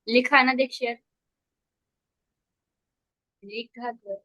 लिखा ना देख शेयर। लिखा तो।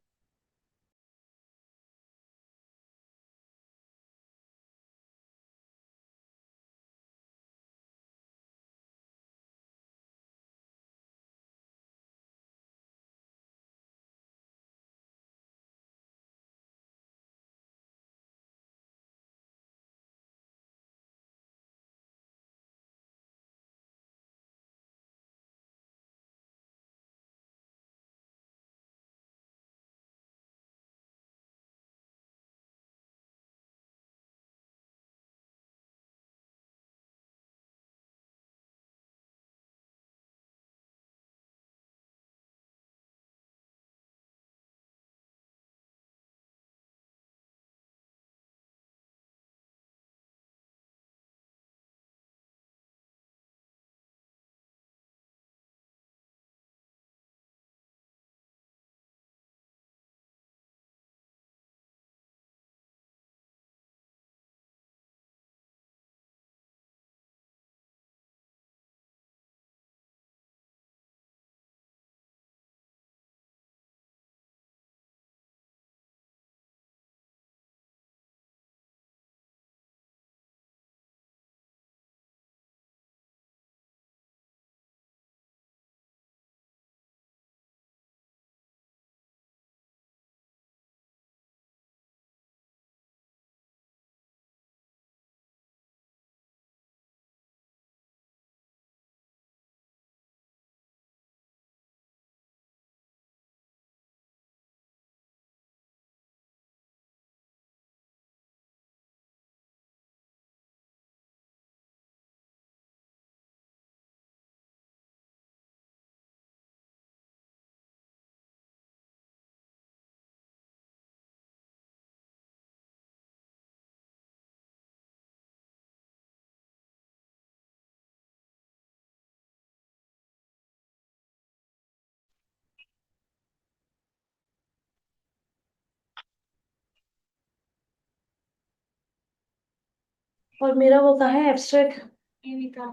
और मेरा वो कहाँ है एब्स्ट्रैक्ट? ये भी का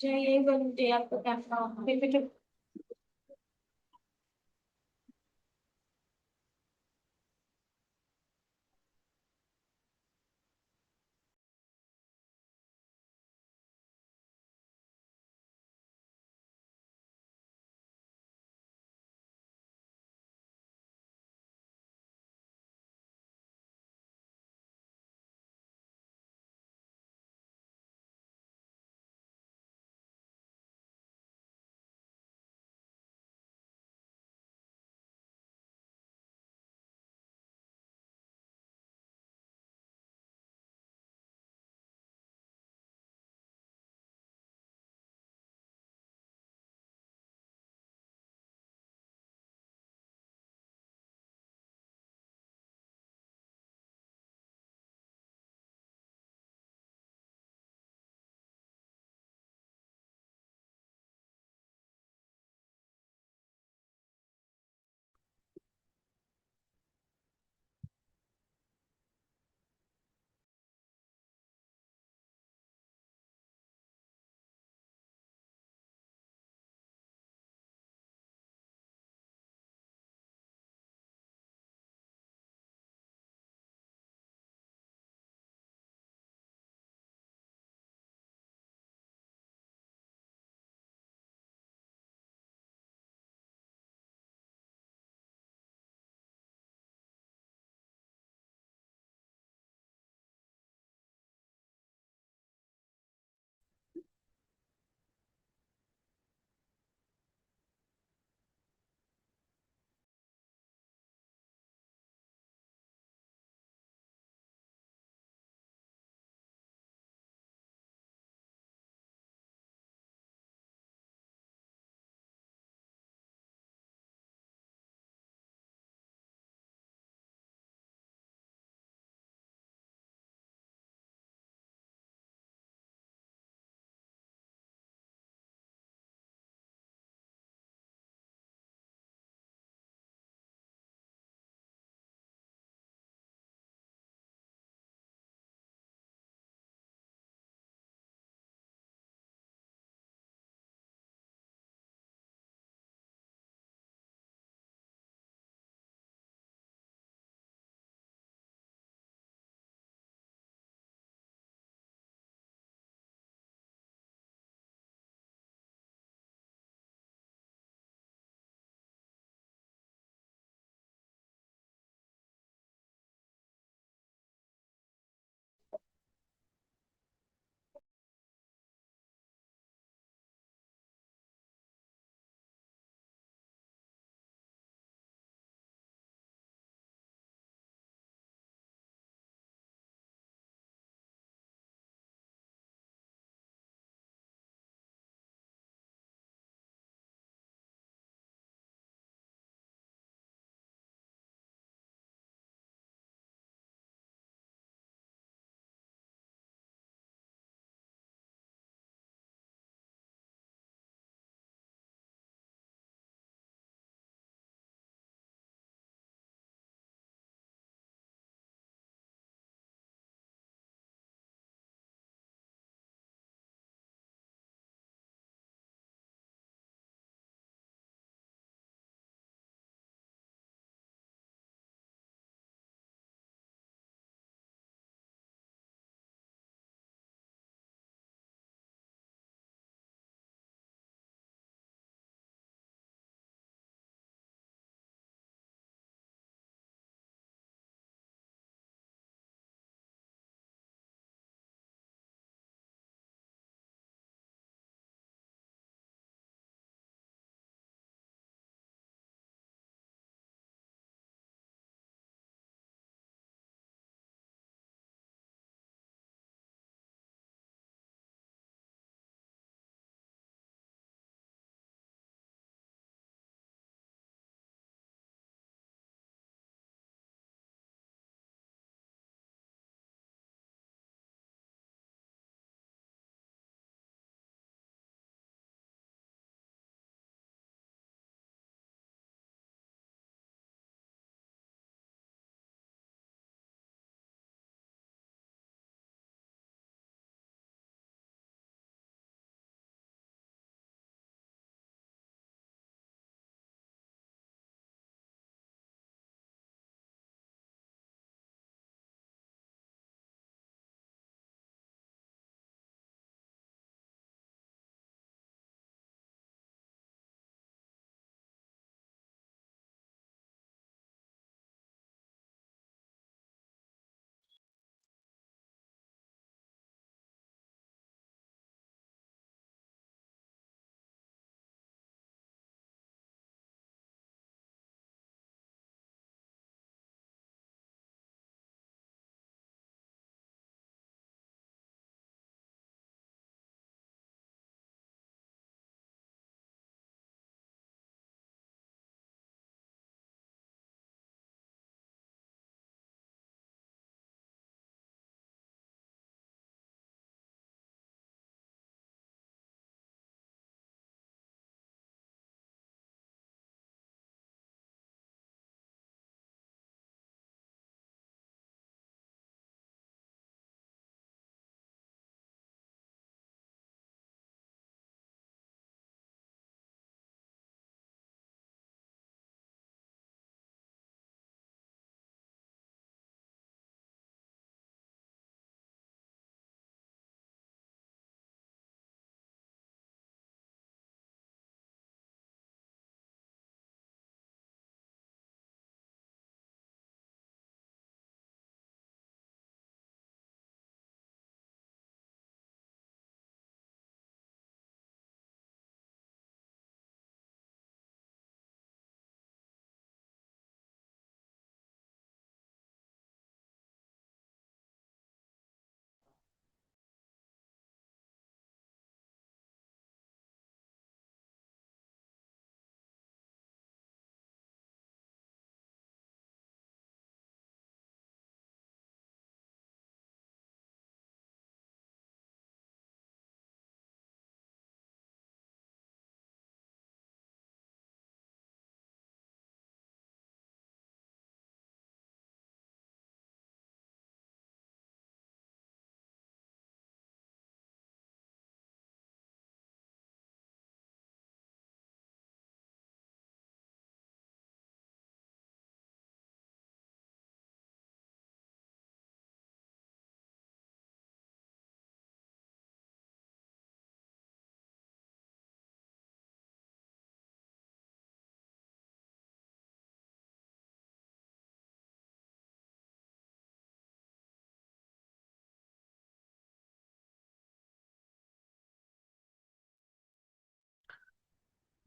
चाहिए बनते आपको कैसा।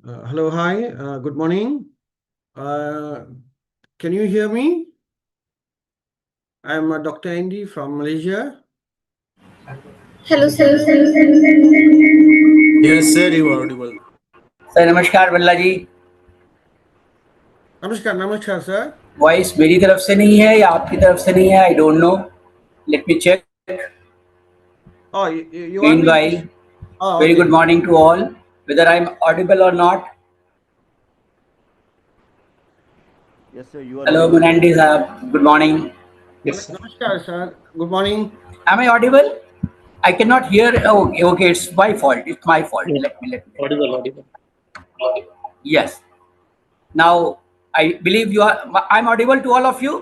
Hello, hi, good morning. Uh, can you hear me? I'm Dr. Andy from Malaysia. Hello, sir. Yes, sir, you are audible. Sir नमस्कार भल्ला जी। Namaskar, namaskar, sir. वॉइस मेरी तरफ से नहीं है या आपकी तरफ से नहीं है, I don't know. Let me check. Oh, you want mean me to? While Oh, very good okay. Morning to all, whether I am audible or not. Yes, sir, you are hello audible. Munandi साहब, good morning. Namaskar, sir. Good morning. Am I audible? I cannot hear. Okay, okay, it's my fault. It's my fault. Yes, Let me. audible, audible. Yes. Now I believe you are. I'm audible to all of you.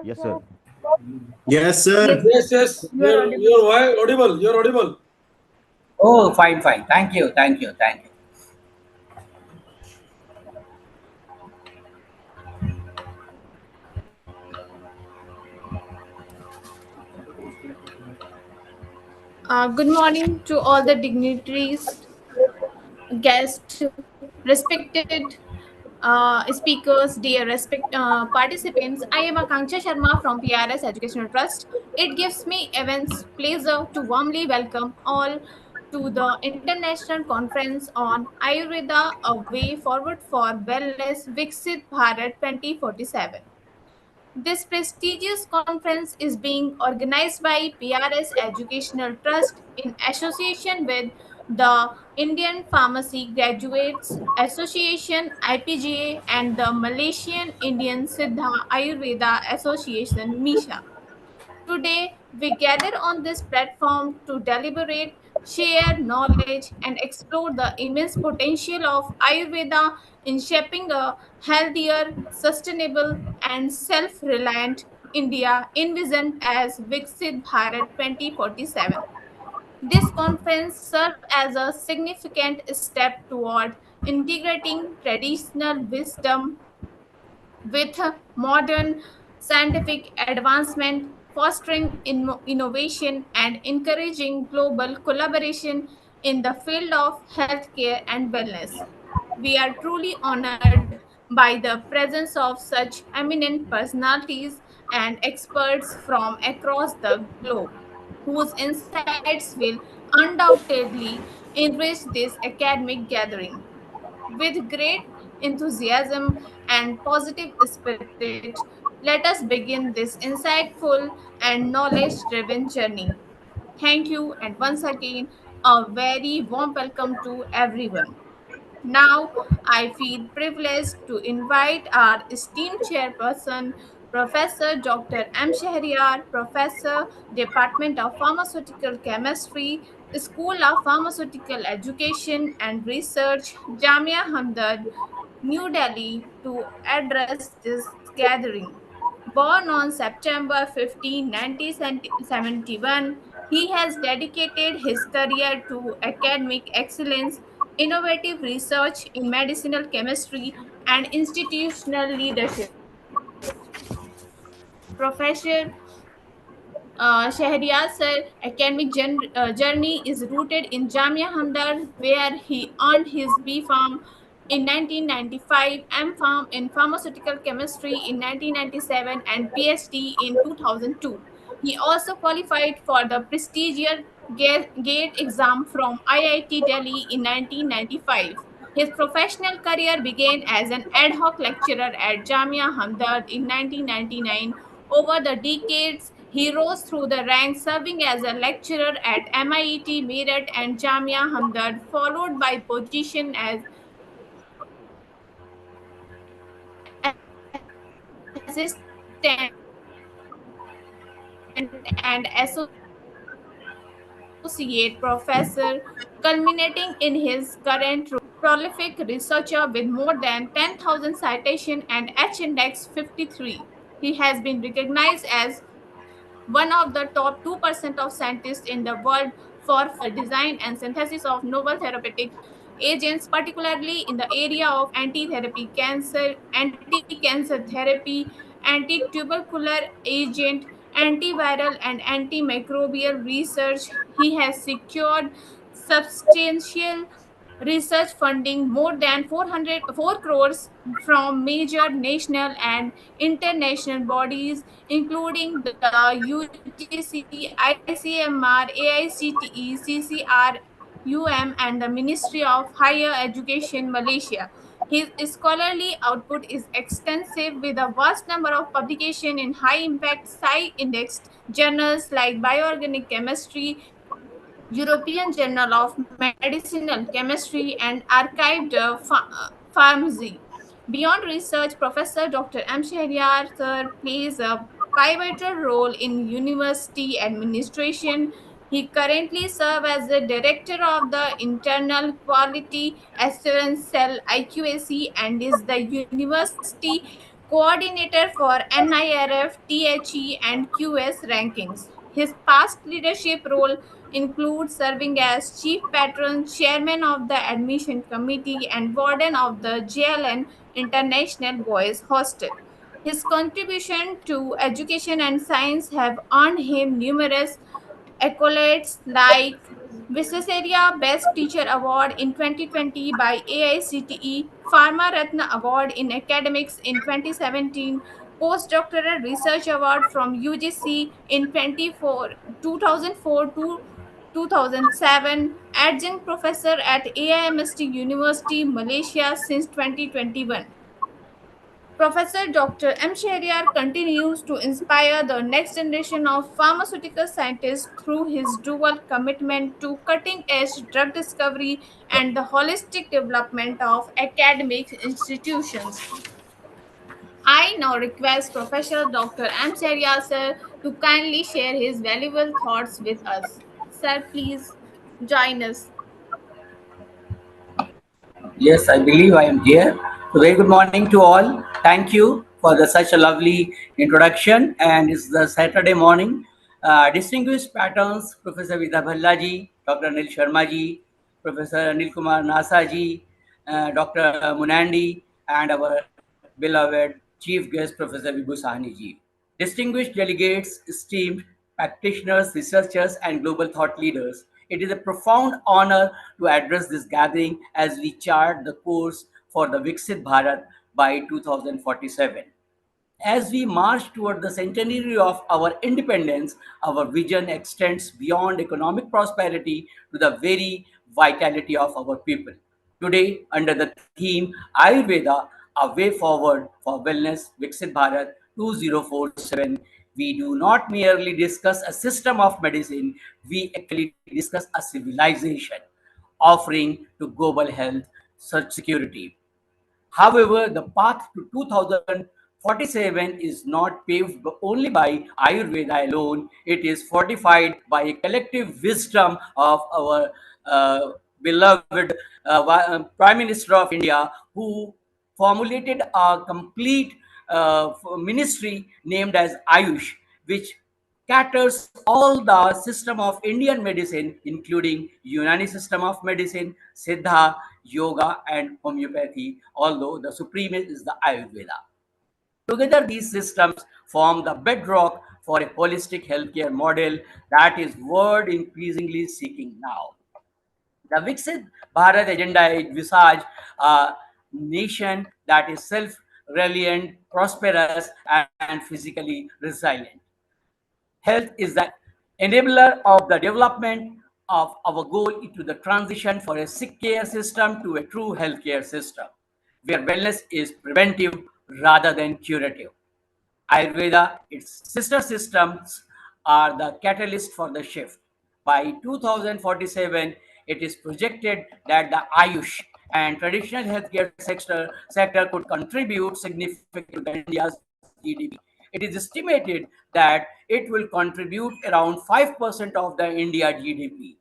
Yes, sir. Yes, sir. Yes, yes, You are audible. audible. You're audible. Oh, fine, fine. Thank you, thank you, thank you. Good morning to all the dignitaries, guests, respected speakers, dear participants. I am Akanksha Sharma from P.R.S. Educational Trust. It gives me immense pleasure to warmly welcome all to the International Conference on Ayurveda, a way forward for wellness, Viksit Bharat 2047. This prestigious conference is being organized by PRS Educational Trust in association with the Indian Pharmacy Graduates Association IPGA and the Malaysian Indian Siddha Ayurveda Association MISHA. Today, we gather on this platform to deliberate, share knowledge, and explore the immense potential of Ayurveda in shaping a healthier, sustainable, and self reliant India envisioned as Viksit Bharat 2047. This conference served as a significant step toward integrating traditional wisdom with modern scientific advancement, fostering innovation, and encouraging global collaboration in the field of healthcare and wellness. We are truly honored by the presence of such eminent personalities and experts from across the globe, whose insights will undoubtedly enrich this academic gathering. With great enthusiasm and positive spirit, let us begin this insightful and knowledge driven journey. Thank you, and once again, a very warm welcome to everyone. Now, I feel privileged to invite our esteemed chairperson, Professor Dr. M. Shahriar, Professor, Department of Pharmaceutical Chemistry, School of Pharmaceutical Education and Research, Jamia Hamdard, New Delhi, to address this gathering. Born on September 15, 1971, he has dedicated his career to academic excellence, innovative research in medicinal chemistry, and institutional leadership. Professor Shahriar's journey is rooted in Jamia Hamdard, where he earned his B. Pharm in 1995, M. Pharm in Pharmaceutical Chemistry in 1997, and PhD in 2002. He also qualified for the prestigious GATE exam from IIT Delhi in 1995. His professional career began as an ad hoc lecturer at Jamia Hamdard in 1999. Over the decades, he rose through the ranks, serving as a lecturer at MIT Meerut and Jamia Hamdard, followed by position as assistant and associate professor, culminating in his current role. Prolific researcher with more than 10,000 citations and H-index 53. He has been recognized as one of the top 2% of scientists in the world for design and synthesis of novel therapeutic agents, particularly in the area of anti-cancer therapy, anti-tubercular agent, antiviral and antimicrobial research. He has secured substantial research funding, more than 404 crores from major national and international bodies, including the UGC, ICMR, AICTE, CCR, and the Ministry of Higher Education, Malaysia. His scholarly output is extensive with a vast number of publications in high impact sci indexed journals like Bioorganic Chemistry, European Journal of Medicinal Chemistry, and Archived Pharmacy. Beyond research, Professor Dr. M. Shahryar sir plays a pivotal role in university administration. He currently serves as the director of the Internal Quality Assurance Cell IQAC and is the university coordinator for NIRF, THE, and QS rankings. His past leadership role includes serving as chief patron, chairman of the admission committee, and warden of the JLN International Boys Hostel. His contribution to education and science have earned him numerous accolades like Visasarya Best Teacher Award in 2020 by AICTE, Pharma Ratna Award in Academics in 2017, Postdoctoral Research Award from UGC in 2004 to 2007, Adjunct Professor at AIMST University, Malaysia since 2021. Professor Dr. M. Shahryar continues to inspire the next generation of pharmaceutical scientists through his dual commitment to cutting edge drug discovery and the holistic development of academic institutions. I now request Professor Dr. M. Shahryar sir to kindly share his valuable thoughts with us. Sir, please join us. Yes, I believe I am here. So very good morning to all. Thank you for such a lovely introduction. And it's the Saturday morning. Distinguished patrons, Professor Bhalla ji, Dr. Anil Sharma ji, Professor Anil Kumar Nasa ji, Dr. Muniandi, and our beloved Chief Guest, Professor Vibhu Sahani ji. Distinguished delegates, esteemed practitioners, researchers, and global thought leaders, it is a profound honor to address this gathering as we chart the course for the Viksit Bharat by 2047. As we march toward the centenary of our independence, our vision extends beyond economic prosperity to the very vitality of our people. Today, under the theme Ayurveda, a way forward for wellness, Viksit Bharat 2047, we do not merely discuss a system of medicine, we actually discuss a civilization offering to global health security. However, the path to 2047 is not paved only by Ayurveda alone. It is fortified by a collective wisdom of our beloved Prime Minister of India, who formulated a complete ministry named as Ayush, which caters all the system of Indian medicine, including Unani system of medicine, Siddha, Yoga, and homeopathy, although the supreme is the Ayurveda. Together, these systems form the bedrock for a holistic healthcare model that is world increasingly seeking now. The Viksit Bharat agenda envisage a nation that is self-reliant, prosperous, and physically resilient. Health is the enabler of the development of our goal to the transition for a sick care system to a true healthcare system, where wellness is preventive rather than curative. Ayurveda, its sister systems, are the catalyst for the shift. By 2047, it is projected that the Ayush and traditional healthcare sector could contribute significantly to India's GDP. It is estimated that it will contribute around 5% of the India GDP.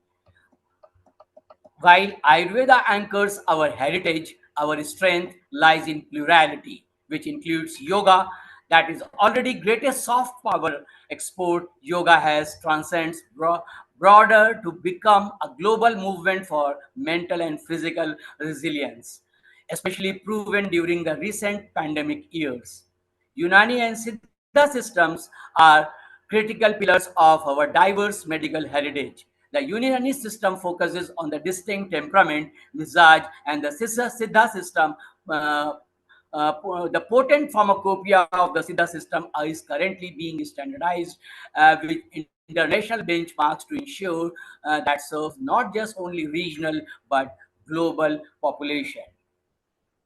While Ayurveda anchors our heritage, our strength lies in plurality, which includes yoga, that is already greatest soft power export. Yoga has transcends broader to become a global movement for mental and physical resilience, especially proven during the recent pandemic years. Unani and Siddha systems are critical pillars of our diverse medical heritage. The Muniandi system focuses on the distinct temperament, mizaj, and the Siddha system. The potent pharmacopoeia of the Siddha system is currently being standardized with international benchmarks to ensure that serves not just only regional but global population.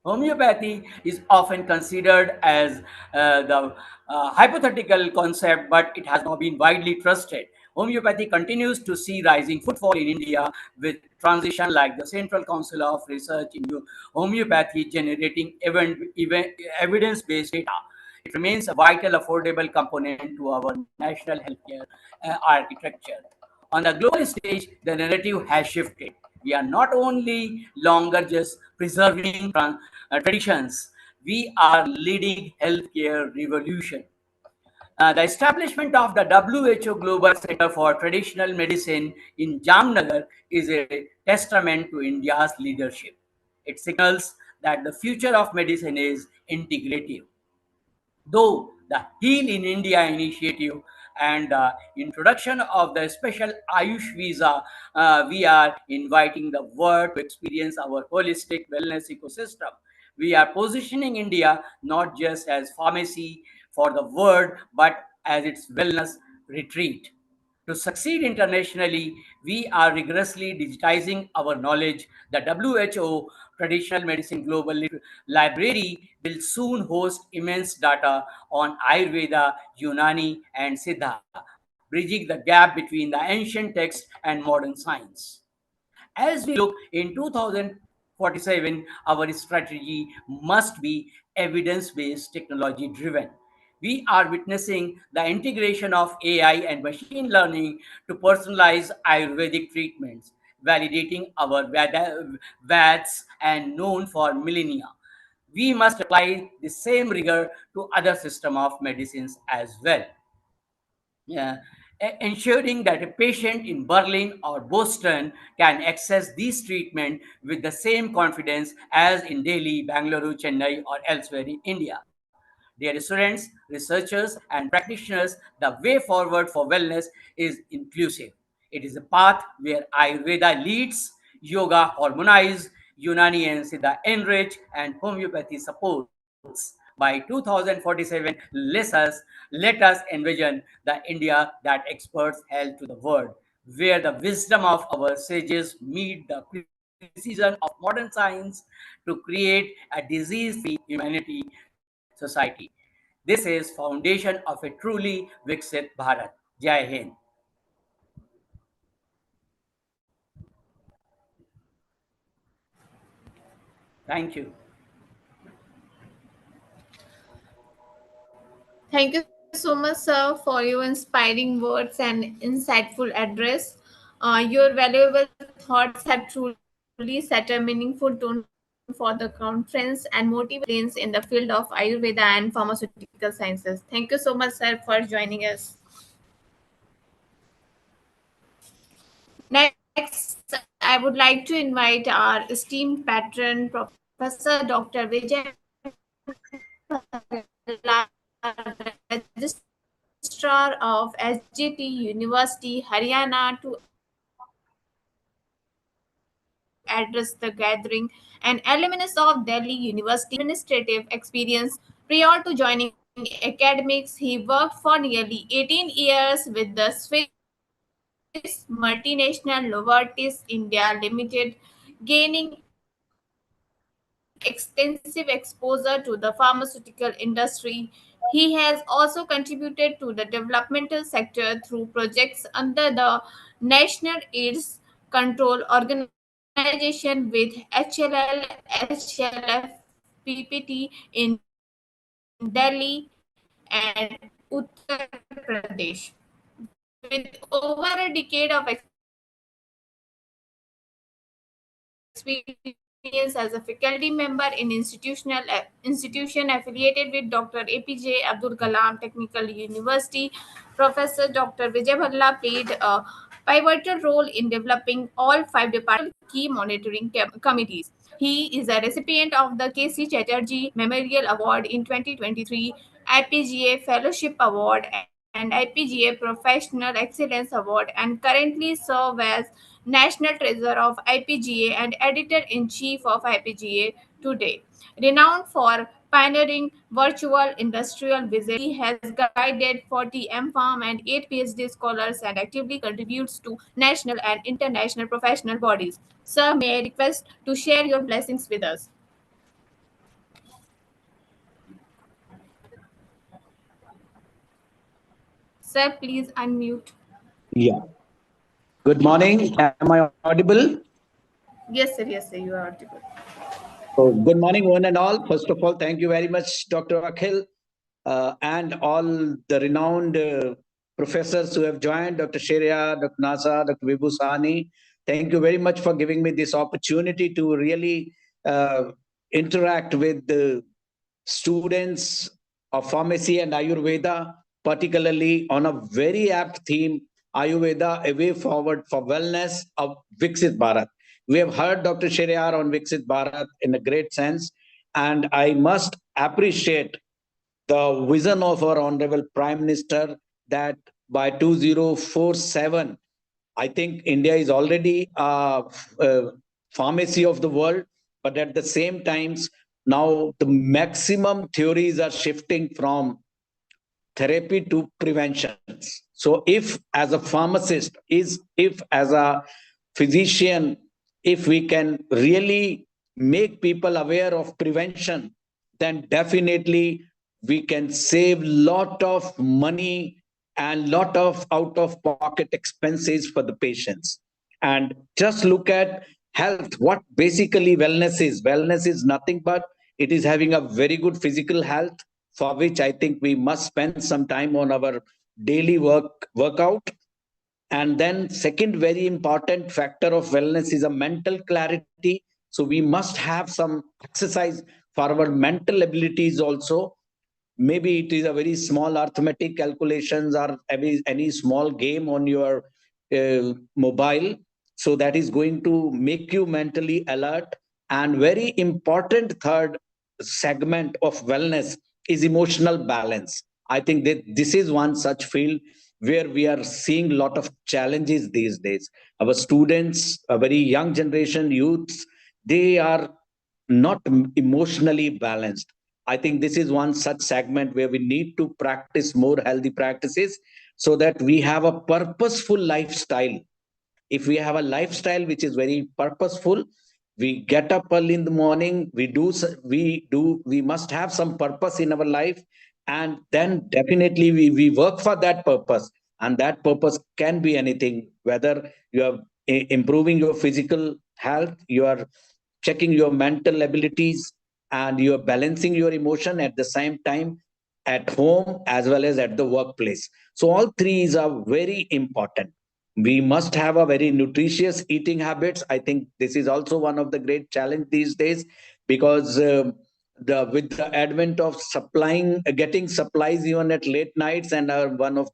Homeopathy is often considered as the hypothetical concept, but it has now been widely trusted. Homeopathy continues to see rising footfall in India with transition like the Central Council of Research in Homeopathy generating evidence-based data. It remains a vital, affordable component to our national healthcare architecture. On the global stage, the narrative has shifted. We are not only longer just preserving traditions, we are leading healthcare revolution. The establishment of the WHO Global Center for Traditional Medicine in Jamnagar is a testament to India's leadership. It signals that the future of medicine is integrative. Though the Heal in India initiative and the introduction of the special Ayush visa, we are inviting the world to experience our holistic wellness ecosystem. We are positioning India not just as pharmacy for the world, but as its wellness retreat. To succeed internationally, we are rigorously digitizing our knowledge. The WHO Traditional Medicine Global Library will soon host immense data on Ayurveda, Unani, and Siddha, bridging the gap between the ancient text and modern science. As we look in 2047, our strategy must be evidence based, technology driven. We are witnessing the integration of AI and machine learning to personalize Ayurvedic treatments, validating our VADs and known for millennia. We must apply the same rigor to other system of medicines as well. Yeah, ensuring that a patient in Berlin or Boston can access these treatment with the same confidence as in Delhi, Bangalore, Chennai, or elsewhere in India. Dear students, researchers, and practitioners, the way forward for wellness is inclusive. It is a path where Ayurveda leads, yoga harmonizes, Unani and Siddha enrich, and homeopathy supports. By 2047, let us envision the India that experts held to the world, where the wisdom of our sages meet the precision of modern science to create a disease-free humanity society. This is foundation of a truly Viksit Bharat. Jai Hind. Thank you. Thank you so much, sir, for your inspiring words and insightful address. Your valuable thoughts have truly set a meaningful tone for the conference and motivated in the field of Ayurveda and pharmaceutical sciences. Thank you so much, sir, for joining us. Next, I would like to invite our esteemed patron, Professor Dr. Vijay Bhalla, Registrar of SGT University, Haryana, to address the gathering, an alumnus of Delhi University, administrative experience prior to joining academics. He worked for nearly 18 years with the Swiss multinational Novartis India Limited, gaining extensive exposure to the pharmaceutical industry. He has also contributed to the developmental sector through projects under the National AIDS Control Organization with HLL, HLF PPT in Delhi and Uttar Pradesh. With over a decade of experience as a faculty member in institution affiliated with Dr. APJ Abdul Kalam Technical University, Professor Dr. Vijay Bhalla played a pivotal role in developing all five departmental key monitoring committees. He is a recipient of the KC Chatterjee Memorial Award in 2023, IPGA Fellowship Award, and IPGA Professional Excellence Award and currently serve as National Treasurer of IPGA and Editor-in-Chief of IPGA Today. Renowned for pioneering virtual industrial visits, he has guided 40 M.Pharm and 8 PhD scholars and actively contributes to national and international professional bodies. Sir, may I request to share your blessings with us? Sir, please unmute. Yeah. Good morning. Am I audible? Yes, sir, you are audible. So, good morning, one and all. First of all, thank you very much, Dr. Akhil, and all the renowned professors who have joined, Dr. Sharia, Dr. Nasa, Dr. Vibhu, Sahani. Thank you very much for giving me this opportunity to really interact with the students of pharmacy and Ayurveda, particularly on a very apt theme, Ayurveda, a way forward for wellness of Viksit Bharat. We have heard Dr. Shahar on Viksit Bharat in a great sense, and I must appreciate the vision of our Honorable Prime Minister that by 2047, I think India is already a pharmacy of the world, but at the same times, now the maximum theories are shifting from therapy to prevention. So if as a pharmacist, if as a physician, if we can really make people aware of prevention, then definitely we can save lot of money and lot of out of pocket expenses for the patients. And just look at health, what basically wellness is nothing but it is having a very good physical health, for which I think we must spend some time on our daily workout. And then second very important factor of wellness is a mental clarity. So we must have some exercise for our mental abilities also. Maybe it is a very small arithmetic calculations or any small game on your mobile, so that is going to make you mentally alert. And very important third segment of wellness is emotional balance. I think that this is one such field where we are seeing a lot of challenges these days. Our students, a very young generation youths, they are not emotionally balanced. I think this is one such segment where we need to practice more healthy practices so that we have a purposeful lifestyle. If we have a lifestyle which is very purposeful, we get up early in the morning, we must have some purpose in our life, and then definitely we work for that purpose. And that purpose can be anything, whether you are improving your physical health, you are checking your mental abilities, and you are balancing your emotion at the same time at home as well as at the workplace. So all three are very important. We must have a very nutritious eating habits. I think this is also one of the great challenge these days, because the with the advent of supplying getting supplies even at late nights, and one of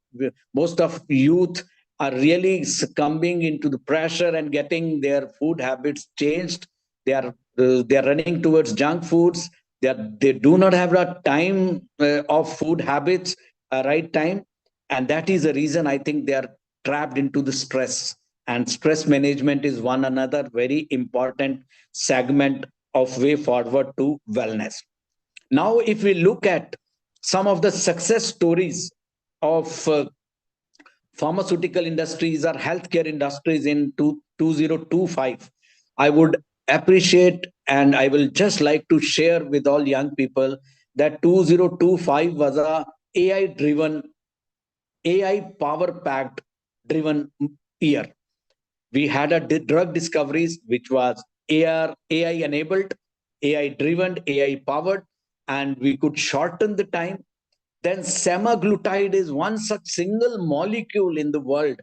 most of youth are really succumbing into the pressure and getting their food habits changed. They are running towards junk foods. They do not have a time of food habits, a right time, and that is the reason I think they are trapped into the stress. And stress management is one another very important segment of way forward to wellness. Now, if we look at some of the success stories of pharmaceutical industries or healthcare industries in 2025, I would appreciate and I will just like to share with all young people that 2025 was a AI driven, AI power packed driven year. We had a drug discoveries which was AI enabled, AI driven, AI powered, and we could shorten the time. Then semaglutide is one such single molecule in the world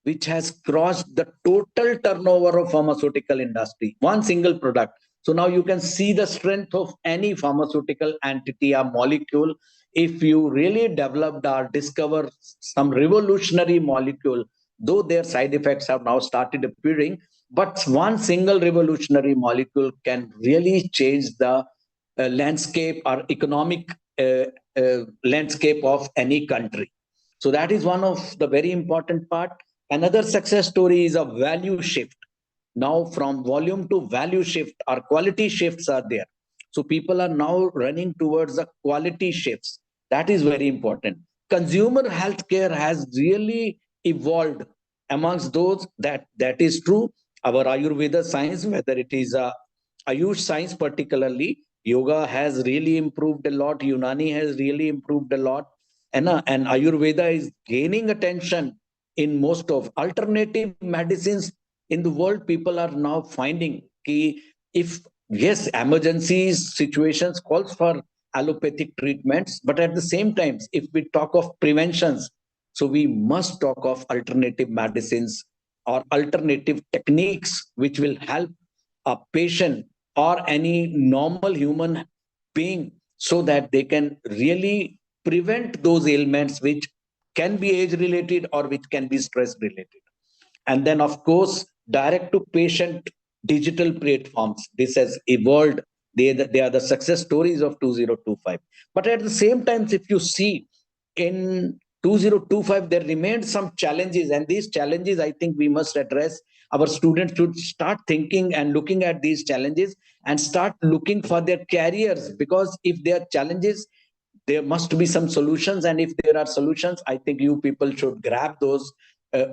which has crossed the total turnover of pharmaceutical industry, one single product. So now you can see the strength of any pharmaceutical entity or molecule. If you really developed or discover some revolutionary molecule, though their side effects have now started appearing, but one single revolutionary molecule can really change the landscape or economic landscape of any country. So that is one of the very important part. Another success story is a value shift. Now from volume to value shift or quality shifts are there. So people are now running towards the quality shifts. That is very important. Consumer healthcare has really evolved amongst those. That is true. Our Ayurveda science, whether it is a Ayush science particularly, yoga has really improved a lot. Unani has really improved a lot, and Ayurveda is gaining attention in most of alternative medicines in the world. People are now finding ki if yes, emergencies situations calls for allopathic treatments, but at the same time, if we talk of preventions, so we must talk of alternative medicines or alternative techniques which will help a patient or any normal human being so that they can really prevent those ailments which can be age related or which can be stress related. And then of course direct to patient digital platforms, this has evolved. They are the success stories of 2025. But at the same time, if you see in 2025 there remained some challenges, and these challenges I think we must address. Our students should start thinking and looking at these challenges and start looking for their careers, because if there are challenges there must be some solutions, and if there are solutions I think you people should grab those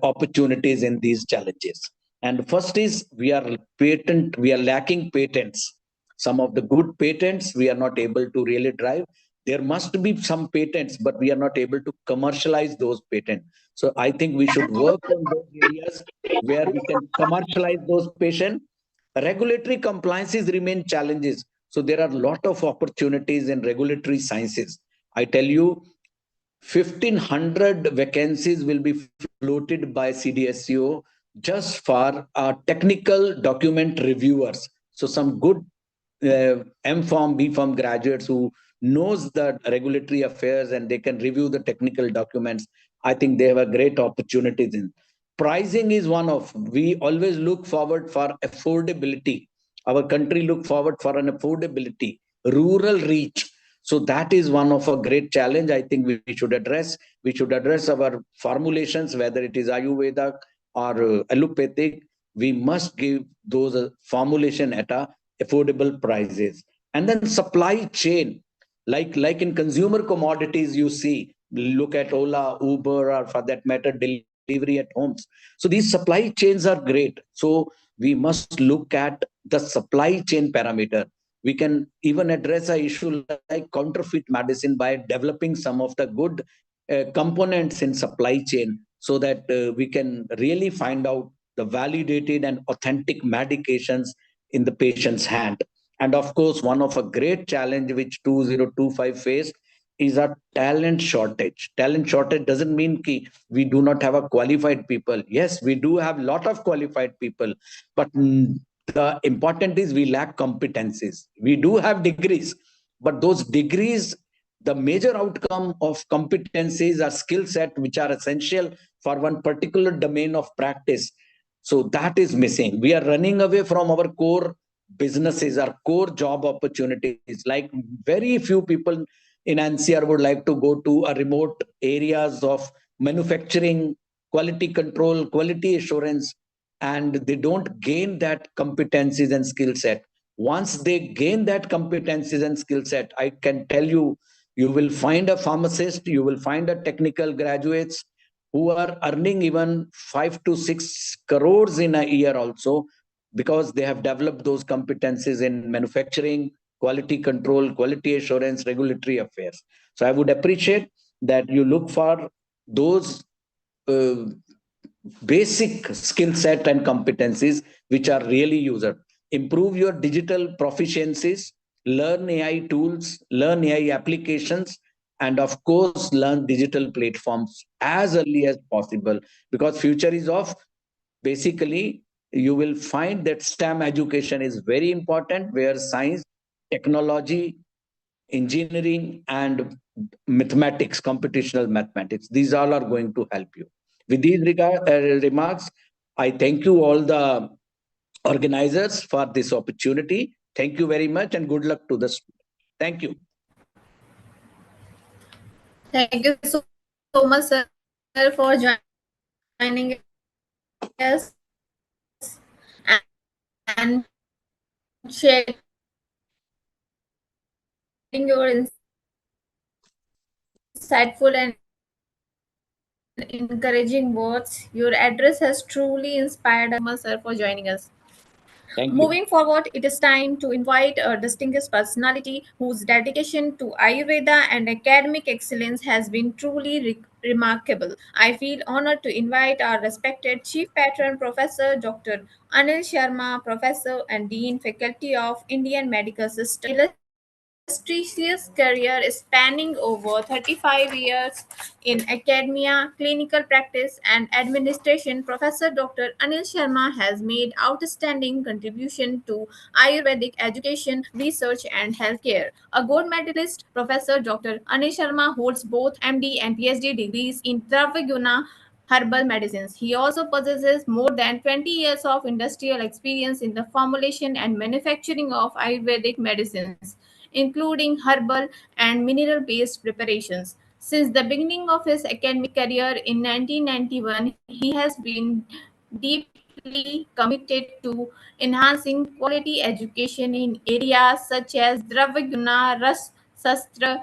opportunities in these challenges. And first is we are lacking patents. Some of the good patents we are not able to really drive. There must be some patents, but we are not able to commercialize those patents. So I think we should work on those areas where we can commercialize those patents. Regulatory compliances remain challenges. So there are a lot of opportunities in regulatory sciences. I tell you, 1,500 vacancies will be floated by CDSCO just for technical document reviewers. So some good M.Pharm, B.Pharm graduates who knows the regulatory affairs and they can review the technical documents. I think they have a great opportunities in. Pricing is one of, we always look forward for affordability. Our country look forward for an affordability, rural reach. So that is one of a great challenge I think we should address. We should address our formulations, whether it is Ayurveda or allopathic. We must give those formulation at a affordable prices. And then supply chain, like in consumer commodities, you see, look at Ola, Uber, or for that matter, delivery at homes. So these supply chains are great. So we must look at the supply chain parameter. We can even address a issue like counterfeit medicine by developing some of the good components in supply chain, so that we can really find out the validated and authentic medications in the patient's hand. And of course, one of a great challenge which 2025 faced is a talent shortage. Talent shortage doesn't mean ki we do not have a qualified people. Yes, we do have a lot of qualified people, but the important is we lack competencies. We do have degrees, but those degrees, the major outcome of competencies are skill set which are essential for one particular domain of practice. So that is missing. We are running away from our core businesses, our core job opportunities. Like very few people in NCR would like to go to a remote areas of manufacturing, quality control, quality assurance, and they don't gain that competencies and skill set. Once they gain that competencies and skill set, I can tell you, you will find a pharmacist, you will find a technical graduates who are earning even 5 to 6 crores in a year also, because they have developed those competencies in manufacturing, quality control, quality assurance, regulatory affairs. So I would appreciate that you look for those uh, basic skill set and competencies which are really user. Improve your digital proficiencies, learn AI tools, learn AI applications, and of course learn digital platforms as early as possible, because future is of, basically you will find that STEM education is very important, where science, technology, engineering, and mathematics, computational mathematics, these all are going to help you. With these remarks, I thank you all the organizers for this opportunity. Thank you very much and good luck to the students. Thank you. Thank you so much, sir. for joining us and sharing your insightful and encouraging words. Your address has truly inspired us. Thank you so much, sir, for joining us. Thank you. Moving forward, it is time to invite a distinguished personality whose dedication to Ayurveda and academic excellence has been truly remarkable. I feel honored to invite our respected Chief Patron Professor Dr. Anil Sharma, Professor and Dean Faculty of Indian Medical System. Illustrious career spanning over 35 years in academia, clinical practice, and administration, Professor Dr. Anil Sharma has made outstanding contribution to Ayurvedic education, research, and healthcare. A gold medalist, Professor Dr. Anil Sharma holds both MD and PhD degrees in Travaguna herbal medicines. He also possesses more than 20 years of industrial experience in the formulation and manufacturing of Ayurvedic medicines, including herbal and mineral based preparations. Since the beginning of his academic career in 1991, he has been deeply committed to enhancing quality education in areas such as Dravaguna, Ras Sastra,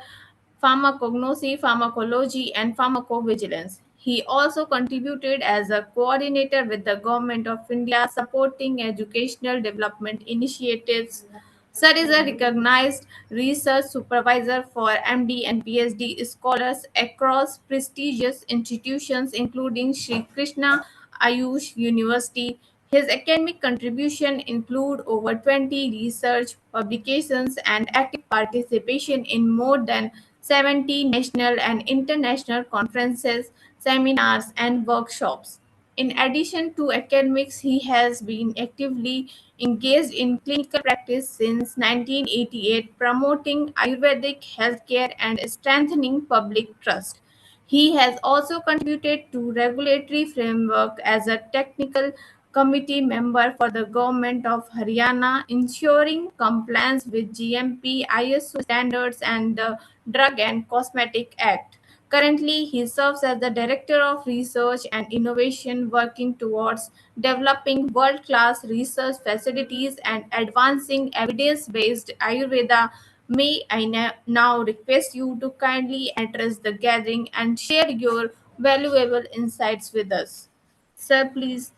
pharmacognosy, pharmacology, and pharmacovigilance. He also contributed as a coordinator with the Government of India supporting educational development initiatives. Sir is a recognized research supervisor for MD and PhD scholars across prestigious institutions including Sri Krishna Ayush University. His academic contribution include over 20 research publications and active participation in more than 70 national and international conferences, seminars, and workshops. In addition to academics, he has been actively engaged in clinical practice since 1988, promoting Ayurvedic healthcare and strengthening public trust. He has also contributed to regulatory framework as a technical committee member for the government of Haryana, ensuring compliance with GMP, ISO standards, and the Drug and Cosmetic Act. Currently, he serves as the Director of Research and Innovation, working towards developing world class research facilities and advancing evidence based Ayurveda. May I now request you to kindly address the gathering and share your valuable insights with us. Sir, please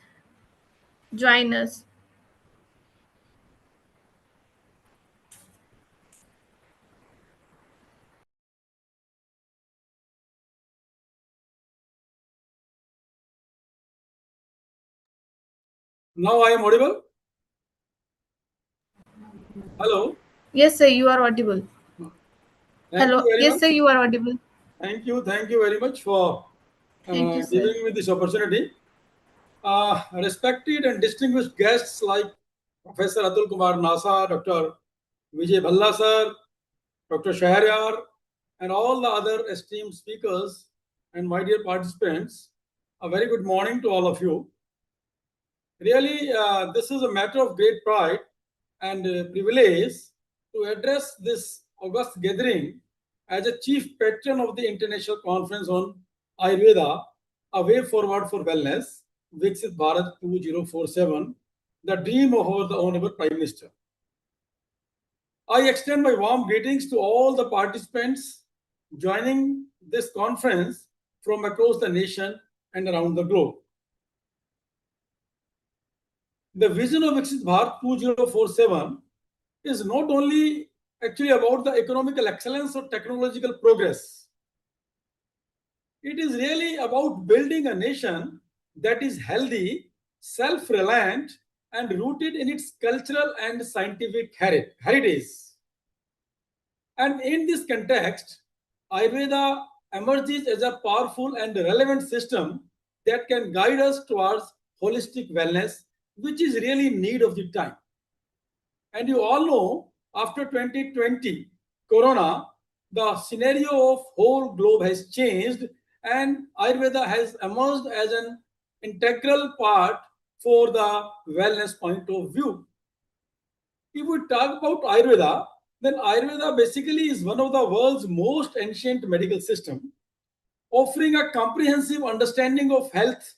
join us. Now I am audible. Hello. Yes, sir, you are audible. Thank you Hello. very Yes, much. sir, you are audible. Thank you. Thank you very much for Thank you, sir. giving me this opportunity. Respected and distinguished guests like Professor Atul Kumar Nasa, Dr. Vijay Bhalla sir, Dr. Shahar, and all the other esteemed speakers and my dear participants, a very good morning to all of you. Really, this is a matter of great pride and privilege to address this august gathering as a chief patron of the International Conference on Ayurveda, a way forward for wellness, Viksit Bharat 2047, the dream of our the Honorable Prime Minister. I extend my warm greetings to all the participants joining this conference from across the nation and around the globe. The vision of Viksit Bharat 2047 is not only actually about the economical excellence or technological progress. It is really about building a nation that is healthy, self-reliant, and rooted in its cultural and scientific heritage. And in this context, Ayurveda emerges as a powerful and relevant system that can guide us towards holistic wellness, which is really in need of the time. And you all know, after 2020, Corona, the scenario of whole globe has changed, and Ayurveda has emerged as an integral part for the wellness point of view. If we talk about Ayurveda, then Ayurveda basically is one of the world's most ancient medical system. offering a comprehensive understanding of health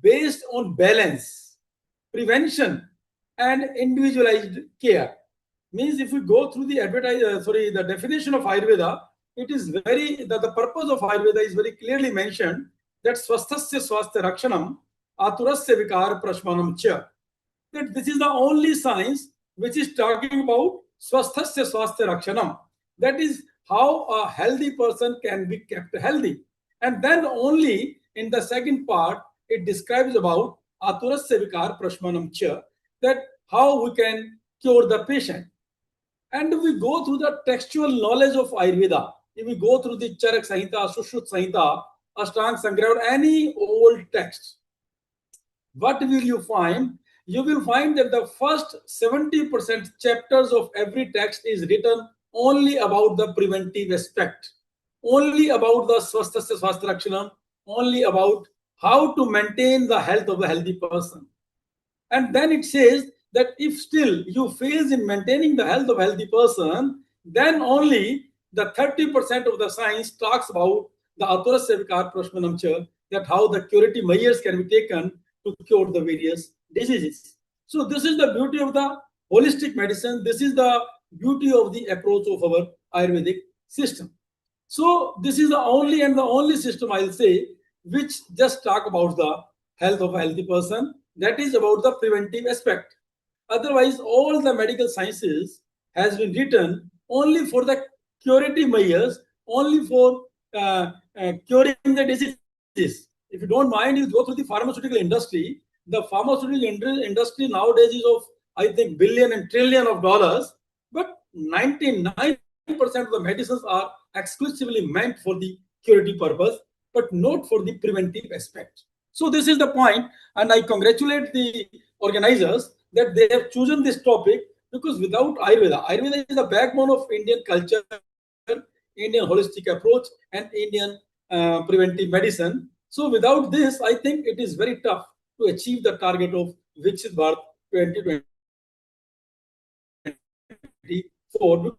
based on balance, prevention, and individualized care. Means if we go through the the definition of Ayurveda, it is the purpose of Ayurveda is very clearly mentioned, that swasthasya swasthya rakshanam aturasya vikar prashmanam cha. That this is the only science which is talking about swasthasya swasthya rakshanam. That is how a healthy person can be kept healthy. And then only in the second part, it describes about aturasya vikar prashmanam cha, that how we can cure the patient. And if we go through the textual knowledge of Ayurveda, if we go through the Charak Samhita, Sushruta Samhita, Ashtanga Sangrah, or any old text, what will you find? You will find that the first 70% chapters of every text is written only about the preventive aspect, only about the swasthasya swasthya rakshanam, only about how to maintain the health of a healthy person. And then it says that if still you fail in maintaining the health of a healthy person, then only the 30% of the science talks about the aturasya vikar prashmanam cha, that how the curative measures can be taken to cure the various diseases. So this is the beauty of the holistic medicine. This is the beauty of the approach of our Ayurvedic system. So this is the only system, I'll say, which just talk about the health of a healthy person. That is about the preventive aspect. Otherwise, all the medical sciences has been written only for the curative measures, only for curing the diseases. If you don't mind, you go through the pharmaceutical industry. The pharmaceutical industry nowadays is of, I think, billion and trillion of dollars, but 99% of the medicines are exclusively meant for the curative purpose, but not for the preventive aspect. So this is the point, and I congratulate the organizers that they have chosen this topic, because without Ayurveda is the backbone of Indian culture, Indian holistic approach, and Indian preventive medicine. So without this, I think it is very tough to achieve the target of Viksit Bharat 2024,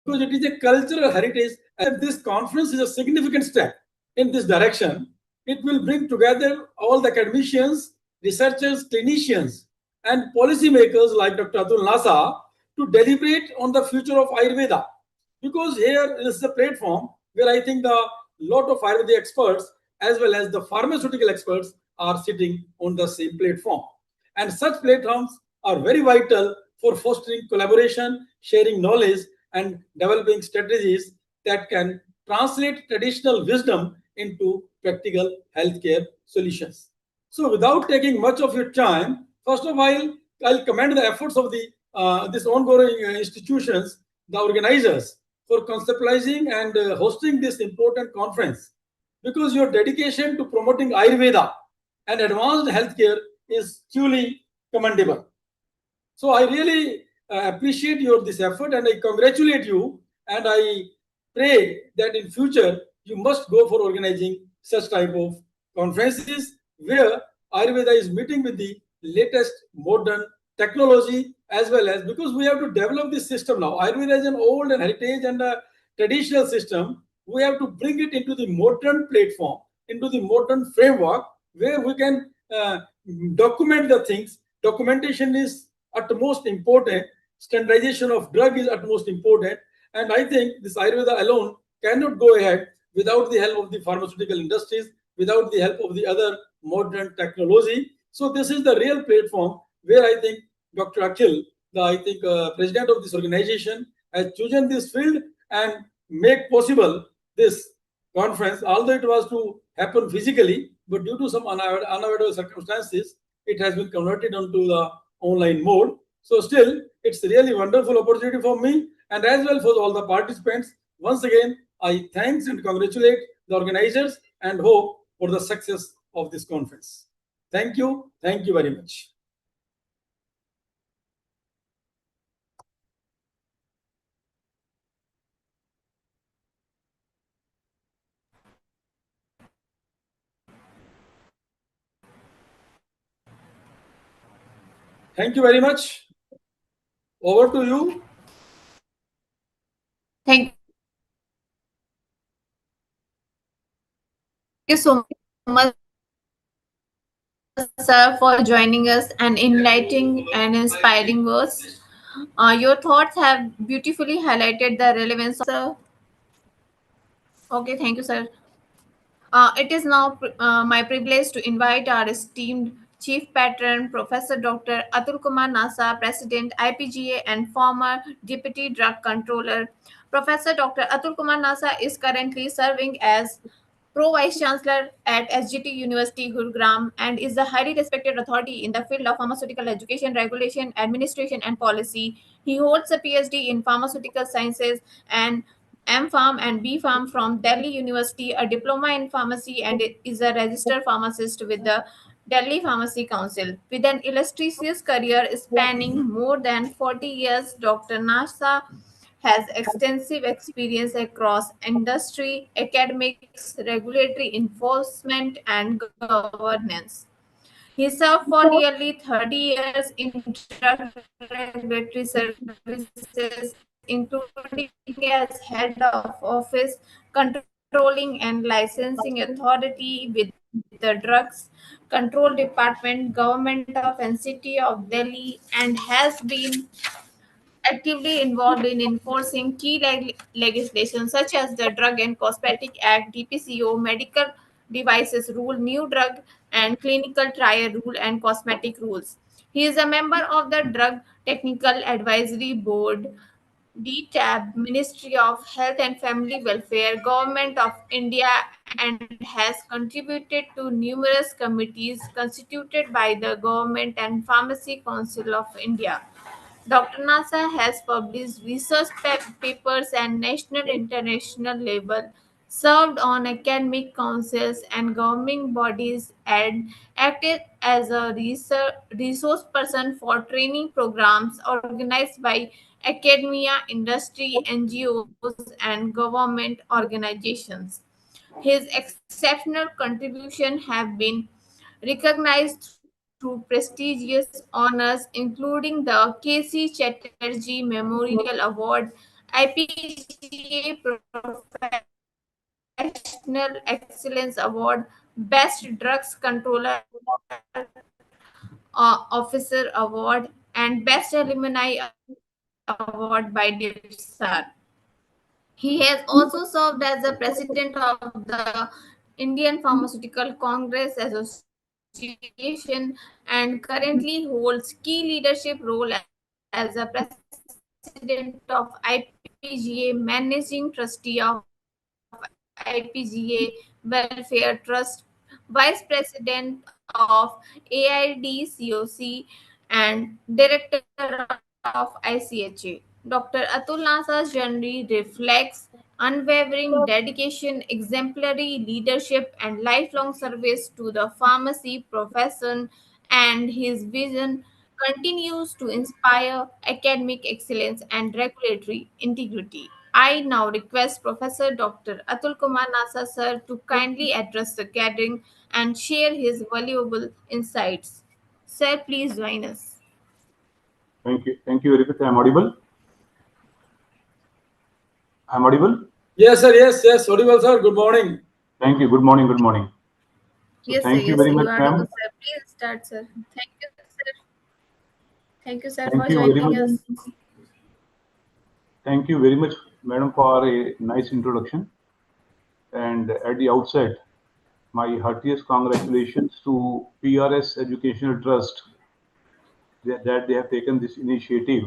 because it is a cultural heritage. And this conference is a significant step in this direction. It will bring together all the academicians, researchers, clinicians, and policymakers like Dr. Atul Nasa to deliberate on the future of Ayurveda. Because here is a platform where I think the lot of Ayurveda experts as well as the pharmaceutical experts are sitting on the same platform. And such platforms are very vital for fostering collaboration, sharing knowledge, and developing strategies that can translate traditional wisdom into practical healthcare solutions. So without taking much of your time, first of all, I'll commend the efforts of the this ongoing institutions, the organizers, for conceptualizing and hosting this important conference, because your dedication to promoting Ayurveda and advanced healthcare is truly commendable. So I really appreciate this effort, and I congratulate you, and I pray that in future you must go for organizing such type of conferences where Ayurveda is meeting with the latest modern technology, as well as, because we have to develop this system now. Ayurveda is an old and heritage and a traditional system. We have to bring it into the modern platform, into the modern framework, where we can document the things. Documentation is utmost important. Standardization of drug is utmost important. And I think this Ayurveda alone cannot go ahead without the help of the pharmaceutical industries, without the help of the other modern technology. So this is the real platform where I think Dr. Akhil, the president of this organization, has chosen this field and make possible this conference, although it was to happen physically, but due to some unavoidable circumstances, it has been converted onto the online mode. So still, it's a really wonderful opportunity for me and as well for all the participants. Once again, I thanks and congratulate the organizers and hope for the success of this conference. Thank you. Thank you very much. Thank you very much. Over to you. Thank Thank you so much, sir, for joining us and enlightening and inspiring words. Your thoughts have beautifully highlighted the relevance of. Okay, thank you, sir. It is now my privilege to invite our esteemed Chief Patron, Professor Dr. Atul Kumar Nasa, President, IPGA, and former Deputy Drug Controller. Professor Dr. Atul Kumar Nasa is currently serving as Pro Vice Chancellor at SGT University, Gurugram, and is a highly respected authority in the field of pharmaceutical education, regulation, administration, and policy. He holds a PhD in pharmaceutical sciences and M Pharm and B Pharm from Delhi University, a diploma in pharmacy, and is a registered pharmacist with the Delhi Pharmacy Council. With an illustrious career spanning more than 40 years, Dr. Nasa has extensive experience across industry, academics, regulatory enforcement, and governance. He served for nearly 30 years in drug regulatory services, including as head of office controlling and licensing authority with the Drugs Control Department, Government of NCT of Delhi, and has been actively involved in enforcing key legislation such as the Drug and Cosmetic Act, DPCO, Medical Devices Rule, New Drug and Clinical Trial Rule, and Cosmetic Rules. He is a member of the Drug Technical Advisory Board, DTAB, Ministry of Health and Family Welfare, Government of India, and has contributed to numerous committees constituted by the Government and Pharmacy Council of India. Dr. Nasa has published research papers and national international level, served on academic councils and governing bodies, and acted as a resource person for training programs organized by academia, industry, NGOs, and government organizations. His exceptional contributions have been recognized through prestigious honors, including the K.C. Chatterjee Memorial Award, IPGA Professional Excellence Award, Best Drug Controller Officer Award, and Best Alumni Award by DIPSAR. He has also served as the president of the Indian Pharmaceutical Congress Association and currently holds key leadership role as president of IPGA, managing trustee of IPGA, welfare trust, vice president of AIDCOC, and director of ICHA. Dr. Atul Nasa's journey reflects unwavering dedication, exemplary leadership, and lifelong service to the pharmacy profession, and his vision continues to inspire academic excellence and regulatory integrity. I now request Professor Dr. Atul Kumar Nasa sir to kindly address the gathering and share his valuable insights. Sir, please join us. Thank you very much. I'm audible. I'm audible. Yes, sir. Yes. Audible, sir. Good morning. Thank you. Good morning. Good morning. So Yes, sir. thank you Yes, sir. very You much, are ma'am. audible, sir. Please start, sir. Thank you, sir. Thank you, sir, Thank for you very joining much. us. Thank you very much, madam, for a nice introduction. And at the outset, my heartiest congratulations to P.R.S. Educational Trust that they have taken this initiative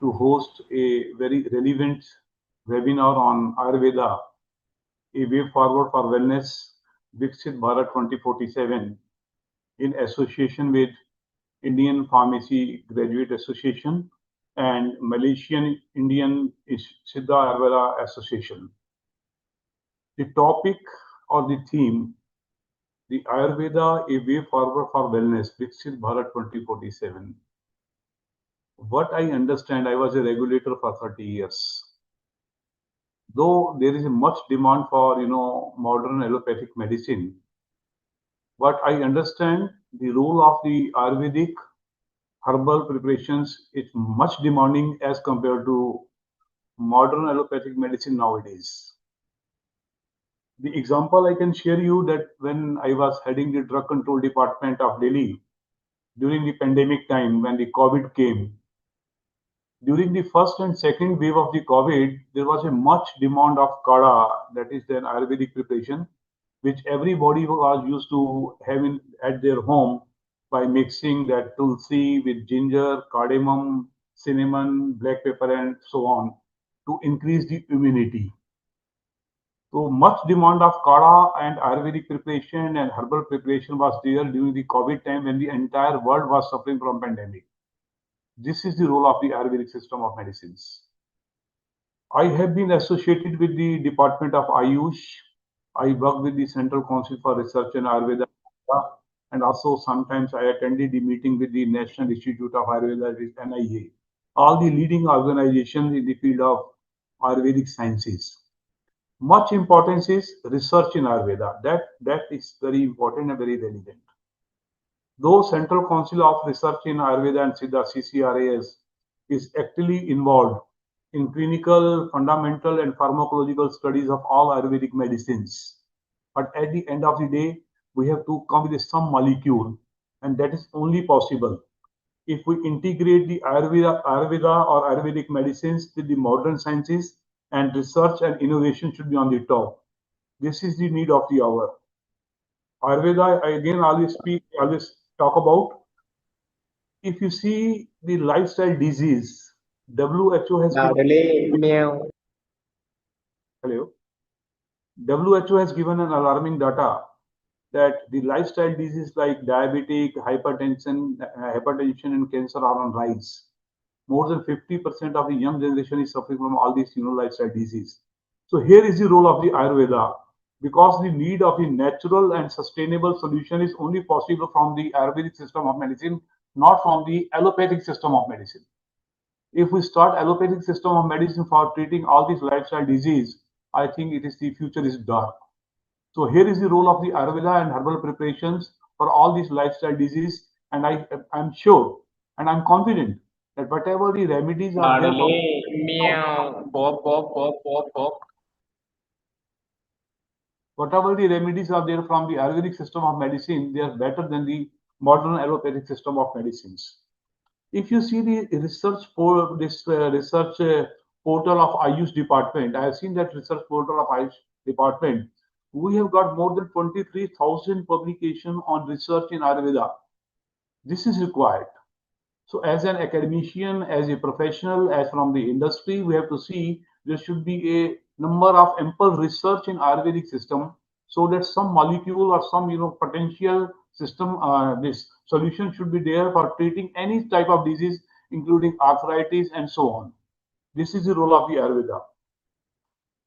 to host a very relevant webinar on Ayurveda, a way forward for wellness, Viksit Bharat 2047, in association with Indian Pharmacy Graduate Association and Malaysian Indian Siddha Ayurveda Association. The topic or the theme, the Ayurveda, a way forward for wellness, Viksit Bharat 2047. What I understand, I was a regulator for 30 years. Though there is a much demand for, modern allopathic medicine, but I understand the role of the Ayurvedic herbal preparations is much demanding as compared to modern allopathic medicine nowadays. The example I can share you that when I was heading the drug control department of Delhi during the pandemic time when the COVID came, during the first and second wave of the COVID, there was a much demand of kada, that is an Ayurvedic preparation, which everybody was used to having at their home by mixing that tulsi with ginger, cardamom, cinnamon, black pepper, and so on to increase the immunity. So much demand of kada and Ayurvedic preparation and herbal preparation was there during the COVID time when the entire world was suffering from pandemic. This is the role of the Ayurvedic system of medicines. I have been associated with the Department of Ayush. I work with the Central Council for Research in Ayurveda, and also sometimes I attended the meeting with the National Institute of Ayurveda, with NIA. All the leading organizations in the field of Ayurvedic sciences. Much importance is research in Ayurveda. That is very important and very relevant. Though Central Council of Research in Ayurveda and Siddha CCRAS is actively involved in clinical, fundamental, and pharmacological studies of all Ayurvedic medicines. But at the end of the day, we have to come with some molecule, and that is only possible if we integrate the Ayurveda or Ayurvedic medicines with the modern sciences, and research and innovation should be on the top. This is the need of the hour. Ayurveda, I again always talk about. If you see the lifestyle disease, WHO has given, hello, WHO has given an alarming data that the lifestyle diseases like diabetic, hypertension, and cancer are on rise. More than 50% of the young generation is suffering from all these, lifestyle disease. So here is the role of the Ayurveda, because the need of the natural and sustainable solution is only possible from the Ayurvedic system of medicine, not from the allopathic system of medicine. If we start allopathic system of medicine for treating all these lifestyle disease, I think the future is dark. So here is the role of the Ayurveda and herbal preparations for all these lifestyle disease, and I'm sure and I'm confident that whatever the remedies are there from whatever the remedies are there from the Ayurvedic system of medicine, they are better than the modern allopathic system of medicines. If you see the research for this research portal of Ayush department, I have seen that research portal of Ayush department. We have got more than 23,000 publications on research in Ayurveda. This is required. So as an academician, as a professional, as from the industry, we have to see there should be a number of ample research in Ayurvedic system, so that some molecule or some potential system, this solution should be there for treating any type of disease, including arthritis and so on. This is the role of the Ayurveda.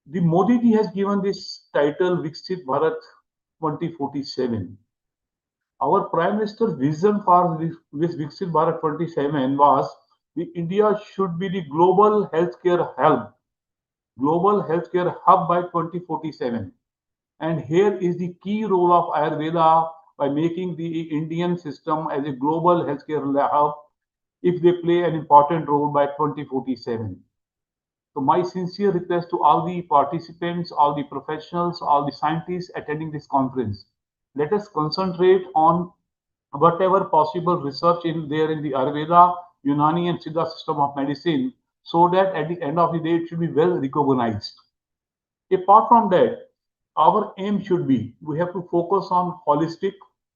The Modi ji has given this title Viksit Bharat 2047. Our Prime Minister's vision for this Viksit Bharat 27 was the India should be the global healthcare hub by 2047. And here is the key role of Ayurveda by making the Indian system as a global healthcare hub, if they play an important role by 2047. So my sincere request to all the participants, all the professionals, all the scientists attending this conference, let us concentrate on whatever possible research in there in the Ayurveda, Unani and Siddha system of medicine, so that at the end of the day it should be well recognized. Apart from that, our aim should be we have to focus on holistic,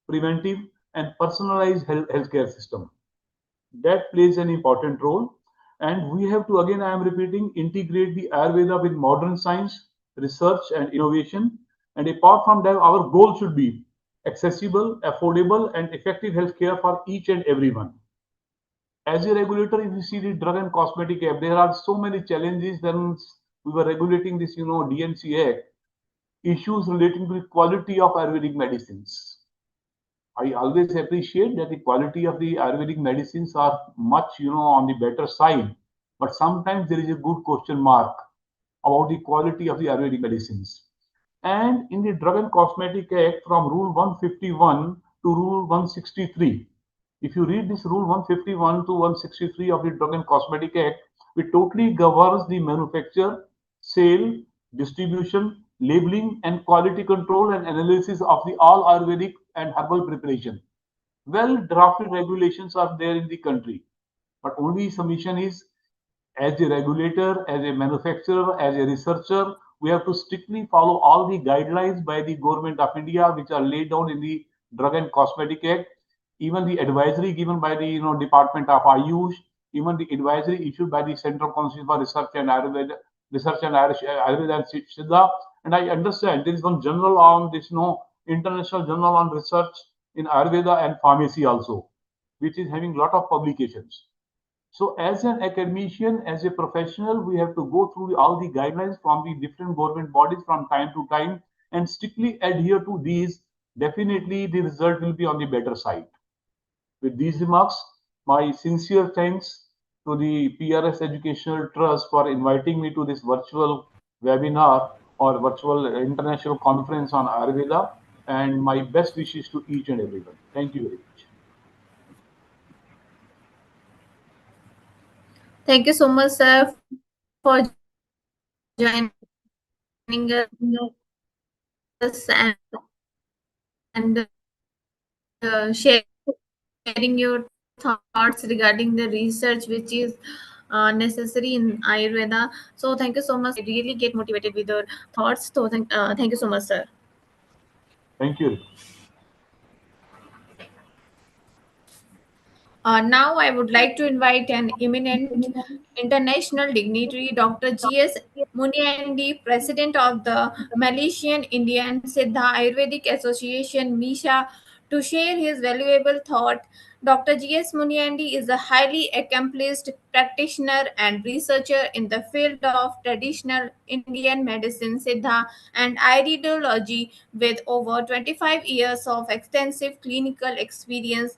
preventive, and personalized healthcare system. That plays an important role. And we have to, again, I am repeating, integrate the Ayurveda with modern science, research, and innovation. And apart from that, our goal should be accessible, affordable, and effective healthcare for each and everyone. As a regulator, if you see the Drug and Cosmetic Act, there are so many challenges. Then we were regulating this, DNC Act, issues relating to the quality of Ayurvedic medicines. I always appreciate that the quality of the Ayurvedic medicines are much, on the better side. But sometimes there is a good question mark about the quality of the Ayurvedic medicines. And in the Drug and Cosmetic Act, from Rule 151 to Rule 163, if you read this Rule 151 to 163 of the Drug and Cosmetic Act, it totally governs the manufacture, sale, distribution, labeling and quality control and analysis of the all Ayurvedic and herbal preparation. Well drafted regulations are there in the country, but only submission is as a regulator, as a manufacturer, as a researcher, we have to strictly follow all the guidelines by the government of India, which are laid down in the Drug and Cosmetic Act, even the advisory given by the Department of Ayush, even the advisory issued by the Central Council for Research and Ayurveda, Ayurveda and Siddha. And I understand there is one journal on this, international journal on research in Ayurveda and pharmacy also, which is having a lot of publications. So as an academician, as a professional, we have to go through all the guidelines from the different government bodies from time to time and strictly adhere to these. Definitely the result will be on the better side. With these remarks, my sincere thanks to the P.R.S. Educational Trust for inviting me to this virtual webinar or virtual international conference on Ayurveda, and my best wishes to each and everyone. Thank you very much. Thank you so much, sir, for joining us and sharing your thoughts regarding the research which is necessary in Ayurveda. So thank you so much. I really get motivated with your thoughts. So thank you so much, sir. Thank you very much. Now, I would like to invite an eminent international dignitary, Dr. G.S. Muniandi, President of the Malaysian Indian Siddha Ayurvedic Association, MISHA, to share his valuable thought. Dr. G.S. Muniandi is a highly accomplished practitioner and researcher in the field of traditional Indian medicine, Siddha, and Iridology with over 25 years of extensive clinical experience.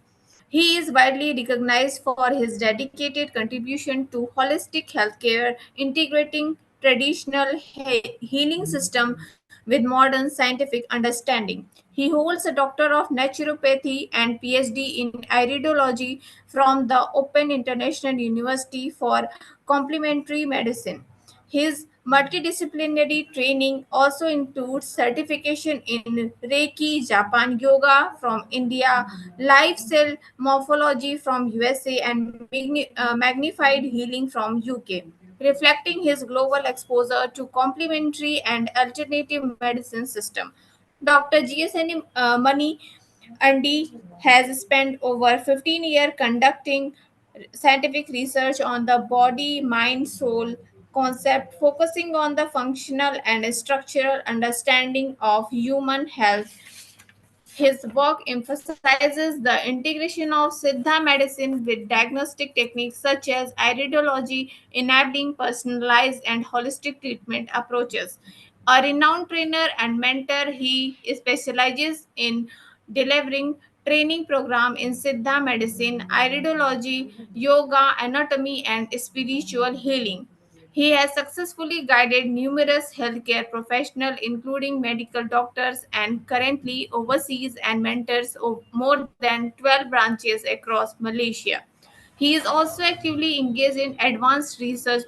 He is widely recognized for his dedicated contribution to holistic healthcare, integrating traditional healing system with modern scientific understanding. He holds a Doctor of Naturopathy and PhD in Iridology from the Open International University for Complementary Medicine. His multidisciplinary training also includes certification in Reiki, Japan Yoga from India, life cell morphology from USA, and magnified healing from UK, reflecting his global exposure to complementary and alternative medicine system. Dr. GSN Money Andy has spent over 15 years conducting scientific research on the body, mind, soul concept, focusing on the functional and structural understanding of human health. His work emphasizes the integration of Siddha medicine with diagnostic techniques such as iridology, enabling personalized and holistic treatment approaches. A renowned trainer and mentor, he specializes in delivering training program in Siddha medicine, iridology, yoga, anatomy, and spiritual healing. He has successfully guided numerous healthcare professionals, including medical doctors, and currently oversees and mentors more than 12 branches across Malaysia. He is also actively engaged in advanced research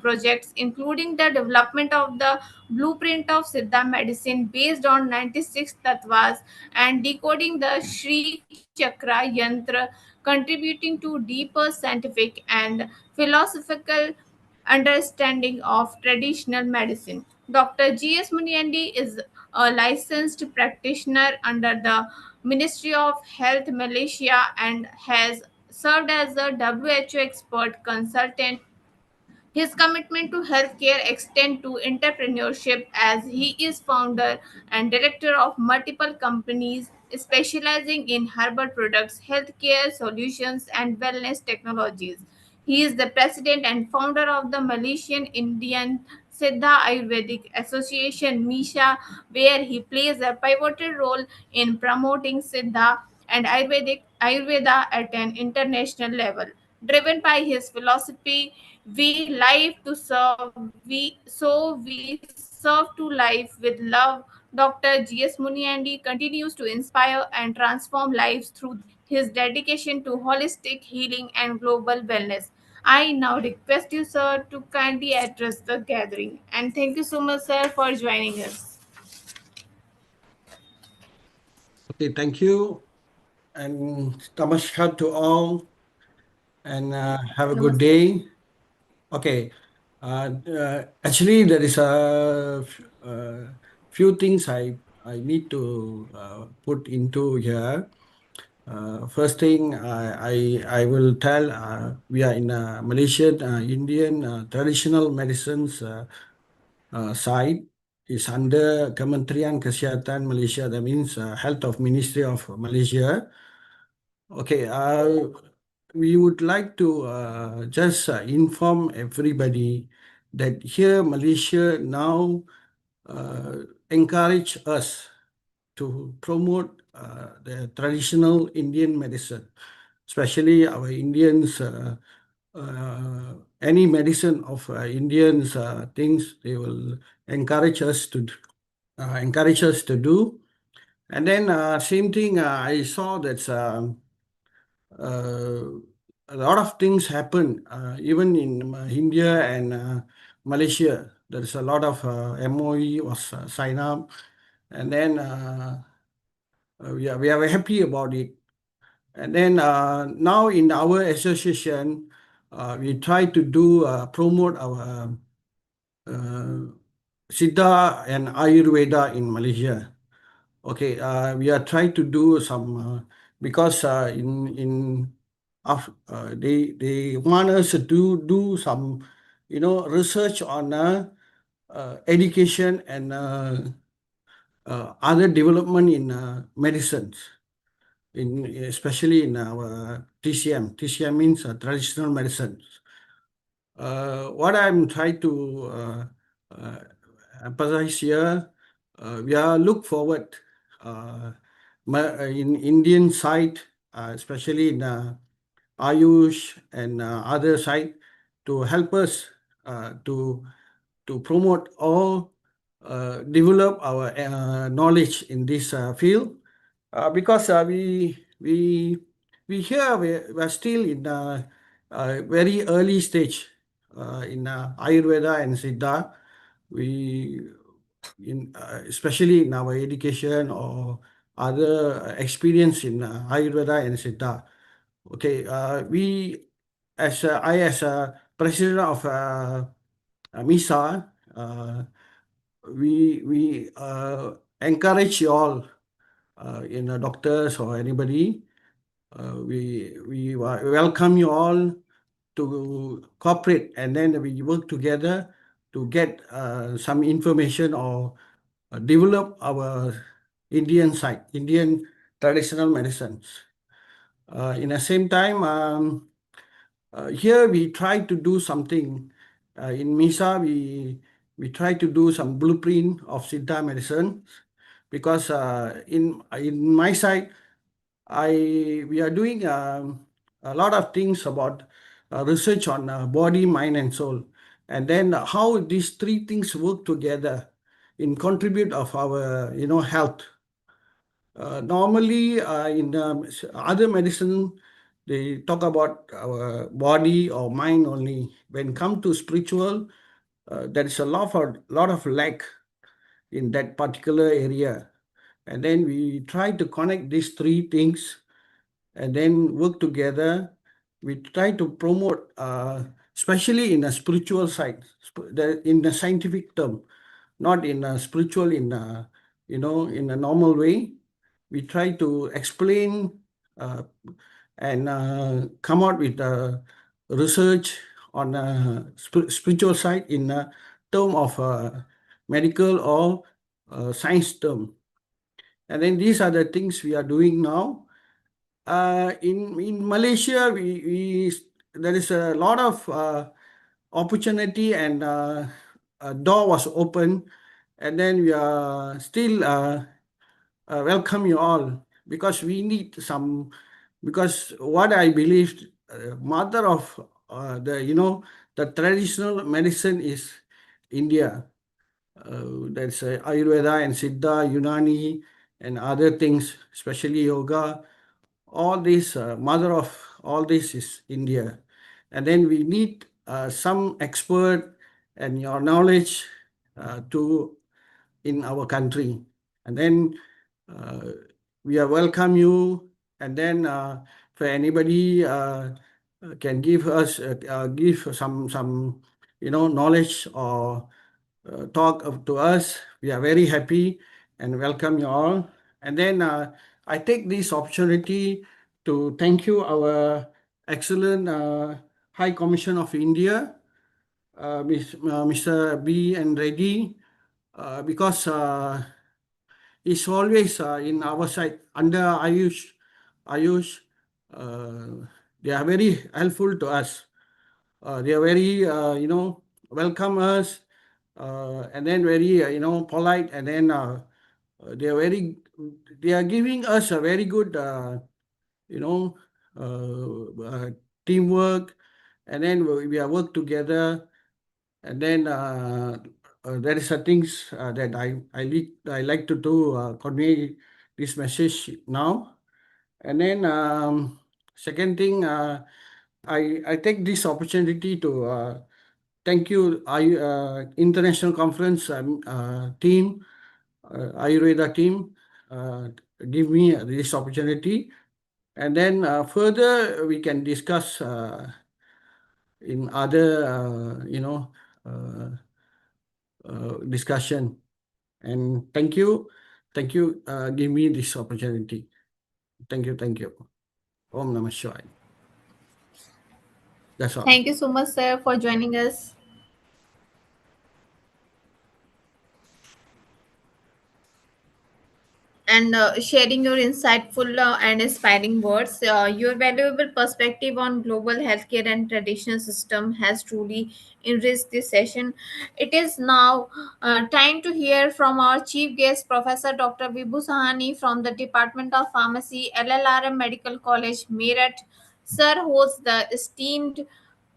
projects, including the development of the blueprint of Siddha medicine based on 96 tattvas and decoding the Sri Chakra Yantra, contributing to deeper scientific and philosophical understanding of traditional medicine. Dr. G.S. Muniandi is a licensed practitioner under the Ministry of Health Malaysia and has served as a WHO expert consultant. His commitment to healthcare extends to entrepreneurship as he is founder and director of multiple companies specializing in herbal products, healthcare solutions, and wellness technologies. He is the president and founder of the Malaysian Indian Siddha Ayurvedic Association MISHA, where he plays a pivotal role in promoting Siddha and Ayurveda at an international level. Driven by his philosophy, we live to serve, we serve to life with love. Dr. G.S. Muniandi continues to inspire and transform lives through his dedication to holistic healing and global wellness. I now request you, sir, to kindly address the gathering. And thank you so much, sir, for joining us. Okay, thank you. And namaskar to all, and have a good Namaste. day. Okay. Actually, there is few things I need to put into here. First thing, I will tell we are in Malaysian Indian traditional medicines side is under Kementerian Kesihatan Malaysia. That means Health of Ministry of Malaysia. Okay, we would like to just inform everybody that here Malaysia now encourage us to promote the traditional Indian medicine, especially our Indians. Any medicine of Indians things they will encourage us to do. And then same thing I saw that uh, a lot of things happen even in India and Malaysia. There's a lot of MOE was signed up, and then we are very happy about it. And then now in our association, we try to do promote our uh, Siddha and Ayurveda in Malaysia. Okay, we are trying to do some because they want us to do some research on education and other development in medicines, in especially in our TCM. TCM means traditional medicine. What I'm trying to uh, emphasize here, we are look forward in Indian side, especially in Ayush and other side, to help us to promote or develop our knowledge in this field, because we here we are still in a very early stage in Ayurveda and Siddha. We in especially in our education or other experience in Ayurveda and Siddha. Okay, we as a president of MISA, we encourage you all, doctors or anybody. We welcome you all to cooperate, and then we work together to get some information or develop our Indian side, Indian traditional medicines. In the same time, here we try to do something. In MISA, we try to do some blueprint of Siddha medicine, because in my side, we are doing a lot of things about research on body, mind, and soul, and then how these three things work together in contribute of our health. Normally, in other medicine, they talk about our body or mind only. When come to spiritual, there is a lot of lack in that particular area, and then we try to connect these three things and then work together. We try to promote, especially in a spiritual side, in the scientific term, not in a spiritual in a normal way. We try to explain uh, and come out with research on spiritual side in a term of medical or science term. And then these are the things we are doing now. In Malaysia, we there is a lot of opportunity, and a door was open, and then we are still welcome you all, because we need some, because what I believe, mother of the traditional medicine is India. That's Ayurveda and Siddha, Unani, and other things, especially yoga. All this, mother of all this is India. and then we need some expert and your knowledge to in our country. And then we are welcome you. And then for anybody can give us give some knowledge or talk to us. We are very happy and welcome you all. And then I take this opportunity to thank you, our excellent High Commission of India, Mr. B. and Reddy, because it's always in our side under Ayush. Ayush, they are very helpful to us. They are very, welcome us, and then very, polite, and then they are very, they are giving us a very good, you know, teamwork, and then we are work together, and then there is a things that I like to do convey this message now, and then second thing I take this opportunity to thank you, international conference team, Ayurveda team, give me this opportunity. And then further, we can discuss in other, uh, discussion. And thank you. Thank you. Give me this opportunity. Thank you. Thank you. Om Namah Shivaya. That's all. Thank you so much, sir, for joining us. And sharing your insightful and inspiring words. Your valuable perspective on global healthcare and traditional system has truly enriched this session. It is now time to hear from our chief guest, Professor Dr. Vibhu Sahani from the Department of Pharmacy, LLRM Medical College, Meerut. Sir holds the esteemed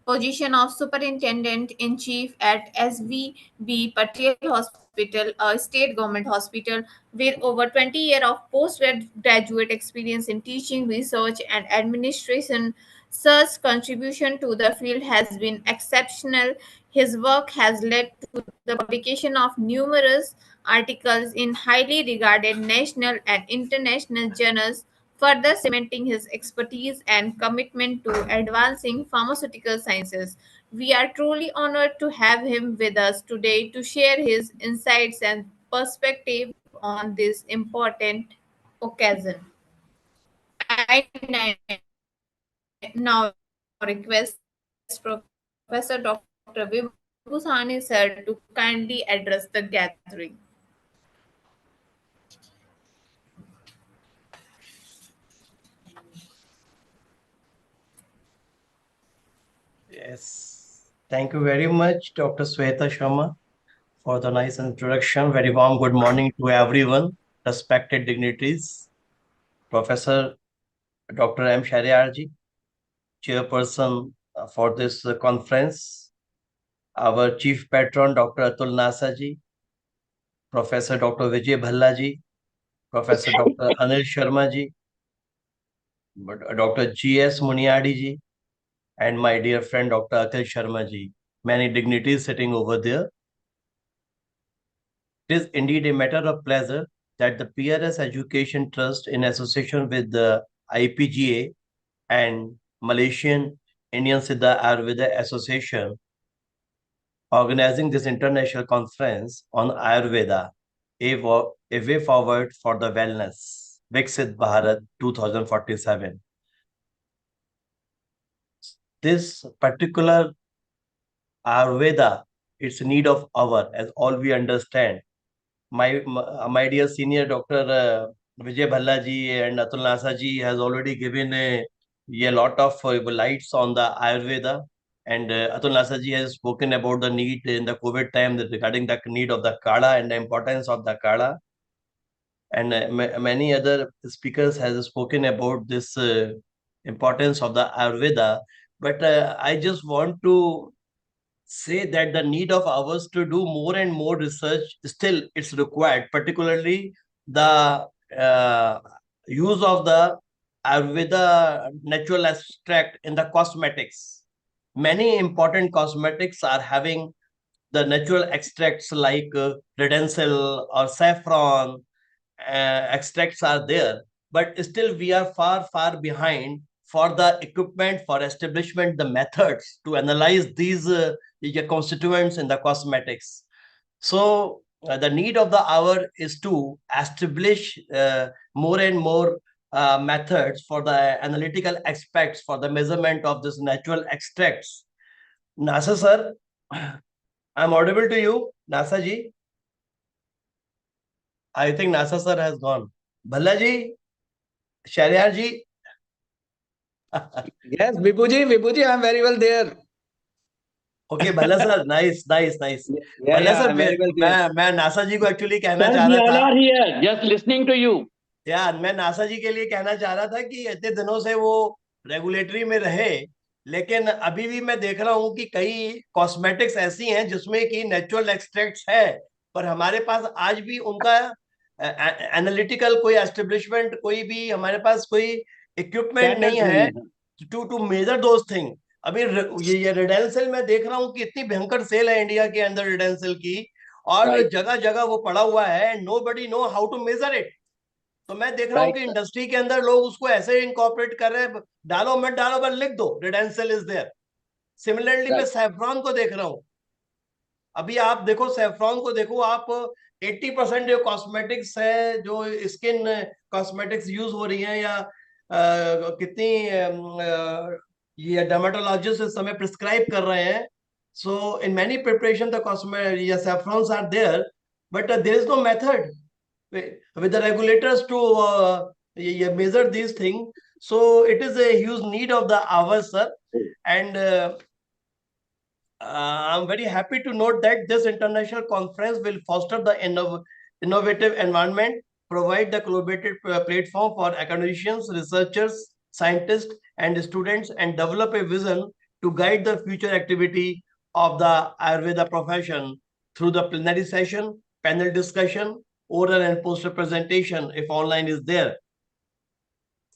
position of Superintendent in Chief at SVB Patel Hospital, a state government hospital, with over 20 years of postgraduate experience in teaching, research, and administration. Sir's contribution to the field has been exceptional. His work has led to the publication of numerous articles in highly regarded national and international journals, further cementing his expertise and commitment to advancing pharmaceutical sciences. We are truly honored to have him with us today to share his insights and perspective on this important occasion. I now request Professor Dr. Vibhu Sahani, sir, to kindly address the gathering. Yes. Thank you very much, Dr. Sweta Sharma, for the nice introduction. Very warm good morning to everyone, respected dignitaries, Professor Dr. M. Shariarji, chairperson for this conference, our chief patron, Dr. Atul Nasaji, Professor Dr. Vijay Bhalla ji, Professor Dr. Anil Sharma ji, Dr. G.S. Muniandi ji, and my dear friend Dr. Atul Sharma ji. Many dignitaries sitting over there. It is indeed a matter of pleasure that the P.R.S. Education Trust, in association with the IPGA and Malaysian Indian Siddha Ayurveda Association, organizing this international conference on Ayurveda, a way forward for the wellness, Viksit Bharat 2047. This particular Ayurveda, it's a need of hour, as all we understand. My dear senior Dr. Vijay Bhalla ji and Atul Nasa ji has already given a lot of lights on the Ayurveda. And Atul Nasa ji has spoken about the need in the COVID time regarding the need of the Kala and the importance of the Kala. And many other speakers has spoken about this importance of the Ayurveda. But I just want to say that the need of ours to do more and more research still it's required, particularly the use of the Ayurveda natural extract in the cosmetics. many important cosmetics are having the natural extracts like redensil or saffron extracts are there, but still we are far behind for the equipment, for establishment, the methods to analyze these constituents in the cosmetics. So the need of the hour is to establish more and more methods for the analytical aspects for the measurement of this natural extracts. NASA sir, I'm audible to you, NASA ji. I think NASA sir has gone. Bhalla ji, Shahar ji. Yes, Vibhuji, I'm very well there. Okay Bhalla sir, nice nice nice. Bhalla sir, मैं NASA जी को actually कहना चाह रहा था, just listening to you. यार मैं NASA जी के लिए कहना चाह रहा था कि इतने दिनों से वो रेगुलेटरी में रहे, लेकिन अभी भी मैं देख रहा हूँ कि कई कॉस्मेटिक्स ऐसी हैं जिसमें कि नेचुरल एक्सट्रैक्ट्स है, पर हमारे पास आज भी उनका एनालिटिकल कोई एस्टेब्लिशमेंट, कोई भी हमारे पास कोई इक्विपमेंट नहीं है टू मेजर दोज थिंग. अभी ये रेडेंसिल मैं देख रहा हूँ कि इतनी भयंकर सेल है इंडिया के अंदर रेडेंसिल की, और जगह जगह वो पड़ा हुआ है, nobody know how to measure it. तो मैं देख रहा हूँ कि इंडस्ट्री के अंदर लोग उसको ऐसे इनकॉर्पोरेट कर रहे हैं, डालो मत डालो बस लिख दो रेडेंसिल इज देयर. सिमिलरली मैं सैफ्रॉन को देख रहा हूँ. अभी आप देखो सैफ्रॉन को देखो आप, 80% जो कॉस्मेटिक्स है, जो स्किन कॉस्मेटिक्स यूज हो रही हैं, या कितनी ये डर्मेटोलॉजिस्ट इस समय प्रिस्क्राइब कर रहे हैं. So in many preparation the cosmetic saffrons are there, but there is no method with the regulators to measure these things. So it is a huge need of the hour, sir. And I'm very happy to note that this international conference will foster the innovative environment, provide the collaborative platform for academicians, researchers, scientists, and students, and develop a vision to guide the future activity of the Ayurveda profession through the plenary session, panel discussion, oral and poster presentation if online is there.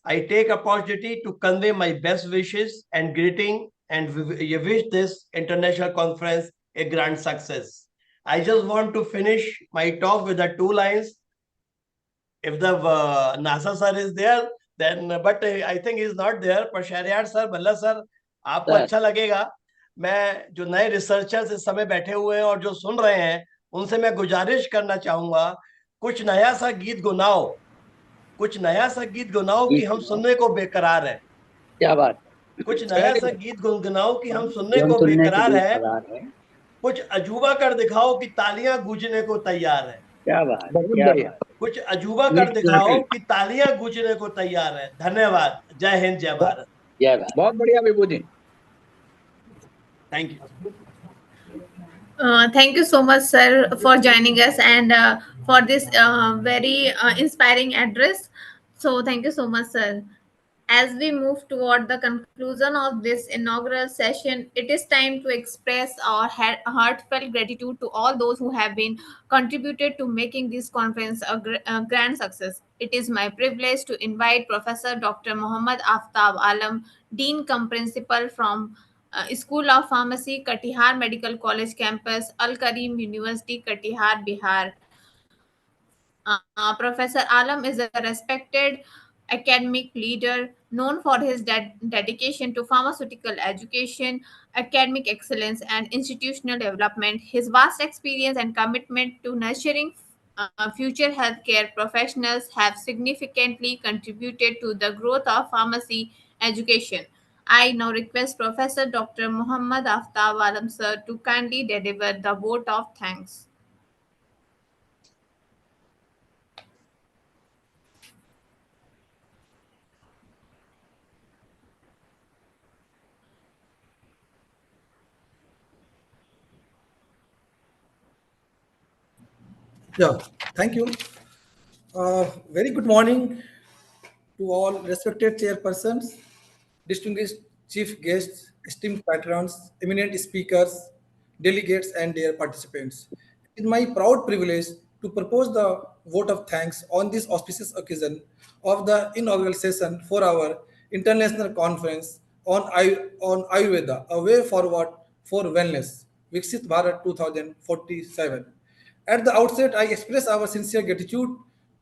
I take opportunity to convey my best wishes and greeting and wish this international conference a grand success. I just want to finish my talk with the 2 lines. If the NASA sir is there, then but I think he's not there. पर Shahryar sir, Bhalla sir, आपको अच्छा लगेगा. मैं जो नए researchers इस समय बैठे हुए हैं और जो सुन रहे हैं, उनसे मैं गुजारिश करना चाहूंगा, कुछ नया सा गीत गुनाओ, कुछ नया सा गीत गुनाओ कि हम सुनने को बेकरार है. क्या बात. कुछ नया सा गीत गुनगुनाओ कि हम सुनने को बेकरार है. कुछ अजूबा कर दिखाओ कि तालियां गूंजने को तैयार है. क्या बात, क्या बात. कुछ अजूबा कर दिखाओ कि तालियां गूंजने को तैयार है. धन्यवाद. जय हिंद, जय भारत. जय भारत. बहुत बढ़िया Vibhu ji. Thank you. Thank you so much, sir, for joining us and for this very inspiring address. So, thank you so much, sir. As we move toward the conclusion of this inaugural session, it is time to express our heartfelt gratitude to all those who have been contributed to making this conference a grand success. It is my privilege to invite Professor Dr. Muhammad Aftab Alam, Dean cum Principal from School of Pharmacy, Katihar Medical College Campus, Al Karim University, Katihar, Bihar. Professor Alam is a respected academic leader known for his dedication to pharmaceutical education, academic excellence, and institutional development. His vast experience and commitment to nurturing future healthcare professionals have significantly contributed to the growth of pharmacy education. I now request Professor Dr. Muhammad Aftab Alam sir to kindly deliver the vote of thanks. Yeah, thank you. Very good morning to all respected chairpersons, distinguished chief guests, esteemed patrons, eminent speakers, delegates, and dear participants. It is my proud privilege to propose the vote of thanks on this auspicious occasion of the inaugural session for our international conference on Ayurveda, a way forward for wellness. Viksit Bharat 2047. At the outset, I express our sincere gratitude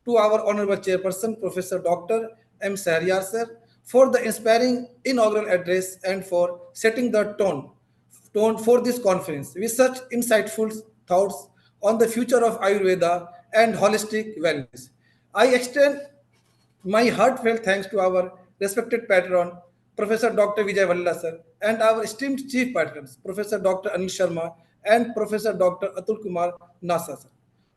to our Honorable Chairperson, Professor Dr. M. Sahyar sir, for the inspiring inaugural address and for setting the tone for this conference with such insightful thoughts on the future of Ayurveda and holistic wellness. I extend my heartfelt thanks to our respected patron, Professor Dr. Vijay Valla sir, and our esteemed chief patrons, Professor Dr. Anil Sharma and Professor Dr. Atul Kumar Nasa sir,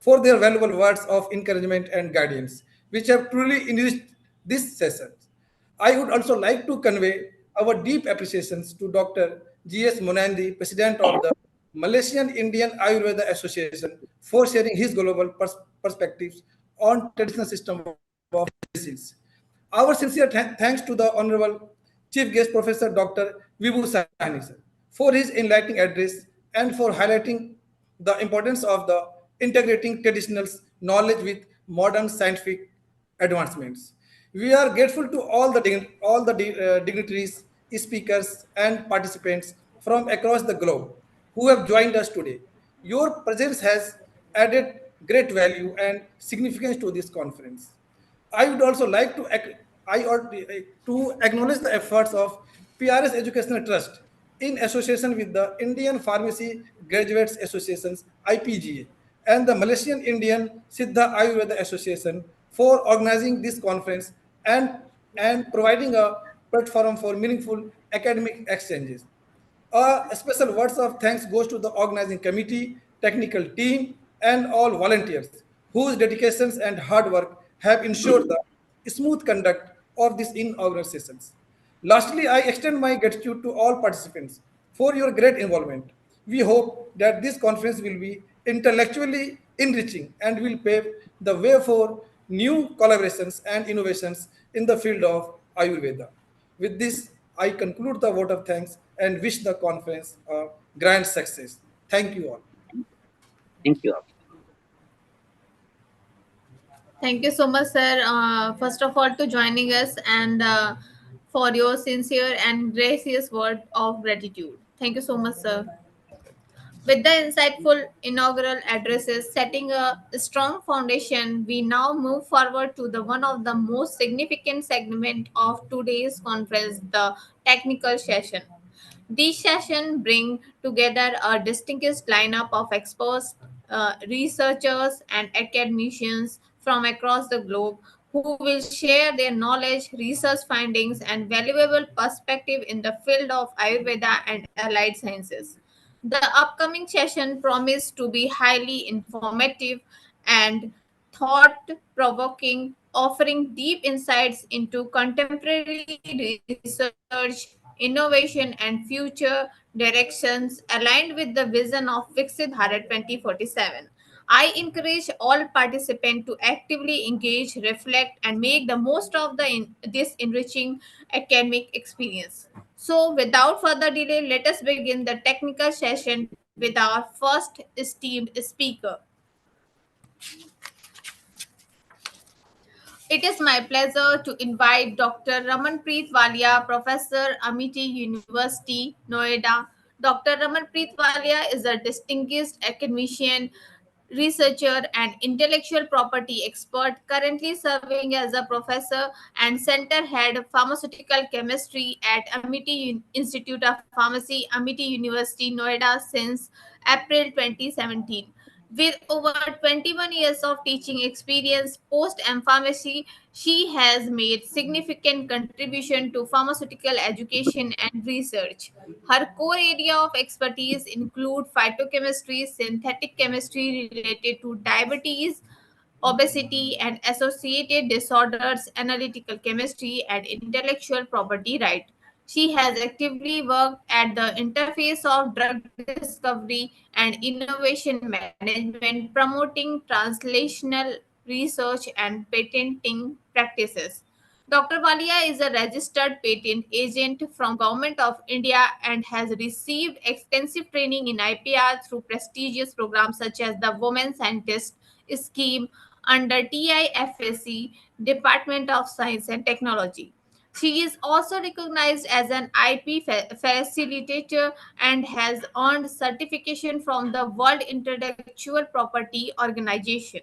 for their valuable words of encouragement and guidance, which have truly enriched this session. I would also like to convey our deep appreciations to Dr. G.S. Muniandi, President of the Malaysian Indian Ayurveda Association, for sharing his global perspectives on traditional system of medicines. Our sincere thanks to the Honorable Chief Guest Professor Dr. Vibhu Sahani sir, for his enlightening address and for highlighting the importance of the integrating traditional knowledge with modern scientific advancements. We are grateful to all the dignitaries, speakers, and participants from across the globe who have joined us today. Your presence has added great value and significance to this conference. I would also like to to acknowledge the efforts of P.R.S. Educational Trust in association with the Indian Pharmacy Graduates Associations (IPGA) and the Malaysian Indian Siddha Ayurveda Association for organizing this conference and providing a platform for meaningful academic exchanges. Special words of thanks goes to the organizing committee, technical team, and all volunteers whose dedications and hard work have ensured the smooth conduct of these inaugural sessions. Lastly, I extend my gratitude to all participants for your great involvement. We hope that this conference will be intellectually enriching and will pave the way for new collaborations and innovations in the field of Ayurveda. With this, I conclude the vote of thanks and wish the conference a grand success. Thank you all. Thank you. Thank you so much, sir. First of all, to joining us and for your sincere and gracious word of gratitude. Thank you so much, sir. With the insightful inaugural addresses setting a strong foundation, we now move forward to the one of the most significant segment of today's conference, the technical session. This session bring together a distinguished lineup of experts, researchers, and academicians from across the globe who will share their knowledge, research findings, and valuable perspective in the field of Ayurveda and allied sciences. The upcoming session promised to be highly informative and thought provoking, offering deep insights into contemporary research, innovation, and future directions aligned with the vision of Viksit Bharat 2047. I encourage all participants to actively engage, reflect, and make the most of this enriching academic experience. So, without further delay, let us begin the technical session with our first esteemed speaker. It is my pleasure to invite Dr. Ramanpreet Walia, Professor, Amity University, Noida. Dr. Ramanpreet Walia is a distinguished academician, researcher, and intellectual property expert, currently serving as a professor and center head of pharmaceutical chemistry at Amity Institute of Pharmacy, Amity University, Noida since April 2017. With over 21 years of teaching experience post M pharmacy, she has made significant contribution to pharmaceutical education and research. Her core area of expertise include phytochemistry, synthetic chemistry related to diabetes, obesity, and associated disorders, analytical chemistry, and intellectual property right. She has actively worked at the interface of drug discovery and innovation management, promoting translational research and patenting practices. Dr. Walia is a registered patent agent from Government of India and has received extensive training in IPR through prestigious programs such as the Women Scientist Scheme under TIFSC, Department of Science and Technology. She is also recognized as an IP facilitator and has earned certification from the World Intellectual Property Organization.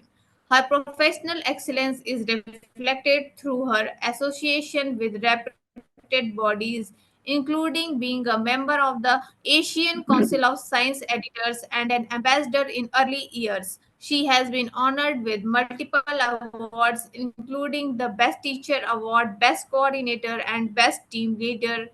Her professional excellence is reflected through her association with reputed bodies, including being a member of the Asian Council of Science Editors and an ambassador in early years. She has been honored with multiple awards, including the Best Teacher Award, Best Coordinator, and Best Team Leader.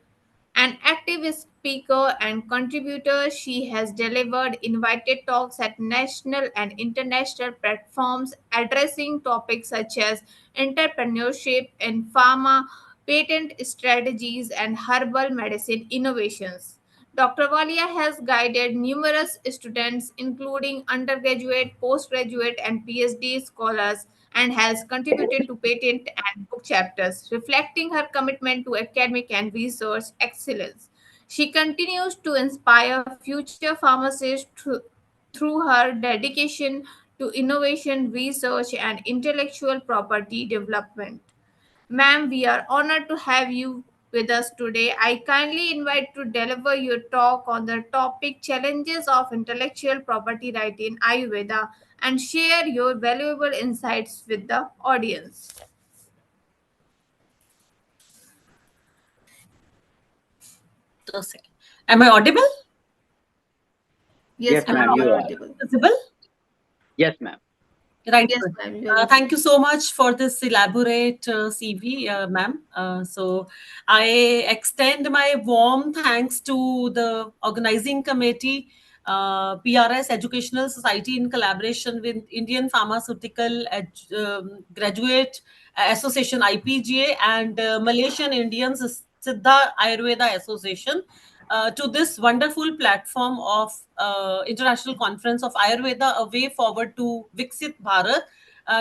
An active speaker and contributor, she has delivered invited talks at national and international platforms addressing topics such as entrepreneurship in pharma, patent strategies, and herbal medicine innovations. Dr. Walia has guided numerous students, including undergraduate, postgraduate, and PhD scholars, and has contributed to patent and book chapters, reflecting her commitment to academic and research excellence. She continues to inspire future pharmacists through her dedication to innovation, research, and intellectual property development. Ma'am, we are honored to have you with us today. I kindly invite to deliver your talk on the topic Challenges of Intellectual Property Right in Ayurveda and share your valuable insights with the audience. Just a second. Am I audible? Yes, Yes, ma'am, ma'am, you you are are. audible. Visible? Yes, ma'am. Right. Yes, Good. ma'am, you are Thank visible. you so much for this elaborate CV, ma'am. So I extend my warm thanks to the organizing committee, P.R.S. Educational Society, in collaboration with Indian Pharmaceutical Graduate Association (IPGA) and Malaysian Indians Siddha Ayurveda Association, to this wonderful platform of International Conference of Ayurveda, a way forward to Viksit Bharat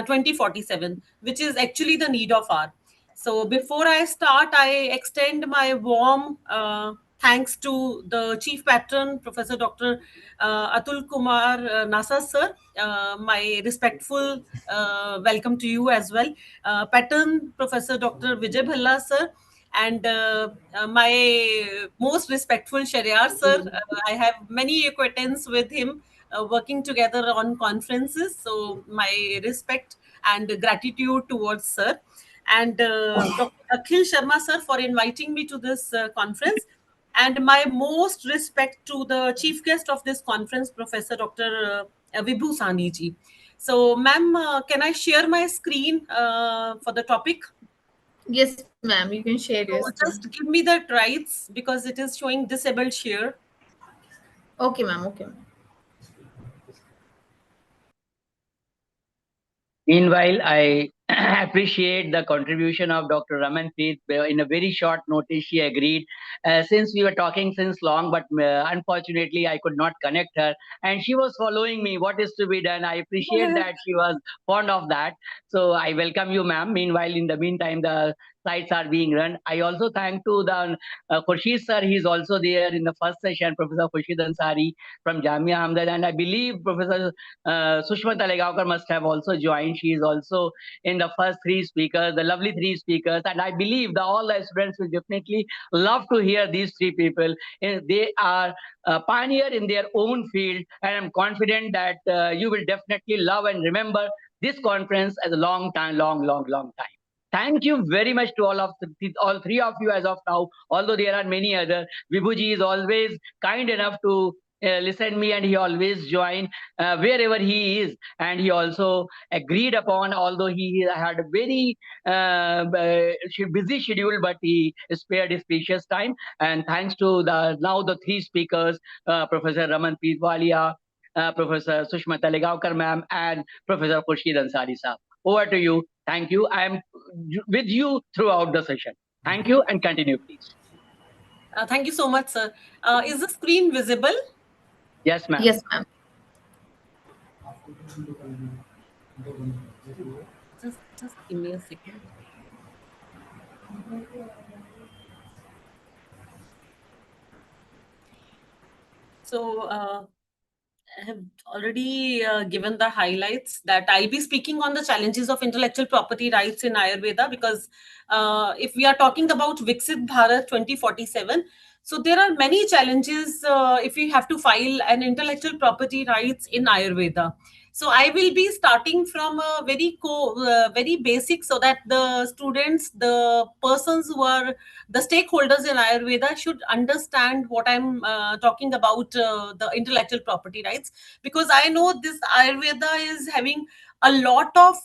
2047, which is actually the need of our. So before I start, I extend my warm thanks to the Chief Patron, Professor Dr. Atul Kumar Nasa sir. My respectful welcome to you as well. Patron, Professor Dr. Vijay Bhalla sir, and my most respectful Shahar sir. I have many acquaintance with him, working together on conferences. So my respect and gratitude towards sir, and Dr. Akhil Sharma sir for inviting me to this conference. And my most respect to the chief guest of this conference, Professor Dr. Vibhu Sahani ji. So, ma'am, can I share my screen for the topic? Yes, ma'am, you can share your So screen. just give me the rights because it is showing disabled share. Okay, ma'am, okay, ma'am. Meanwhile, I appreciate the contribution of Dr. Ramanpreet. In a very short notice, she agreed. Since we were talking since long, but unfortunately, I could not connect her. And she was following me. What is to be done? I appreciate that she was fond of that. So I welcome you, ma'am. Meanwhile, in the meantime, the sites are being run. I also thank to the Khurshid sir. He's also there in the first session, Professor Khurshid Ansari from Jamia Ahmedabad. And I believe Professor Sushma Talegaonkar must have also joined. She is also in the first three speakers, the lovely three speakers. And I believe that all the students will definitely love to hear these three people. They are pioneer in their own field. And I'm confident that you will definitely love and remember this conference as a long time, long time. Thank you very much to all three of you as of now. Although there are many other, Vibhuji is always kind enough to listen me, and he always join wherever he is, and he also agreed upon, although he had a very busy schedule, but he spared his precious time. And thanks to the three speakers, Professor Raman Pitwalia, Professor Sushma Talegaonkar ma'am, and Professor Khurshid Ansari sir. Over to you. Thank you. I am with you throughout the session. Thank you, and continue, please. Thank you so much, sir. Is the screen visible? Yes, ma'am. Yes, ma'am. Just give me a second. So have already given the highlights that I'll be speaking on the challenges of intellectual property rights in Ayurveda, because if we are talking about Viksit Bharat 2047, so there are many challenges if we have to file an intellectual property rights in Ayurveda. So I will be starting from a very basic, so that the students, the persons who are the stakeholders in Ayurveda should understand what I'm talking about, the intellectual property rights, because I know this Ayurveda is having a lot of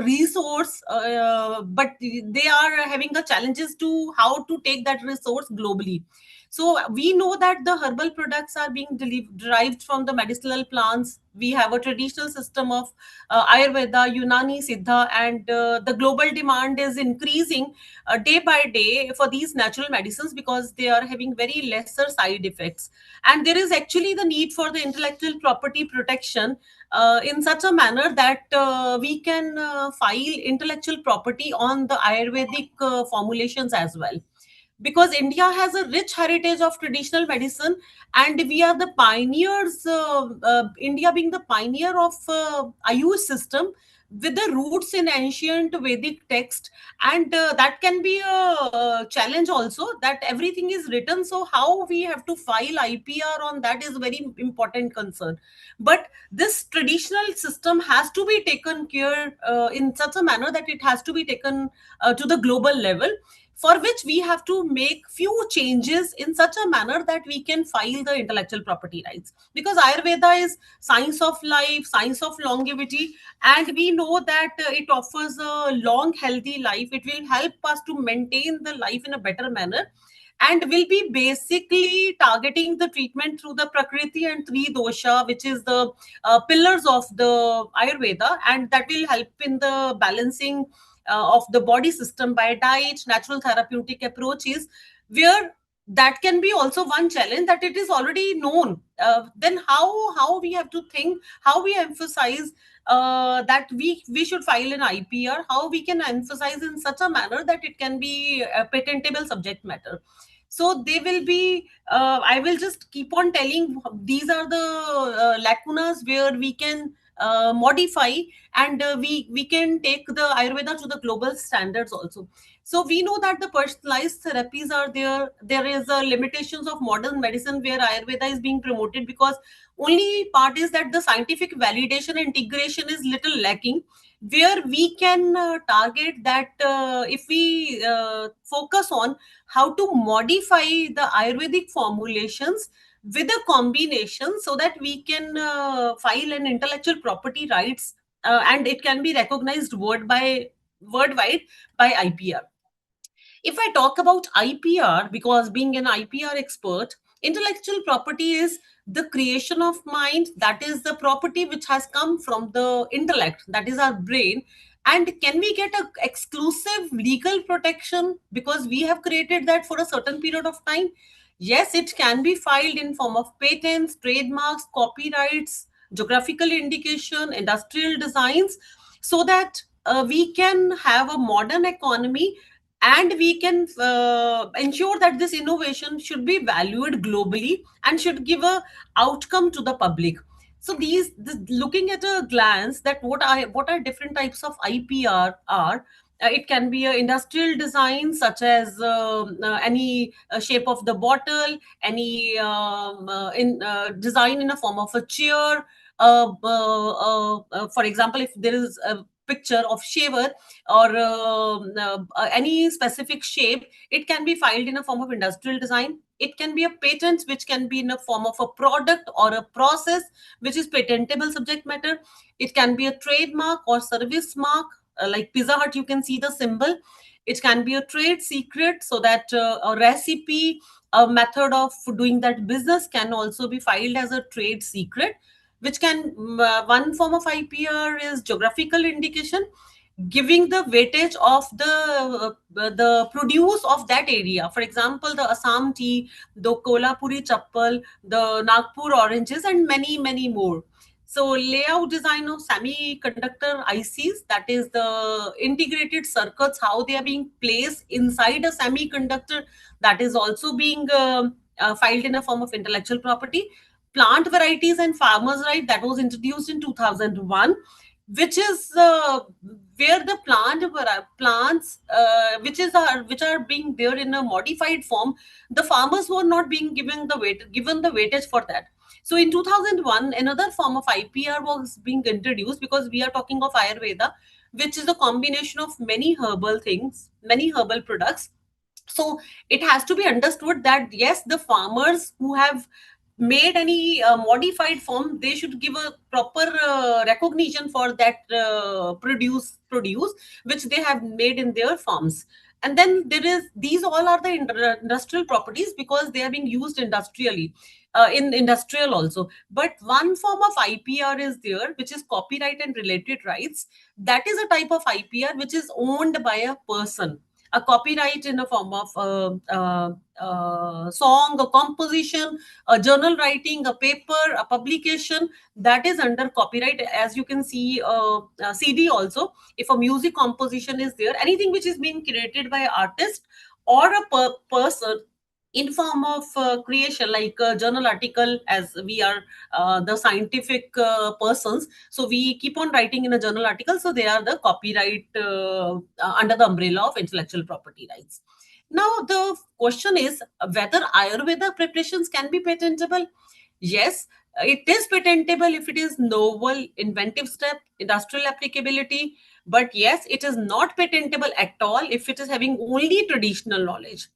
resource, but they are having the challenges to how to take that resource globally. So we know that the herbal products are being derived from the medicinal plants. We have a traditional system of Ayurveda, Unani, Siddha, and the global demand is increasing day by day for these natural medicines, because they are having very lesser side effects. And there is actually the need for the intellectual property protection in such a manner that we can file intellectual property on the Ayurvedic formulations as well, because India has a rich heritage of traditional medicine, and we are the pioneers. India being the pioneer of Ayush system with the roots in ancient Vedic text, and that can be a challenge also, that everything is written. So how we have to file IPR on that is very important concern. But this traditional system has to be taken care in such a manner that it has to be taken to the global level, for which we have to make few changes in such a manner that we can file the intellectual property rights, because Ayurveda is science of life, science of longevity, and we know that it offers a long healthy life. It will help us to maintain the life in a better manner, and will be basically targeting the treatment through the prakriti and three dosha, which is the pillars of the Ayurveda, and that will help in the balancing of the body system by diet, natural therapeutic approaches, where that can be also one challenge, that it is already known. Then how we have to think, how we emphasize that we should file an IPR, how we can emphasize in such a manner that it can be a patentable subject matter. So they will be, I will just keep on telling, these are the lacunas where we can modify, and we can take the Ayurveda to the global standards also. So we know that the personalized therapies are there. There is a limitations of modern medicine where Ayurveda is being promoted, because only part is that the scientific validation and integration is little lacking, where we can target that, if we focus on how to modify the Ayurvedic formulations with a combination, so that we can file an intellectual property rights, and it can be recognized worldwide by IPR. If I talk about IPR, because being an IPR expert, intellectual property is the creation of mind, that is the property which has come from the intellect, that is our brain. And can we get a exclusive legal protection because we have created that for a certain period of time? Yes, it can be filed in form of patents, trademarks, copyrights, geographical indication, industrial designs, so that we can have a modern economy, and we can ensure that this innovation should be valued globally and should give a outcome to the public. So looking at a glance, that what are different types of IPR are, it can be a industrial design, such as any shape of the bottle, any in design in a form of a chair. For example, if there is a picture of shaver, or any specific shape, it can be filed in a form of industrial design. It can be a patent, which can be in a form of a product or a process, which is patentable subject matter. It can be a trademark or service mark, like Pizza Hut, you can see the symbol. It can be a trade secret, so that a recipe, a method of doing that business can also be filed as a trade secret, which can one form of IPR is geographical indication, giving the weightage of the produce of that area. For example, the Assam tea, the Kolhapuri chappal, the Nagpur oranges, and many more. So layout design of semiconductor ICs, that is the integrated circuits, how they are being placed inside a semiconductor, that is also being filed in a form of intellectual property. plant varieties and farmers right, that was introduced in 2001, which is where the plants which are being there in a modified form, the farmers were not being given the weightage for that. So in 2001, another form of IPR was being introduced, because we are talking of Ayurveda, which is a combination of many herbal things, many herbal products. So it has to be understood that yes, the farmers who have made any modified form, they should give a proper recognition for that produce which they have made in their farms. And then there is, these all are the industrial properties, because they are being used industrially, in industrial also. But one form of IPR is there, which is copyright and related rights. That is a type of IPR which is owned by a person. A copyright in a form of song, a composition, a journal writing, a paper, a publication, that is under copyright. As you can see, CD also, if a music composition is there, anything which is being created by an artist or a person in form of creation, like a journal article, as we are the scientific persons, so we keep on writing in a journal article, so they are the copyright under the umbrella of intellectual property rights. Now the question is whether Ayurveda preparations can be patentable. Yes, it is patentable if it is novel, inventive step, industrial applicability. But yes, it is not patentable at all if it is having only traditional knowledge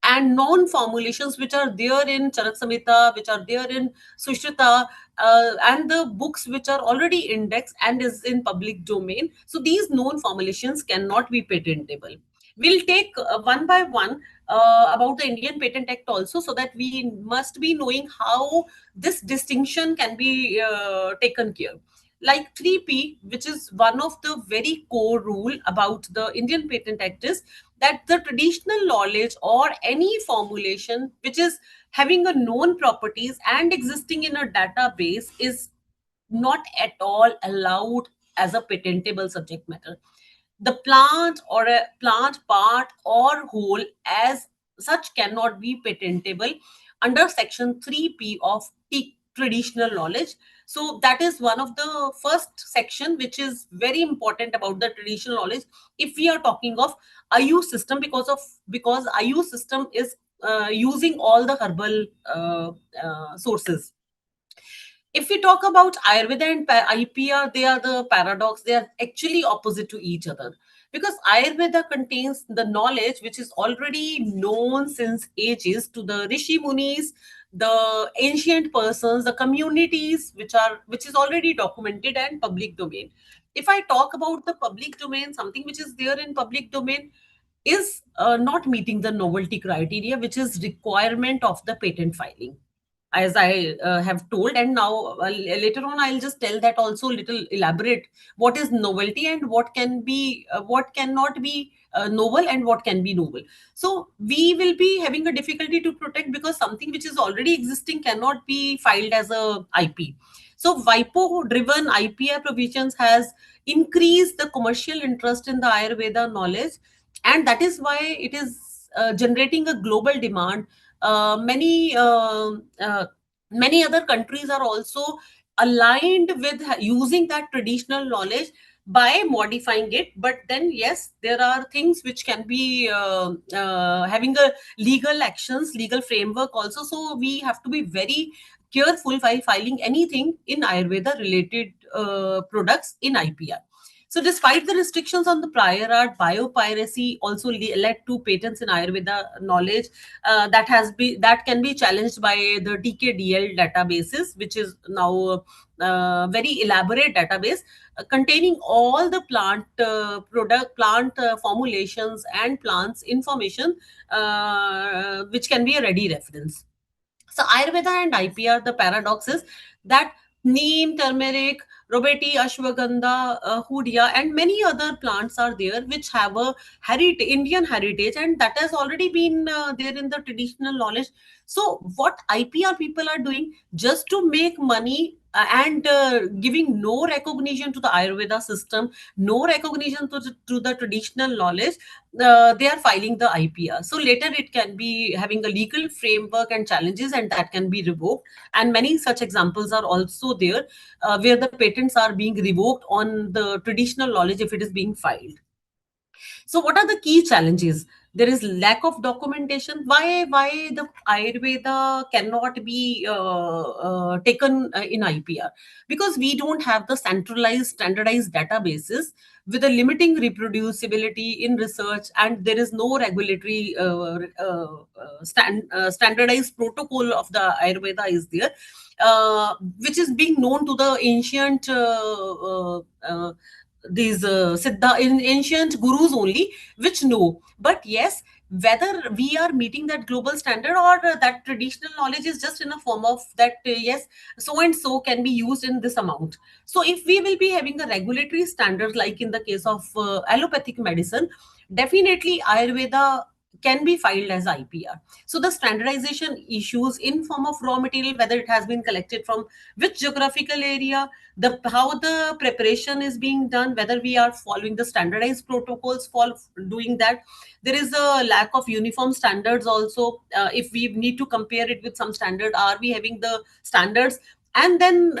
and known formulations which are there in Charak Samhita, which are there in Sushrita, and the books which are already indexed and is in public domain. So these known formulations cannot be patentable. We'll take one by one about the Indian Patent Act also, so that we must be knowing how this distinction can be taken care. Like 3P, which is one of the very core rule about the Indian Patent Act, is that the traditional knowledge or any formulation which is having a known properties and existing in a database is not at all allowed as a patentable subject matter. The plant or a plant part or whole as such cannot be patentable under section 3P of traditional knowledge. So that is one of the first section which is very important about the traditional knowledge if we are talking of IU system, because IU system is using all the herbal sources. If we talk about Ayurveda and IPR, they are the paradox. They are actually opposite to each other, because Ayurveda contains the knowledge which is already known since ages to the Rishi Munis, the ancient persons, the communities, which is already documented and public domain. If I talk about the public domain, something which is there in public domain is not meeting the novelty criteria, which is requirement of the patent filing, as I have told. And now later on I'll just tell that also, little elaborate what is novelty and what can be what cannot be novel and what can be novel. So we will be having a difficulty to protect, because something which is already existing cannot be filed as a IP. So WIPO driven IPR provisions has increased the commercial interest in the Ayurveda knowledge, and that is why it is generating a global demand. Many other countries are also aligned with using that traditional knowledge by modifying it. But then yes, there are things which can be having a legal actions, legal framework also. So we have to be very careful while filing anything in Ayurveda related products in IPR. So, despite the restrictions on the prior art, biopiracy also led to patents in Ayurveda knowledge that can be challenged by the TKDL databases, which is now very elaborate database containing all the plant formulations and plants information, which can be a ready reference. So Ayurveda and IPR, the paradox is that neem, turmeric, robeti, ashwagandha, hudia, and many other plants are there which have a Indian heritage, and that has already been there in the traditional knowledge. So what IPR people are doing just to make money and giving no recognition to the Ayurveda system, no recognition to the traditional knowledge, they are filing the IPR. So later it can be having a legal framework and challenges, and that can be revoked. And many such examples are also there, where the patents are being revoked on the traditional knowledge if it is being filed. So what are the key challenges? There is lack of documentation. Why the Ayurveda cannot be taken in IPR? Because we don't have the centralized, standardized databases with a limiting reproducibility in research, and there is no regulatory standardized protocol of the Ayurveda is there, which is being known to the ancient these siddha in ancient gurus only, which know. But yes, whether we are meeting that global standard, or that traditional knowledge is just in a form of that, yes, so and so can be used in this amount. So if we will be having a regulatory standard like in the case of allopathic medicine, definitely Ayurveda can be filed as IPR. So the standardization issues in form of raw material, whether it has been collected from which geographical area, the how the preparation is being done, whether we are following the standardized protocols for doing that. There is a lack of uniform standards also. If we need to compare it with some standard, are we having the standards? And then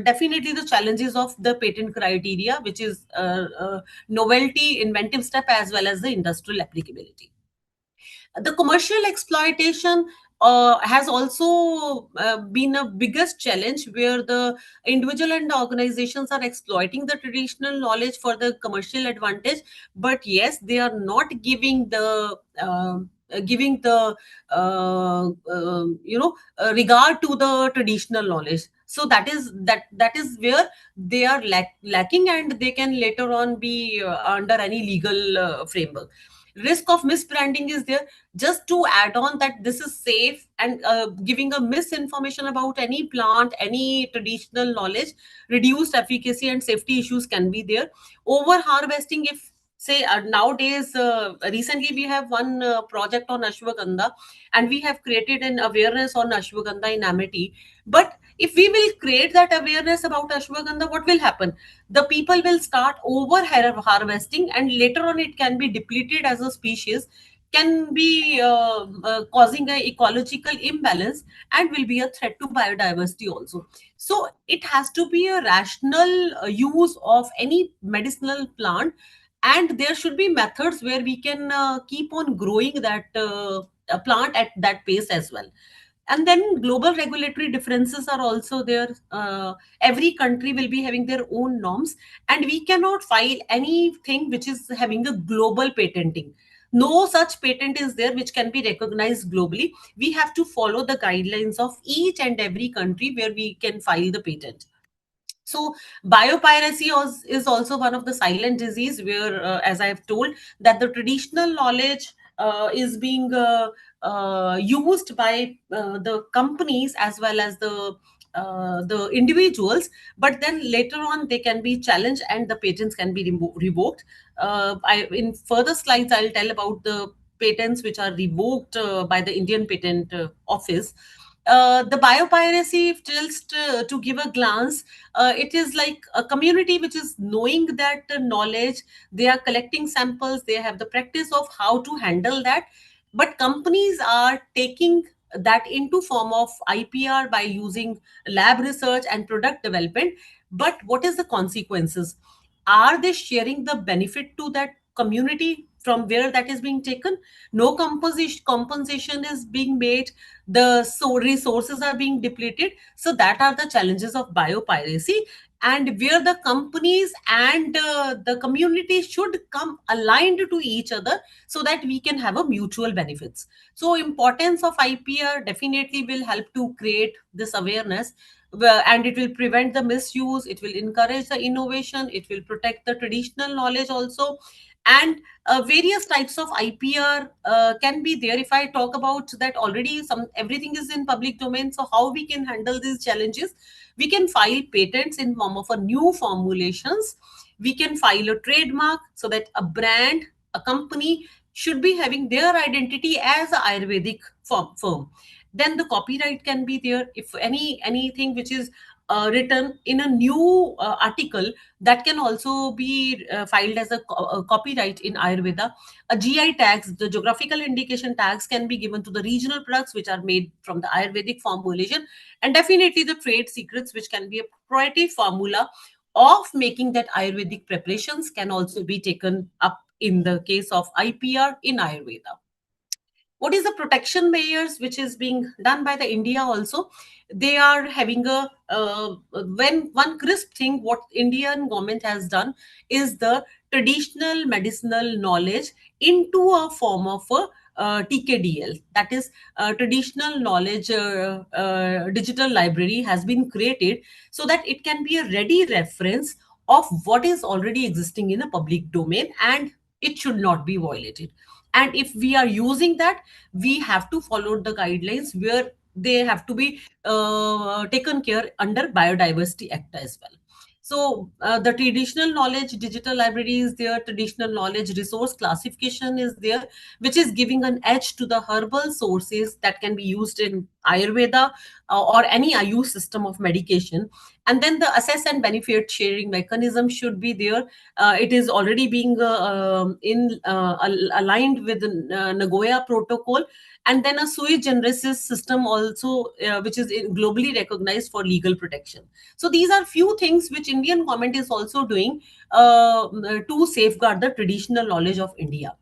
definitely the challenges of the patent criteria, which is novelty, inventive step, as well as the industrial applicability. The commercial exploitation has also been a biggest challenge, where the individual and the organizations are exploiting the traditional knowledge for the commercial advantage, but yes, they are not giving the giving the regard to the traditional knowledge. So that is where they are lacking, and they can later on be under any legal framework. Risk of misbranding is there. Just to add on that this is safe, and giving a misinformation about any plant, any traditional knowledge, reduced efficacy and safety issues can be there. Over harvesting, if say nowadays, recently we have one project on ashwagandha, and we have created an awareness on ashwagandha in Amity. But if we will create that awareness about ashwagandha, what will happen? The people will start over harvesting, and later on it can be depleted as a species, can be causing a ecological imbalance, and will be a threat to biodiversity also. So it has to be a rational use of any medicinal plant, and there should be methods where we can keep on growing that plant at that pace as well. And then global regulatory differences are also there. Every country will be having their own norms, and we cannot file anything which is having a global patenting. No such patent is there which can be recognized globally. We have to follow the guidelines of each and every country where we can file the patent. So biopiracy is also one of the silent disease, where as I have told, that the traditional knowledge is being used by the companies as well as the individuals, but then later on they can be challenged and the patents can be revoked. In further slides I'll tell about the patents which are revoked by the Indian Patent Office. The biopiracy, just to give a glance, it is like a community which is knowing that knowledge, they are collecting samples, they have the practice of how to handle that, but companies are taking that into form of IPR by using lab research and product development. But what is the consequences? Are they sharing the benefit to that community from where that is being taken? No compensation is being made. The resources are being depleted. So that are the challenges of biopiracy, and where the companies and the community should come aligned to each other, so that we can have a mutual benefits. So importance of IPR definitely will help to create this awareness, and it will prevent the misuse, it will encourage the innovation, it will protect the traditional knowledge also. And various types of IPR can be there. If I talk about that, already some everything is in public domain, so how we can handle these challenges? We can file patents in form of a new formulations. We can file a trademark, so that a brand, a company should be having their identity as a Ayurvedic firm. Then the copyright can be there. If anything which is written in a new article, that can also be filed as a copyright in Ayurveda. A GI tags, the geographical indication tags, can be given to the regional products which are made from the Ayurvedic formulation, and definitely the trade secrets, which can be a proprietary formula of making that Ayurvedic preparations, can also be taken up in the case of IPR in Ayurveda. What is the protection measures which is being done by the India also? They are having a when one crisp thing what Indian government has done is the traditional medicinal knowledge into a form of a TKDL, that is traditional knowledge digital library has been created, so that it can be a ready reference of what is already existing in a public domain, and it should not be violated. And if we are using that, we have to follow the guidelines where they have to be taken care under Biodiversity Act as well. So the traditional knowledge digital library is there, traditional knowledge resource classification is there, which is giving an edge to the herbal sources that can be used in Ayurveda or any Ayush system of medication. And then the assess and benefit sharing mechanism should be there. It is already being aligned with the Nagoya Protocol, and then a sui generis system also, which is globally recognized for legal protection. So these are few things which Indian government is also doing to safeguard the traditional knowledge of India.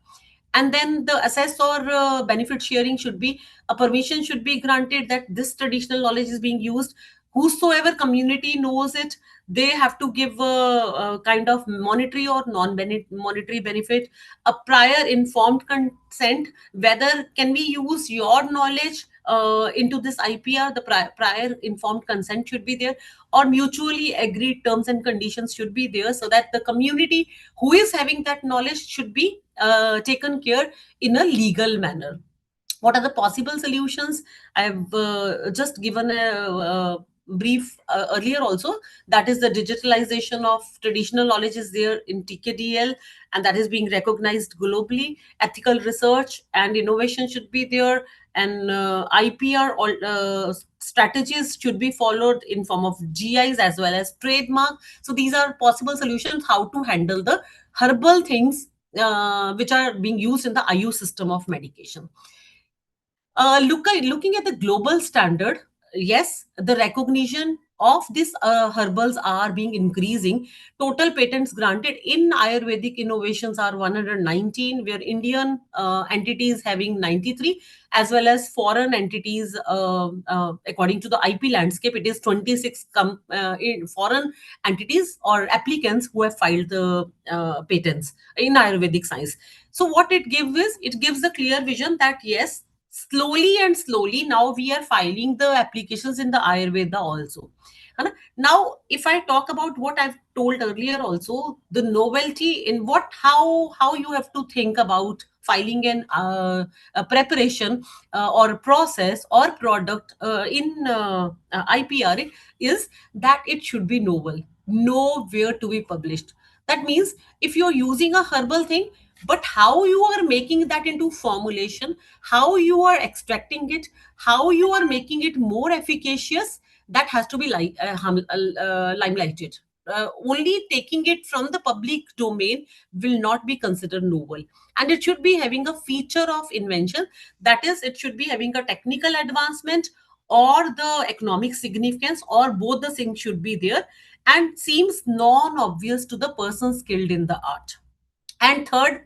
And then the assess or benefit sharing should be, a permission should be granted that this traditional knowledge is being used. Whosoever community knows it, they have to give a kind of monetary or non-monetary benefit, a prior informed consent, whether can we use your knowledge into this IPR, the prior informed consent should be there, or mutually agreed terms and conditions should be there, so that the community who is having that knowledge should be taken care in a legal manner. What are the possible solutions? I've just given a brief earlier also, that is the digitalization of traditional knowledge is there in TKDL, and that is being recognized globally. Ethical research and innovation should be there, and IPR strategies should be followed in form of GIs as well as trademark. So these are possible solutions how to handle the herbal things which are being used in the IU system of medication. Looking at the global standard, yes, the recognition of these herbals are being increasing. Total patents granted in Ayurvedic innovations are 119, where Indian entities having 93, as well as foreign entities, according to the IP landscape, it is 26 foreign entities or applicants who have filed the patents in Ayurvedic science. So what it gives is, it gives a clear vision that yes, slowly and slowly now we are filing the applications in the Ayurveda also. And now if I talk about what I've told earlier also, the novelty in what, how you have to think about filing an a preparation or process or product in IPR is that it should be novel, nowhere to be published. That means if you're using a herbal thing, but how you are making that into formulation, how you are extracting it, how you are making it more efficacious, that has to be limelighted. Only taking it from the public domain will not be considered novel, and it should be having a feature of invention, that is it should be having a technical advancement or the economic significance, or both the things should be there, and seems non-obvious to the person skilled in the art. And third,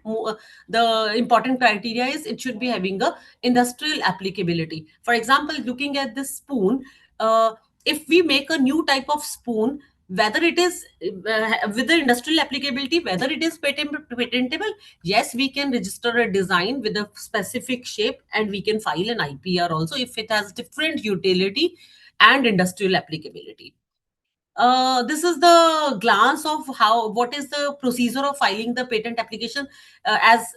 the important criteria is it should be having a industrial applicability. For example, looking at this spoon, if we make a new type of spoon, whether it is with the industrial applicability, whether it is patentable, yes, we can register a design with a specific shape and we can file an IPR also if it has different utility and industrial applicability. This is the glance of how, what is the procedure of filing the patent application. As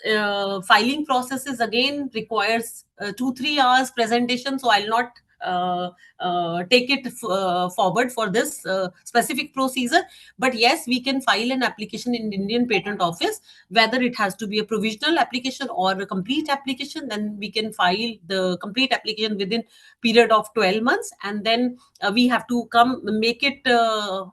filing processes again requires 2-3 hours presentation, so I'll not take it forward for this specific procedure. But yes, we can file an application in Indian Patent Office, whether it has to be a provisional application or a complete application. Then we can file the complete application within period of 12 months, and then we have to come make it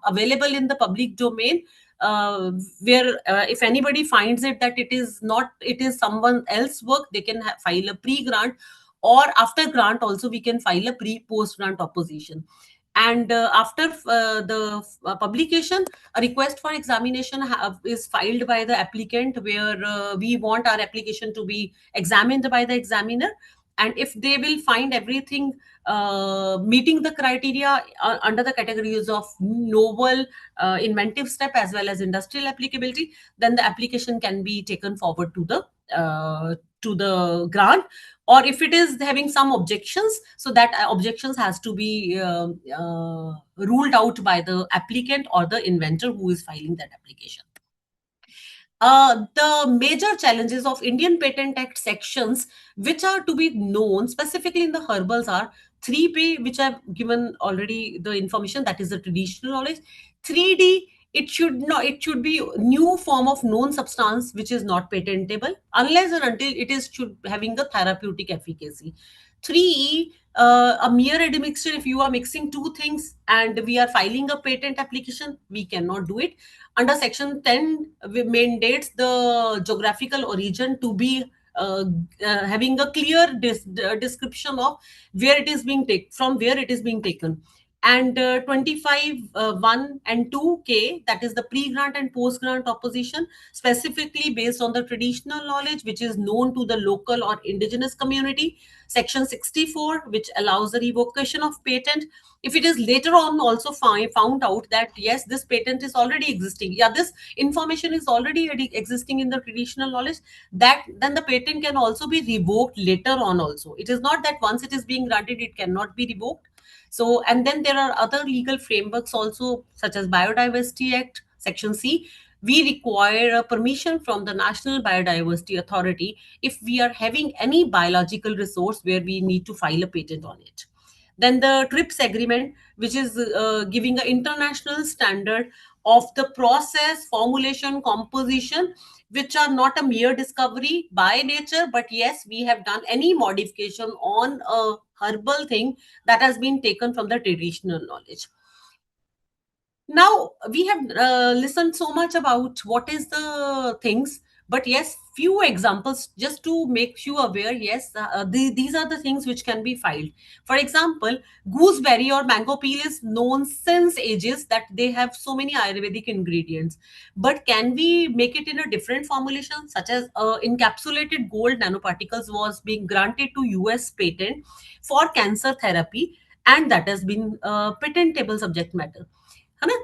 available in the public domain, uh, where if anybody finds it that it is not, it is someone else work, they can file a pre-grant, or after grant also we can file a pre-post grant opposition. And after the publication, a request for examination is filed by the applicant, where we want our application to be examined by the examiner. And if they will find everything meeting the criteria under the categories of novel, inventive step, as well as industrial applicability, then the application can be taken forward to the grant. Or if it is having some objections, so that objections has to be ruled out by the applicant or the inventor who is filing that application. The major challenges of Indian Patent Act sections, which are to be known specifically in the herbals, are 3P, which I've given already the information, that is the traditional knowledge. 3D, it should be new form of known substance which is not patentable unless and until it is should having a therapeutic efficacy. 3E, a mere admixture, if you are mixing two things and we are filing a patent application, we cannot do it. Under section 10, we mandates the geographical origin to be having a clear description of where it is being taken, from where it is being taken. And 25 1 and 2K, that is the pre-grant and post-grant opposition, specifically based on the traditional knowledge which is known to the local or indigenous community. Section 64, which allows the revocation of patent if it is later on also found out that yes, this patent is already existing, yeah, this information is already existing in the traditional knowledge, that then the patent can also be revoked later on also. It is not that once it is being granted it cannot be revoked. So, and then there are other legal frameworks also, such as Biodiversity Act, Section C. We require a permission from the National Biodiversity Authority if we are having any biological resource where we need to file a patent on it. Then the TRIPS agreement, which is giving an international standard of the process, formulation, composition, which are not a mere discovery by nature, but yes, we have done any modification on a herbal thing that has been taken from the traditional knowledge. Now we have listened so much about what is the things, but yes, few examples just to make you aware. Yes, these are the things which can be filed. For example, gooseberry or mango peel is known since ages that they have so many Ayurvedic ingredients. But can we make it in a different formulation, such as encapsulated gold nanoparticles was being granted to US patent for cancer therapy, and that has been patentable subject matter.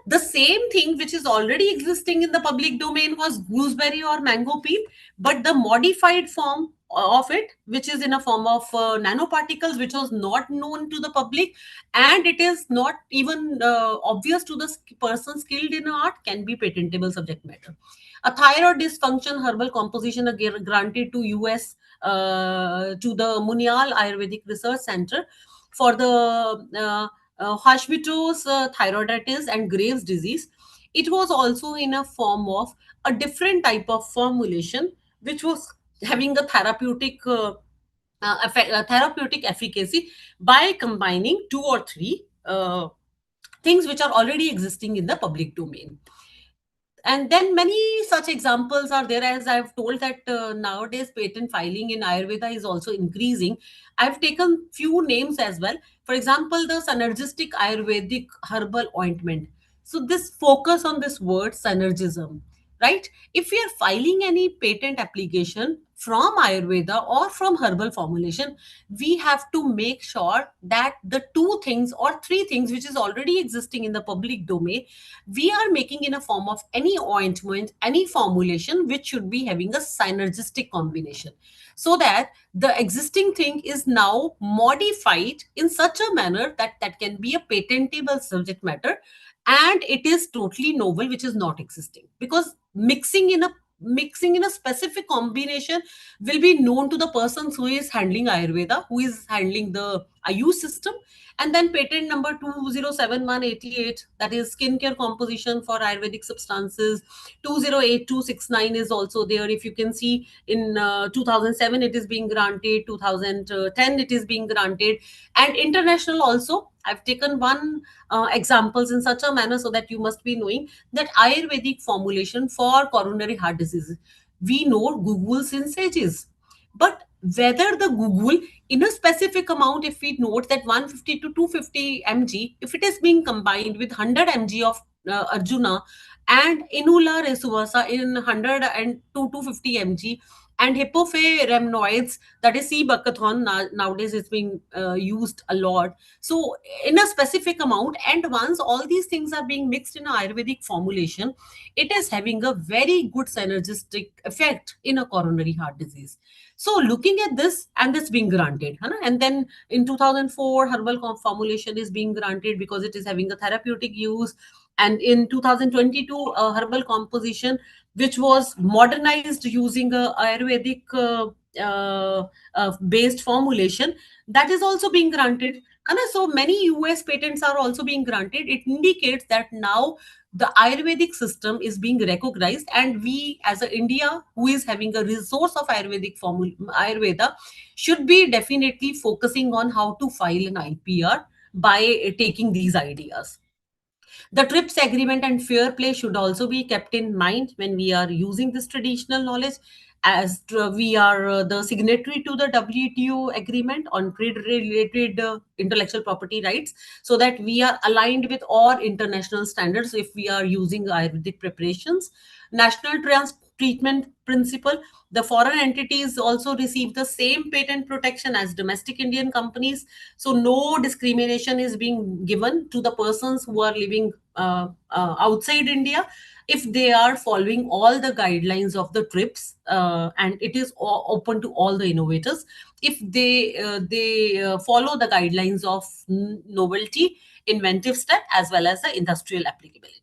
The same thing which is already existing in the public domain was gooseberry or mango peel, but the modified form of it, which is in a form of nanoparticles, which was not known to the public, and it is not even obvious to the person skilled in art, can be patentable subject matter. A thyroid dysfunction herbal composition granted to US, to the Munial Ayurvedic Research Center for the Hashimoto's thyroiditis and Graves' disease. It was also in a form of a different type of formulation, which was having a therapeutic efficacy by combining two or three things which are already existing in the public domain. And then many such examples are there, as I've told that nowadays patent filing in Ayurveda is also increasing. I've taken few names as well. For example, the synergistic Ayurvedic herbal ointment. So this focus on this word synergism, right? If we are filing any patent application from Ayurveda or from herbal formulation, we have to make sure that the two things or three things which is already existing in the public domain, we are making in a form of any ointment, any formulation which should be having a synergistic combination, so that the existing thing is now modified in such a manner that that can be a patentable subject matter, and it is totally novel, which is not existing, because mixing in a specific combination will be known to the persons who is handling Ayurveda, who is handling the Ayush system. And then patent number 207188, that is skincare composition for Ayurvedic substances. 208269 is also there. If you can see, in 2007 it is being granted, 2010 it is being granted, and international also. I've taken one examples in such a manner so that you must be knowing that Ayurvedic formulation for coronary heart disease, we know Google since ages. But whether the Google in a specific amount, if we note that 150 to 250 mg, if it is being combined with 100 mg of Arjuna and Inula Resuvasa in 100 and 250 mg, and hypopharemnoids, that is C-buckathon, nowadays it's being used a lot. So in a specific amount, and once all these things are being mixed in a Ayurvedic formulation, it is having a very good synergistic effect in a coronary heart disease. So looking at this, and this being granted, and then in 2004, herbal formulation is being granted because it is having a therapeutic use. And in 2022, herbal composition, which was modernized using a Ayurvedic based formulation, that is also being granted. So many US patents are also being granted. It indicates that now the Ayurvedic system is being recognized, and we as a India, who is having a resource of Ayurvedic Ayurveda, should be definitely focusing on how to file an IPR by taking these ideas. The TRIPS agreement and fair play should also be kept in mind when we are using this traditional knowledge, as we are the signatory to the WTO agreement on trade-related intellectual property rights, so that we are aligned with all international standards if we are using Ayurvedic preparations. National treatment principle, the foreign entities also receive the same patent protection as domestic Indian companies. So no discrimination is being given to the persons who are living outside India if they are following all the guidelines of the TRIPS, and it is open to all the innovators if they follow the guidelines of novelty, inventive step, as well as the industrial applicability.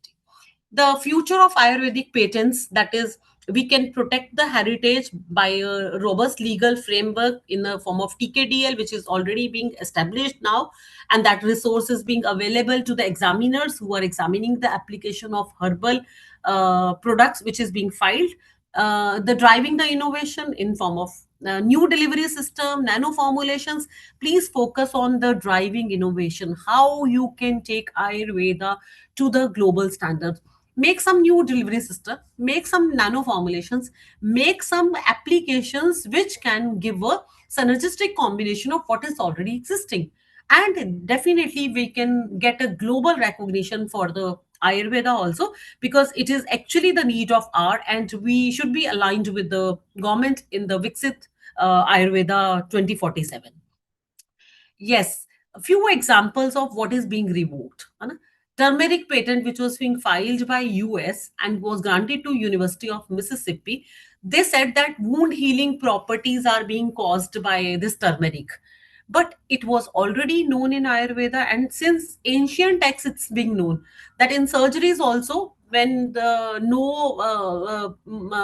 The future of Ayurvedic patents, that is, we can protect the heritage by a robust legal framework in the form of TKDL, which is already being established now, and that resource is being available to the examiners who are examining the application of herbal products which is being filed. The driving the innovation in form of new delivery system, nano formulations. Please focus on the driving innovation, how you can take Ayurveda to the global standards. Make some new delivery system, make some nano formulations, make some applications which can give a synergistic combination of what is already existing. And definitely we can get a global recognition for the Ayurveda also, because it is actually the need of hour, and we should be aligned with the government in the Viksit Ayurveda 2047. Yes, a few examples of what is being revoked. Turmeric patent, which was being filed by US and was granted to University of Mississippi, they said that wound healing properties are being caused by this turmeric. But it was already known in Ayurveda, and since ancient texts it's being known that in surgeries also, when the no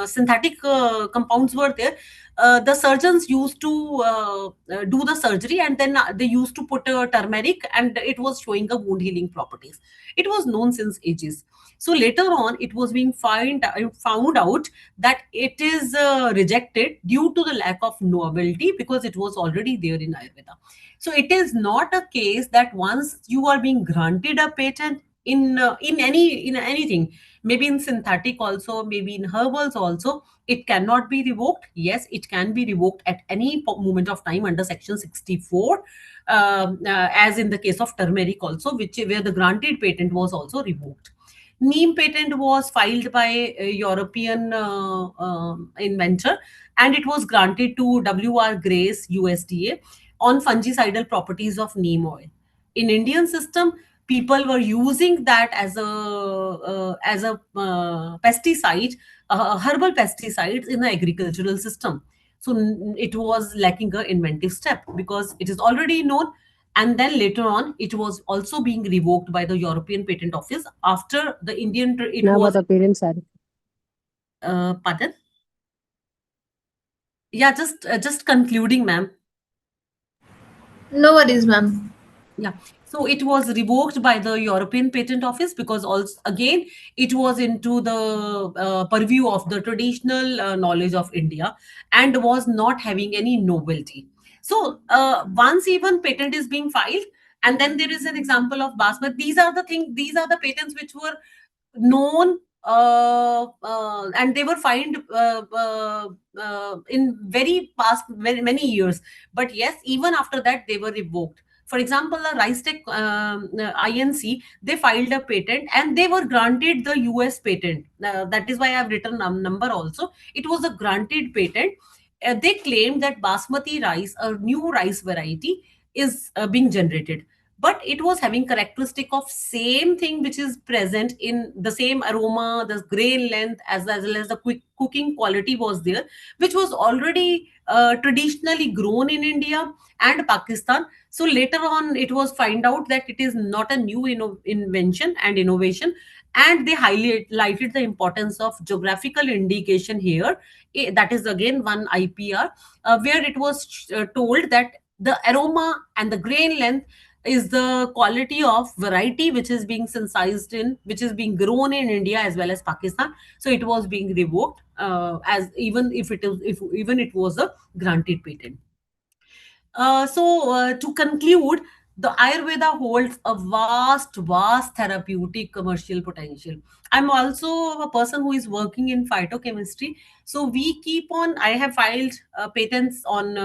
synthetic compounds were there, the surgeons used to do the surgery, and then they used to put turmeric, and it was showing a wound healing properties. It was known since ages. So later on, it was being found out that it is rejected due to the lack of novelty, because it was already there in Ayurveda. So it is not a case that once you are being granted a patent in anything, maybe in synthetic also, maybe in herbals also, it cannot be revoked. Yes, it can be revoked at any moment of time under section 64, as in the case of turmeric also, where the granted patent was also revoked. Neem patent was filed by a European inventor, and it was granted to W.R. Grace, USDA, on fungicidal properties of neem oil. In Indian system, people were using that as a pesticide, herbal pesticides in the agricultural system. So it was lacking an inventive step because it is already known, and then later on it was also being revoked by the European Patent Office after the Indian it Now was the parents are. pardon. Yeah, just concluding, ma'am. No worries, ma'am. Yeah. So it was revoked by the European Patent Office because also again it was into the purview of the traditional knowledge of India and was not having any novelty. So once even patent is being filed, and then there is an example of Basmati. These are the things. These are the patents which were known, and they were filed in very past many years. But yes, even after that they were revoked. For example, the Rice Tech Inc, they filed a patent and they were granted the US patent. That is why I have written number also. It was a granted patent. They claimed that basmati rice, a new rice variety, is being generated, but it was having characteristic of same thing which is present in the same aroma, the grain length, as well as the quick cooking quality was there, which was already traditionally grown in India and Pakistan. So later on, it was find out that it is not a new invention and innovation, and they highlighted the importance of geographical indication here. That is again one IPR, where it was told that the aroma and the grain length is the quality of variety which is being synthesized in, which is being grown in India as well as Pakistan. So it was being revoked, as even if it is, if even it was a granted patent. To conclude, the Ayurveda holds a vast therapeutic commercial potential. I'm also a person who is working in phytochemistry. So we keep on, I have filed patents on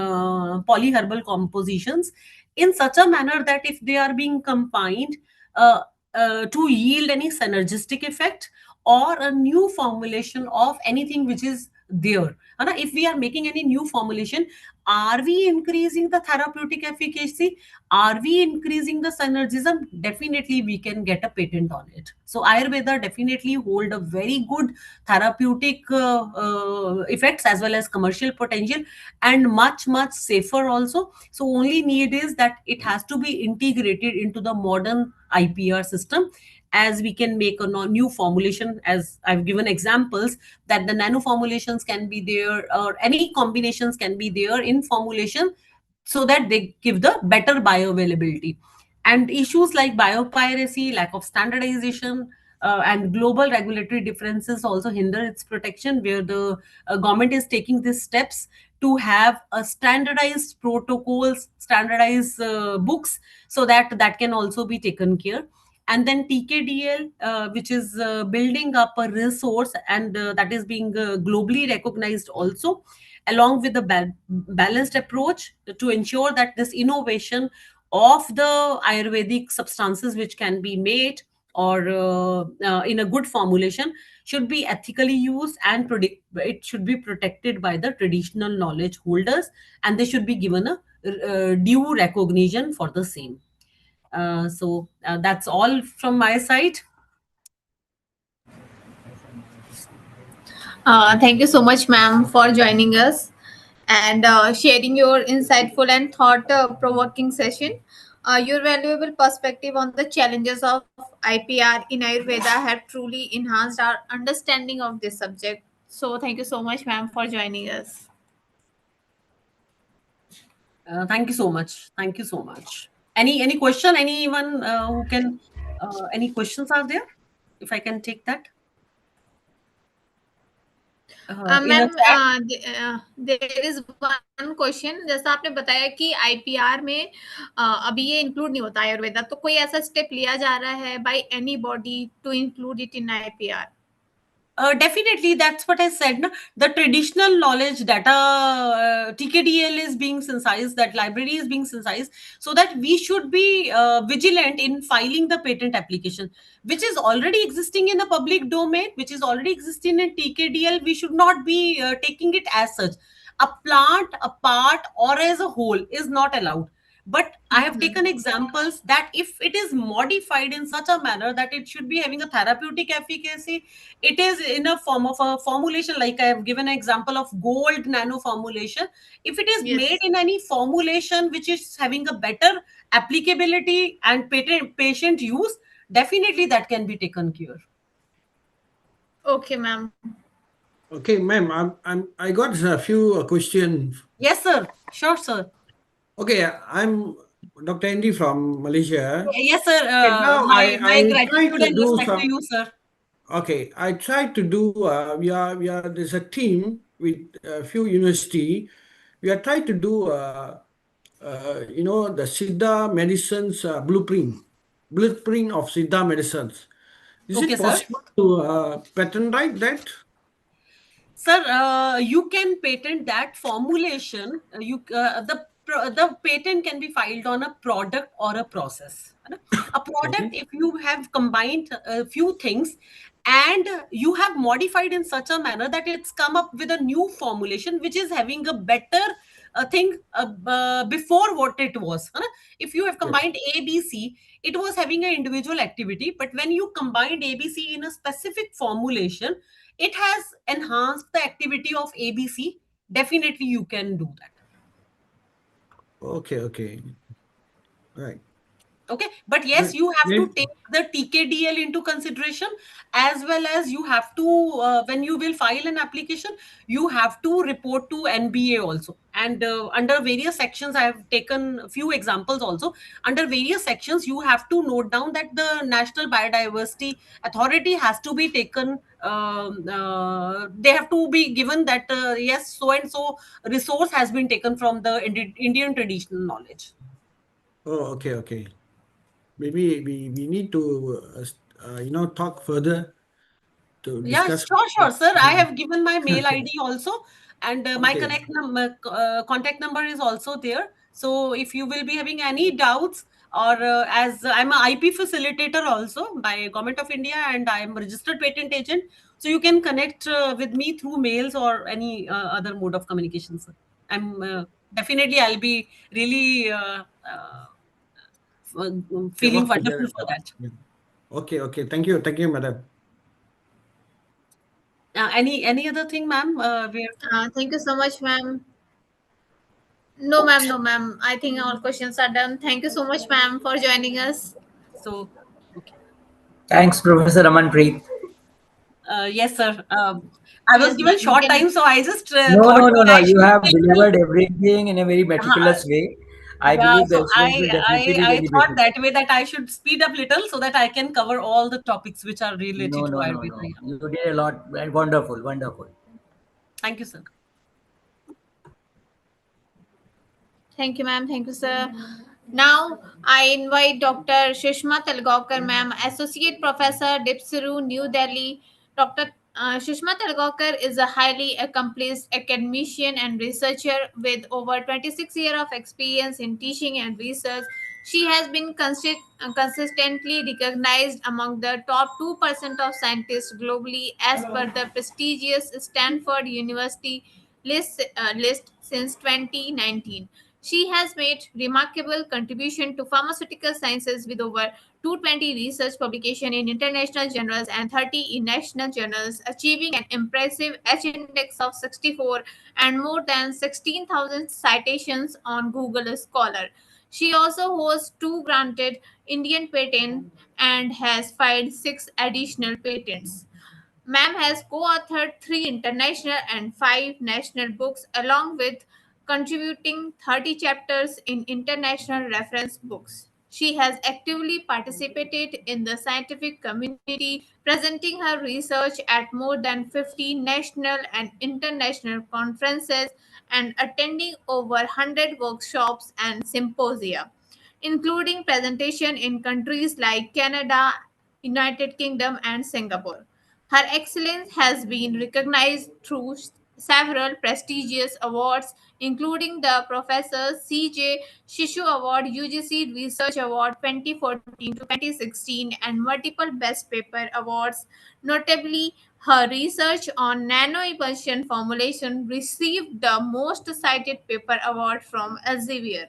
polyherbal compositions in such a manner that if they are being combined uh, to yield any synergistic effect or a new formulation of anything which is there. If we are making any new formulation, are we increasing the therapeutic efficacy? Are we increasing the synergism? Definitely we can get a patent on it. So Ayurveda definitely hold a very good therapeutic effects as well as commercial potential, and much safer also. So only need is that it has to be integrated into the modern IPR system, as we can make a new formulation, as I've given examples, that the nano formulations can be there or any combinations can be there in formulation, so that they give the better bioavailability. And issues like biopiracy, lack of standardization, and global regulatory differences also hinder its protection, where the government is taking these steps to have a standardized protocols, standardized books, so that that can also be taken care. And then TKDL, which is building up a resource, and that is being globally recognized also, along with the balanced approach to ensure that this innovation of the Ayurvedic substances which can be made or in a good formulation should be ethically used, and it should be protected by the traditional knowledge holders, and they should be given a due recognition for the same. That's all from my side. Thank you so much, ma'am, for joining us and sharing your insightful and thought-provoking session. Your valuable perspective on the challenges of IPR in Ayurveda have truly enhanced our understanding of this subject. So, thank you so much, ma'am, for joining us. Thank you so much. Thank you so much. Any question? Anyone who can? Any questions are there? If I can take that in a ma'am chat. There is one question, जैसा आपने बताया कि IPR में अभी ये include नहीं होता आयुर्वेदा, तो कोई ऐसा स्टेप लिया जा रहा है by anybody to include it in IPR? Definitely, that's what I said. No? The traditional knowledge data, TKDL is being synthesized, that library is being synthesized, so that we should be vigilant in filing the patent application, which is already existing in the public domain, which is already existing in TKDL. We should not be taking it as such. A plant, a part, or as a whole is not allowed. But I have taken examples that if it is modified in such a manner that it should be having a therapeutic efficacy, it is in a form of a formulation, like I have given an example of gold nano formulation. If it is made Yes. in any formulation which is having a better applicability and patient use, definitely that can be taken care. Okay, ma'am. Okay, ma'am, I got a few questions. Yes, sir. Sure, sir. Okay, I'm Dr. Andy from Malaysia. Yes, sir. Okay, now My I try gratitude to and do respect to some. you, sir. Okay, I try to do. We are. There's a team with a few university. We are trying to do. The Siddha medicines blueprint of Siddha medicines. Is Okay, it sir. possible to patent right that? Sir, you can patent that formulation. The patent can be filed on a product or a process. है ना? A product, Okay. if you have combined a few things and you have modified in such a manner that it's come up with a new formulation which is having a better thing before what it was. है ना? If you have Yes. combined A, B, C, it was having an individual activity, but when you combined A, B, C in a specific formulation, it has enhanced the activity of ABC. Definitely you can do that. Okay. Okay. Right. Okay, but yes, But you have to then, take the TKDL into consideration, as well as you have to, when you will file an application, you have to report to NBA also. And under various sections, I have taken a few examples also. Under various sections, you have to note down that the National Biodiversity Authority has to be taken. They have to be given that yes, so and so resource has been taken from the Indian traditional knowledge. oh, okay. Okay. Maybe we need to talk further to Yeah, discuss. sure, sir. I have given my mail Okay. ID also, and my Okay. contact number is also there. So if you will be having any doubts, or as I'm a IP facilitator also by Government of India, and I am a registered patent agent, so you can connect with me through mails or any other mode of communication, sir. I'm definitely I'll be really Okay, feeling work together. wonderful for that. Yeah. Okay. Okay. Thank you, madam. Any other thing, ma'am? Where Thank you so much, ma'am. No, ma'am, no, ma'am. I think all questions are done. Thank you so much, ma'am, for joining us. so okay. Thanks, Professor Ramanpreet. Yes, sir. I was Yes, given ma'am. You short can. time, so I just No, thought no, no, that no. I You should have take the. delivered everything in a very meticulous way. I Yeah, believe the so listeners will definitely be I thought benefited. that way that I should speed up little so that I can cover all the topics which are related No, to no, no, Ayurveda. no. Yeah. You did a lot. Wonderful, wonderful. Thank you, sir. Thank you, ma'am. Thank you, sir. Now, I invite Dr. Shishma Talgaonkar, ma'am, Associate Professor, DIPSRU, New Delhi. Dr. Shishma Talgaonkar is a highly accomplished academician and researcher with over 26 years of experience in teaching and research. She has been consistently recognized among the top 2% of scientists globally as per the prestigious Stanford University list since 2019. She has made remarkable contribution to pharmaceutical sciences with over 220 research publications in international journals and 30 in national journals, achieving an impressive H index of 64 and more than 16,000 citations on Google Scholar. She also holds two granted Indian patents and has filed six additional patents. Ma'am has co authored three international and five national books, along with contributing 30 chapters in international reference books. She has actively participated in the scientific community, presenting her research at more than 50 national and international conferences and attending over 100 workshops and symposia, including presentation in countries like Canada, United Kingdom, and Singapore. Her excellence has been recognized through several prestigious awards, including the Professor C.J. Shishu Award, UGC Research Award 2014 to 2016, and multiple Best Paper awards. Notably, her research on nanoemulsion formulation received the most cited paper award from Elsevier.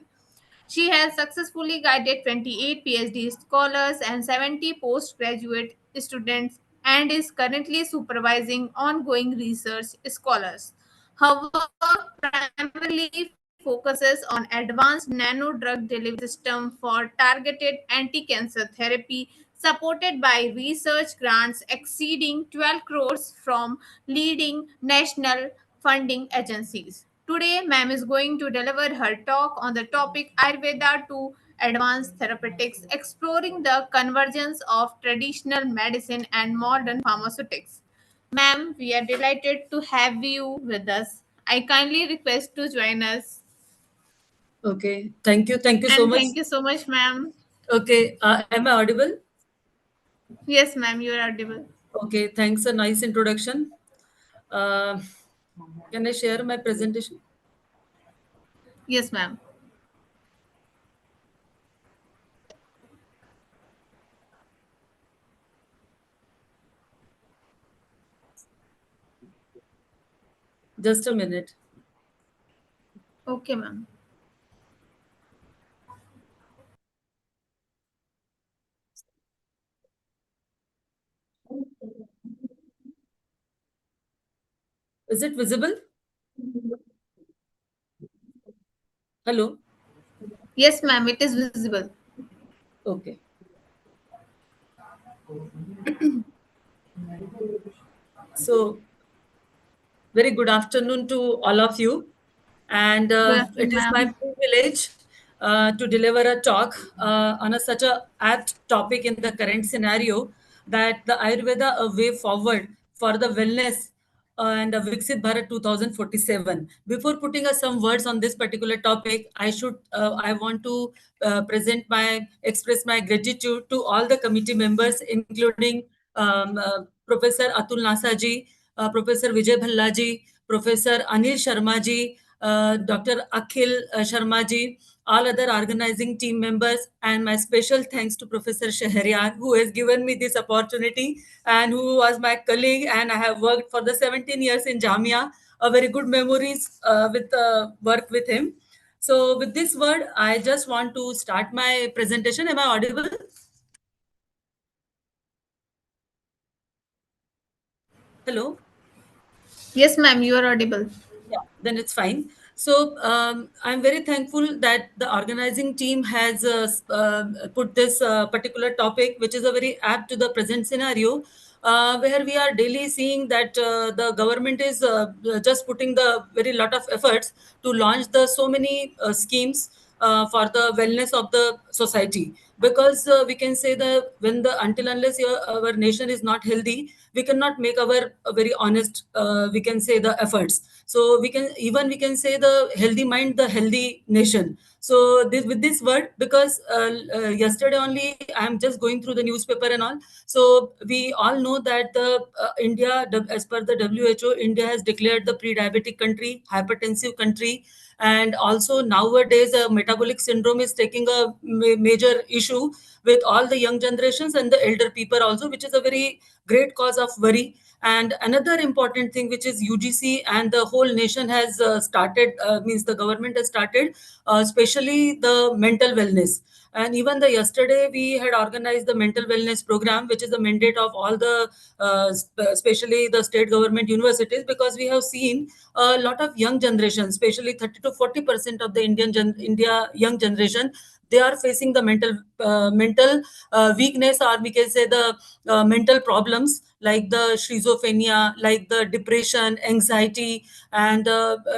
She has successfully guided 28 PhD scholars and 70 postgraduate students and is currently supervising ongoing research scholars. Her work primarily focuses on advanced nano drug delivery system for targeted anti-cancer therapy supported by research grants exceeding 12 crores from leading national funding agencies. Today, ma'am is going to deliver her talk on the topic Ayurveda to advanced therapeutics, exploring the convergence of traditional medicine and modern pharmaceutics. Ma'am, we are delighted to have you with us. I kindly request to join us. Okay, thank you. Thank you so And much. thank you so much, ma'am. Okay, am I audible? Yes, ma'am, you are audible. Okay, thanks. A nice introduction. Uh, can I share my presentation? Yes, ma'am. Just a minute. Okay, ma'am. Is it visible? Hello? Yes, ma'am, it is visible. Okay. So, very good afternoon to all of you. And Good it afternoon, is my ma'am. privilege to deliver a talk on such a apt topic in the current scenario, that the Ayurveda a way forward for the wellness and Viksit Bharat 2047. Before putting some words on this particular topic, I want to express my gratitude to all the committee members, including Professor Atul Nasaji, Professor Vijay Bhalla ji, Professor Anil Sharma ji, Dr. Akhil Sharma ji, all other organizing team members, and my special thanks to Professor Shahar, who has given me this opportunity and who was my colleague, and I have worked for the 17 years in Jamia. A very good memories with work with him. So with this word, I just want to start my presentation. Am I audible? Hello? Yes, ma'am, you are audible. Yeah, then it's fine. So I'm very thankful that the organizing team has put this particular topic, which is a very apt to the present scenario, where we are daily seeing that the government is just putting the very lot of efforts to launch the so many schemes for the wellness of the society. Because we can say that when the until unless our nation is not healthy, we cannot make our very honest we can say the efforts. So we can say the healthy mind, the healthy nation. So this, with this word, because yesterday only I am just going through the newspaper and all. So we all know that the India, as per the WHO, India has declared the pre-diabetic country, hypertensive country, and also nowadays metabolic syndrome is taking a major issue with all the young generations and the elder people also, which is a very great cause of worry. And another important thing, which is UGC and the whole nation has started, means the government has started, especially the mental wellness. And even the yesterday we had organized the mental wellness program, which is the mandate of all the especially the state government universities, because we have seen a lot of young generation, especially 30 to 40% of the India young generation, they are facing the mental weakness, or we can say the mental problems, like the schizophrenia, like the depression, anxiety, and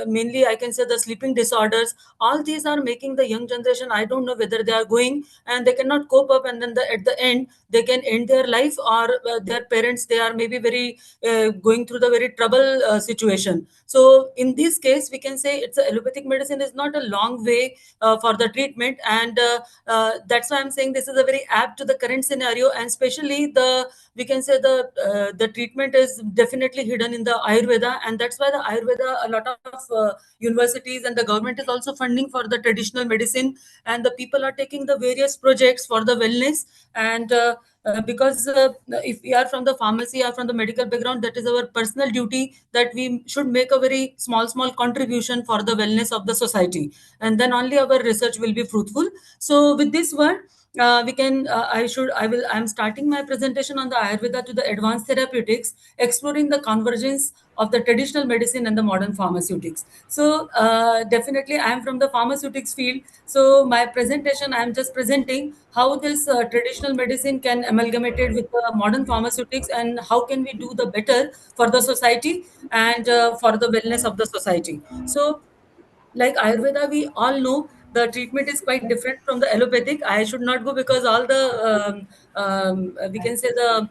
mainly I can say the sleeping disorders. All these are making the young generation, I don't know whether they are going and they cannot cope up, and then at the end they can end their life, or their parents, they are maybe very going through the very trouble situation. So in this case we can say it's a allopathic medicine is not a long way for the treatment. And that's why I'm saying this is a very apt to the current scenario. And especially we can say the treatment is definitely hidden in the Ayurveda, and that's why the Ayurveda, a lot of universities and the government is also funding for the traditional medicine, and the people are taking the various projects for the wellness. And because if we are from the pharmacy or from the medical background, that is our personal duty, that we should make a very small contribution for the wellness of the society, and then only our research will be fruitful. So with this word, we can I'm starting my presentation on the Ayurveda to the advanced therapeutics, exploring the convergence of the traditional medicine and the modern pharmaceutics. So definitely I am from the pharmaceutics field, so my presentation, I am just presenting how this traditional medicine can amalgamated with the modern pharmaceutics, and how can we do the better for the society and for the wellness of the society. So like Ayurveda, we all know the treatment is quite different from the allopathic. I should not go because all the we can say the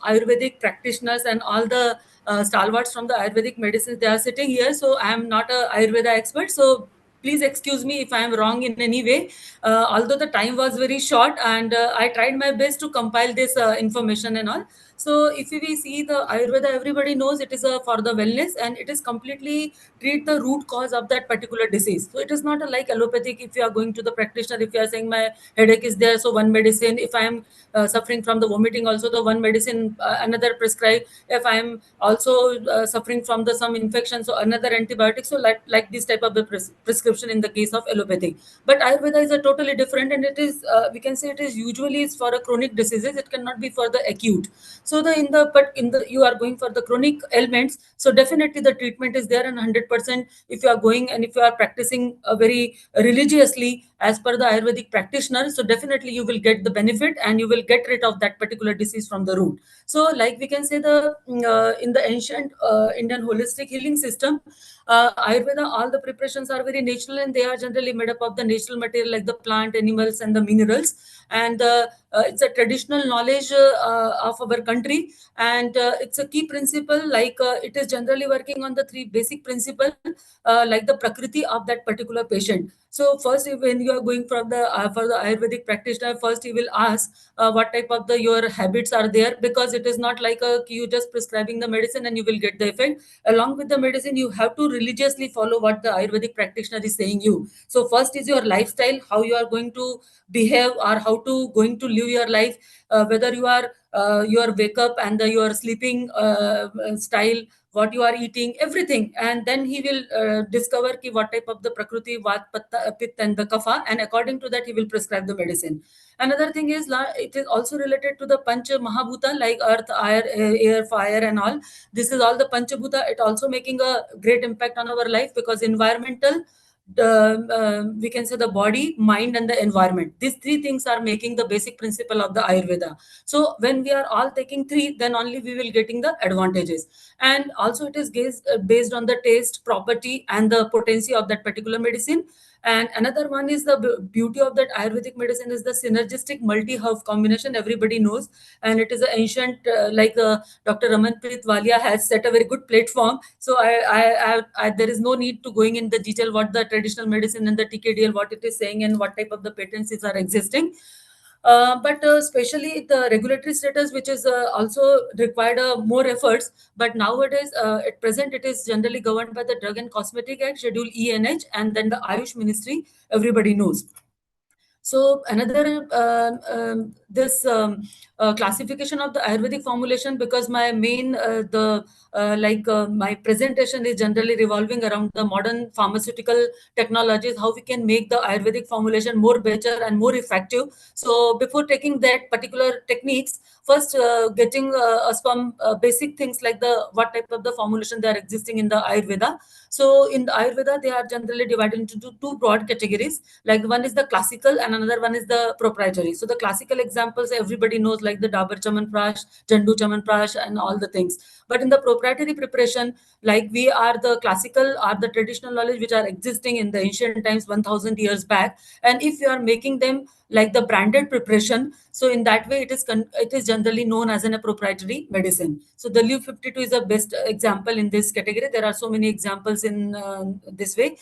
Ayurvedic practitioners and all the stalwarts from the Ayurvedic medicines, they are sitting here. So I am not a Ayurveda expert. So please excuse me if I am wrong in any way. Although the time was very short, and I tried my best to compile this information and all. So if we see the Ayurveda, everybody knows it is for the wellness, and it is completely treat the root cause of that particular disease. So it is not a like allopathic. If you are going to the practitioner, if you are saying my headache is there, so one medicine. If I am suffering from the vomiting, also the one medicine, another prescribe. If I am also suffering from the some infection, so another antibiotic. So like this type of the prescription in the case of allopathic. But Ayurveda is a totally different, and it is we can say it is usually is for a chronic diseases. It cannot be for the acute. So in the you are going for the chronic ailments, so definitely the treatment is there, and 100% if you are going and if you are practicing very religiously as per the Ayurvedic practitioner, so definitely you will get the benefit and you will get rid of that particular disease from the root. So like we can say the in the ancient Indian holistic healing system, Ayurveda, all the preparations are very natural, and they are generally made up of the natural material like the plant, animals, and the minerals. And it's a traditional knowledge of our country, and it's a key principle. Like it is generally working on the three basic principle, like the prakriti of that particular patient. So first, when you are going for the Ayurvedic practitioner, first he will ask what type of the your habits are there, because it is not like you just prescribing the medicine and you will get the effect. Along with the medicine, you have to religiously follow what the Ayurvedic practitioner is saying you. So first is your lifestyle, how you are going to behave or how to going to live your life, whether you are wake up and your sleeping style, what you are eating, everything. And then he will discover ki what type of the prakriti, vat, pitta, and the kapha, and according to that he will prescribe the medicine. Another thing is it is also related to the pancha mahabhuta, like earth, air, fire, and all. This is all the panchabhuta. It also making a great impact on our life, because environmental, we can say the body, mind, and the environment, these three things are making the basic principle of the Ayurveda. So when we are all taking three, then only we will getting the advantages. And also it is based on the taste, property, and the potency of that particular medicine. And another one is the beauty of that Ayurvedic medicine is the synergistic multi-herb combination, everybody knows. And it is an ancient, Dr. Ramanpreet Walia has set a very good platform. So there is no need to going in the detail what the traditional medicine and the TKDL, what it is saying, and what type of the patents are existing. But especially the regulatory status, which is also required more efforts. But nowadays, at present, it is generally governed by the Drug and Cosmetic Act, Schedule ENH, and then the Ayush Ministry, everybody knows. So another this classification of the Ayurvedic formulation, because my main my presentation is generally revolving around the modern pharmaceutical technologies, how we can make the Ayurvedic formulation more better and more effective. So before taking that particular techniques, first getting some basic things like the what type of the formulation they are existing in the Ayurveda. So in the Ayurveda, they are generally divided into two broad categories. Like one is the classical and another one is the proprietary. So the classical examples everybody knows, like the Dabur Chamanprash, Jandu Chamanprash, and all the things. But in the proprietary preparation, like we are the classical or the traditional knowledge which are existing in the ancient times 1000 years back. And if you are making them like the branded preparation, so in that way it is generally known as a proprietary medicine. So the Liu 52 is the best example in this category. There are so many examples in this way.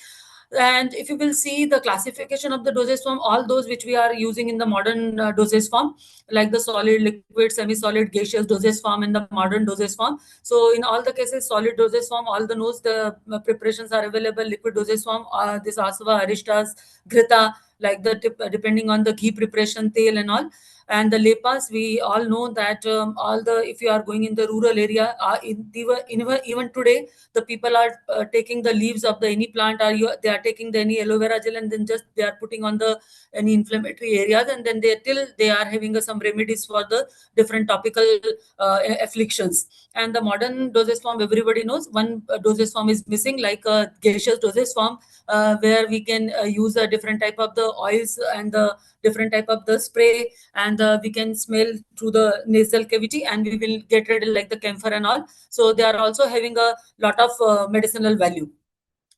And if you will see the classification of the dosage form, all those which we are using in the modern dosage form, like the solid, liquid, semi-solid, gaseous dosage form, and the modern dosage form. So in all the cases, solid dosage form, all the knows the preparations are available. Liquid dosage form, this asava, aristas, grita, like the depending on the ghee preparation, tail, and all. And the lepas, we all know that all the if you are going in the rural area, even today, the people are taking the leaves of the any plant, or they are taking the any aloe vera gel, and then just they are putting on the any inflammatory areas, and then they are having some remedies for the different topical afflictions. And the modern dosage form, everybody knows one dosage form is missing, like a gaseous dosage form, where we can use a different type of the oils and the different type of the spray, and we can smell through the nasal cavity, and we will get rid like the camphor and all. So they are also having a lot of medicinal value.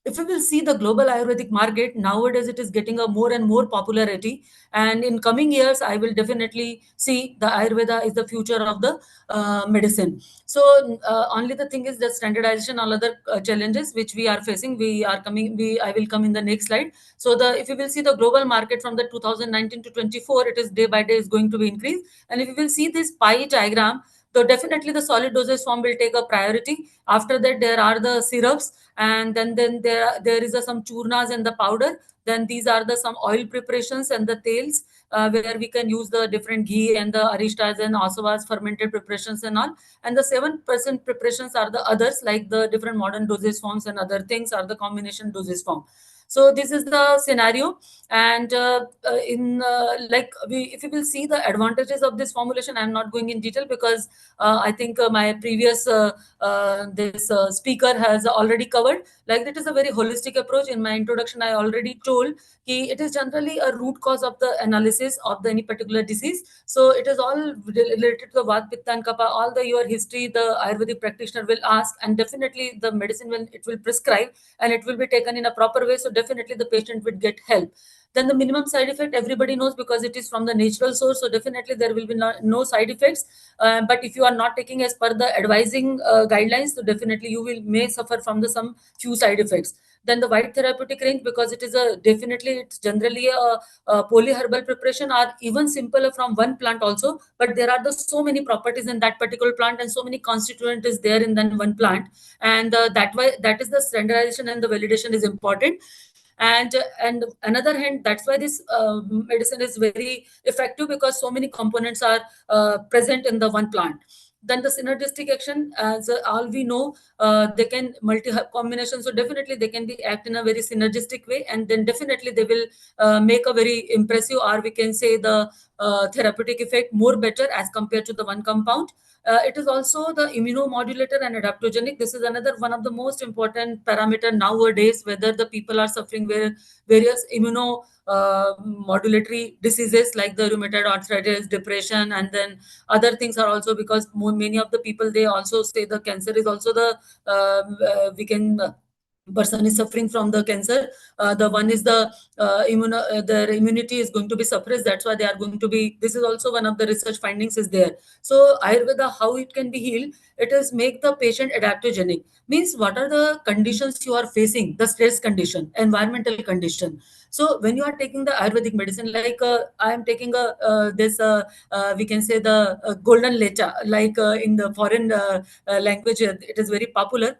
if we will see the global Ayurvedic market, nowadays it is getting a more and more popularity. And in coming years, I will definitely see the Ayurveda is the future of the medicine. So only the thing is the standardization, all other challenges which we are facing, I will come in the next slide. So if you will see the global market from the 2019 to 24, it is day by day is going to be increased. And if you will see this pie diagram, so definitely the solid dosage form will take a priority. After that, there are the syrups, and then there is some churnas and the powder. Then these are the some oil preparations and the tails, where we can use the different ghee and the aristas and asavas fermented preparations and all. And the 7% preparations are the others, like the different modern dosage forms and other things are the combination dosage form. So this is the scenario. And in like if you will see the advantages of this formulation, I'm not going in detail because I think my previous this speaker has already covered. Like, that is a very holistic approach. In my introduction, I already told it is generally a root cause of the analysis of any particular disease. So it is all related to the Vat, Pitta and Kapha. All the your history the Ayurvedic practitioner will ask, and definitely the medicine will prescribe, and it will be taken in a proper way. So definitely the patient will get help. Then the minimum side effect everybody knows, because it is from the natural source. So definitely there will be no side effects. But if you are not taking as per the advising guidelines, so definitely you will may suffer from the some few side effects. Then the wide therapeutic range, because it is it's generally a polyherbal preparation, or even simple from one plant also. But there are the so many properties in that particular plant, and so many constituent is there in then one plant. And that is the standardization and the validation is important. And another hand, that's why this medicine is very effective, because so many components are present in the one plant. Then the synergistic action, as all we know, they can multi combination, so definitely they can be act in a very synergistic way, and then definitely they will make a very impressive, or we can say the therapeutic effect more better as compared to the one compound. It is also the immunomodulator and adaptogenic. This is another one of the most important parameter nowadays, whether the people are suffering various immunomodulatory diseases like the rheumatoid arthritis, depression, and then other things are also, because many of the people, they also say the cancer is also the we can person is suffering from the cancer. The one is the their immunity is going to be suppressed. That's why they are going to be. This is also one of the research findings is there. So Ayurveda, how it can be healed? It is make the patient adaptogenic. Means what are the conditions you are facing? The stress condition, environmental condition. So when you are taking the Ayurvedic medicine, like I am taking this we can say the golden lecha, like in the foreign language, it is very popular.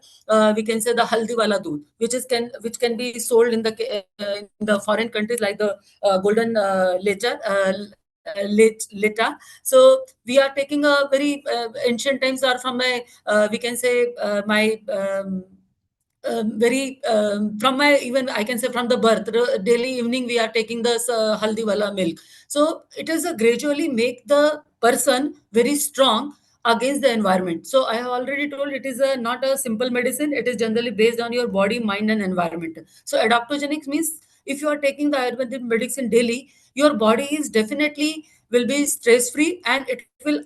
We can say the haldi wala doodh, which can be sold in the foreign countries, like the golden leta. So we are taking a very ancient times are from my we can say my very from my, even I can say from the birth, daily evening we are taking this haldi wala milk. So it is a gradually make the person very strong against the environment. So I have already told it is not a simple medicine. It is generally based on your body, mind, and environment. So adaptogenics means if you are taking the Ayurvedic medicine daily, your body is definitely will be stress free, and it will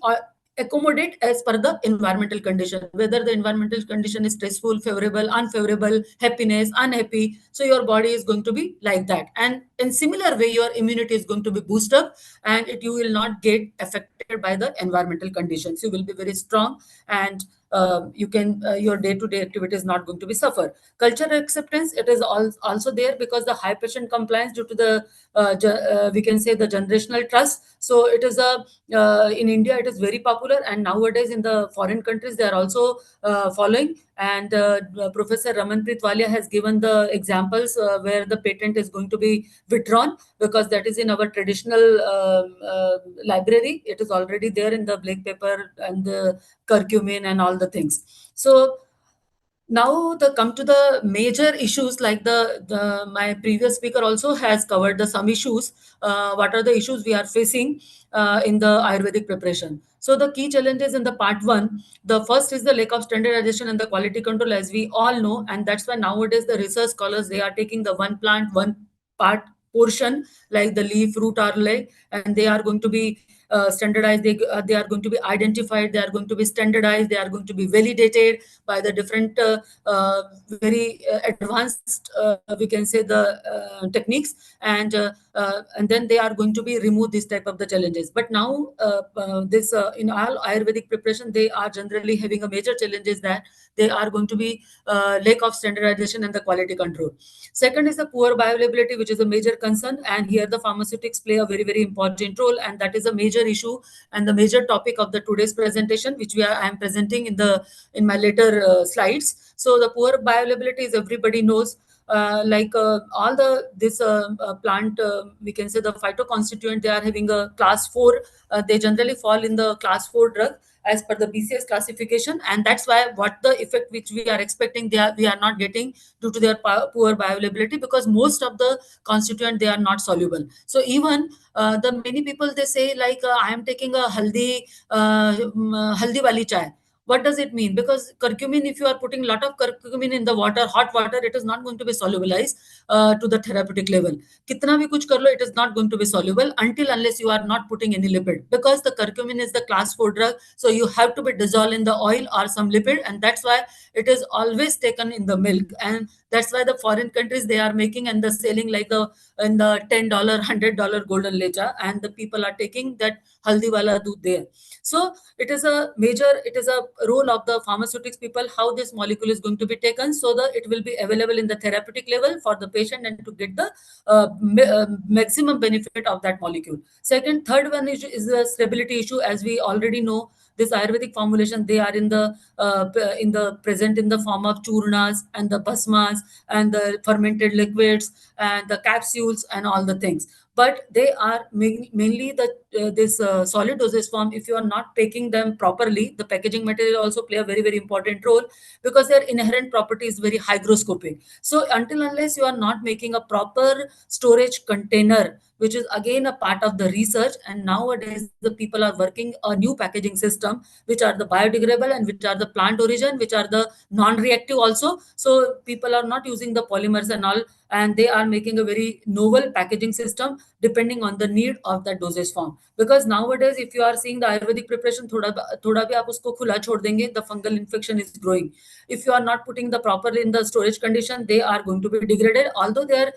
accommodate as per the environmental condition, whether the environmental condition is stressful, favorable, unfavorable, happiness, unhappy. So your body is going to be like that, and in similar way your immunity is going to be boosted up, and you will not get affected by the environmental conditions. You will be very strong, and you can your day-to-day activity is not going to be suffer. Cultural acceptance, it is also there, because the high patient compliance due to the we can say the generational trust. So it is a in India it is very popular, and nowadays in the foreign countries they are also following. And Professor Ramanpreet Walia has given the examples where the patent is going to be withdrawn, because that is in our traditional library. It is already there in the black paper and the curcumin and all the things. So now the come to the major issues, like the my previous speaker also has covered the some issues. What are the issues we are facing in the Ayurvedic preparation? So the key challenges in the part one, the first is the lack of standardization and the quality control, as we all know. And that's why nowadays the research scholars, they are taking the one plant one part portion, like the leaf, root, or leg, and they are going to be standardized. They are going to be identified. They are going to be standardized. They are going to be validated by the different very advanced, we can say, the techniques, and then they are going to be remove this type of the challenges. But now this in all Ayurvedic preparation, they are generally having a major challenge is that they are going to be lack of standardization and the quality control. Second is the poor bioavailability, which is a major concern, and here the pharmaceutics play a very, very important role, and that is a major issue and the major topic of the today's presentation, which I am presenting in my later slides. So the poor bioavailability is, everybody knows, all the this plant, we can say the phytoconstituent, they are having a class 4. They generally fall in the class 4 drug as per the BCS classification, and that's why what the effect which we are expecting, we are not getting due to their poor bioavailability, because most of the constituent, they are not soluble. So even the many people, they say like, I am taking a haldi wali chai. What does it mean? Because curcumin, if you are putting a lot of curcumin in the water, hot water, it is not going to be solubilized to the therapeutic level. Kitna bhi kuch kar lo, it is not going to be soluble until unless you are not putting any lipid, because the curcumin is the class 4 drug. So you have to be dissolved in the oil or some lipid, and that's why it is always taken in the milk. And that's why the foreign countries, they are making and the selling like the in the $10 $100 golden lecha, and the people are taking that haldi wala doodh there. So it is a role of the pharmaceutics people, how this molecule is going to be taken so that it will be available in the therapeutic level for the patient and to get the maximum benefit of that molecule. Third one is the stability issue. As we already know, this Ayurvedic formulation, they are in the present in the form of churnas and the bhasmas and the fermented liquids and the capsules and all the things. But they are mainly this solid dosage form. If you are not taking them properly, the packaging material also play a very, very important role, because their inherent property is very hygroscopic. So until unless you are not making a proper storage container, which is again a part of the research, and nowadays the people are working a new packaging system, which are the biodegradable and which are the plant origin, which are the non-reactive also. So people are not using the polymers and all, and they are making a very novel packaging system depending on the need of that dosage form. Because nowadays, if you are seeing the Ayurvedic preparation, thoda bhi aap usko khula chhod denge, the fungal infection is growing. If you are not putting the proper in the storage condition, they are going to be degraded, although their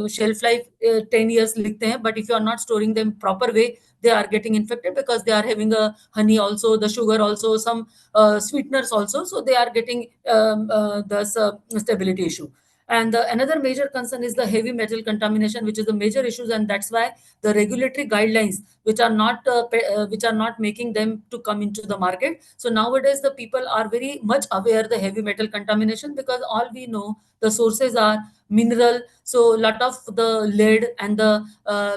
shelf life 10 years likhte hain, but if you are not storing them proper way, they are getting infected, because they are having a honey also, the sugar also, some sweeteners also, so they are getting the stability issue. And another major concern is the heavy metal contamination, which is the major issues, and that's why the regulatory guidelines, which are not making them to come into the market. So nowadays, the people are very much aware the heavy metal contamination, because all we know the sources are mineral. So a lot of the lead and the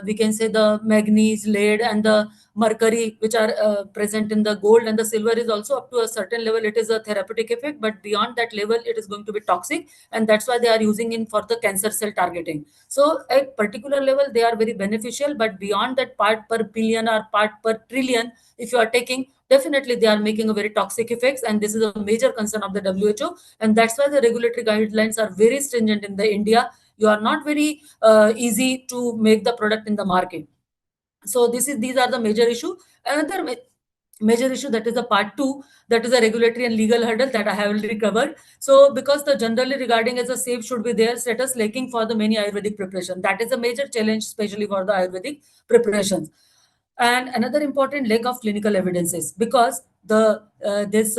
we can say the manganese, lead, and the mercury, which are present in the gold and the silver, is also up to a certain level. It is a therapeutic effect, but beyond that level, it is going to be toxic, and that's why they are using it for the cancer cell targeting. So at particular level, they are very beneficial, but beyond that part per billion or part per trillion, if you are taking, definitely they are making a very toxic effects, and this is a major concern of the WHO, and that's why the regulatory guidelines are very stringent in the India. You are not very easy to make the product in the market. So these are the major issue. Another major issue, that is the part 2, that is the regulatory and legal hurdle that I have already covered. So because the generally regarding as a safe should be there status lacking for the many Ayurvedic preparation, that is a major challenge, especially for the Ayurvedic preparations. And another important lack of clinical evidences, because the this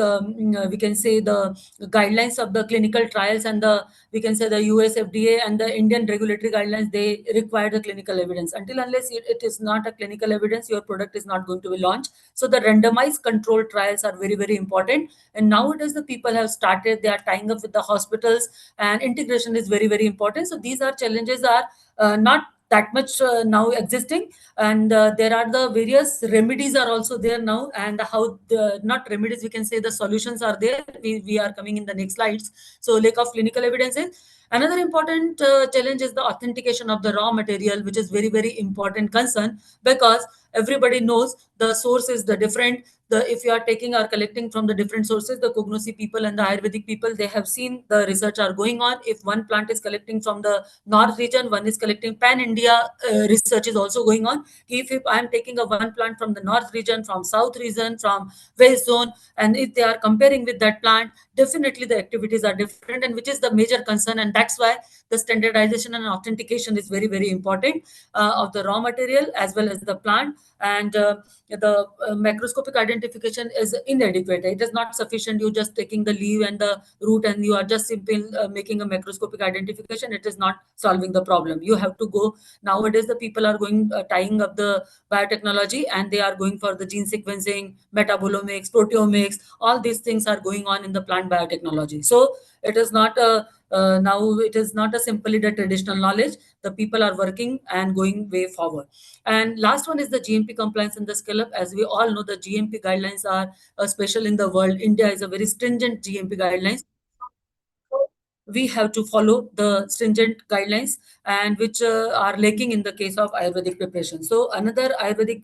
we can say the guidelines of the clinical trials and the, we can say, the US FDA and the Indian regulatory guidelines, they require the clinical evidence. Until unless it is not a clinical evidence, your product is not going to be launched. So the randomized controlled trials are very, very important, and nowadays the people have started, they are tying up with the hospitals, and integration is very, very important. So these are challenges are not that much now existing, and there are the various remedies are also there now, and how the, not remedies, we can say the solutions are there. We are coming in the next slides. So lack of clinical evidences. Another important challenge is the authentication of the raw material, which is very, very important concern, because everybody knows the source is the different. If you are taking or collecting from the different sources, the Cognosy people and the Ayurvedic people, they have seen the research are going on. If one plant is collecting from the north region, one is collecting pan India, research is also going on. If I am taking a one plant from the north region, from south region, from west zone, and if they are comparing with that plant, definitely the activities are different, and which is the major concern. And that's why the standardization and authentication is very, very important, of the raw material as well as the plant. And the macroscopic identification is inadequate. It is not sufficient. You just taking the leaf and the root and you are just simply making a macroscopic identification. It is not solving the problem. You have to go. Nowadays the people are going, tying up the biotechnology, and they are going for the gene sequencing, metabolomics, proteomics. All these things are going on in the plant biotechnology. So it is not a now it is not a simply the traditional knowledge. The people are working and going way forward. And last one is the GMP compliance and the scale up. As we all know, the GMP guidelines are special in the world. India is a very stringent GMP guidelines. We have to follow the stringent guidelines, and which are lacking in the case of Ayurvedic preparation. So another Ayurvedic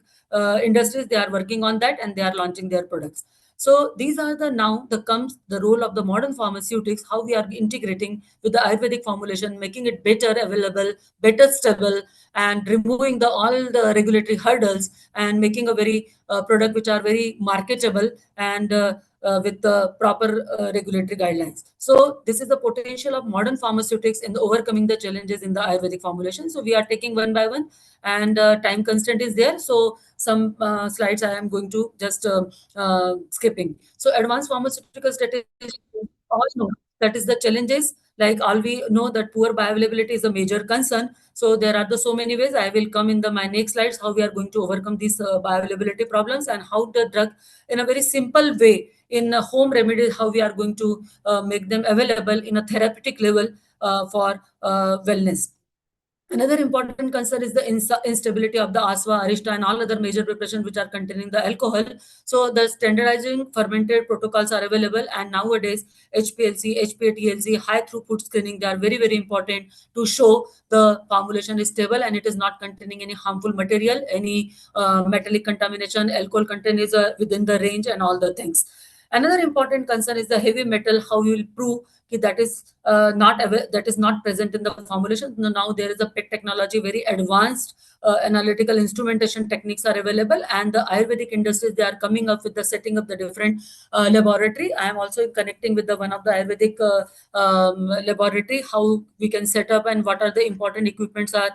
industries, they are working on that and they are launching their products. So these are the now the comes the role of the modern pharmaceutics, how we are integrating with the Ayurvedic formulation, making it better available, better stable, and removing the all the regulatory hurdles, and making a very product which are very marketable, and with the proper regulatory guidelines. So this is the potential of modern pharmaceutics in the overcoming the challenges in the Ayurvedic formulation. So we are taking one by one, and time constraint is there. So some slides I am going to just skipping. So advanced pharmaceutical strategy, all know that is the challenges. Like all we know that poor bioavailability is a major concern. So there are the so many ways. I will come in the my next slides how we are going to overcome these bioavailability problems, and how the drug in a very simple way in home remedies, how we are going to make them available in a therapeutic level for wellness. Another important concern is the instability of the aswa, arista, and all other major preparations which are containing the alcohol. So the standardizing fermented protocols are available, and nowadays HPLC, HPATLC, high throughput screening, they are very, very important to show the formulation is stable and it is not containing any harmful material, any metallic contamination, alcohol content is within the range, and all the things. Another important concern is the heavy metal, how you will prove that is that is not present in the formulation. Now there is a PET technology, very advanced analytical instrumentation techniques are available, and the Ayurvedic industries, they are coming up with the setting up the different laboratory. I am also connecting with the one of the Ayurvedic laboratory, how we can set up and what are the important equipments are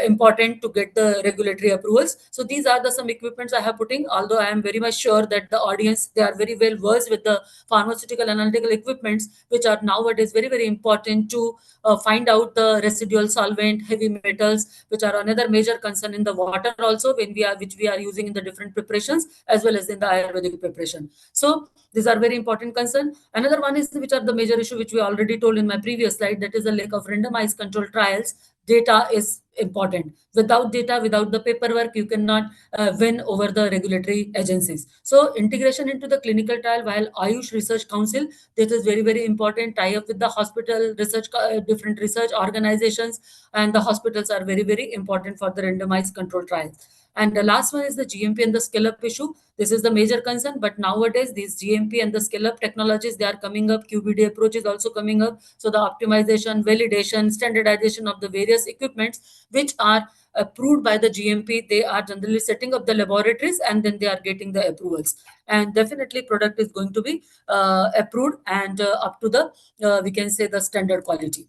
important to get the regulatory approvals. So these are the some equipments I have putting, although I am very much sure that the audience, they are very well versed with the pharmaceutical analytical equipments, which are nowadays very, very important to find out the residual solvent, heavy metals, which are another major concern in the water also, when we are which we are using in the different preparations as well as in the Ayurvedic preparation. So these are very important concern. Another one is which are the major issue which we already told in my previous slide, that is the lack of randomized control trials. Data is important. Without data, without the paperwork, you cannot win over the regulatory agencies. So integration into the clinical trial, while Ayush Research Council, this is very, very important. Tie up with the hospital research, different research organizations, and the hospitals are very, very important for the randomized control trials. And the last one is the GMP and the scale-up issue. This is the major concern, but nowadays these GMP and the scale-up technologies, they are coming up. QBD approach is also coming up. So the optimization, validation, standardization of the various equipments which are approved by the GMP, they are generally setting up the laboratories, and then they are getting the approvals. And definitely product is going to be approved and up to the, we can say, the standard quality.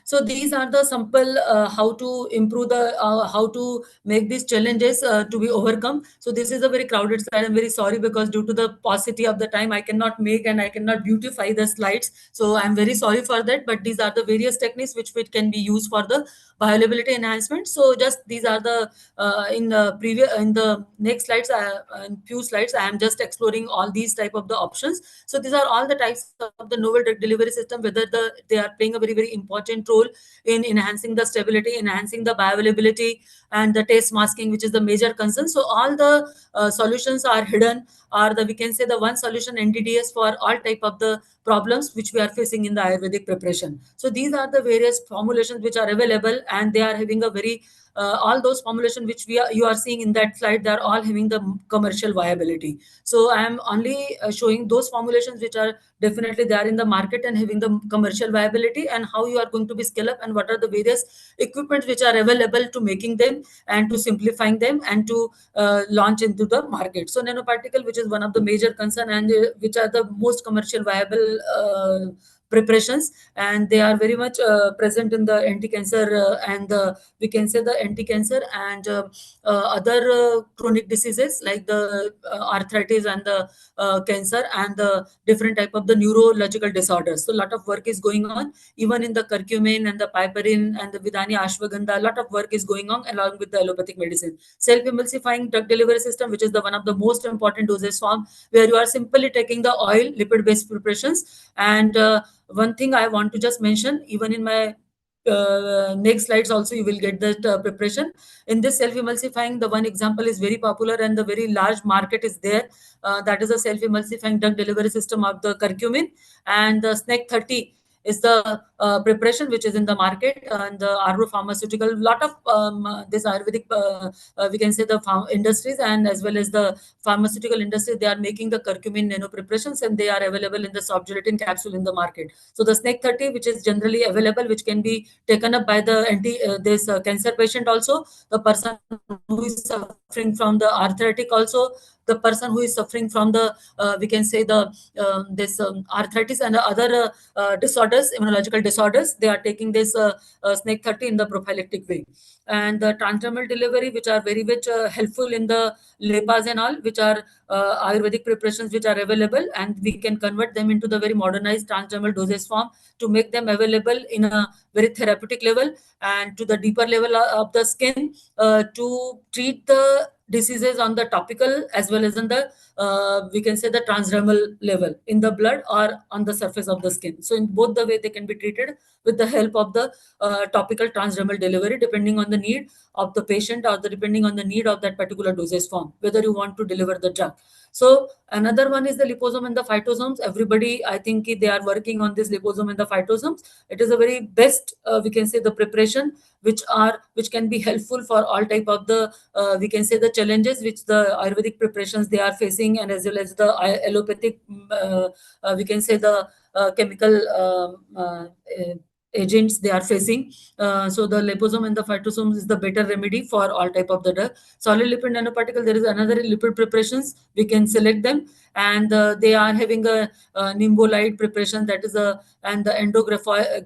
So these are the simple how to improve the how to make these challenges to be overcome. So this is a very crowded slide. I'm very sorry, because due to the paucity of the time, I cannot make and I cannot beautify the slides. So I'm very sorry for that. But these are the various techniques which can be used for the bioavailability enhancement. So just these are the in the previous in the next slides, in few slides, I am just exploring all these type of the options. So these are all the types of the novel drug delivery system, whether they are playing a very, very important role in enhancing the stability, enhancing the bioavailability, and the taste masking, which is the major concern. So all the solutions are hidden, or the we can say the one solution NDDS for all type of the problems which we are facing in the Ayurvedic preparation. So these are the various formulations which are available, and they are having a very all those formulation which you are seeing in that slide, they are all having the commercial viability. So I am only showing those formulations which are definitely there in the market and having the commercial viability, and how you are going to be scale up, and what are the various equipments which are available to making them and to simplifying them and to launch into the market. So nanoparticle, which is one of the major concern, and which are the most commercial viable preparations, and they are very much present in the anti-cancer and we can say the anti-cancer and other chronic diseases like the arthritis and the cancer and the different type of the neurological disorders. So a lot of work is going on even in the curcumin and the piperine and the vidani ashwagandha. A lot of work is going on along with the allopathic medicine. Self-emulsifying drug delivery system, which is the one of the most important dosage form, where you are simply taking the oil lipid based preparations. And one thing I want to just mention, even in my next slides also you will get that preparation. In this self-emulsifying, the one example is very popular and the very large market is there. That is a self-emulsifying drug delivery system of the curcumin, and the snake 30 is the preparation which is in the market, and the Arrow pharmaceutical, lot of this Ayurvedic, we can say the industries and as well as the pharmaceutical industry, they are making the curcumin nano preparations, and they are available in the soft gelatin capsule in the market. So the snake 30, which is generally available, which can be taken up by the this cancer patient also, the person who is suffering from the arthritic also, the person who is suffering from the we can say the this arthritis and the other disorders, immunological disorders, they are taking this snake 30 in the prophylactic way. And the transdermal delivery, which are very much helpful in the lepas and all, which are Ayurvedic preparations which are available, and we can convert them into the very modernized transdermal dosage form to make them available in a very therapeutic level and to the deeper level of the skin to treat the diseases on the topical as well as on the we can say the transdermal level in the blood or on the surface of the skin. So in both the way they can be treated with the help of the topical transdermal delivery, depending on the need of the patient or depending on the need of that particular dosage form, whether you want to deliver the drug. So another one is the liposome and the phytosomes. Everybody, I think they are working on this liposome and the phytosomes. It is a very best, we can say the preparation, which can be helpful for all type of the we can say the challenges which the Ayurvedic preparations they are facing, and as well as the allopathic we can say the chemical agents they are facing. So the liposome and the phytosomes is the better remedy for all type of the drug. Solid lipid nanoparticle, there is another lipid preparations, we can select them, and they are having a nimbolide preparation, that is a, and the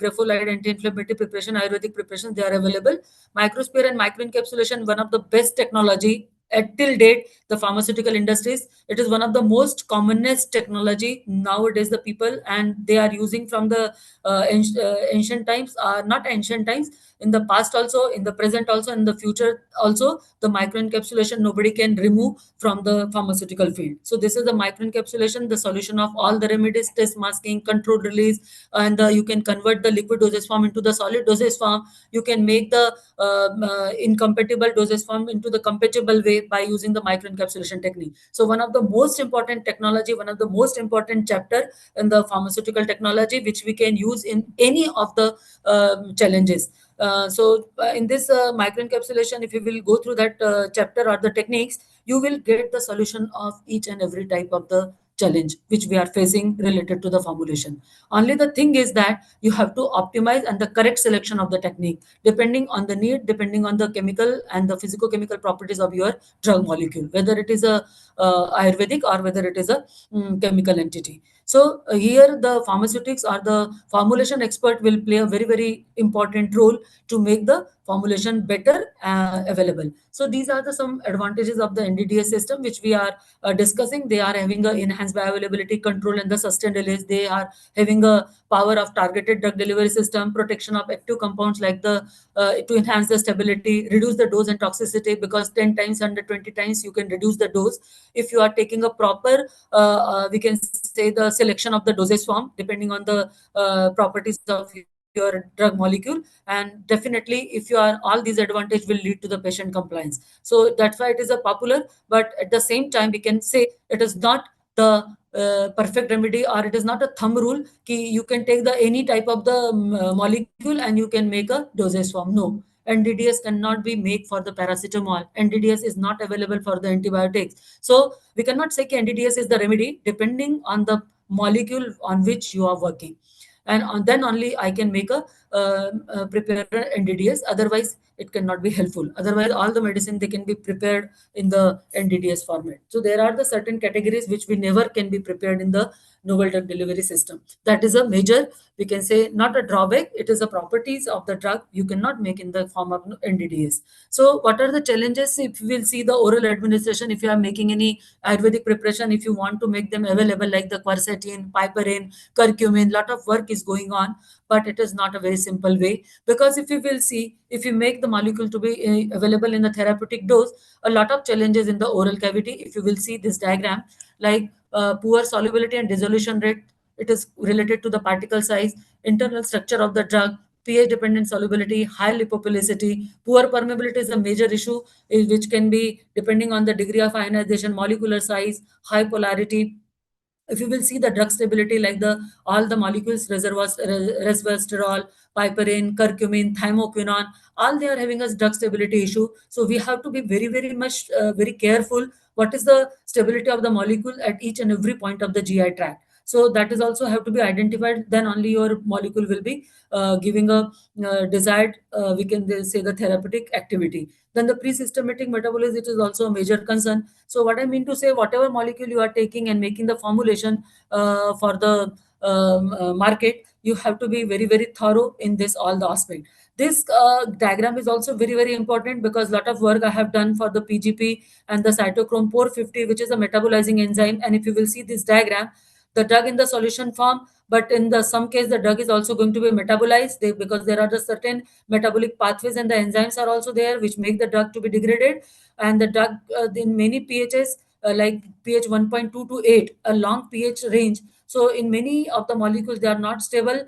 grapholide anti-inflammatory preparation, Ayurvedic preparation, they are available. Microsphere and microencapsulation, one of the best technology at till date the pharmaceutical industries. It is one of the most commonest technology nowadays the people, and they are using from the ancient times, not ancient times, in the past also, in the present also, in the future also, the microencapsulation nobody can remove from the pharmaceutical field. So this is the microencapsulation, the solution of all the remedies, test masking, controlled release, and you can convert the liquid dosage form into the solid dosage form. You can make the incompatible dosage form into the compatible way by using the microencapsulation technique. So one of the most important technology, one of the most important chapter in the pharmaceutical technology, which we can use in any of the challenges. In this microencapsulation, if you will go through that chapter or the techniques, you will get the solution of each and every type of the challenge which we are facing related to the formulation. Only the thing is that you have to optimize and the correct selection of the technique depending on the need, depending on the chemical and the physicochemical properties of your drug molecule, whether it is a Ayurvedic or whether it is a chemical entity. So here the pharmaceutics or the formulation expert will play a very, very important role to make the formulation better available. So these are the some advantages of the NDDS system which we are discussing. They are having a enhanced bioavailability control and the sustained release. They are having a power of targeted drug delivery system, protection of active compounds like the to enhance the stability, reduce the dose and toxicity, because 10 times, 120 times you can reduce the dose if you are taking a proper we can say the selection of the dosage form depending on the properties of your drug molecule. And definitely if you are, all these advantage will lead to the patient compliance. So that's why it is a popular, but at the same time we can say it is not the perfect remedy, or it is not a thumb rule ki you can take the any type of the molecule and you can make a dosage form. No, NDDS cannot be made for the paracetamol. NDDS is not available for the antibiotics. So we cannot say NDDS is the remedy depending on the molecule on which you are working. And then only I can make a prepare NDDS. Otherwise, it cannot be helpful. Otherwise, all the medicine they can be prepared in the NDDS format. So there are the certain categories which we never can be prepared in the novel drug delivery system. That is a major, we can say, not a drawback. It is a properties of the drug you cannot make in the form of NDDS. So what are the challenges? If we will see the oral administration, if you are making any Ayurvedic preparation, if you want to make them available like the quercetin, piperine, curcumin, lot of work is going on, but it is not a very simple way. Because if you will see, if you make the molecule to be available in a therapeutic dose, a lot of challenges in the oral cavity. If you will see this diagram, like poor solubility and dissolution rate, it is related to the particle size, internal structure of the drug, pH dependent solubility, high lipophilicity, poor permeability is a major issue, which can be depending on the degree of ionization, molecular size, high polarity. If you will see the drug stability, like the all the molecules, resveratrol, piperine, curcumin, thymoquinone, all they are having a drug stability issue. So we have to be very much very careful what is the stability of the molecule at each and every point of the GI tract. So that is also have to be identified. Then only your molecule will be giving a desired, we can say, the therapeutic activity. Then the pre-systematic metabolism, it is also a major concern. So what I mean to say, whatever molecule you are taking and making the formulation for the market, you have to be very thorough in this all the aspect. This diagram is also very important, because lot of work I have done for the PGP and the cytochrome 450, which is a metabolizing enzyme. And if you will see this diagram, the drug in the solution form, but in the some case the drug is also going to be metabolized, because there are the certain metabolic pathways and the enzymes are also there which make the drug to be degraded. And the drug in many pHs, like pH 1.2 to 8, a long pH range. So in many of the molecules they are not stable.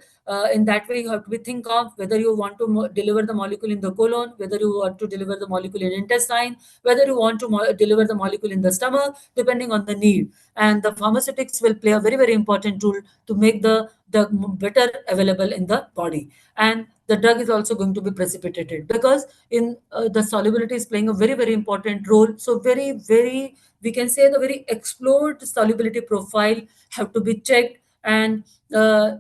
In that way you have to be think of whether you want to deliver the molecule in the colon, whether you want to deliver the molecule in intestine, whether you want to deliver the molecule in the stomach, depending on the need. And the pharmaceutics will play a very important role to make the better available in the body. And the drug is also going to be precipitated, because in the solubility is playing a very important role. So very, we can say, the very explored solubility profile have to be checked. And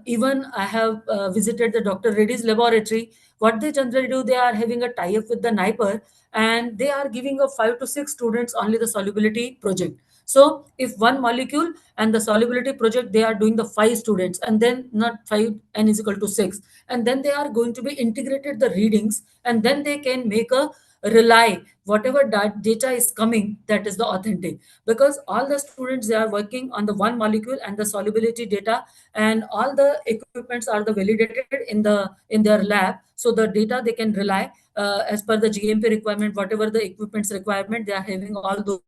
even I have visited the Dr. Reddy's laboratory. What they generally do, they are having a tie-up with the NIPER, and they are giving a 5 to 6 students only the solubility project. So if one molecule and the solubility project, they are doing the 5 students, and then not 5, n is equal to 6. And then they are going to be integrated the readings, and then they can make a rely whatever data is coming, that is the authentic. Because all the students, they are working on the one molecule and the solubility data, and all the equipments are the validated in their lab. So the data they can rely as per the GMP requirement, whatever the equipments requirement, they are having all those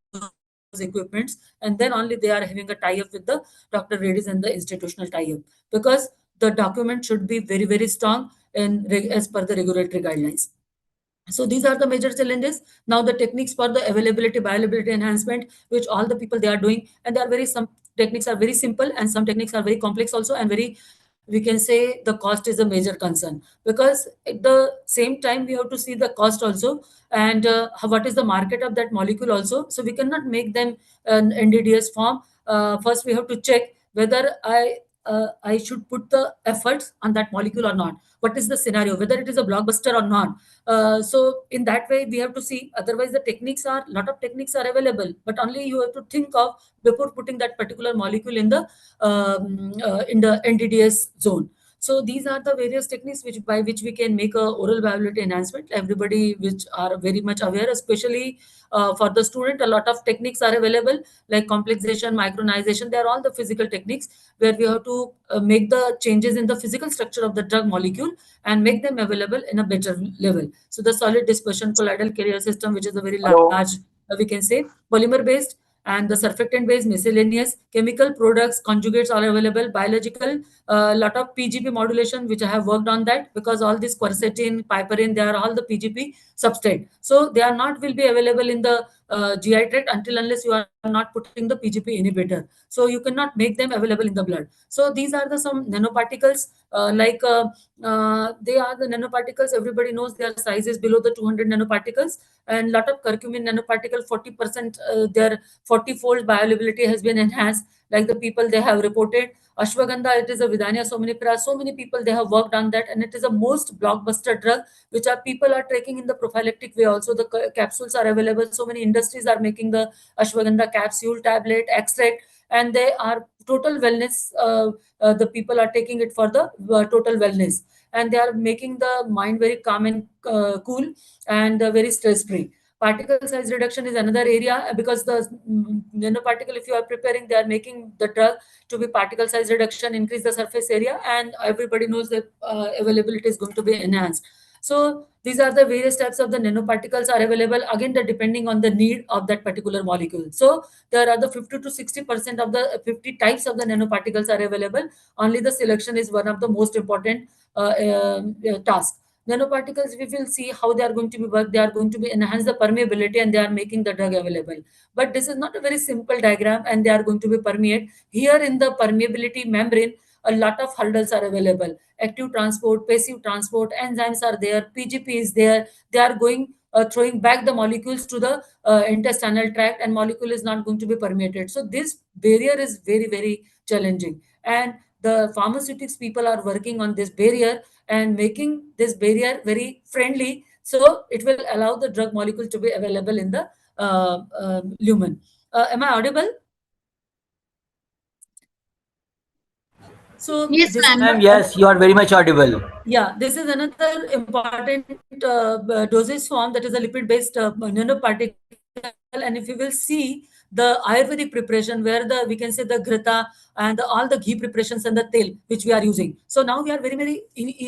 equipments, and then only they are having a tie-up with the Dr. Reddy's and the institutional tie-up. Because the document should be very strong and as per the regulatory guidelines. So these are the major challenges. Now the techniques for the availability, bioavailability enhancement, which all the people they are doing, and there are some techniques are very simple and some techniques are very complex also, and very, we can say, the cost is a major concern. Because at the same time we have to see the cost also, and what is the market of that molecule also. So we cannot make them an NDDS form. First we have to check whether I should put the efforts on that molecule or not. What is the scenario, whether it is a blockbuster or not. So in that way we have to see. Otherwise the techniques are, lot of techniques are available, but only you have to think of before putting that particular molecule in the NDDS zone. So these are the various techniques which by which we can make a oral viability enhancement. Everybody which are very much aware, especially for the student, a lot of techniques are available, like complexation, micronization. They are all the physical techniques where we have to make the changes in the physical structure of the drug molecule and make them available in a better level. So the solid dispersion colloidal carrier system, which is a very large, we can say, polymer based, and the surfactant based, miscellaneous chemical products, conjugates are available, biological, lot of PGP modulation, which I have worked on that, because all this quercetin, piperine, they are all the PGP substrate. So they are not will be available in the GI tract until unless you are not putting the PGP inhibitor. So you cannot make them available in the blood. So these are the some nanoparticles, they are the nanoparticles. Everybody knows their size is below the 200 nanoparticles, and lot of curcumin nanoparticle, 40%, their 40-fold bioavailability has been enhanced. Like the people they have reported, ashwagandha, it is a Vidania somnifera. So many people they have worked on that, and it is a most blockbuster drug which are people are taking in the prophylactic way. Also, the capsules are available. So many industries are making the ashwagandha capsule, tablet, extract, and they are total wellness. The people are taking it for the total wellness, and they are making the mind very calm and cool, and very stress free. Particle size reduction is another area, because the nanoparticle, if you are preparing, they are making the drug to be particle size reduction, increase the surface area, and everybody knows that availability is going to be enhanced. So these are the various types of the nanoparticles are available. Again, the depending on the need of that particular molecule. So there are the 50 to 60% of the 50 types of the nanoparticles are available. Only the selection is one of the most important task. Nanoparticles, we will see how they are going to be work. They are going to be enhance the permeability, and they are making the drug available. But this is not a very simple diagram, and they are going to be permeate. Here in the permeability membrane, a lot of hurdles are available. Active transport, passive transport, enzymes are there, PGP is there. They are going throwing back the molecules to the intestinal tract, and molecule is not going to be permeated. So this barrier is very, very challenging. And the pharmaceutics people are working on this barrier and making this barrier very friendly. So it will allow the drug molecule to be available in the lumen. Am I audible? So Yes, this is ma'am. Ma'am, yes, you are very much audible. yeah, this is another important dosage form, that is a lipid-based nanoparticle. And if you will see the Ayurvedic preparation, where the we can say the grita and all the ghee preparations and the tel which we are using. So now we are very, very,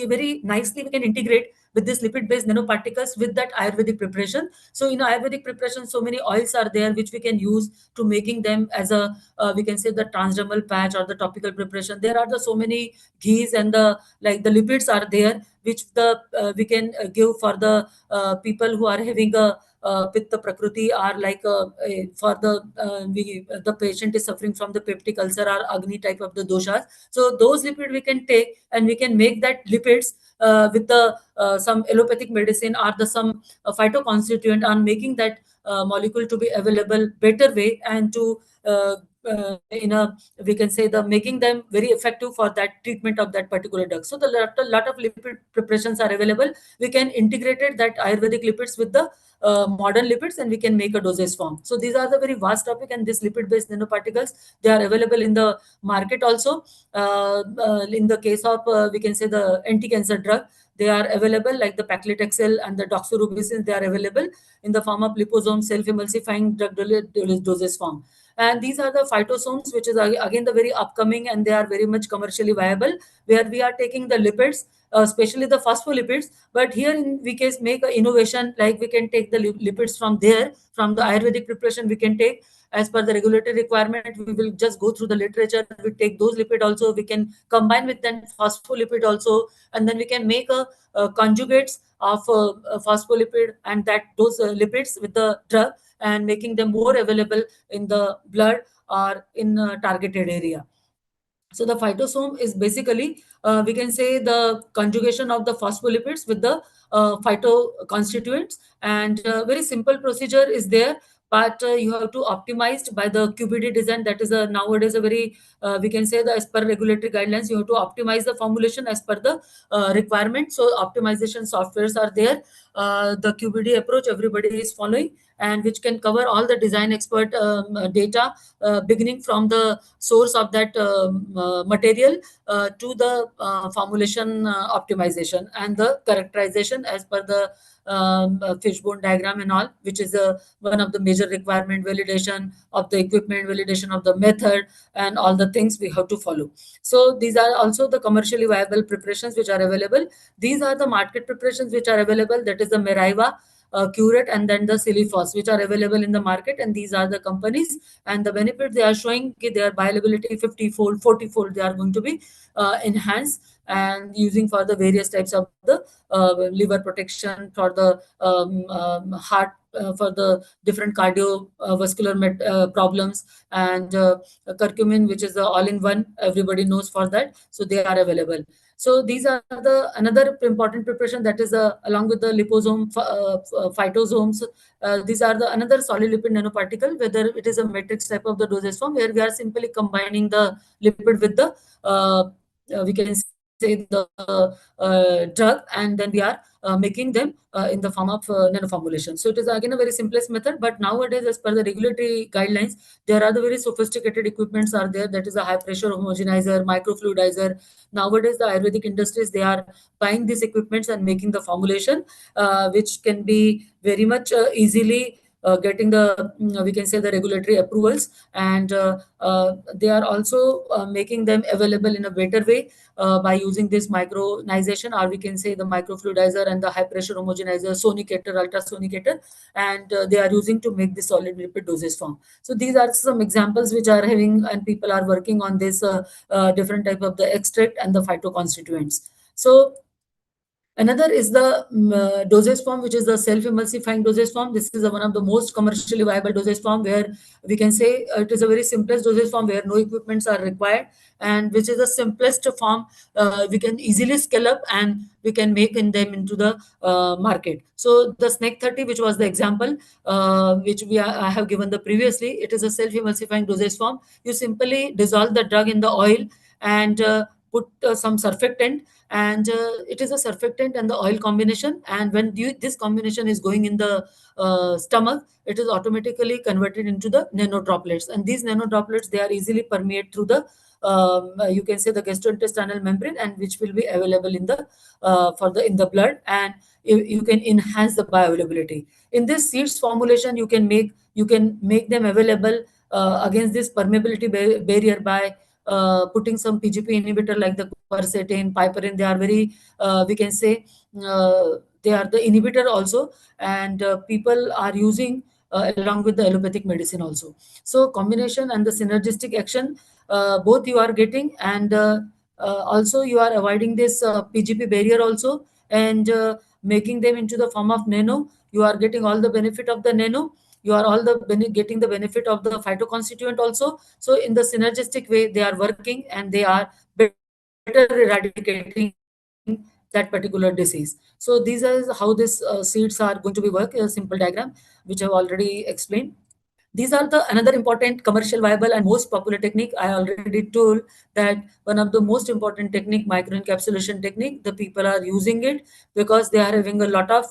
very nicely we can integrate with this lipid-based nanoparticles with that Ayurvedic preparation. So in Ayurvedic preparation, so many oils are there which we can use to making them as a we can say the transdermal patch or the topical preparation. There are the so many ghees and the like the lipids are there which the we can give for the people who are having a pitta prakriti, or like for the patient is suffering from the peptic ulcer or agni type of the doshas. So those lipid we can take, and we can make that lipids with the some allopathic medicine or the some phytoconstituent on making that molecule to be available better way, and to in a we can say the making them very effective for that treatment of that particular drug. So the lot of lipid preparations are available. We can integrate that Ayurvedic lipids with the modern lipids, and we can make a dosage form. So these are the very vast topic, and this lipid based nanoparticles, they are available in the market also. In the case of we can say the anti-cancer drug, they are available like the paclitaxel and the doxorubicin. They are available in the form of liposome self-emulsifying drug dosage form. And these are the phytosomes, which is again the very upcoming, and they are very much commercially viable, where we are taking the lipids, especially the phospholipids. But here in we can make an innovation, like we can take the lipids from there, from the Ayurvedic preparation we can take as per the regulatory requirement. We will just go through the literature. We take those lipid also. We can combine with then phospholipid also, and then we can make a conjugates of phospholipid and that those lipids with the drug, and making them more available in the blood or in a targeted area. So the phytosome is basically we can say the conjugation of the phospholipids with the phytoconstituents, and very simple procedure is there. But you have to optimized by the QBD design. That is a nowadays a very we can say the as per regulatory guidelines, you have to optimize the formulation as per the requirement. So optimization softwares are there. The QBD approach everybody is following, and which can cover all the design expert data, beginning from the source of that material to the formulation optimization and the characterization as per the fishbone diagram and all, which is one of the major requirement, validation of the equipment, validation of the method, and all the things we have to follow. So these are also the commercially viable preparations which are available. These are the market preparations which are available. That is the Meriva, Curate, and then the Silifos, which are available in the market. And these are the companies, and the benefits they are showing, their bioavailability 50-fold, 40-fold, they are going to be enhanced, and using for the various types of the liver protection, for the heart for the different cardiovascular problems, and curcumin, which is the all-in-one, everybody knows for that, so they are available. So these are the another important preparation, that is along with the liposome, phytosomes. These are the another solid lipid nanoparticle, whether it is a matrix type of the dosage form, where we are simply combining the lipid with the we can say the drug, and then we are making them in the form of nanoformulation. So it is again a very simplest method, but nowadays, as per the regulatory guidelines, there are the very sophisticated equipments are there, that is a high pressure homogenizer, microfluidizer. Nowadays, the Ayurvedic industries, they are buying these equipments and making the formulation, which can be very much easily getting the we can say the regulatory approvals, and they are also making them available in a better way by using this micronization, or we can say the microfluidizer and the high pressure homogenizer, sonicator, ultrasonicator, and they are using to make the solid lipid dosage form. So these are some examples which are having, and people are working on this different type of the extract and the phytoconstituents. So another is the dosage form, which is the self-emulsifying dosage form. This is one of the most commercially viable dosage form, where we can say it is a very simplest dosage form where no equipments are required, and which is the simplest form. We can easily scale up, and we can make in them into the market. So the Snake 30, which was the example which I have given the previously, it is a self-emulsifying dosage form. You simply dissolve the drug in the oil and put some surfactant, and it is a surfactant and the oil combination, and when this combination is going in the stomach, it is automatically converted into the nano droplets, and these nano droplets, they are easily permeate through the you can say the gastrointestinal membrane, and which will be available in the in the blood, and you can enhance the bioavailability. In this seeds formulation, you can make them available against this permeability barrier by putting some PGP inhibitor like the quercetin, piperin. They are very, we can say, they are the inhibitor also, and people are using along with the allopathic medicine also. So combination and the synergistic action, both you are getting, and also you are avoiding this PGP barrier also, and making them into the form of nano. You are getting all the benefit of the nano. You are all the getting the benefit of the phytoconstituent also. So in the synergistic way, they are working, and they are better eradicating that particular disease. So these are how this seeds are going to be work, a simple diagram which I've already explained. These are the another important commercial viable and most popular technique. I already told that one of the most important technique, microencapsulation technique, the people are using it because they are having a lot of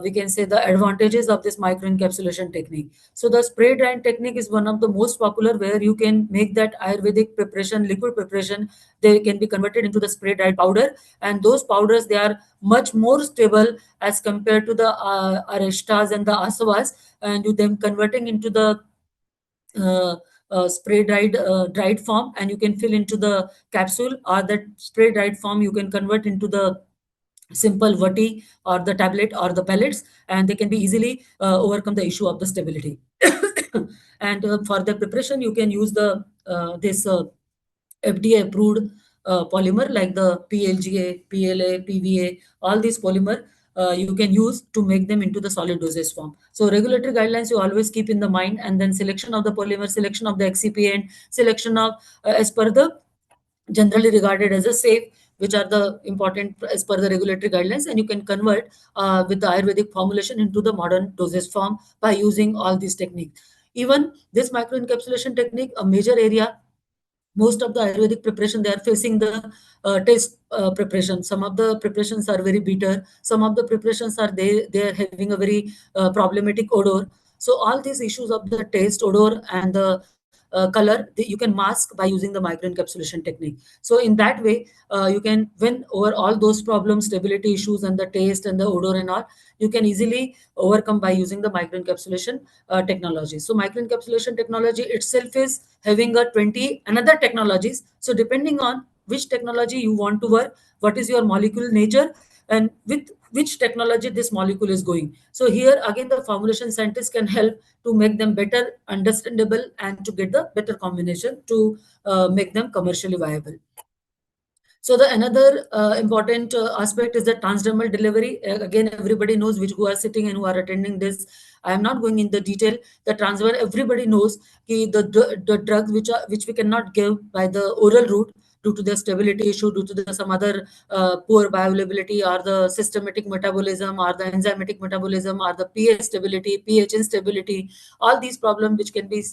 we can say the advantages of this microencapsulation technique. So the spray drying technique is one of the most popular, where you can make that Ayurvedic preparation, liquid preparation, they can be converted into the spray dried powder, and those powders, they are much more stable as compared to the areshtas and the asavas, and you them converting into the uh, spray dried form, and you can fill into the capsule, or that spray dried form you can convert into the simple vati or the tablet or the pellets, and they can be easily overcome the issue of the stability. And for the preparation, you can use the this FDA approved polymer like the PLGA, PLA, PVA, all these polymer you can use to make them into the solid dosage form. So regulatory guidelines you always keep in the mind, and then selection of the polymer, selection of the excipient, selection of as per the generally regarded as a safe, which are the important as per the regulatory guidelines, and you can convert with the Ayurvedic formulation into the modern dosage form by using all these techniques. Even this microencapsulation technique, a major area, most of the Ayurvedic preparation, they are facing the taste preparation. Some of the preparations are very bitter. Some of the preparations are they are having a very problematic odor. So all these issues of the taste, odor, and the color, you can mask by using the microencapsulation technique. So in that way, you can win over all those problems, stability issues, and the taste and the odor and all. You can easily overcome by using the microencapsulation technology. So microencapsulation technology itself is having a 20 another technologies. So depending on which technology you want to work, what is your molecule nature, and with which technology this molecule is going. So here again, the formulation scientists can help to make them better understandable, and to get the better combination to make them commercially viable. So the another important aspect is the transdermal delivery. Again, everybody knows, which who are sitting and who are attending this. I am not going in the detail. The transdermal, everybody knows the drugs which we cannot give by the oral route due to the stability issue, due to the some other poor bioavailability, or the systematic metabolism, or the enzymatic metabolism, or the pH stability, pH instability. All these problems which can be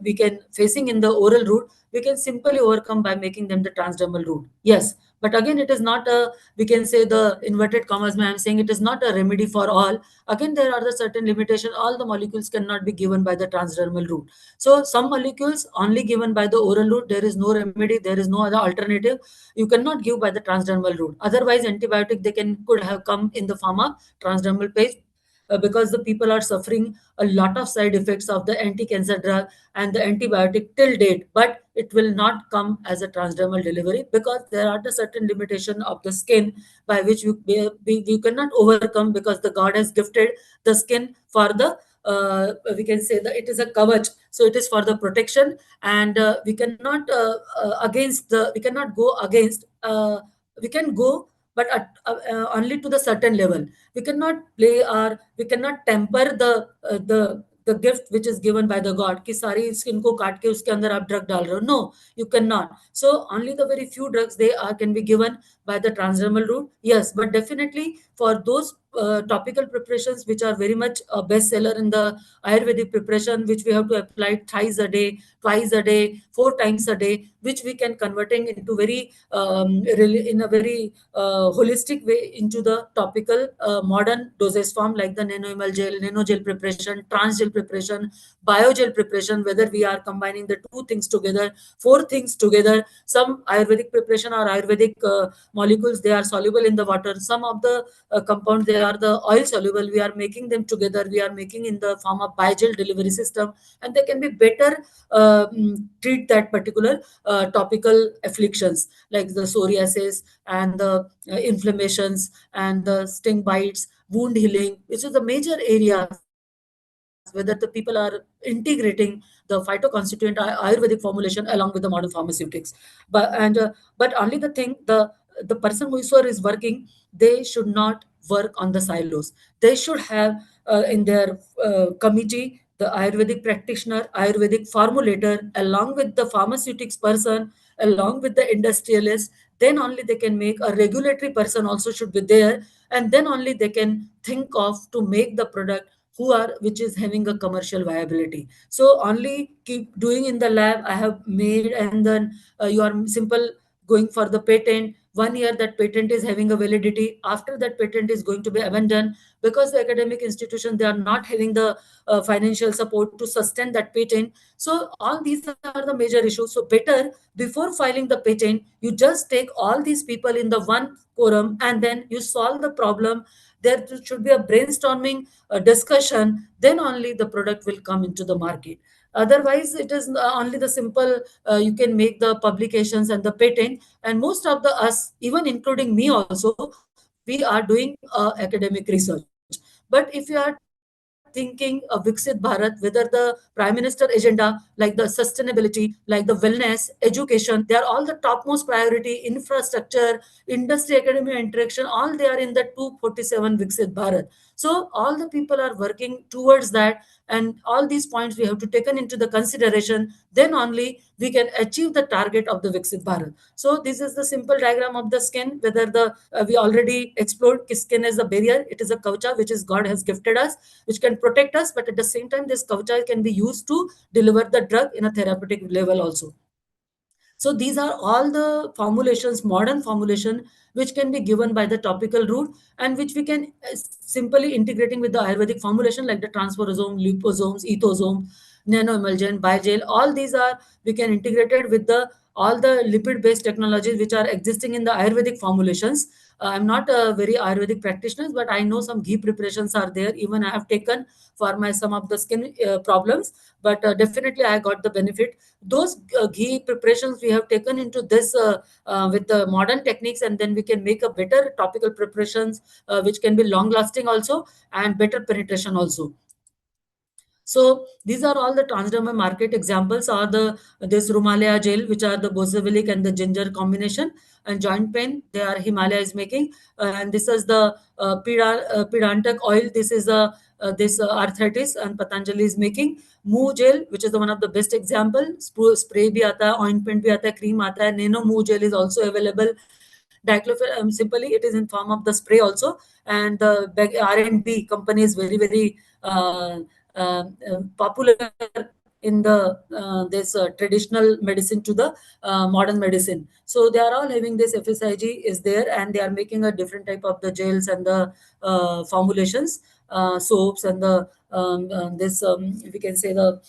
we can facing in the oral route, we can simply overcome by making them the transdermal route. Yes, but again, it is not a, we can say, the inverted commas, I am saying it is not a remedy for all. Again, there are the certain limitation. All the molecules cannot be given by the transdermal route. So some molecules only given by the oral route. There is no remedy. There is no other alternative. You cannot give by the transdermal route. Otherwise, antibiotic they could have come in the pharma transdermal page, because the people are suffering a lot of side effects of the anti-cancer drug and the antibiotic till date, but it will not come as a transdermal delivery, because there are the certain limitation of the skin by which we cannot overcome, because the God has gifted the skin for the we can say that it is a kavach, so it is for the protection, and we cannot go against, we can go, but only to the certain level. We cannot play, or we cannot temper the gift which is given by the God, कि सारी skin को काट के उसके अंदर आप drug डाल रहे हो. No, you cannot. So only the very few drugs they are can be given by the transdermal route. Yes, but definitely for those topical preparations which are very much a bestseller in the Ayurvedic preparation, which we have to apply thrice a day, twice a day, 4 times a day, which we can converting into very really in a very holistic way into the topical modern dosage form, like the nano gel preparation, trans gel preparation, biogel preparation, whether we are combining the two things together, four things together. Some Ayurvedic preparation or Ayurvedic molecules, they are soluble in the water. Some of the compounds, they are the oil soluble. We are making them together. We are making in the form of biogel delivery system, and they can be better treat that particular topical afflictions like the psoriasis and the inflammations and the sting bites, wound healing, which is the major areas whether the people are integrating the phytoconstituent Ayurvedic formulation along with the modern pharmaceutics. But only the thing, the person whoever is working, they should not work on the silos. They should have in their committee the Ayurvedic practitioner, Ayurvedic formulator, along with the pharmaceutics person, along with the industrialist. Then only they can make a regulatory person also should be there, and then only they can think of to make the product who are which is having a commercial viability. So only keep doing in the lab, I have made, and then you are simple going for the patent. 1 year that patent is having a validity. After that patent is going to be abandoned, because the academic institution, they are not having the financial support to sustain that patent. So all these are the major issues. So better, before filing the patent, you just take all these people in the one quorum, and then you solve the problem. There should be a brainstorming discussion, then only the product will come into the market. Otherwise, it is only the simple, you can make the publications and the patent. And most of the us, even including me also, we are doing academic research. But if you are thinking a Viksit Bharat, whether the Prime Minister agenda, like the sustainability, like the wellness, education, they are all the topmost priority, infrastructure, industry, academy interaction, all they are in the 247 Viksit Bharat. So all the people are working towards that, and all these points we have to taken into the consideration. Then only we can achieve the target of the Viksit Bharat. So this is the simple diagram of the skin. Whether the we already explored skin as a barrier. It is a kavcha which is God has gifted us, which can protect us. But at the same time, this kavcha can be used to deliver the drug in a therapeutic level also. So these are all the formulations, modern formulation, which can be given by the topical route, and which we can simply integrating with the Ayurvedic formulation like the transferosome, liposomes, ethosome, nanoemulsion, biogel. All these are we can integrate it with the all the lipid-based technologies which are existing in the Ayurvedic formulations. I'm not a very Ayurvedic practitioner, but I know some ghee preparations are there. Even I have taken for my some of the skin problems, but definitely I got the benefit. Those ghee preparations we have taken into this with the modern techniques, and then we can make a better topical preparations which can be long lasting also and better penetration also. So these are all the transdermal market examples are the this Rumalia gel, which are the boswellic and the ginger combination, and joint pain they are Himalaya is making, and this is the Pidantak oil. This is the this arthritis, and Patanjali is making. Moo gel, which is the one of the best example. Spray bhi aata hai, ointment bhi aata hai, cream aata hai. Nano Moo gel is also available. Diclofenac, simply it is in form of the spray also, and the R&B company is very very popular in the this traditional medicine to the modern medicine. So they are all having this FSIG is there, and they are making a different type of the gels and the formulations, soaps and the this we can say the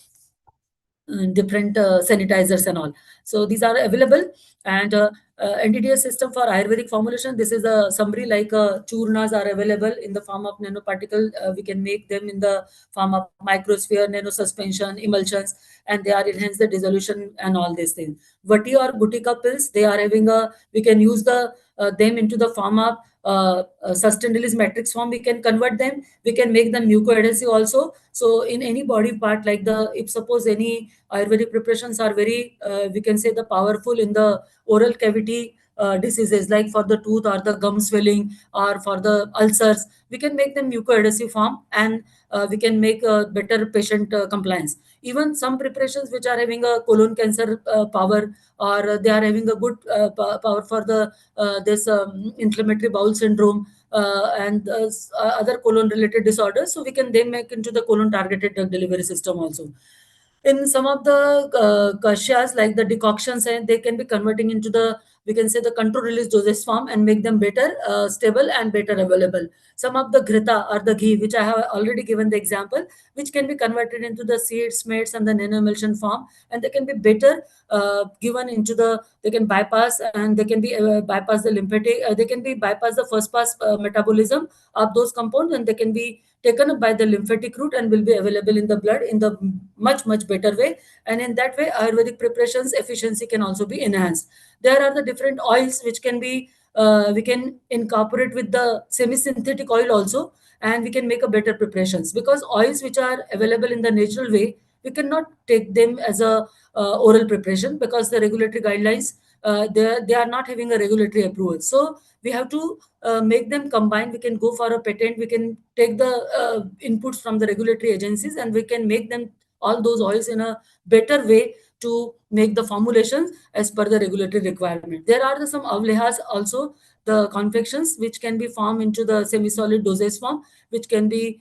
different sanitizers and all. So these are available, and NDDS system for Ayurvedic formulation. This is a summary, like churnas are available in the form of nanoparticle. We can make them in the form of microsphere, nano suspension, emulsions, and they are enhance the dissolution and all these things. Vati or Gutika pills, they are having a, we can use the them into the form of sustained release matrix form. We can convert them, we can make them mucoadhesive also. So in any body part, like the, if suppose any Ayurvedic preparations are very we can say the powerful in the oral cavity diseases, like for the tooth or the gum swelling or for the ulcers, we can make them mucoadhesive form, and we can make a better patient compliance. Even some preparations which are having a colon cancer power, or they are having a good power for the this inflammatory bowel syndrome, and other colon related disorders, so we can then make into the colon targeted drug delivery system also. In some of the kashyas, like the decoctions, and they can be converting into the, we can say the control release dosage form, and make them better stable and better available. Some of the grita or the ghee, which I have already given the example, which can be converted into the seeds, mates, and the nano emulsion form, and they can be better given into the, they can bypass, and they can be bypass the lymphatic, they can be bypass the first pass metabolism of those compounds, and they can be taken up by the lymphatic route and will be available in the blood in the much better way. And in that way, Ayurvedic preparations efficiency can also be enhanced. There are the different oils which can be we can incorporate with the semi-synthetic oil also, and we can make a better preparations, because oils which are available in the natural way, we cannot take them as a oral preparation, because the regulatory guidelines, they are not having a regulatory approval. So we have to make them combine. We can go for a patent, we can take the inputs from the regulatory agencies, and we can make them all those oils in a better way to make the formulations as per the regulatory requirement. There are some avlehas also, the confections which can be formed into the semi-solid dosage form, which can be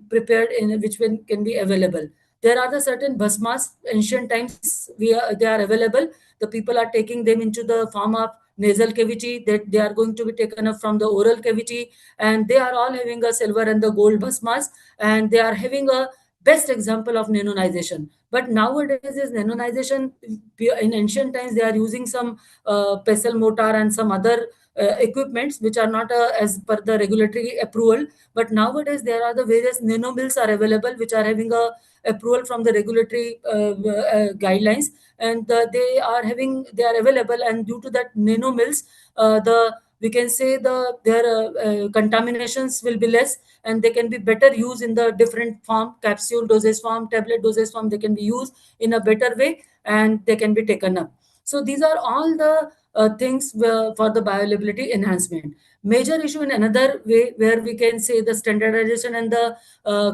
prepared in which can be available. There are the certain bhasmas, ancient times they are available. The people are taking them into the form of nasal cavity, that they are going to be taken up from the oral cavity, and they are all having a silver and the gold bhasmas, and they are having a best example of nanonization. But nowadays is nanonization, in ancient times they are using some pestle mortar and some other equipments which are not as per the regulatory approval. But nowadays there are the various nano mills are available, which are having a approval from the regulatory guidelines, and they are available, and due to that nano mills, the, we can say the their contaminations will be less, and they can be better used in the different form, capsule dosage form, tablet dosage form, they can be used in a better way, and they can be taken up. So these are all the things for the bioavailability enhancement. Major issue in another way, where we can say the standardization and the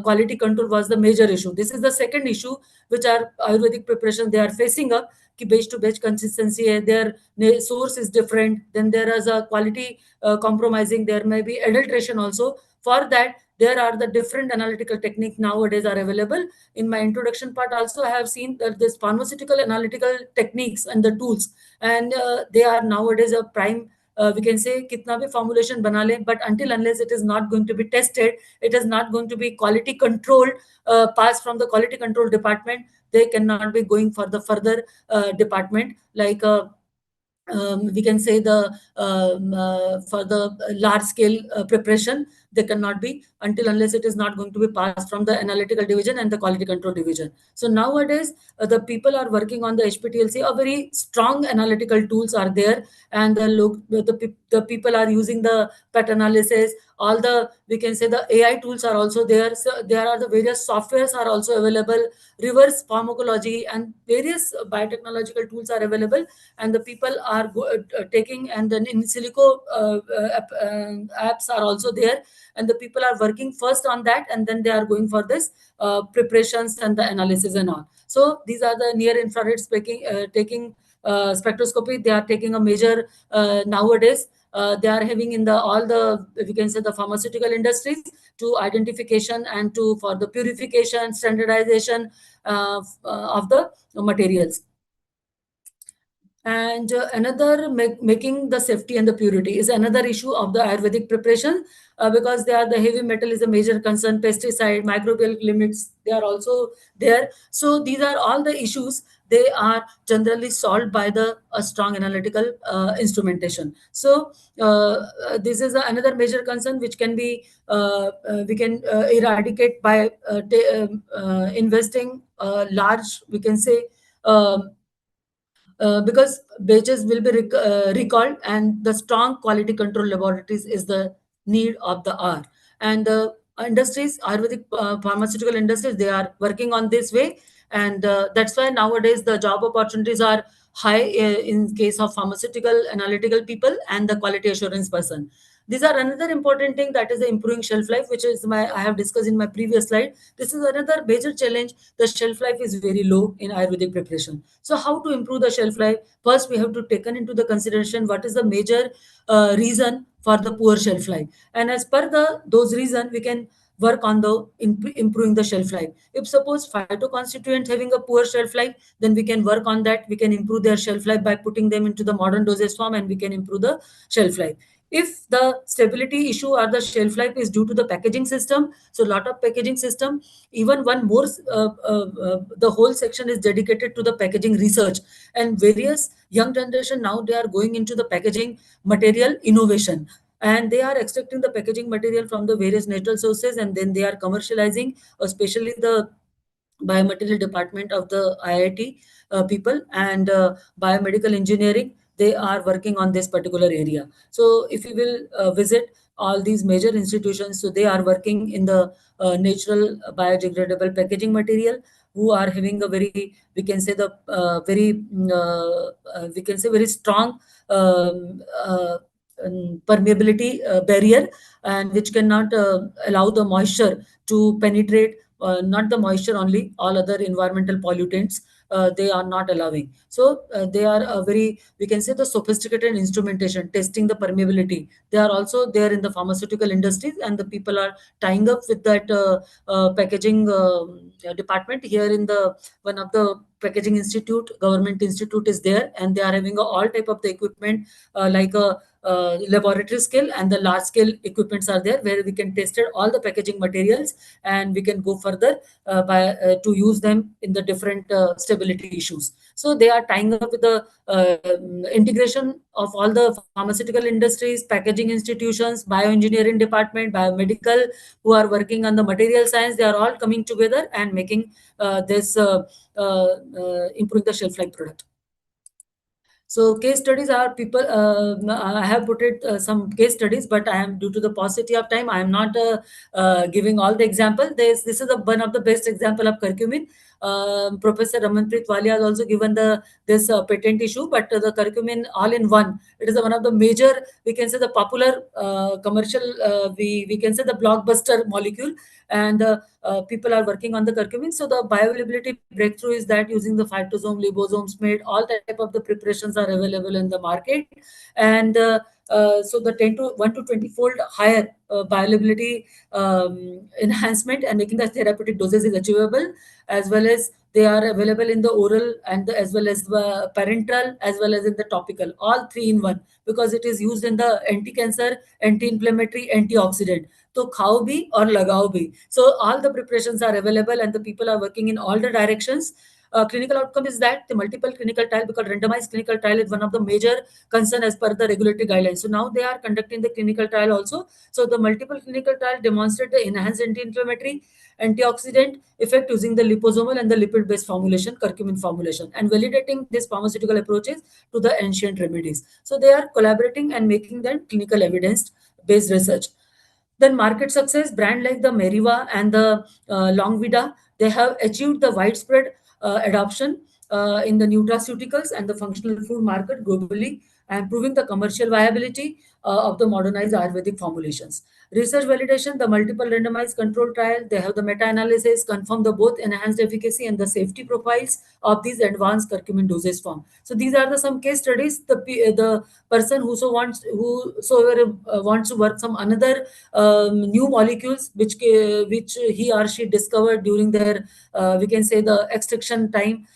quality control was the major issue. This is the second issue which are Ayurvedic preparation they are facing up, ki batch to batch consistency hai, their source is different, then there is a quality compromising, there may be adulteration also. For that, there are the different analytical techniques nowadays are available. In my introduction part also, I have seen that this pharmaceutical analytical techniques and the tools, and they are nowadays a prime, we can say kitna bhi formulation bana le, but until unless it is not going to be tested, it is not going to be quality controlled, passed from the quality control department, they cannot be going for the further department, like we can say the for the large scale preparation, they cannot be until unless it is not going to be passed from the analytical division and the quality control division. So nowadays the people are working on the HPTLC, a very strong analytical tools are there, and the people are using the PET analysis all the, we can say, the AI tools are also there. So there are the various softwares are also available, reverse pharmacology and various biotechnological tools are available, and the people are taking, and then in silico apps are also there, and the people are working first on that, and then they are going for this preparations and the analysis and all. So these are the near infrared taking spectroscopy. They are taking a major nowadays. They are having in the all the, we can say, the pharmaceutical industries, to identification and to for the purification, standardization of the materials. And another, making the safety and the purity is another issue of the Ayurvedic preparation, because they are, the heavy metal is a major concern, pesticide, microbial limits, they are also there. So these are all the issues. They are generally solved by the strong analytical instrumentation. So this is another major concern which can be we can eradicate by investing large, we can say, um, because batches will be recalled, and the strong quality control laboratories is the need of the hour. And the industries, Ayurvedic pharmaceutical industries, they are working on this way, and that's why nowadays the job opportunities are high in case of pharmaceutical analytical people and the quality assurance person. These are another important thing, that is the improving shelf life, which is my, I have discussed in my previous slide. This is another major challenge. The shelf life is very low in Ayurvedic preparation. So how to improve the shelf life? First, we have to take into the consideration what is the major reason for the poor shelf life, and as per the those reason, we can work on the improving the shelf life. If suppose phytoconstituent having a poor shelf life, then we can work on that. We can improve their shelf life by putting them into the modern dosage form, and we can improve the shelf life. If the stability issue or the shelf life is due to the packaging system, so lot of packaging system, even one more the whole section is dedicated to the packaging research, and various young generation now they are going into the packaging material innovation, and they are extracting the packaging material from the various natural sources, and then they are commercializing, especially the biomaterial department of the IIT people, and biomedical engineering, they are working on this particular area. So if you will visit all these major institutions, so they are working in the natural biodegradable packaging material, who are having a very, we can say, the very we can say very strong permeability barrier, and which cannot allow the moisture to penetrate, not the moisture only, all other environmental pollutants they are not allowing. So they are a very, we can say, the sophisticated instrumentation testing the permeability. They are also there in the pharmaceutical industries, and the people are tying up with that packaging department here in the one of the packaging institute, government institute is there, and they are having all type of the equipment, like a laboratory scale and the large scale equipments are there, where we can test all the packaging materials, and we can go further by to use them in the different stability issues. So they are tying up with the integration of all the pharmaceutical industries, packaging institutions, bioengineering department, biomedical, who are working on the material science. They are all coming together and making this improving the shelf life product. So case studies are people. I have put it some case studies, but I am, due to the paucity of time, I am not giving all the example. This is one of the best example of curcumin. Professor Ramanpreet Walia has also given this patent issue, but the curcumin all in one. It is one of the major, we can say, the popular commercial. We can say the blockbuster molecule, and people are working on the curcumin. So the bioavailability breakthrough is that using the phytosome, liposomes made, all type of the preparations are available in the market, and so the 10 to 1 to 20 fold higher bioavailability enhancement and making the therapeutic doses is achievable, as well as they are available in the oral and as well as the parenteral, as well as in the topical, all three in one, because it is used in the anti-cancer, anti-inflammatory, antioxidant. So khao bhi or lagao bhi. So all the preparations are available, and the people are working in all the directions. Clinical outcome is that the multiple clinical trial, because randomized clinical trial is one of the major concern as per the regulatory guidelines. So now they are conducting the clinical trial also. So the multiple clinical trial demonstrate the enhanced anti-inflammatory, antioxidant effect using the liposomal and the lipid-based formulation, curcumin formulation, and validating these pharmaceutical approaches to the ancient remedies. So they are collaborating and making that clinical evidence-based research. Then market success, brand like the Meriva and the Longvida, they have achieved the widespread adoption in the nutraceuticals and the functional food market globally, and proving the commercial viability of the modernized Ayurvedic formulations. Research validation, the multiple randomized control trial, they have the meta-analysis, confirm the both enhanced efficacy and the safety profiles of these advanced curcumin dosage form. So these are the some case studies. The person whosoever wants to work some another new molecules which he or she discovered during their we can say the extraction time,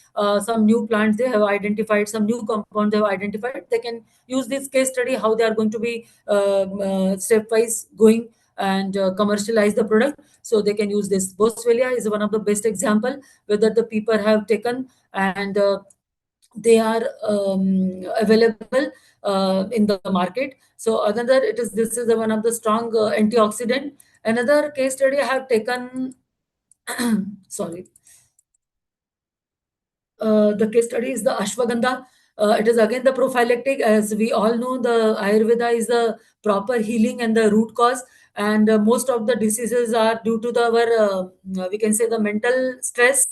some new plants they have identified, some new compounds they have identified, they can use this case study how they are going to be stepwise going and commercialize the product. So they can use this. Boswellia is one of the best example whether the people have taken and they are available in the market. So another, this is one of the strong antioxidant. Another case study I have taken sorry, the case study is the ashwagandha. It is again the prophylactic. As we all know, the Ayurveda is the proper healing and the root cause. And most of the diseases are due to our, we can say, the mental stress.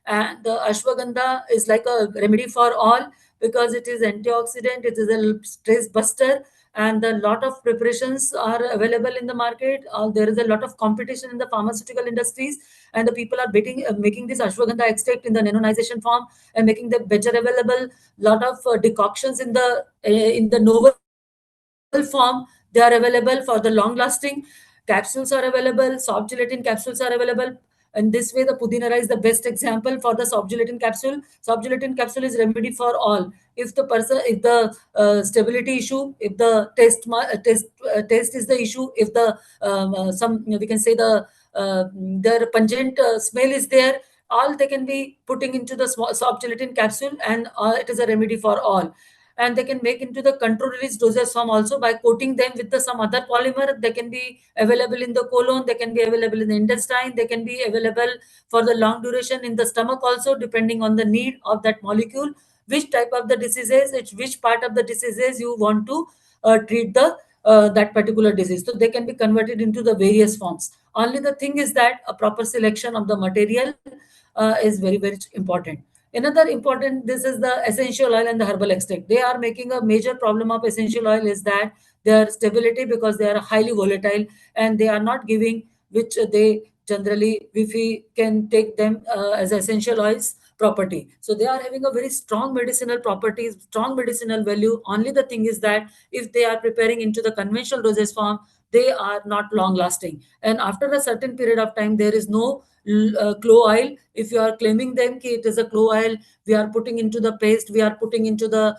And the ashwagandha is like a remedy for all because it is antioxidant, it is a stress buster, and a lot of preparations are available in the market. There is a lot of competition in the pharmaceutical industries, and the people are making this ashwagandha extract in the nanonization form and making them better available. Lot of decoctions in the novel form, they are available for the long lasting. Capsules are available, soft gelatin capsules are available. And this way, the Pudinara is the best example for the soft gelatin capsule. Soft gelatin capsule is remedy for all. If the stability issue, if the taste is the issue, if the some we can say their pungent smell is there, all they can be putting into the soft gelatin capsule, and it is a remedy for all. And they can make into the control release dosage form also by coating them with some other polymer. They can be available in the colon, they can be available in the intestine, they can be available for the long duration in the stomach also, depending on the need of that molecule, which type of the diseases, which part of the diseases you want to treat that particular disease. So they can be converted into the various forms. Only the thing is that a proper selection of the material is very, very important. Another important, this is the essential oil and the herbal extract. They are making a major problem of essential oil is that their stability, because they are highly volatile and they are not giving, which they generally, if we can take them as essential oils property. So they are having a very strong medicinal properties, strong medicinal value. Only the thing is that if they are preparing into the conventional dosage form, they are not long lasting. And after a certain period of time, there is no clove oil. If you are claiming them ki it is a clove oil, we are putting into the paste, we are putting into the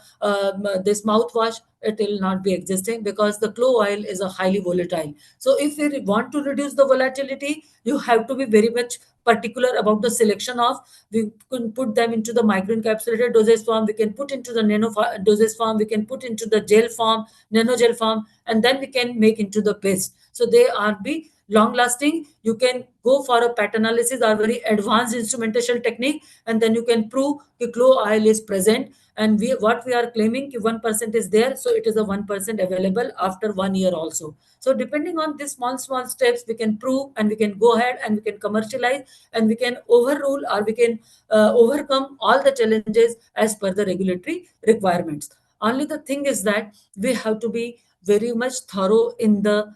this mouthwash, it will not be existing because the clove oil is a highly volatile. So if we want to reduce the volatility, you have to be very much particular about the selection of. We can put them into the microencapsulated dosage form, we can put into the nano dosage form, we can put into the gel form, nano gel form, and then we can make into the paste. So they are be long lasting. You can go for a PAT analysis or very advanced instrumentation technique, and then you can prove the clove oil is present. And what we are claiming 1% is there, so it is a 1% available after 1 year also. So depending on these small steps, we can prove and we can go ahead and we can commercialize, and we can overrule or we can overcome all the challenges as per the regulatory requirements. Only the thing is that we have to be very much thorough in the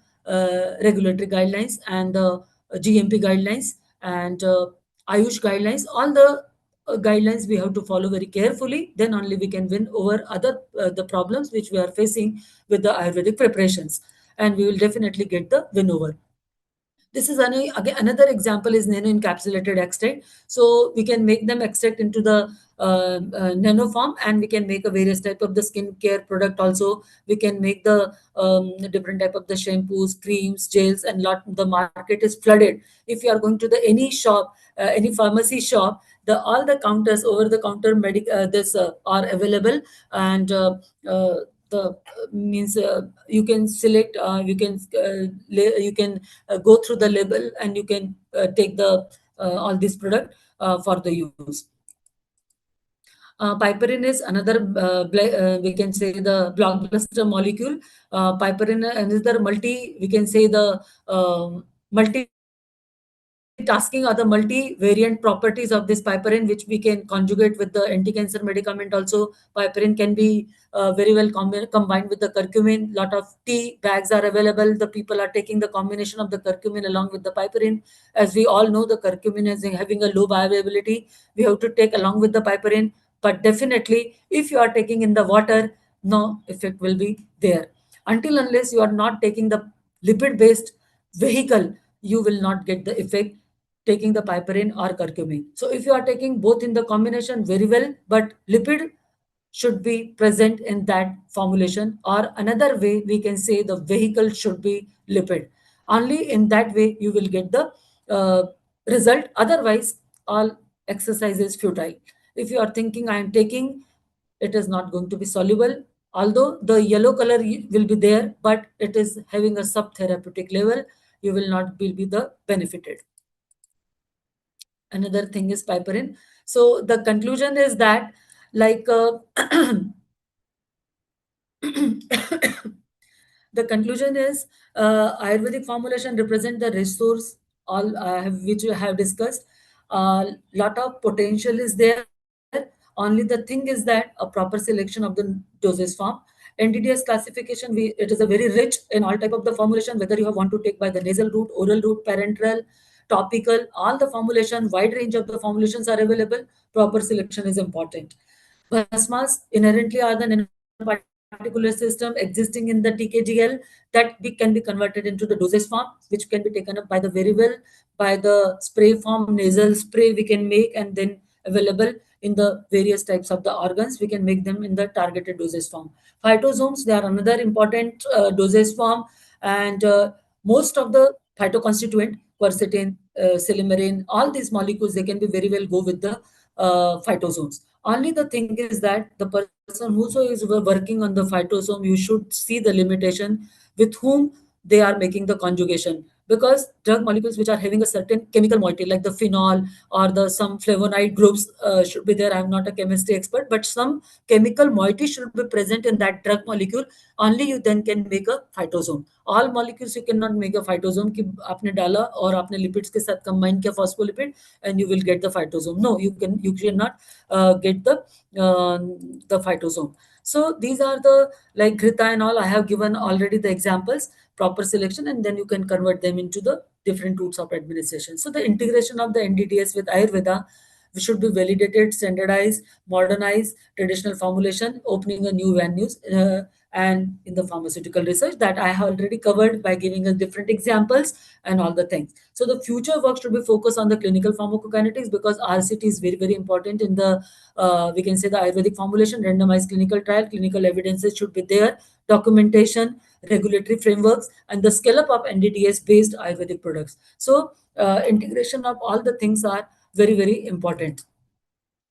regulatory guidelines and the GMP guidelines and Ayush guidelines. All the guidelines we have to follow very carefully. Then only we can win over other the problems which we are facing with the Ayurvedic preparations, and we will definitely get the win over. This is again another example is nano encapsulated extract. So we can make them extract into the nano form, and we can make a various type of the skincare product also. We can make the different type of the shampoos, creams, gels, and lot. The market is flooded. If you are going to the any shop, any pharmacy shop, all the counters, over the counter this are available. And the means you can select, you can go through the label, and you can take the all this product for the use. Piperine is another, we can say, the blockbuster molecule. Piperine another we can say the multitasking or the multi-variant properties of this piperine, which we can conjugate with the anti-cancer medicament also. Piperine can be very well combined with the curcumin. Lot of tea bags are available. The people are taking the combination of the curcumin along with the piperine. As we all know, the curcumin is having a low bioavailability. We have to take along with the piperine. But definitely, if you are taking in the water, no effect will be there. Until unless you are not taking the lipid-based vehicle, you will not get the effect taking the piperine or curcumin. So if you are taking both in the combination, very well, but lipid should be present in that formulation, or another way we can say the vehicle should be lipid. Only in that way you will get the uh, result. Otherwise, all exercise is futile. If you are thinking I am taking, it is not going to be soluble. Although the yellow color will be there, but it is having a subtherapeutic level, you will not be the benefited. Another thing is piperine. So the conclusion is that, like, the conclusion is, Ayurvedic formulation represent the resource all which we have discussed. Lot of potential is there. Only the thing is that a proper selection of the dosage form. NDDS classification, it is a very rich in all type of the formulation, whether you have want to take by the nasal route, oral route, parenteral, topical, all the formulation, wide range of the formulations are available. Proper selection is important. Bhasmas inherently are the nanoparticular system existing in the TKGL that can be converted into the dosage form, which can be taken up by the very well by the spray form, nasal spray we can make, and then available in the various types of the organs. We can make them in the targeted dosage form. Phytosomes, they are another important dosage form, and most of the phytoconstituent, quercetin, silymarin, all these molecules, they can be very well go with the phytosomes. Only the thing is that the person whoso is working on the phytosome, you should see the limitation with whom they are making the conjugation, because drug molecules which are having a certain chemical moiety, like the phenol or the some flavonoid groups should be there. I'm not a chemistry expert, but some chemical moiety should be present in that drug molecule. Only you then can make a phytosome. All molecules you cannot make a phytosome कि आपने डाला और आपने lipids के साथ combine किया phospholipid and you will get the phytosome. No, you cannot get the phytosome. So these are the, like Grita and all, I have given already the examples, proper selection, and then you can convert them into the different routes of administration. So the integration of the NDDS with Ayurveda, we should be validated, standardized, modernized, traditional formulation, opening a new venues, and in the pharmaceutical research that I have already covered by giving us different examples and all the things. So the future work should be focused on the clinical pharmacokinetics, because RCT is very, very important in the, we can say, the Ayurvedic formulation, randomized clinical trial, clinical evidences should be there, documentation, regulatory frameworks, and the scale up of NDDS based Ayurvedic products. So integration of all the things are very, very important.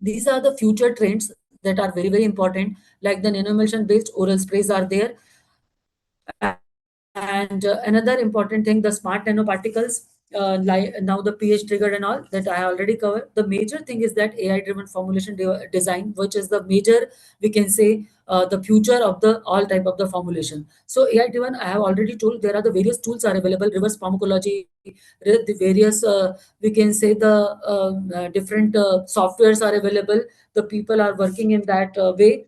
These are the future trends that are very, very important, like the nanoemulsion based oral sprays are there. And another important thing, the smart nanoparticles, like now the pH triggered and all that I already covered. The major thing is that AI driven formulation design, which is the major, we can say, the future of the all type of the formulation. So AI driven, I have already told, there are the various tools are available, reverse pharmacology, the various, we can say, the different softwares are available. The people are working in that way.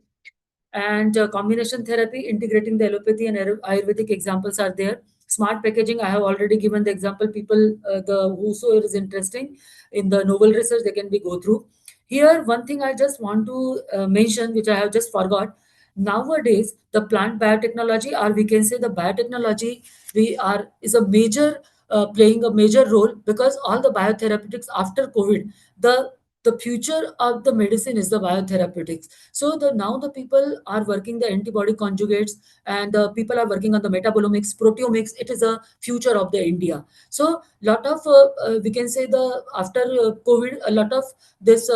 And combination therapy, integrating the allopathy and Ayurvedic examples are there. Smart packaging, I have already given the example. People, the whosoever is interesting in the novel research, they can be go through. Here, one thing I just want to mention, which I have just forgot. Nowadays, the plant biotechnology, or we can say the biotechnology, we are is a major playing a major role, because all the biotherapeutics after COVID, the future of the medicine is the biotherapeutics. So now the people are working the antibody conjugates, and the people are working on the metabolomics, proteomics. It is a future of the India. So lot of we can say the after COVID, a lot of this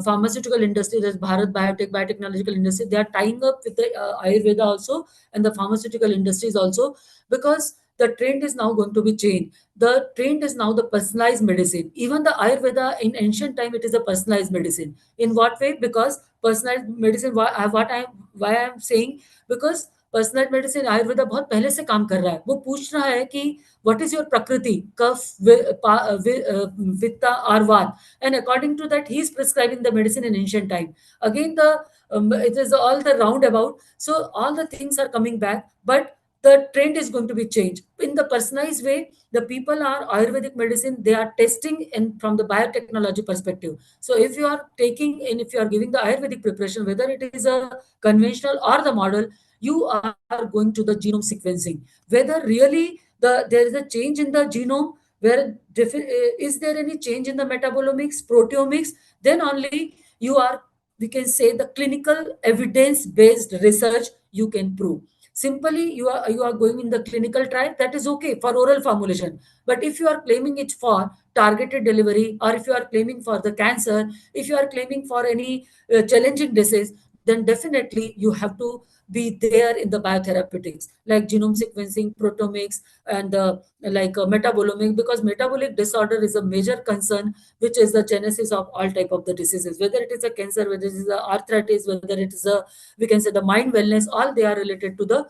pharmaceutical industry, this Bharat biotech biotechnological industry, they are tying up with the Ayurveda also, and the pharmaceutical industries also, because the trend is now going to be changed. The trend is now the personalized medicine. Even the Ayurveda in ancient time, it is a personalized medicine. In what way? Because personalized medicine, why I am saying, because personal medicine Ayurveda बहुत पहले से काम कर रहा है. वो पूछ रहा है कि व्हाट इज योर प्रकृति, कफ, वित्ता और वात, and according to that he is prescribing the medicine in ancient time. Again the it is all the roundabout, so all the things are coming back, but the trend is going to be changed in the personalized way. The people are ayurvedic medicine, they are testing in from the biotechnology perspective. So if you are taking and if you are giving the ayurvedic preparation, whether it is a conventional or the model, you are going to the genome sequencing, whether really there is a change in the genome, where is there any change in the metabolomics, proteomics, then only you are, we can say, the clinical evidence based research you can prove. Simply you are going in the clinical trial, that is okay for oral formulation. But if you are claiming it for targeted delivery, or if you are claiming for the cancer, if you are claiming for any challenging disease, then definitely you have to be there in the biotherapeutics like genome sequencing, proteomics, and metabolomics, because metabolic disorder is a major concern, which is the genesis of all type of the diseases, whether it is a cancer, whether it is a arthritis, whether it is a, we can say, the mind wellness, all they are related to the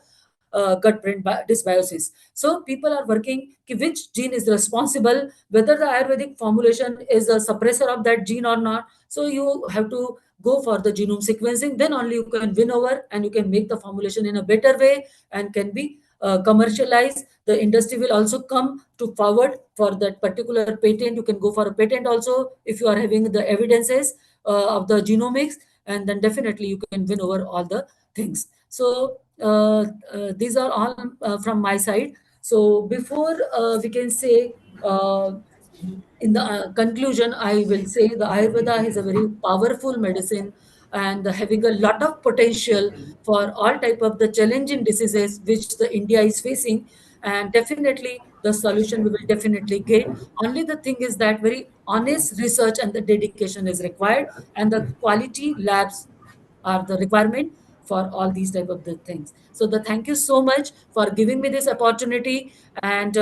gut brain dysbiosis. So people are working ki which gene is responsible, whether the ayurvedic formulation is a suppressor of that gene or not. So you have to go for the genome sequencing, then only you can win over and you can make the formulation in a better way and can be commercialized. The industry will also come to forward for that particular patent. You can go for a patent also if you are having the evidences of the genomics, and then definitely you can win over all the things. So these are all from my side. So before we can say in the conclusion, I will say the Ayurveda is a very powerful medicine and having a lot of potential for all type of the challenging diseases which the India is facing. And definitely the solution we will definitely get. Only the thing is that very honest research and the dedication is required, and the quality labs are the requirement for all these type of the things. So the thank you so much for giving me this opportunity, and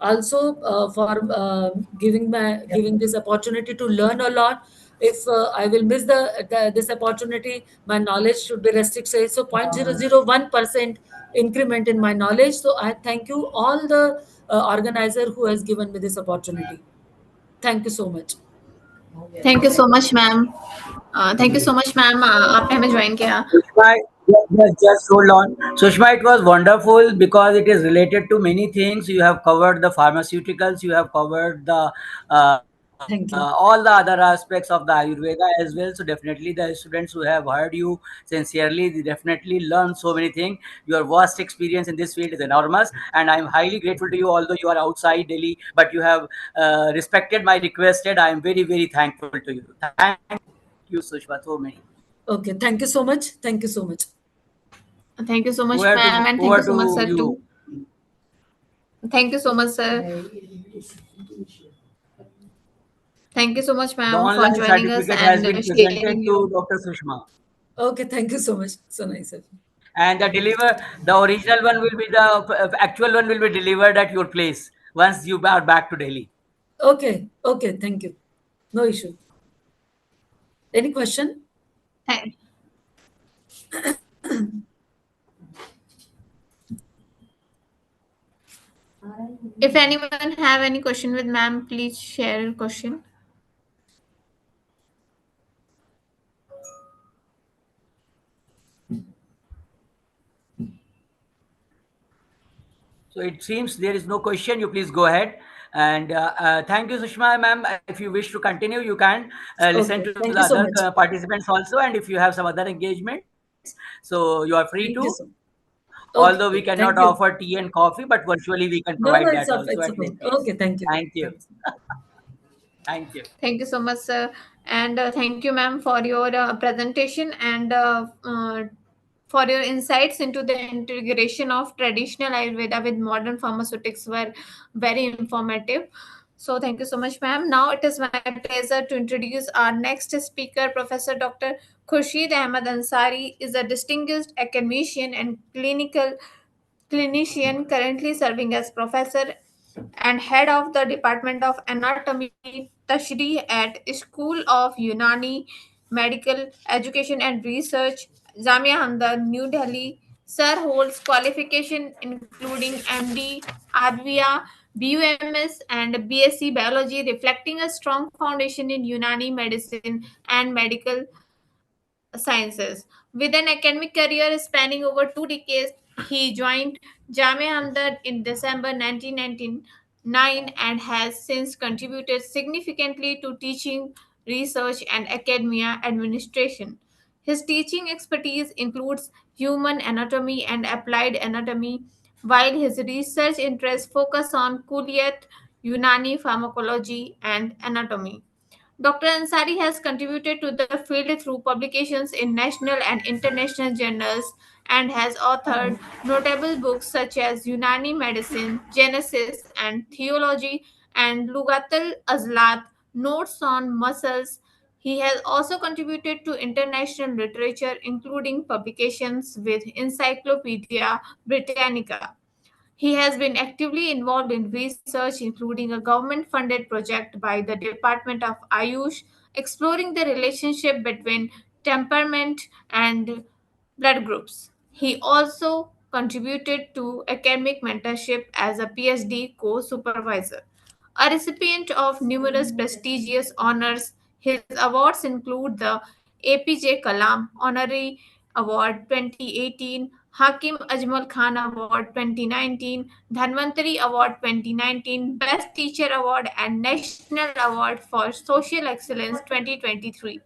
also for giving this opportunity to learn a lot. If I will miss this opportunity, my knowledge should be restricted, so 0.001% increment in my knowledge. So I thank you all the organizer who has given me this opportunity. Thank you so much. Thank you so much ma'am. Thank you so much ma'am, आपने हमें join किया. Sushma, just hold on. Sushma, it was wonderful because it is related to many things. You have covered the pharmaceuticals, you have covered the Thank you. all the other aspects of the Ayurveda as well. So definitely the students who have heard you sincerely, they definitely learn so many things. Your vast experience in this field is enormous, and I am highly grateful to you. Although you are outside Delhi, but you have respected my request. I am very, very thankful to you. Thank you, Sushma, so many. Okay, thank you so much. Thank you so much. Thank you so much Over ma'am, to and thank over you so to much sir too. you. Thank you so much sir. Thank you so much, The ma'am, for online joining us certificate has and been sharing presented your. to Dr. Sushma. Okay, thank you so much. So nice of you. And the original one will be the actual one will be delivered at your place once you are back to Delhi. Okay, okay, thank you. No issue. Any question? Thank- If anyone have any question with ma'am, please share your question. So it seems there is no question. You please go ahead. And thank you, Sushma, ma'am. If you wish to continue, you can listen to Okay, the thank other you so much. participants also. And if you have some other engagements, so you are free to. Thank you so much. Although we Okay, cannot thank offer you. tea and coffee, but virtually we can provide No, no, that also at it's this okay. place. Okay, thank you. Thank you. Thanks. Thank you. Thank you so much, sir. And thank you, ma'am, for your presentation and for your insights into the integration of traditional Ayurveda with modern pharmaceutics were very informative. So thank you so much, ma'am. Now it is my pleasure to introduce our next speaker, Professor Dr. Khurshid Ahmed Ansari is a distinguished academician and clinical clinician currently serving as professor and head of the Department of Anatomy Tashri at School of Unani Medical Education and Research, Jamia Hamdard, New Delhi. Sir holds qualification including MD, RBA, BUMS, and BSc Biology, reflecting a strong foundation in Unani medicine and medical sciences. With an academic career spanning over 2 decades, he joined Jamia Hamdard in December 1999 and has since contributed significantly to teaching, research, and academia administration. His teaching expertise includes human anatomy and applied anatomy, while his research interests focus on Kuliat, Unani pharmacology, and anatomy. Dr. Ansari has contributed to the field through publications in national and international journals and has authored notable books such as Unani Medicine, Genesis and Theology, and Lugatul Azlat, Notes on Muscles. He has also contributed to international literature, including publications with Encyclopedia Britannica. He has been actively involved in research, including a government funded project by the Department of Ayush exploring the relationship between temperament and blood groups. He also contributed to academic mentorship as a PhD co supervisor. A recipient of numerous prestigious honors, his awards include the APJ Kalam Honorary Award 2018, Hakim Ajmal Khan Award 2019, Dhanvantari Award 2019, Best Teacher Award, and National Award for Social Excellence 2023.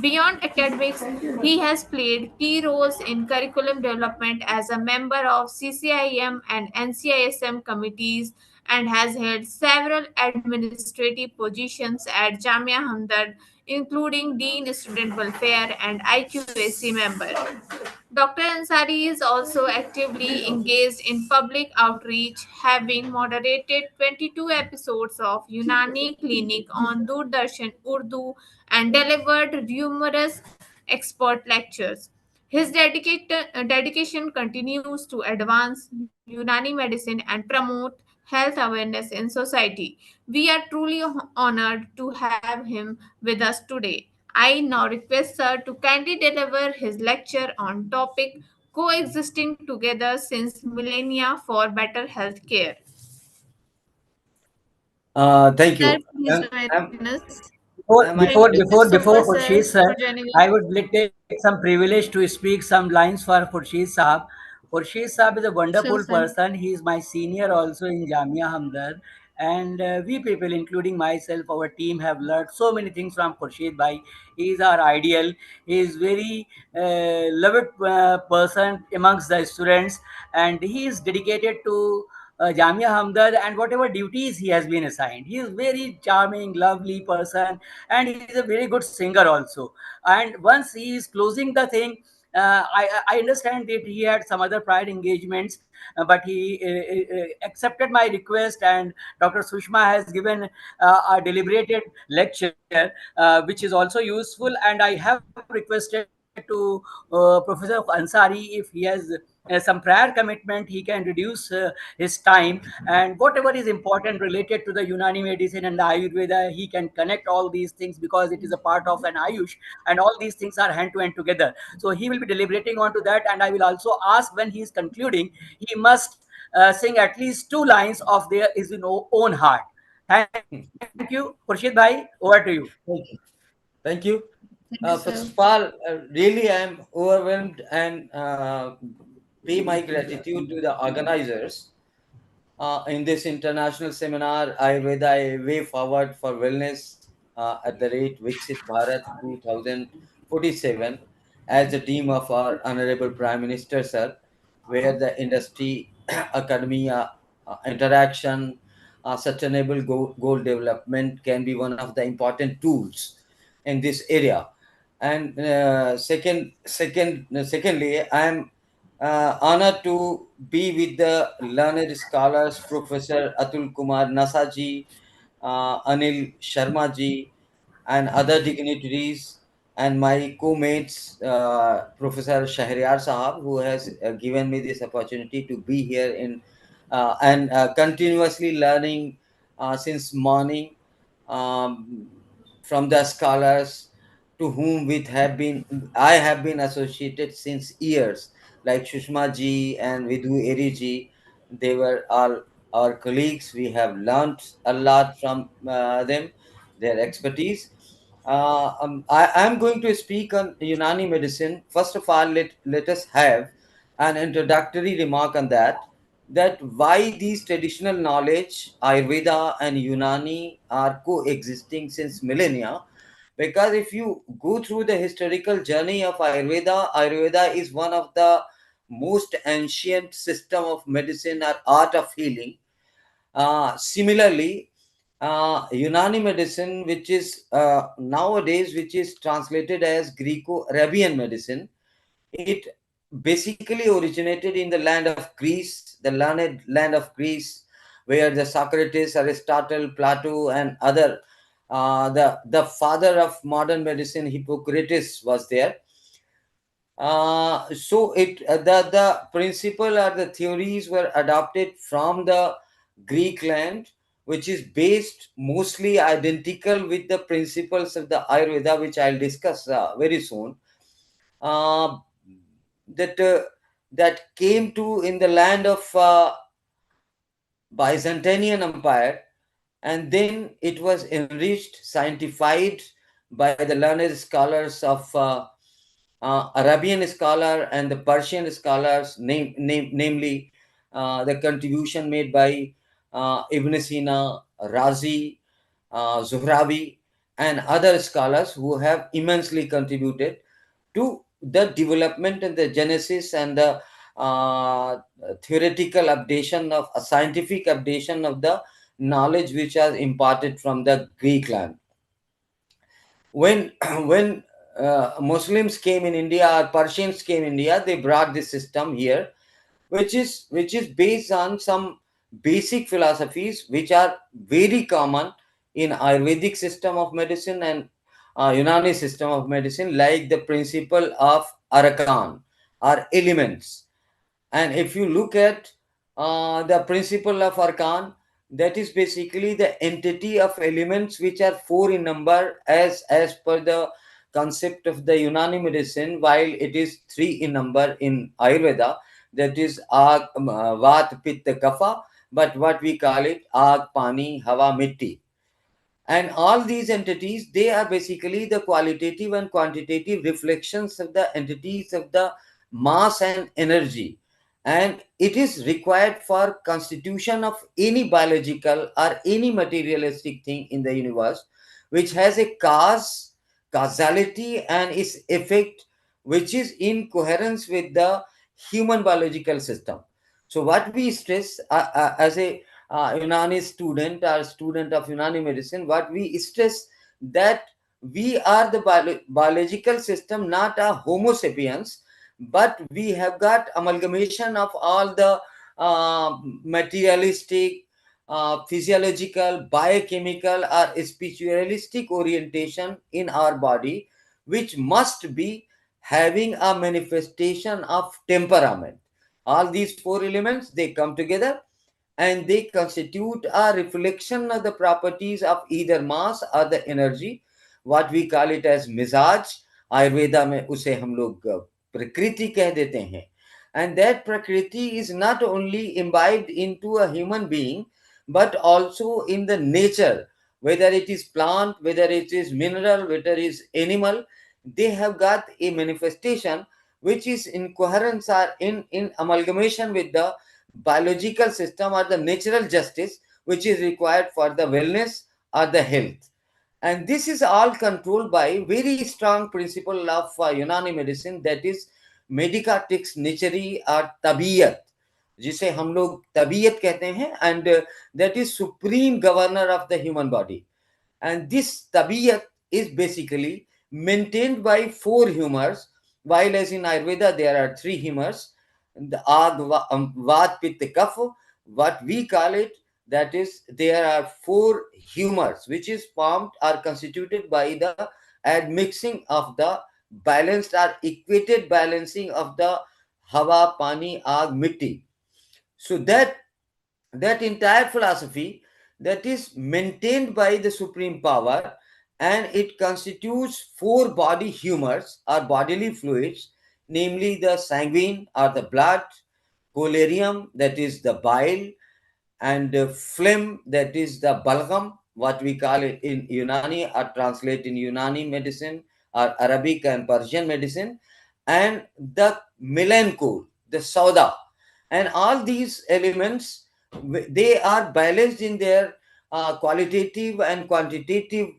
Beyond academics, he has played key roles in curriculum development as a member of CCIM and NCISM committees and has held several administrative positions at Jamia Hamdard, including Dean Student Welfare and IQAC member. Dr. Ansari is also actively engaged in public outreach, having moderated 22 episodes of Unani Clinic on Doordarshan Urdu and delivered numerous expert lectures. His dedication continues to advance Unani medicine and promote health awareness in society. We are truly honored to have him with us today. I now request Sir to kindly deliver his lecture on topic coexisting together since millennia for better health care. Thank Sir, you. please Am, join us. am I Thank you so much, Before sir, Khurshid for sir, joining us. I would take some privilege to speak some lines for Khurshid Sahab. Khurshid Sahab is a Sure, wonderful sir. person. He is my senior also in Jamia Hamdard. And we people, including myself, our team have learned so many things from Khurshid Bhai. He is our ideal. He is very loved person amongst the students, and he is dedicated to Jamia Hamdard and whatever duties he has been assigned. He is very charming, lovely person, and he is a very good singer also. And once he is closing the thing, I understand that he had some other prior engagements, but he accepted my request, and Dr. Sushma has given a deliberated lecture, which is also useful. And I have requested to Professor Ansari, if he has some prior commitment, he can reduce his time, and whatever is important related to the Unani medicine and the Ayurveda, he can connect all these things because it is a part of an Ayush, and all these things are hand to hand together. So he will be deliberating onto that, and I will also ask when he is concluding, he must sing at least two lines of their his own heart. Thank you, Khurshid Bhai. Over to you. Thank you. Thank you. Thank you, First sir. of all, really, I am overwhelmed and pay my gratitude to the organizers in this international seminar, Ayurveda, a way forward for wellness at the rate Viksit Bharat 2047, as the team of our Honorable Prime Minister, sir, where the industry, academia, interaction, sustainable goal development can be one of the important tools in this area. And secondly, I am honored to be with the learned scholars, Professor Atul Kumar Nasaji, Anil Sharma ji, and other dignitaries, and my co-mates, Professor Shahriar Sahab, who has given me this opportunity to be here in and continuously learning since morning um, from the scholars to whom I have been associated since years, like Shushma ji and Vidhu Eri ji. They were all our colleagues. We have learnt a lot from them, their expertise. I am going to speak on Unani medicine. First of all, let us have an introductory remark on that why these traditional knowledge, Ayurveda and Unani, are coexisting since millennia. Because if you go through the historical journey of Ayurveda is one of the most ancient system of medicine or art of healing. Similarly, Unani medicine, which is nowadays, which is translated as Greco-Arabian medicine, it basically originated in the land of Greece, the learned land of Greece, where the Socrates, Aristotle, Plato, and other the father of modern medicine, Hippocrates, was there. So the principle or the theories were adopted from the Greek land, which is based mostly identical with the principles of the Ayurveda, which I'll discuss very soon. Uh, that that came to in the land of Byzantine Empire, and then it was enriched, scientified by the learned scholars of Arabian scholar and the Persian scholars, namely the contribution made by Ibn Sina, Razi, Zuhrawi, and other scholars who have immensely contributed to the development and the genesis and the uh, theoretical updation of a scientific updation of the knowledge which are imparted from the Greek land. When when Muslims came in India or Persians came in India, they brought this system here, which is based on some basic philosophies which are very common in Ayurvedic system of medicine and Unani system of medicine, like the principle of Arakan or elements. And if you look at the principle of Arkan, that is basically the entity of elements which are four in number, as per the concept of the Unani medicine, while it is three in number in Ayurveda. That is Vat, Pitta, Kapha, but what we call it Ag, Pani, Hava, Mitti. And all these entities, they are basically the qualitative and quantitative reflections of the entities of the mass and energy, and it is required for constitution of any biological or any materialistic thing in the universe, which has a causality and its effect, which is in coherence with the human biological system. So what we stress as a Unani student or student of Unani medicine, what we stress that we are the biological system, not a Homo sapiens, but we have got amalgamation of all the materialistic, physiological, biochemical, or spiritualistic orientation in our body, which must be having a manifestation of temperament. All these four elements, they come together and they constitute a reflection of the properties of either mass or the energy, what we call it as mizaj. Ayurveda में उसे हम लोग prakriti कह देते हैं. And that prakriti is not only imbibed into a human being, but also in the nature, whether it is plant, whether it is mineral, whether it is animal, they have got a manifestation which is in coherence or in amalgamation with the biological system or the natural justice which is required for the wellness or the health. And this is all controlled by very strong principle of Unani medicine, that is medicatrix naturae or tabiyat, जिसे हम लोग तबीयत कहते हैं, and that is supreme governor of the human body. And this tabiyat is basically maintained by four humors, while as in Ayurveda there are three humors, the Ag, Vat, Pitta, Kapha, what we call it, that is there are four humors which is formed or constituted by the admixing of the balanced or equated balancing of the Hava, Pani, Ag, Mitti. So that entire philosophy, that is maintained by the supreme power, and it constitutes four body humors or bodily fluids, namely the sanguine or the blood, cholerium, that is the bile, and phlegm, that is the balgam, what we call it in Unani or translate in Unani medicine or Arabic and Persian medicine, and the melancholy, the soda. And all these elements, they are balanced in their qualitative and quantitative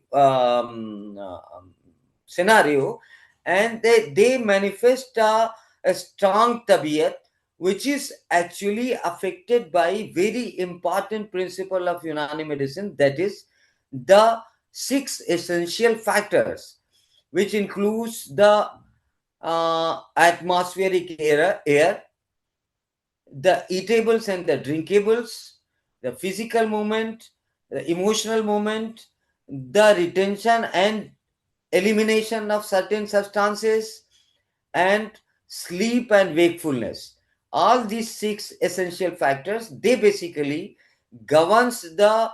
scenario, and they manifest a strong tabiyat, which is actually affected by very important principle of Unani medicine, that is the six essential factors, which includes the atmospheric air, the eatables and the drinkables, the physical movement, the emotional movement, the retention and elimination of certain substances, and sleep and wakefulness. All these six essential factors, they basically governs the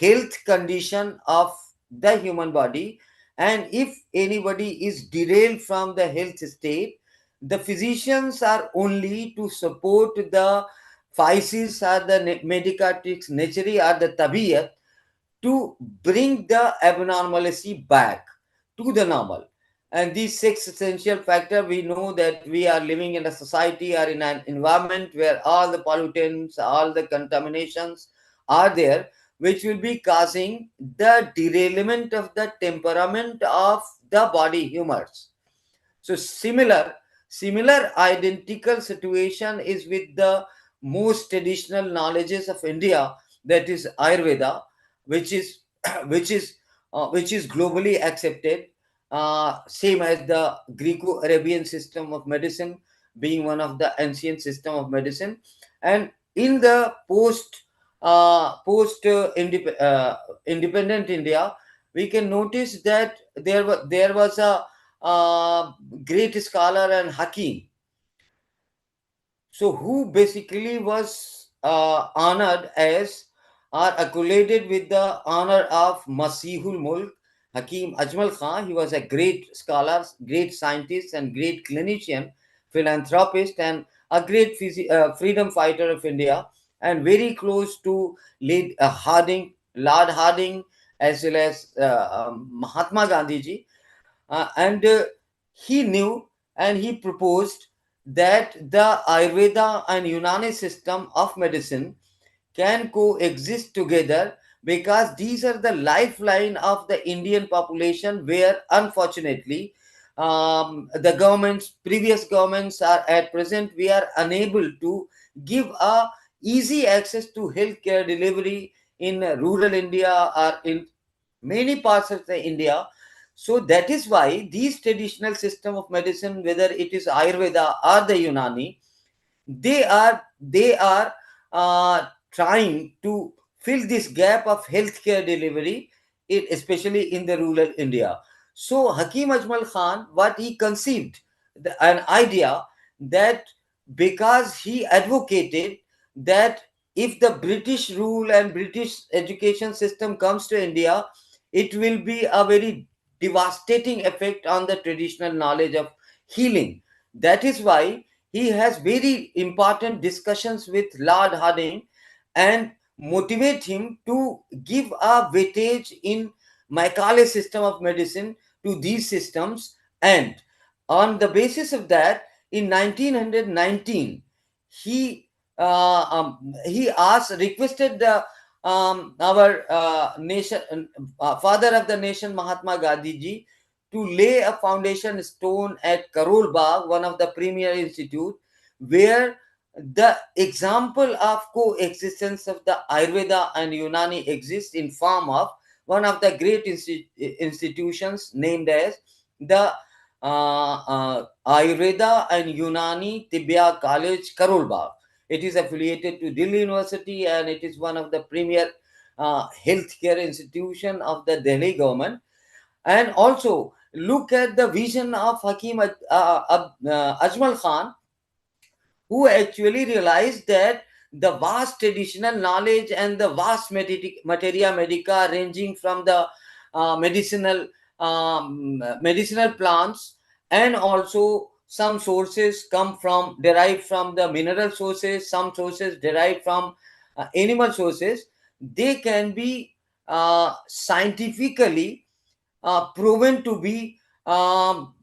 health condition of the human body. And if anybody is derailed from the health state, the physicians are only to support the physis or the medicatrix naturi or the tabiyat to bring the abnormality back to the normal. And these six essential factors, we know that we are living in a society or in an environment where all the pollutants, all the contaminations are there, which will be causing the derailment of the temperament of the body humors. So similar identical situation is with the most traditional knowledges of India, that is Ayurveda, which is which is globally accepted, same as the Greco-Arabian system of medicine, being one of the ancient system of medicine. And in the independent India, we can notice that there was a uh, great scholar and Hakim, so who basically was honored as or accoladed with the honor of Masihul Mulk, Hakim Ajmal Khan. He was a great scholar, great scientist, and great clinician, philanthropist, and a great freedom fighter of India, and very close to Lord Harding, as well as Mahatma Gandhi ji. And he knew and he proposed that the Ayurveda and Unani system of medicine can coexist together, because these are the lifeline of the Indian population, where unfortunately the previous governments are at present, we are unable to give a easy access to healthcare delivery in rural India or in many parts of the India. So that is why these traditional system of medicine, whether it is Ayurveda or the Unani, they are trying to fill this gap of healthcare delivery, especially in the rural India. So Hakim Ajmal Khan, what he conceived, an idea that, because he advocated that if the British rule and British education system comes to India, it will be a very devastating effect on the traditional knowledge of healing. That is why he has very important discussions with Lord Harding and motivate him to give a weightage in Macaulay system of medicine to these systems. And on the basis of that, in 1919, he he requested the our nation father of the nation, Mahatma Gandhi ji, to lay a foundation stone at Karol Bagh, one of the premier institute, where the example of coexistence of the Ayurveda and Unani exists in form of one of the great institutions named as the Ayurveda and Unani Tibia College, Karol Bagh. It is affiliated to Delhi University, and it is one of the premier healthcare institution of the Delhi government. And also look at the vision of Hakim Ajmal Khan, who actually realized that the vast traditional knowledge and the vast materia medica, ranging from the medicinal plants, and also some sources derived from the mineral sources, some sources derived from animal sources. They can be scientifically proven to be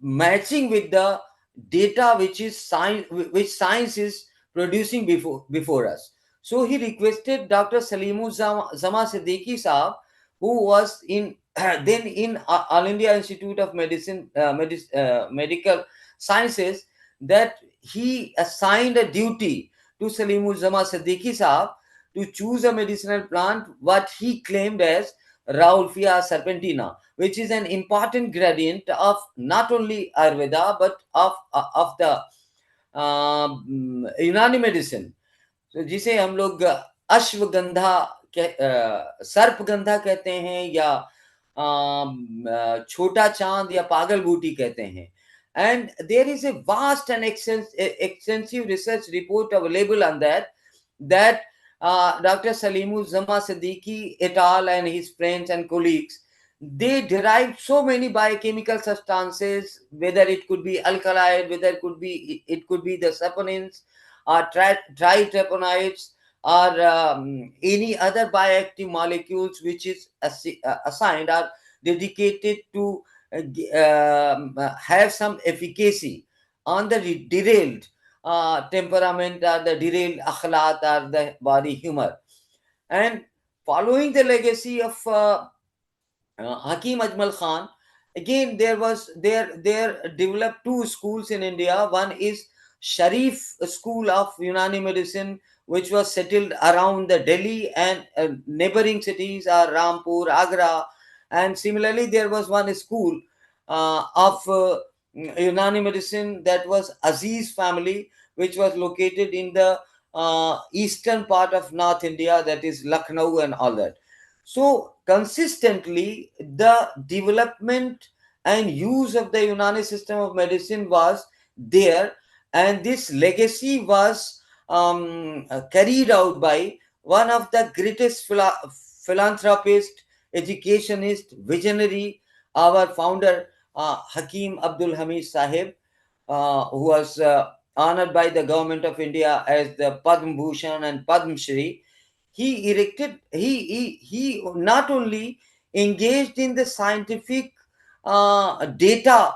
matching with the data which science is producing before us. So he requested Dr. Salimu Zama Siddiqui Saab, who was in then in All India Institute of Medical Sciences, that he assigned a duty to Salimu Zama Siddiqui Saab to choose a medicinal plant what he claimed as Rauwolfia serpentina, which is an important gradient of not only Ayurveda but of the यूनानी medicine, तो जिसे हम लोग अश्वगंधा सर्पगंधा कहते हैं, या छोटा चांद या पागल बूटी कहते हैं. And there is a vast and extensive research report available on that Dr. Salimu Zama Siddiqui et al. And his friends and colleagues, they derived so many biochemical substances, whether it could be alkaloid, whether it could be the saponins or tritroponides, or any other bioactive molecules which is assigned or dedicated to have some efficacy on the derailed temperament or the derailed akhlaq or the body humor. And following the legacy of Hakim Ajmal Khan, again there developed two schools in India. One is Sharif School of Unani Medicine, which was settled around the Delhi and neighboring cities are Rampur, Agra, and similarly there was one school of Unani Medicine, that was Aziz family, which was located in the eastern part of North India, that is Lucknow and all that. So consistently the development and use of the Unani system of medicine was there, and this legacy was carried out by one of the greatest philanthropist, educationist, visionary, our founder Hakim Abdul Hamid Sahib, who was honored by the government of India as the Padma Bhushan and Padma Shri. He not only engaged in the scientific data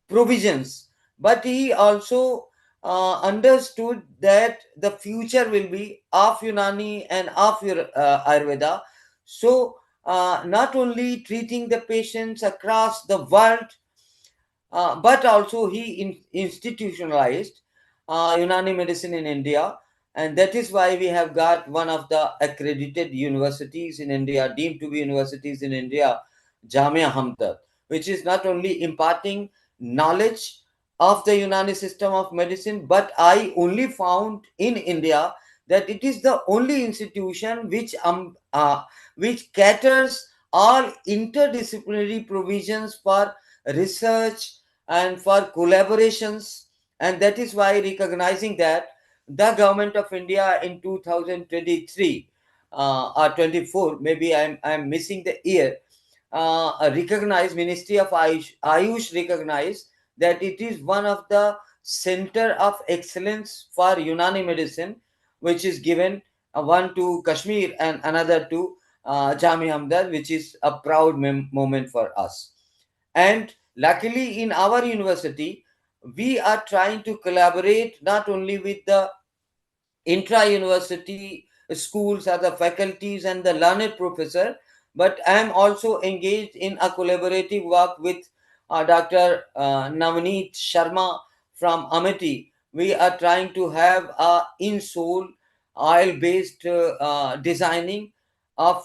provisions, but he also understood that the future will be of Unani and of Ayurveda. So not only treating the patients across the world, but also he institutionalized Unani medicine in India, and that is why we have got one of the accredited universities in India, deemed to be universities in India, Jamia Hamdard, which is not only imparting knowledge of the Unani system of medicine, but I only found in India that it is the only institution which caters all interdisciplinary provisions for research and for collaborations. And that is why, recognizing that, the government of India in 2023 or 24, maybe I'm missing the year, recognized, Ministry of Ayush recognized that it is one of the center of excellence for Unani medicine, which is given one to Kashmir and another to Jami Hamdard, which is a proud moment for us. And luckily in our university, we are trying to collaborate not only with the intra-university schools or the faculties and the learned professor, but I am also engaged in a collaborative work with Dr. Navneet Sharma from Amity. We are trying to have a insole oil-based designing of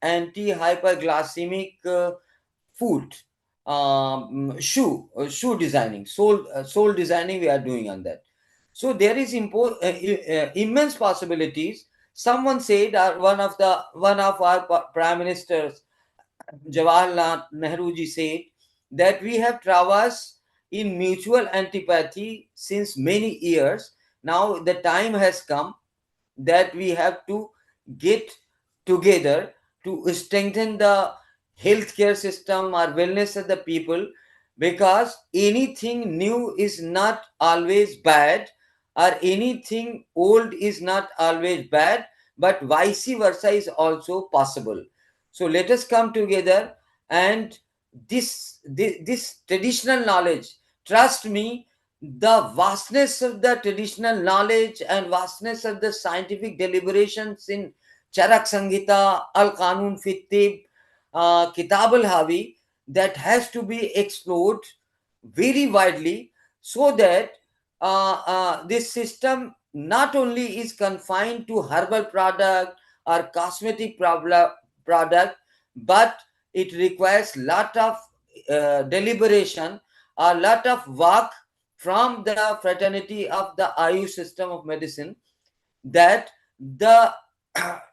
anti-hyperglycemic food shoe designing, sole designing we are doing on that. So there is immense possibilities. Someone said, one of our prime ministers, Jawaharlal Nehru ji, said that we have traversed in mutual antipathy since many years. Now the time has come that we have to get together to strengthen the healthcare system or wellness of the people, because anything new is not always bad, or anything old is not always bad, but vice versa is also possible. So let us come together, and this traditional knowledge, trust me, the vastness of the traditional knowledge and vastness of the scientific deliberations in Charak Sanghita, Al Qanun fi Tib, Kitab al Havi, that has to be explored very widely, so that this system not only is confined to herbal product or cosmetic product, but it requires lot of deliberation, a lot of work from the fraternity of the Ayush system of medicine, that the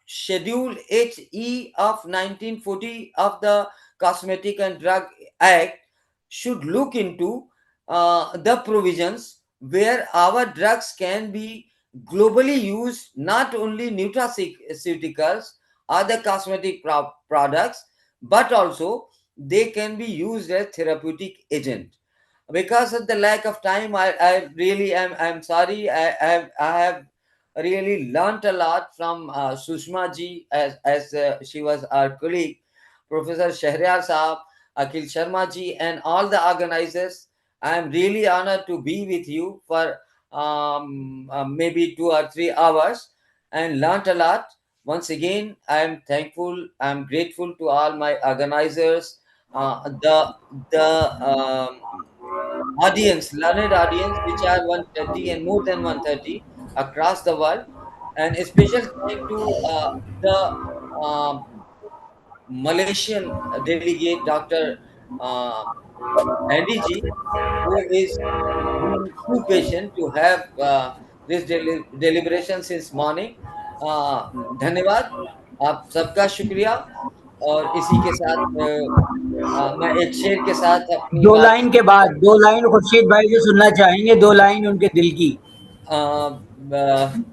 Schedule HE of 1940 of the Cosmetic and Drug Act should look into the provisions where our drugs can be globally used, not only nutraceuticals or the cosmetic products, but also they can be used as therapeutic agent. Because of the lack of time, I really am, I'm sorry, I have really learnt a lot from Sushma ji, as she was our colleague, Professor Shahryar Saab, Akhil Sharma ji, and all the organizers. I am really honored to be with you for maybe 2 or 3 hours, and learnt a lot. Once again, I am thankful, I am grateful to all my organizers, the audience, learned audience, which are 130 and more than 130 across the world. And a special thank to the uh, Malaysian delegate, Dr. Uh, Andy ji, who is being too patient to have this deliberation since morning. धन्यवाद, आप सबका शुक्रिया। और इसी के साथ मैं एक शेर के साथ अपनी दो बात लाइन के बाद 2 लाइन खुर्शीद भाई से सुनना चाहेंगे, 2 लाइन उनके दिल की। अ, ब-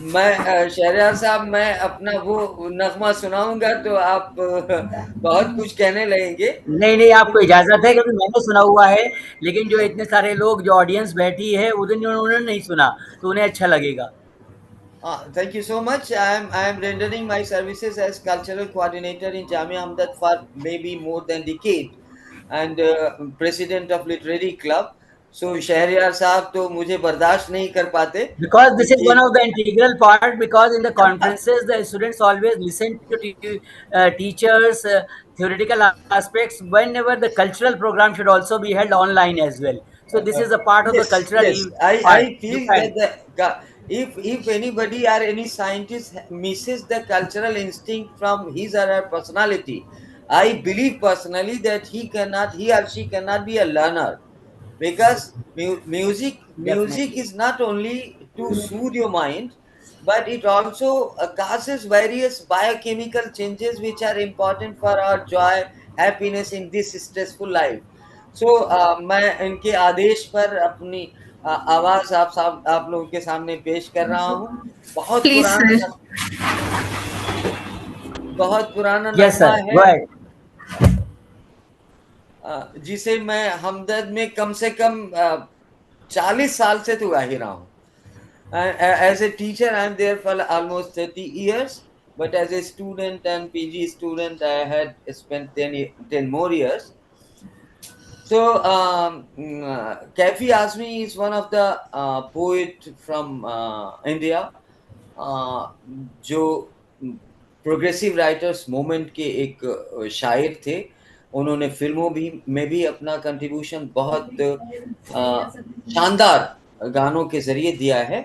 मैं शहरयार साहब, मैं अपना वो नगमा सुनाऊंगा तो आप बहुत कुछ कहने लगेंगे। नहीं, नहीं, आपको इजाज़त है, क्योंकि मैंने सुना हुआ है, लेकिन जो इतने सारे लोग, जो ऑडियंस बैठी है, उन्होंने नहीं सुना, तो उन्हें अच्छा लगेगा। Thank you so much. I am rendering my services as cultural coordinator in Jamia Hamdard for maybe more than decade, and president of literary club. So Shahryar साहब तो मुझे बर्दाश्त नहीं कर पाते, Because this is क्योंकि one of the integral part, because in the conferences, the students always listen to teachers, theoretical aspects, whenever the cultural program should also be held online as well. So this is a part of the yes, cultural yes. I part. You feel can. that if anybody or any scientist misses the cultural instinct from his or her personality, I believe personally that he or she cannot be a learner, because music Definitely. is not only to soothe your mind, but it also causes various biochemical changes which are important for our joy, happiness in this stressful life. So मैं इनके आदेश पर अपनी आवाज आप लोगों के सामने पेश कर रहा हूँ। बहुत Please, पुराना sir. बहुत पुराना Yes, नगमा sir. है, Go ahead. जिसे मैं हमदर्द में कम से कम 40 साल से तो गा ही रहा हूँ। As a teacher, I am there for almost 30 years, but as a student and PG student, I had spent 10 more years. So, Kafi Azmi is one of the poet from India, जो progressive writers movement के एक शायर थे। उन्होंने फिल्मों भी में भी अपना कंट्रीब्यूशन बहुत शानदार गानों के जरिए दिया है,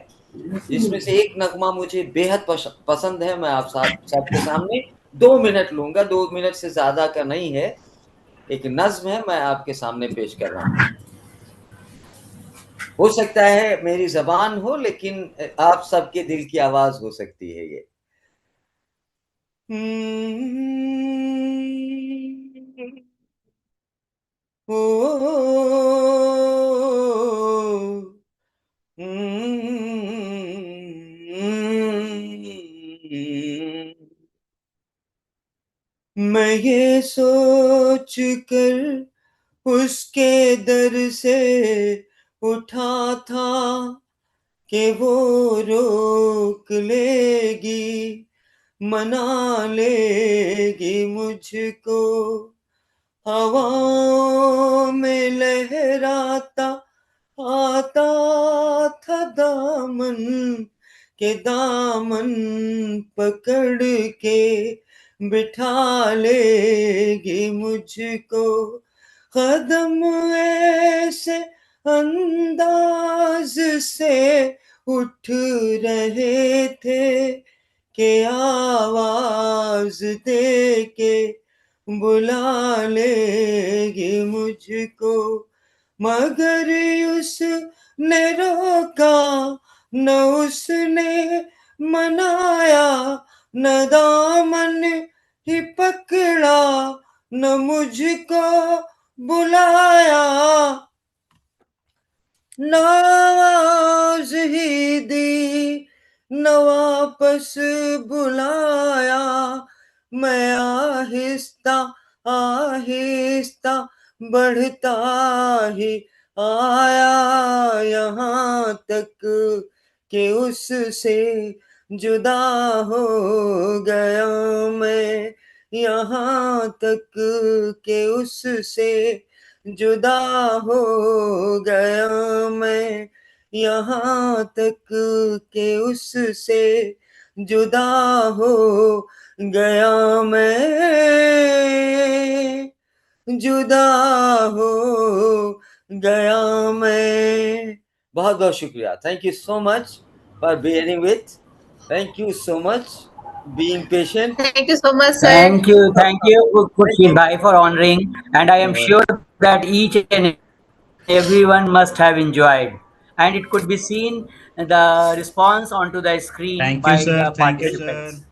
जिसमें से एक नगमा मुझे बेहद पसंद है। मैं आप सबके सामने 2 मिनट लूंगा, 2 मिनट से ज्यादा का नहीं है, एक नज्म है, मैं आपके सामने पेश कर रहा हूँ। हो सकता है मेरी जबान हो, लेकिन आप सबके दिल की आवाज हो सकती है ये। मैं ये सोच कर उसके दर से उठा था कि वो रोक लेगी, मना लेगी मुझको। हवाओं में लहराता आता था दामन के, दामन पकड़ के बिठा लेगी मुझको। कदम ऐसे अंदाज से उठ रहे थे कि आवाज दे के बुला लेगी मुझको। मगर उसने रोका न उसने मनाया, न दामन ही पकड़ा, न मुझको बुलाया, न आवाज ही दी, न वापस बुलाया। मैं आहिस्ता आहिस्ता बढ़ता ही आया यहाँ तक कि उससे जुदा हो गया मैं, यहाँ तक कि उससे जुदा हो गया मैं, यहाँ तक कि उससे जुदा हो गया मैं, जुदा हो गया मैं। बहुत बहुत शुक्रिया। Thank you so much for bearing with. Thank you so much being patient. Thank you so much, sir. Thank you, Khurshid Bhai, for honoring. And I am sure that each and everyone must have enjoyed. And it could be seen the response onto the screen by Thank the you, sir. Thank you, participants. sir.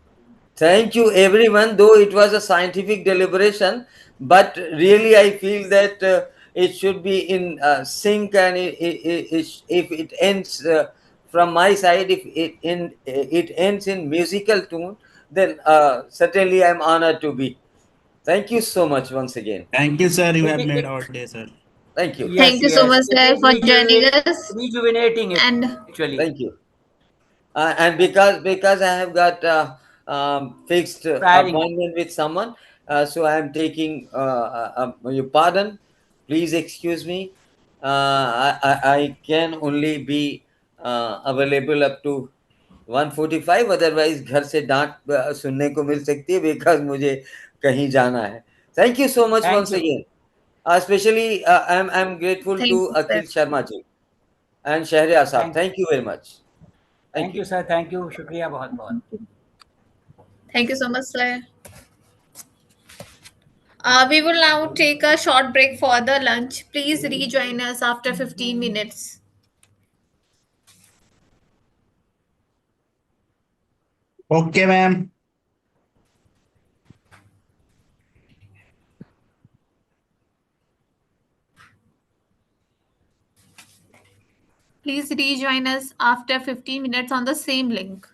Thank you, everyone. Though it was a scientific deliberation, but really I feel that it should be in sync, and if it ends from my side, if it ends in musical tune, then certainly I'm honored to be. Thank you so much once again. Thank you, sir. You have It, made it, our day, sir. Thank you. yes, Thank you so yes. much, It sir, is for joining us. rejuvenating And actually. Thank you. And because I have got fixed Inspiring. appointment with someone, so I am taking your pardon. Please excuse me. I can only be available up to 1:45. Otherwise घर से डांट सुनने को मिल सकती है, because मुझे कहीं जाना है. Thank you so much Thank once you. again. Especially I'm grateful thank to you, sir. Akhil Sharma ji and Shahriar Saab. Thank Thank you very much. Thank Thank you. you, sir. Thank you. Shukriya बहुत बहुत. Thank you so much, sir. We will now take a short break for the lunch. Please rejoin us after 15 minutes. Okay, ma'am. Please rejoin us after 15 minutes on the same link.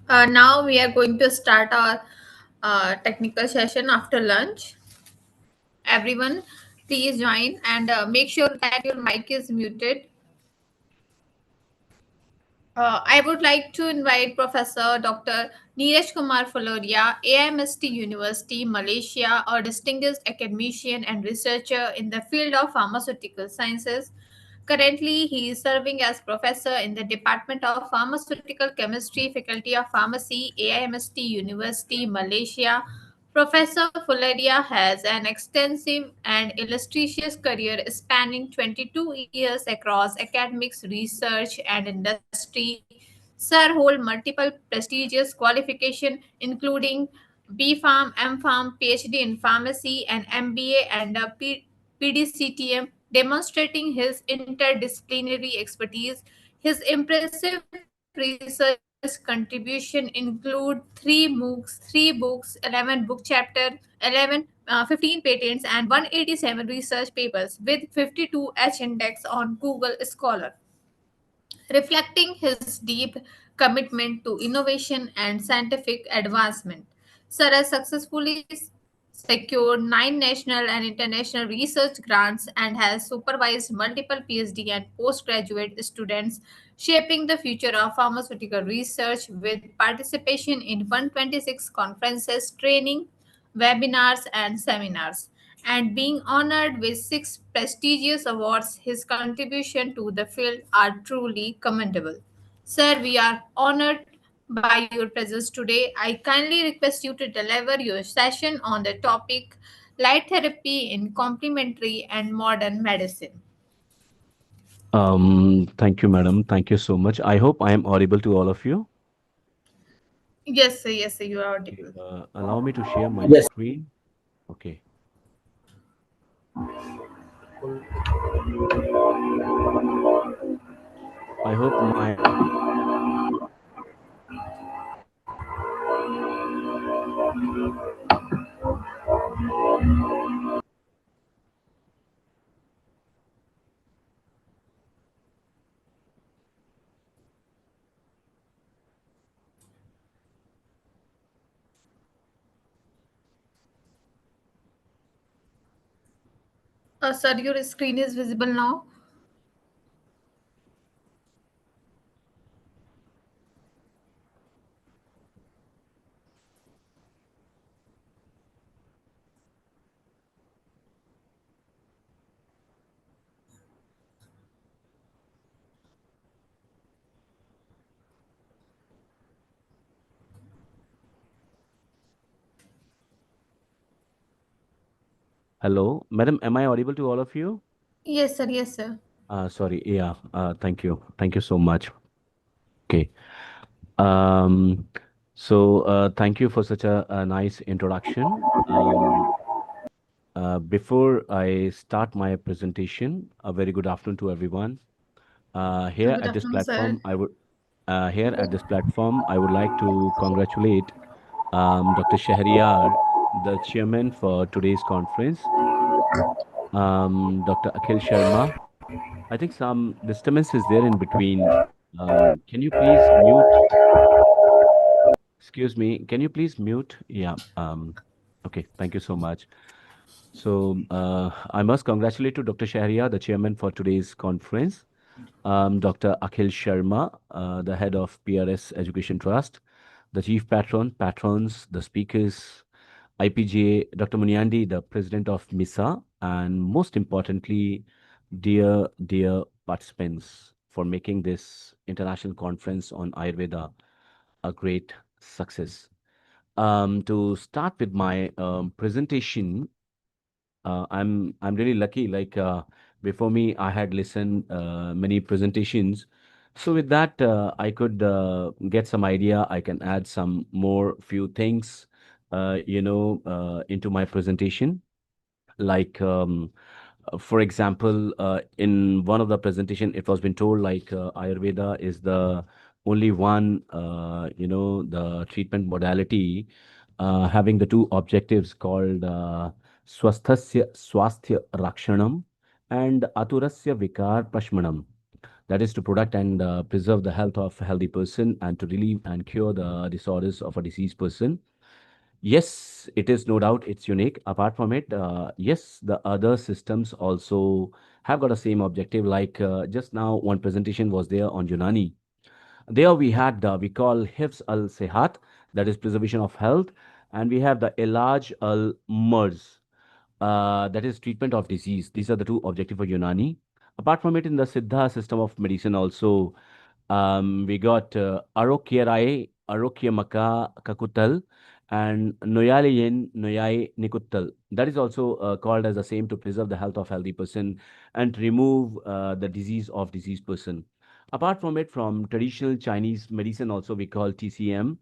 Now we are going to start our technical session after lunch. Everyone, please join and make sure that your mic is muted. I would like to invite Professor Dr. Neeraj Kumar Faloria, AMST University, Malaysia, a distinguished academician and researcher in the field of pharmaceutical sciences. Currently, he is serving as professor in the Department of Pharmaceutical Chemistry, Faculty of Pharmacy, AIMST University, Malaysia. Professor Fularia has an extensive and illustrious career spanning 22 years across academics, research, and industry. Sir hold multiple prestigious qualifications, including B.Pharm, M.Pharm, PhD in Pharmacy, and MBA and a PDCTM, demonstrating his interdisciplinary expertise. His impressive research contribution include three books, 11 book chapter, 15 patents, and 187 research papers with 52 H index on Google Scholar, reflecting his deep commitment to innovation and scientific advancement. Sir has successfully secured 9 national and international research grants and has supervised multiple PhD and postgraduate students, shaping the future of pharmaceutical research with participation in 126 conferences, training, webinars, and seminars, and being honored with 6 prestigious awards. His contribution to the field are truly commendable. Sir, we are honored by your presence today. I kindly request you to deliver your session on the topic light therapy in complementary and modern medicine. Thank you, madam. Thank you so much. I hope I am audible to all of you. Yes, sir, you are Okay, audible. allow me to share my Yes. screen. Okay. I hope my Sir, your screen is visible now. hello, madam. Am I audible to all of you? Yes, sir. Sorry. Yeah. Thank you. Thank you so much. Okay. Um, thank you for such a nice introduction. Before I start my presentation, a very good afternoon to everyone. Here Good at this afternoon, sir. platform, I would like to congratulate Dr. Shahriar, the chairman for today's conference, Dr. Akhil Sharma. I think some disturbance is there in between. Can you please mute? Excuse me. Can you please mute? Yeah. Okay. Thank you so much. I must congratulate to Dr. Shahriar, the chairman for today's conference, Dr. Akhil Sharma, the head of P.R.S. Education Trust, the chief patrons, the speakers, IPGA, Dr. Muniandi, the president of MISA, and most importantly, dear participants, for making this international conference on Ayurveda a great success. To start with my presentation, I'm really lucky. Before me, I had listened many presentations. So with that, I could get some idea. I can add some more few things, into my presentation. Like for example, in one of the presentation, it was been told Ayurveda is the only one, the treatment modality having the two objectives called swasthya rakshanam and aturasya vikar pashmanam. that is to protect and preserve the health of a healthy person and to relieve and cure the disorders of a diseased person. Yes, it is no doubt it's unique. Apart from it, yes, the other systems also have got the same objective. Like just now, one presentation was there on Unani. There we had we call Hifz al Sehat, that is preservation of health, and we have the Ilaj al Mers, that is treatment of disease. These are the two objectives for Unani. Apart from it, in the Siddha system of medicine, also we got Arokyarai, Arokyamaka Kakutal, and Noyalayen Noyai Nikutal. That is also called as the same to preserve the health of healthy person and to remove the disease of diseased person. Apart from it, from traditional Chinese medicine, also we call TCM.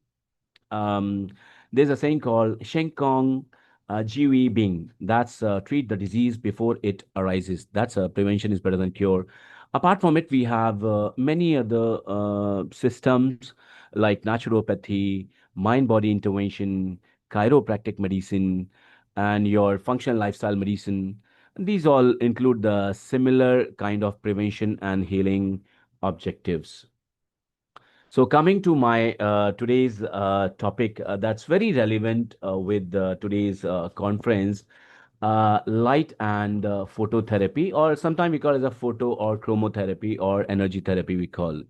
Um, there's a saying called Sheng Kong Jiwi Bing. That's treat the disease before it arises. That's prevention is better than cure. Apart from it, we have many other systems like naturopathy, mind body intervention, chiropractic medicine, and your functional lifestyle medicine. These all include the similar kind of prevention and healing objectives. So coming to my today's topic that's very relevant with today's conference, light and phototherapy, or sometimes we call it as a photo or chromotherapy or energy therapy we call.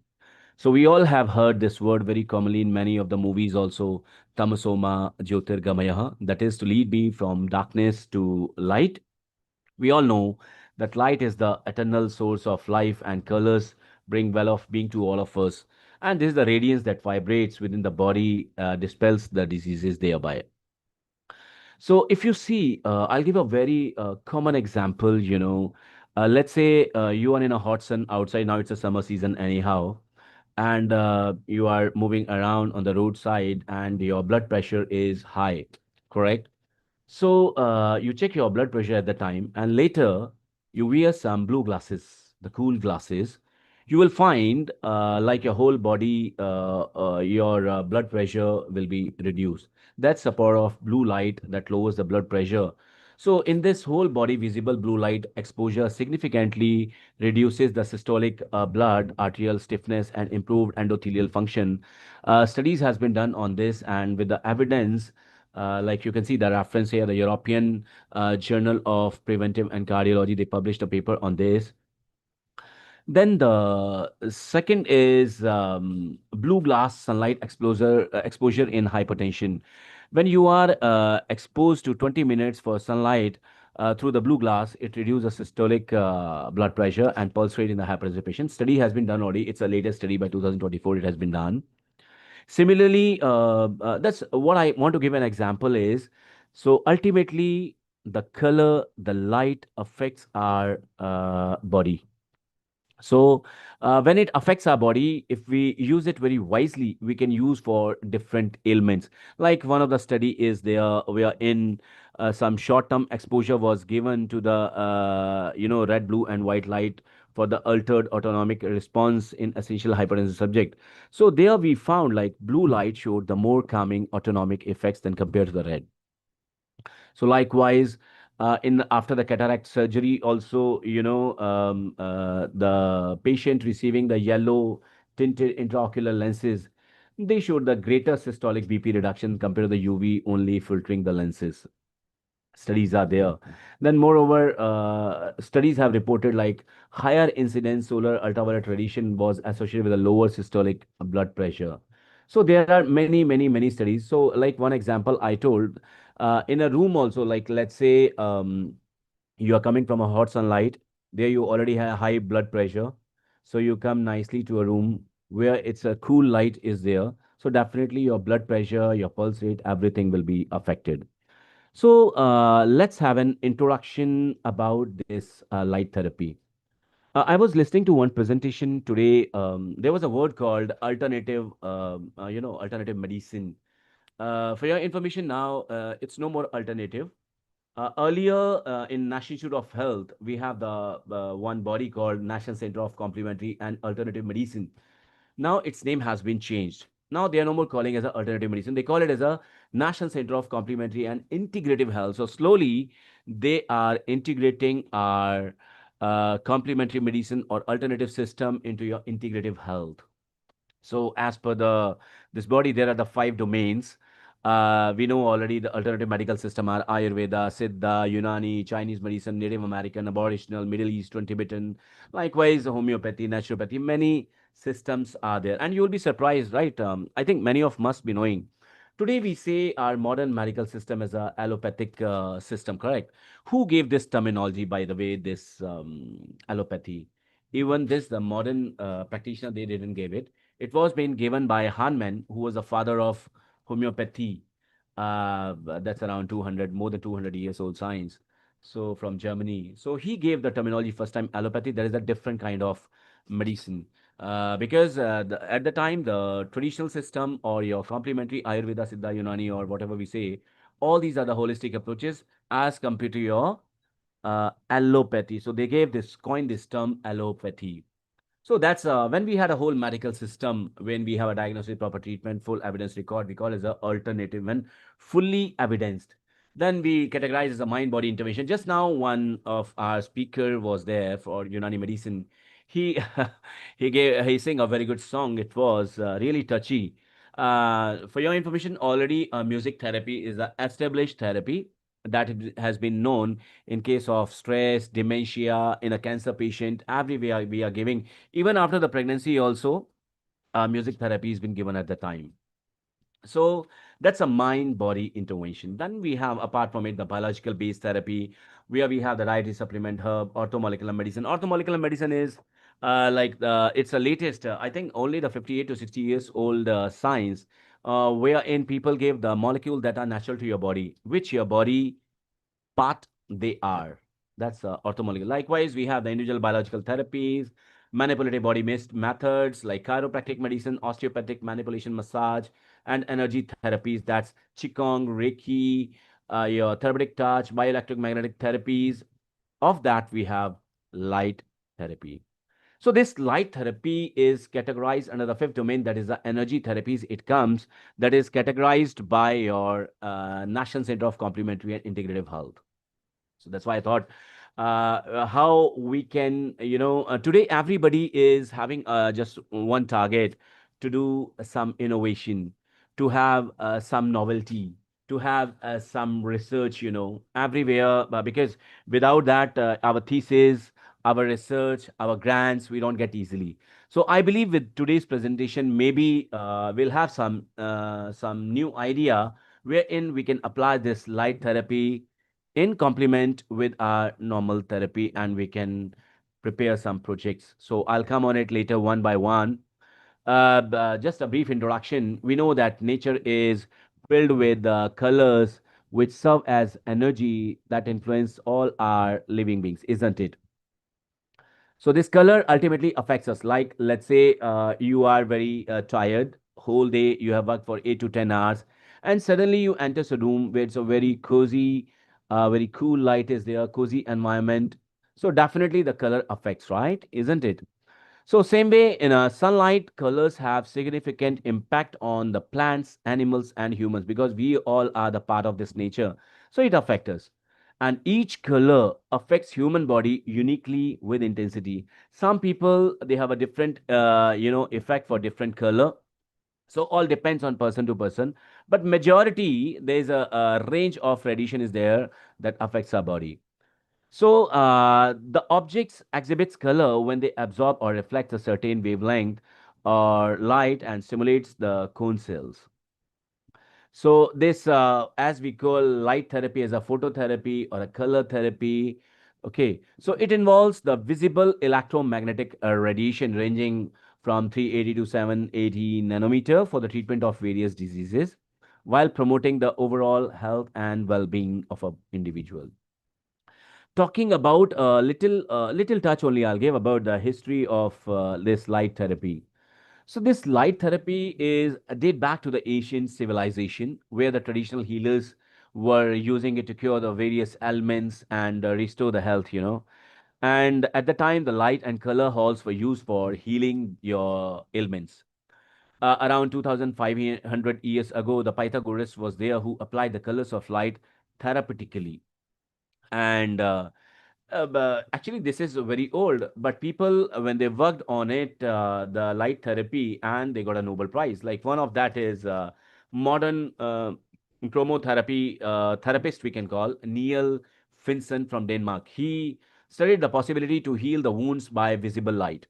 So we all have heard this word very commonly in many of the movies also, Tamasoma Jyotirgamaya, that is to lead me from darkness to light. We all know that light is the eternal source of life and colors bring well of being to all of us. And this is the radiance that vibrates within the body, dispels the diseases thereby. So if you see, I'll give a very common example, let's say you are in a hot sun outside. Now it's a summer season anyhow, and you are moving around on the roadside and your blood pressure is high, correct? So you check your blood pressure at the time, and later you wear some blue glasses, the cool glasses. You will find like your whole body, your blood pressure will be reduced. That's the power of blue light that lowers the blood pressure. So in this whole body, visible blue light exposure significantly reduces the systolic blood arterial stiffness and improved endothelial function. Studies has been done on this, and with the evidence like you can see the reference here, the European Journal of Preventive and Cardiology, they published a paper on this. Then the second is blue glass sunlight exposure in hypertension. When you are exposed to 20 minutes for sunlight through the blue glass, it reduces systolic blood pressure and pulse rate in the hypertensive patient. Study has been done already. It's a latest study by 2024. It has been done. Similarly, that's what I want to give an example is, so ultimately the color, the light affects our body. So when it affects our body, if we use it very wisely, we can use for different ailments. Like one of the study is there, we are in some short-term exposure was given to the red, blue, and white light for the altered autonomic response in essential hypertensive subject. So there we found like blue light showed the more calming autonomic effects than compared to the red. So likewise, in after the cataract surgery, also the patient receiving the yellow tinted intraocular lenses, they showed the greater systolic BP reduction compared to the UV only filtering the lenses. Studies are there. Then moreover, studies have reported like higher incidence solar ultraviolet radiation was associated with a lower systolic blood pressure. So there are many, many, many studies. So like one example I told, in a room also, like let's say you are coming from a hot sunlight, there you already have high blood pressure. So you come nicely to a room where it's a cool light is there. So definitely your blood pressure, your pulse rate, everything will be affected. So let's have an introduction about this light therapy. I was listening to one presentation today. There was a word called alternative, alternative medicine. For your information now, it's no more alternative. Earlier, in National Institute of Health, we have the one body called National Center of Complementary and Alternative Medicine. Now its name has been changed. Now they are no more calling as a alternative medicine. They call it as a National Center of Complementary and Integrative Health. So slowly they are integrating our complementary medicine or alternative system into your integrative health. So as per this body, there are the five domains. We know already the alternative medical system are Ayurveda, Siddha, Unani, Chinese medicine, Native American, Aboriginal, Middle Eastern, Tibetan, likewise homeopathy, naturopathy. Many systems are there, and you will be surprised, right? I think many of must be knowing. Today we say our modern medical system is a allopathic system, correct? Who gave this terminology, by the way, this allopathy? Even this, the modern practitioner, they didn't give it. It was being given by Hahnemann, who was the father of homeopathy. That's around 200, more than 200 years old science. So from Germany. So he gave the terminology first time allopathy. There is a different kind of medicine. Because at the time, the traditional system or your complementary Ayurveda, Siddha, Unani, or whatever we say, all these are the holistic approaches as compared to your allopathy. So they gave this, coined this term allopathy. So that's when we had a whole medical system, when we have a diagnosis, proper treatment, full evidence record, we call it as a alternative when fully evidenced. Then we categorize as a mind-body intervention. Just now, one of our speaker was there for Unani medicine. He he sang a very good song. It was really touchy. For your information, already music therapy is an established therapy that has been known in case of stress, dementia, in a cancer patient. Everywhere we are giving, even after the pregnancy also, music therapy has been given at the time. So that's a mind body intervention. Then we have, apart from it, the biological based therapy, where we have the dietary supplement, herb, orthomolecular medicine. Orthomolecular medicine is it's the latest, I think only the 58 to 60 years old science, wherein people give the molecule that are natural to your body, which your body part they are. That's orthomolecular. Likewise, we have the individual biological therapies, manipulative body mist methods like chiropractic medicine, osteopathic manipulation massage, and energy therapies. That's Qigong, Reiki, your therapeutic touch, bioelectric magnetic therapies. Of that, we have light therapy. So this light therapy is categorized under the fifth domain, that is the energy therapies. It comes that is categorized by your National Center of Complementary and Integrative Health. So that's why I thought how we can, today everybody is having just one target, to do some innovation, to have some novelty, to have some research, everywhere. Because without that, our thesis, our research, our grants, we don't get easily. So I believe with today's presentation, maybe we'll have some new idea wherein we can apply this light therapy in complement with our normal therapy, and we can prepare some projects. So I'll come on it later one by one. Just a brief introduction. We know that nature is filled with colors which serve as energy that influence all our living beings, isn't it? So this color ultimately affects us. Like, let's say you are very tired, whole day you have worked for 8 to 10 hours, and suddenly you enter a room where it's a very cozy, very cool light is there, cozy environment. So definitely the color affects, right? Isn't it? So same way in sunlight, colors have significant impact on the plants, animals, and humans, because we all are the part of this nature. So it affects us. And each color affects human body uniquely with intensity. Some people, they have a different, effect for different color. So all depends on person to person. But majority, there's a range of radiation is there that affects our body. So the objects exhibits color when they absorb or reflect a certain wavelength or light and stimulates the cone cells. So this, as we call light therapy, as a phototherapy or a color therapy. Okay, so it involves the visible electromagnetic radiation ranging from 380 to 780 nanometer for the treatment of various diseases, while promoting the overall health and well-being of an individual. Talking about a little touch only I'll give about the history of this light therapy. So this light therapy is date back to the ancient civilization, where the traditional healers were using it to cure the various ailments and restore the health, And at the time, the light and color halls were used for healing your ailments. Around 2500 years ago, the Pythagoras was there, who applied the colors of light therapeutically. And Actually, this is very old, but people, when they worked on it, the light therapy, and they got a Nobel Prize. Like one of that is modern chromotherapy therapist, we can call Neil Finson from Denmark. He studied the possibility to heal the wounds by visible light.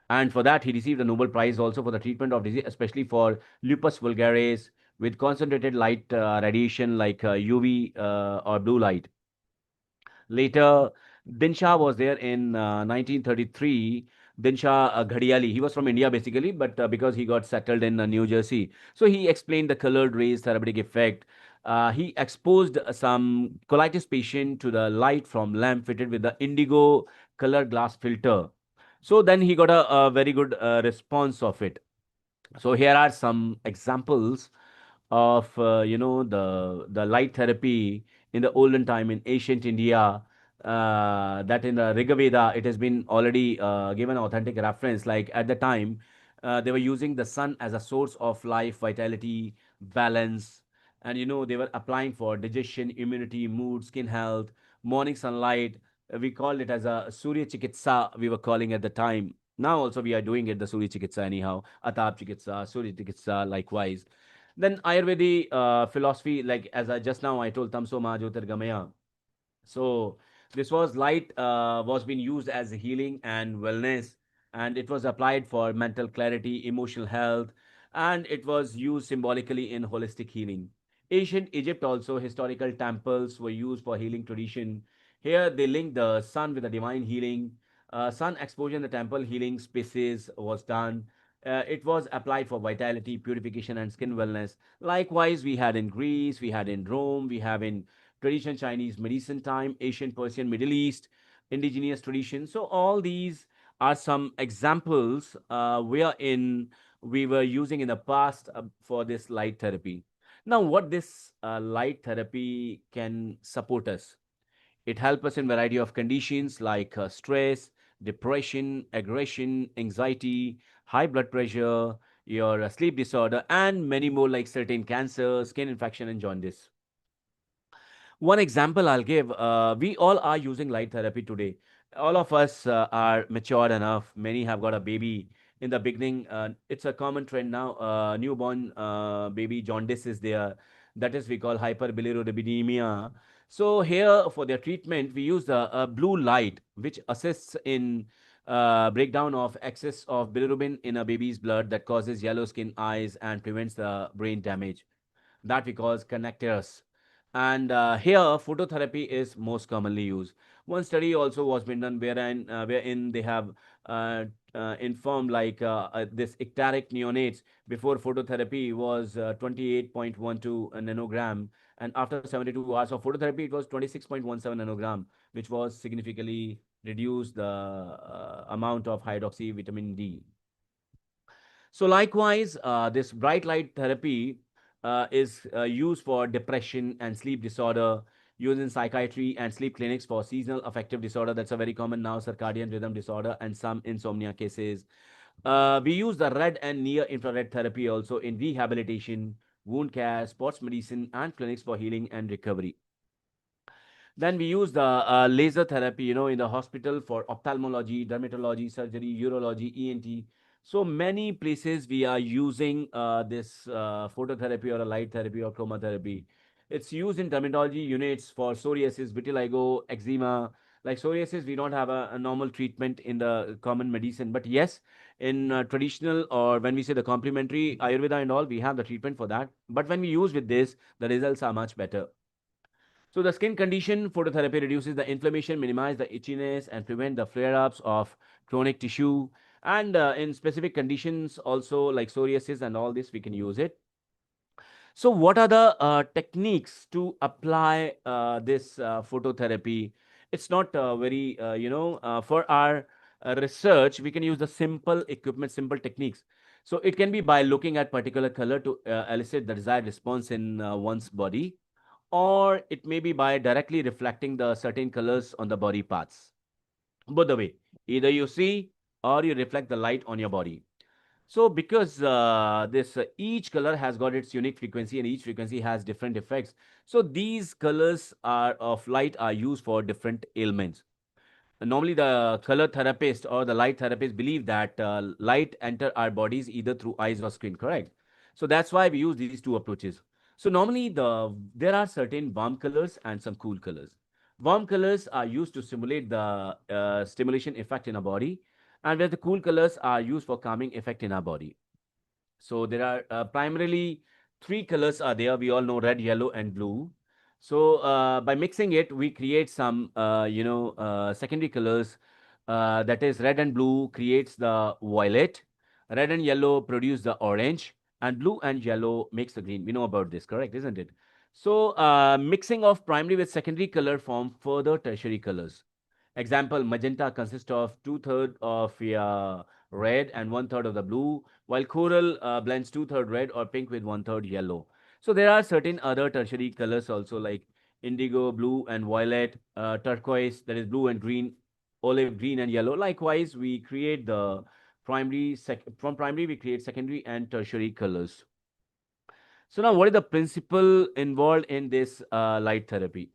And for that, he received a Nobel Prize also for the treatment of disease, especially for lupus vulgaris with concentrated light radiation like UV or blue light. Later, Dinsha was there in 1933. Dinsha Ghadiali, he was from India basically, but because he got settled in New Jersey, so he explained the colored rays therapeutic effect. He exposed some colitis patient to the light from lamp fitted with the indigo colored glass filter. So then he got a very good response of it. So here are some examples of the light therapy in the olden time in ancient India. That in the Rigveda it has been already given authentic reference. Like at the time, they were using the sun as a source of life, vitality, balance, and they were applying for digestion, immunity, mood, skin health, morning sunlight. We called it as a Surya Chikitsa. We were calling at the time. Now also we are doing it the Surya Chikitsa anyhow. Atap Chikitsa, Surya Chikitsa, likewise. Then Ayurvedic philosophy, like as I just now I told Tamso Ma Jyotirgamaya. So this was light was being used as healing and wellness, and it was applied for mental clarity, emotional health, and it was used symbolically in holistic healing. Ancient Egypt also historical temples were used for healing tradition. Here they linked the sun with the divine healing. Sun exposure in the temple healing spaces was done. It was applied for vitality, purification, and skin wellness. Likewise, we had in Greece, we had in Rome, we have in traditional Chinese medicine time, Asian, Persian, Middle East, indigenous tradition. So all these are some examples wherein we were using in the past for this light therapy. Now, what this light therapy can support us? It helps us in variety of conditions like stress, depression, aggression, anxiety, high blood pressure, your sleep disorder, and many more like certain cancer, skin infection, and jaundice. One example I'll give, we all are using light therapy today. All of us are matured enough. Many have got a baby. In the beginning, it's a common trend now. Newborn baby jaundice is there. That is we call hyperbilirubinemia. So here for their treatment, we use the blue light, which assists in breakdown of excess of bilirubin in a baby's blood that causes yellow skin, eyes, and prevents the brain damage. That we call connectors. And here, phototherapy is most commonly used. One study also was been done wherein they have informed like this ecteric neonates before phototherapy was 28.12 nanogram, and after 72 hours of phototherapy, it was 26.17 nanogram, which was significantly reduced the amount of hydroxy vitamin D. So likewise, this bright light therapy is used for depression and sleep disorder, used in psychiatry and sleep clinics for seasonal affective disorder. That's a very common now, circadian rhythm disorder, and some insomnia cases. We use the red and near infrared therapy also in rehabilitation, wound care, sports medicine, and clinics for healing and recovery. Then we use the laser therapy, in the hospital for ophthalmology, dermatology, surgery, urology, ENT. So many places we are using this phototherapy or a light therapy or chromotherapy. It's used in dermatology units for psoriasis, vitiligo, eczema. Like psoriasis, we don't have a normal treatment in the common medicine, but yes, in traditional or when we say the complementary Ayurveda and all, we have the treatment for that. But when we use with this, the results are much better. So the skin condition phototherapy reduces the inflammation, minimize the itchiness, and prevent the flare-ups of chronic tissue. And in specific conditions, also like psoriasis and all this, we can use it. So what are the techniques to apply this phototherapy? It's not very, for our research, we can use the simple equipment, simple techniques. So it can be by looking at particular color to elicit the desired response in one's body, or it may be by directly reflecting the certain colors on the body parts. Both the way, either you see or you reflect the light on your body. So because this each color has got its unique frequency and each frequency has different effects. So these colors are of light are used for different ailments. Normally the color therapist or the light therapist believe that light enter our bodies either through eyes or skin, correct? So that's why we use these two approaches. So normally there are certain warm colors and some cool colors. Warm colors are used to simulate the stimulation effect in our body, and where the cool colors are used for calming effect in our body. So there are primarily three colors are there. We all know red, yellow, and blue. So by mixing it, we create some, secondary colors. That is red and blue creates the violet. Red and yellow produce the orange, and blue and yellow makes the green. We know about this, correct, isn't it? So mixing of primary with secondary color form further tertiary colors. Example, magenta consists of two-thirds of red and one-third of the blue, while coral blends two-thirds red or pink with one-third yellow. So there are certain other tertiary colors also like indigo, blue and violet, turquoise, that is blue and green, olive green and yellow. Likewise, we create the from primary we create secondary and tertiary colors. So now what is the principle involved in this light therapy?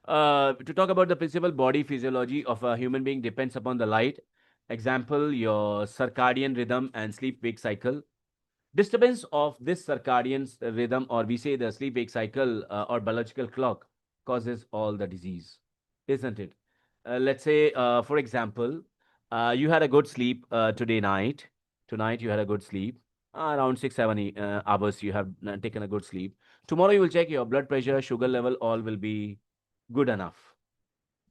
To talk about the principal body physiology of a human being depends upon the light. Example, your circadian rhythm and sleep-wake cycle. Disturbance of this circadian rhythm, or we say the sleep-wake cycle or biological clock, causes all the disease, isn't it? Let's say, for example, you had a good sleep today night. Tonight you had a good sleep. Around 6, 7 hours you have taken a good sleep. Tomorrow you will check your blood pressure, sugar level, all will be good enough.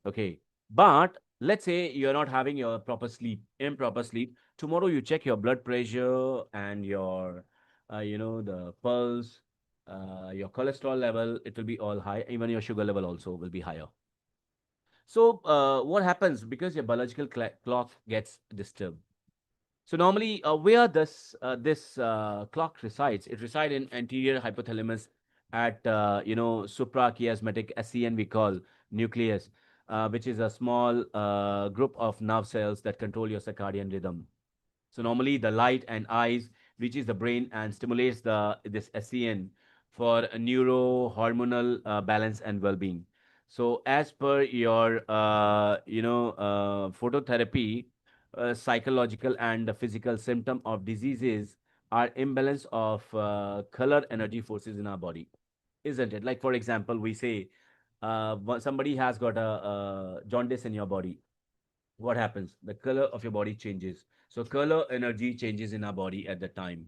Okay. But let's say you're not having your proper sleep, improper sleep. Tomorrow you check your blood pressure and your, the pulse, your cholesterol level, it will be all high. Even your sugar level also will be higher. So what happens because your biological clock gets disturbed? So normally, where this clock resides, it resides in anterior hypothalamus at suprachiasmatic SCN we call nucleus, which is a small group of nerve cells that control your circadian rhythm. So normally the light and eyes reaches the brain and stimulates the this SCN for a neurohormonal balance and well-being. So as per your phototherapy, psychological and physical symptom of diseases are imbalance of color energy forces in our body, isn't it? Like for example, we say somebody has got a jaundice in your body. What happens? The color of your body changes. So color energy changes in our body at the time.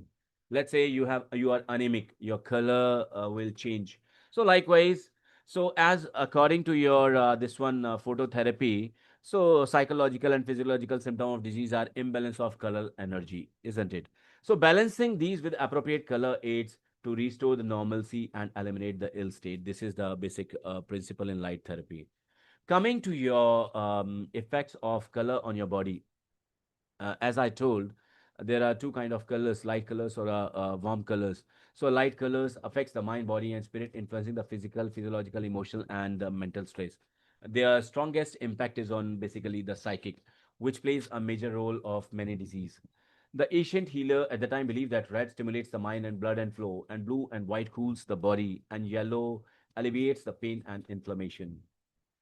Let's say you are anemic, your color will change. So likewise, so as according to your this one phototherapy, so psychological and physiological symptom of disease are imbalance of color energy, isn't it? So balancing these with appropriate color aids to restore the normalcy and eliminate the ill state. This is the basic principle in light therapy. Coming to your effects of color on your body, as I told, there are two kind of colors: light colors or warm colors. So light colors affects the mind, body, and spirit, influencing the physical, physiological, emotional, and mental stress. Their strongest impact is on basically the psychic, which plays a major role of many disease. The ancient healer at the time believed that red stimulates the mind and blood and flow, and blue and white cools the body, and yellow alleviates the pain and inflammation.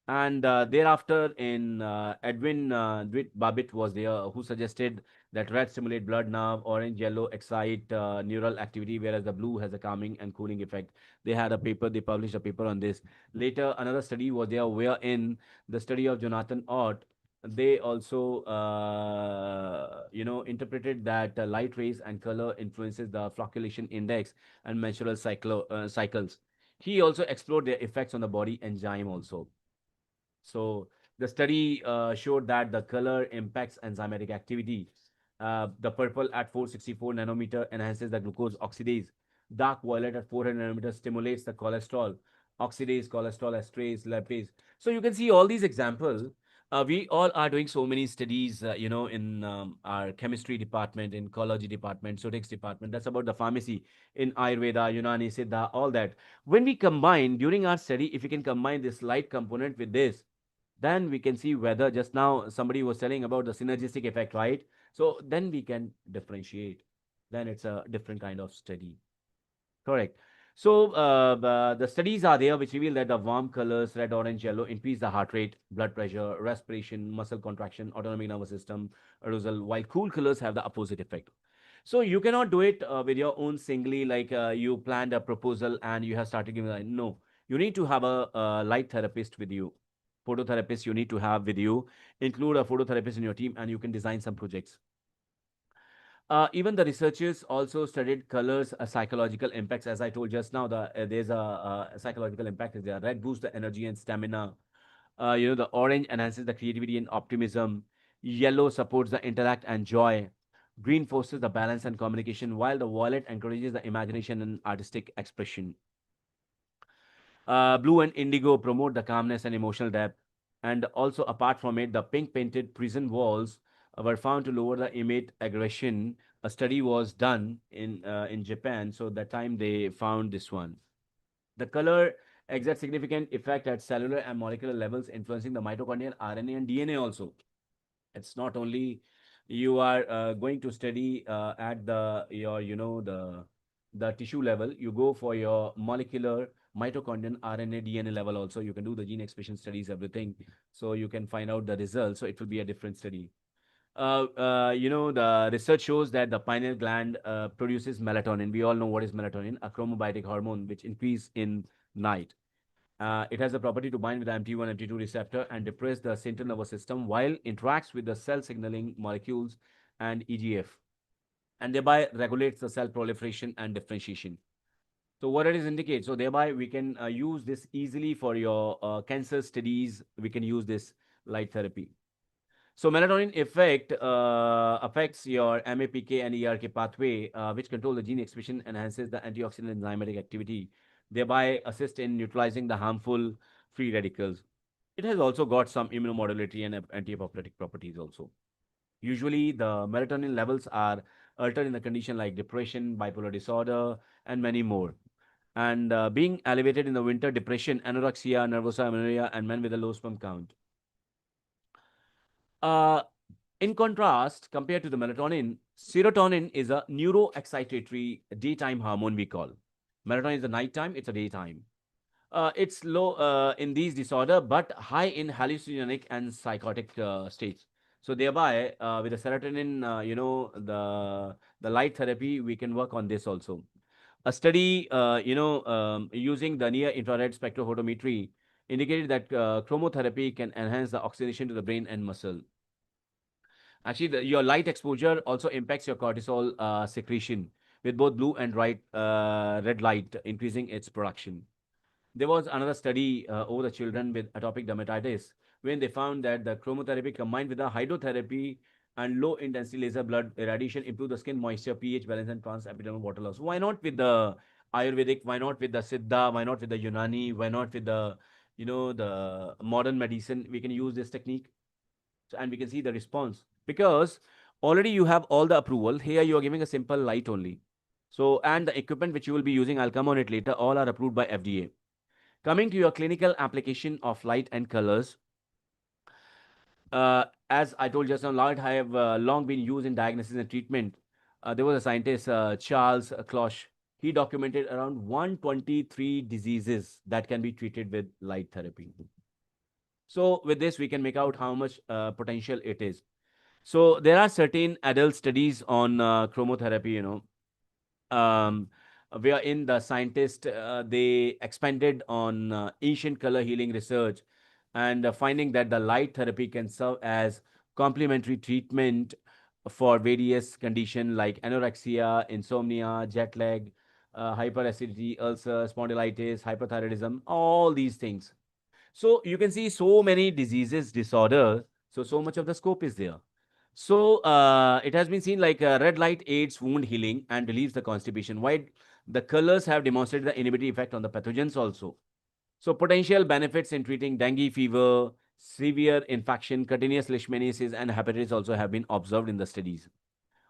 And thereafter, in Edwin Dwight Babbitt was there, who suggested that red stimulate blood nerve, orange, yellow excite neural activity, whereas the blue has a calming and cooling effect. They had a paper, they published a paper on this. Later, another study was there, wherein the study of Jonathan Ott, they also, interpreted that light rays and color influences the flocculation index and menstrual cycles. He also explored their effects on the body enzyme also. So the study showed that the color impacts enzymatic activity. The purple at 464 nanometer enhances the glucose oxidase. Dark violet at 400 nanometers stimulates the cholesterol oxidase, cholesterol esterase, lipase. So you can see all these examples. We all are doing so many studies, in our chemistry department, in ecology department, zootics department. That's about the pharmacy in Ayurveda, Unani, Siddha, all that. When we combine during our study, if we can combine this light component with this, then we can see whether just now somebody was telling about the synergistic effect, right? So then we can differentiate. Then it's a different kind of study. Correct. So the studies are there which reveal that the warm colors, red, orange, yellow, increase the heart rate, blood pressure, respiration, muscle contraction, autonomic nervous system arousal, while cool colors have the opposite effect. So you cannot do it with your own singly, like you planned a proposal and you have started giving. No, you need to have a light therapist with you. Phototherapist you need to have with you. Include a phototherapist in your team, and you can design some projects. Even the researchers also studied colors, psychological impacts. As I told just now, there's a psychological impact is there. Red boosts the energy and stamina. The orange enhances the creativity and optimism. Yellow supports the intellect and joy. Green fosters the balance and communication, while the violet encourages the imagination and artistic expression. Blue and indigo promote the calmness and emotional depth. And also, apart from it, the pink painted prison walls were found to lower the innate aggression. A study was done in Japan, so that time they found this one. The color exerts significant effect at cellular and molecular levels, influencing the mitochondrial RNA and DNA also. It's not only you are going to study at the your the tissue level. You go for your molecular mitochondrial RNA DNA level also. You can do the gene expression studies, everything, so you can find out the results. So it will be a different study. The research shows that the pineal gland produces melatonin. We all know what is melatonin, a chromobiotic hormone which increase in night. It has the property to bind with the MT1, MT2 receptor and depress the central nervous system while interacts with the cell signaling molecules and EGF, and thereby regulates the cell proliferation and differentiation. So what it is indicates, so thereby we can use this easily for your cancer studies. We can use this light therapy. So melatonin effect affects your MAPK and ERK pathway, which control the gene expression, enhances the antioxidant enzymatic activity, thereby assist in neutralizing the harmful free radicals. It has also got some immunomodulatory and anti-apoptotic properties also. Usually, the melatonin levels are altered in the condition like depression, bipolar disorder, and many more. And being elevated in the winter, depression, anorexia, nervosa, amenorrhea, and men with a low sperm count. Uh, in contrast, compared to the melatonin, serotonin is a neuroexcitatory daytime hormone we call. Melatonin is the nighttime, it's a daytime. It's low in these disorder, but high in hallucinogenic and psychotic states. So thereby, with the serotonin, the light therapy, we can work on this also. A study, using the near infrared spectrophotometry indicated that chromotherapy can enhance the oxygenation to the brain and muscle. Actually, your light exposure also impacts your cortisol secretion with both blue and red light, increasing its production. There was another study over the children with atopic dermatitis when they found that the chromotherapy combined with the hydrotherapy and low intensity laser blood irradiation improved the skin moisture, pH balance, and transepidermal water loss. Why not with the Ayurvedic? Why not with the Siddha? Why not with the Unani? Why not with the modern medicine? We can use this technique, and we can see the response because already you have all the approval. Here you are giving a simple light only. So, and the equipment which you will be using, I'll come on it later, all are approved by FDA. Coming to your clinical application of light and colors, as I told just now, light have long been used in diagnosis and treatment. There was a scientist, Charles Cloche. He documented around 123 diseases that can be treated with light therapy. So with this, we can make out how much potential it is. So there are certain adult studies on chromotherapy, wherein the scientists they expanded on ancient color healing research and finding that the light therapy can serve as complementary treatment for various conditions like anorexia, insomnia, jet lag, hyperacidity, ulcer, spondylitis, hyperthyroidism, all these things. So you can see so many diseases, disorders. So much of the scope is there. So it has been seen like red light aids wound healing and relieves the constipation. White, the colors have demonstrated the inhibitory effect on the pathogens also. So potential benefits in treating dengue fever, severe infection, cutaneous leishmaniasis, and hepatitis also have been observed in the studies.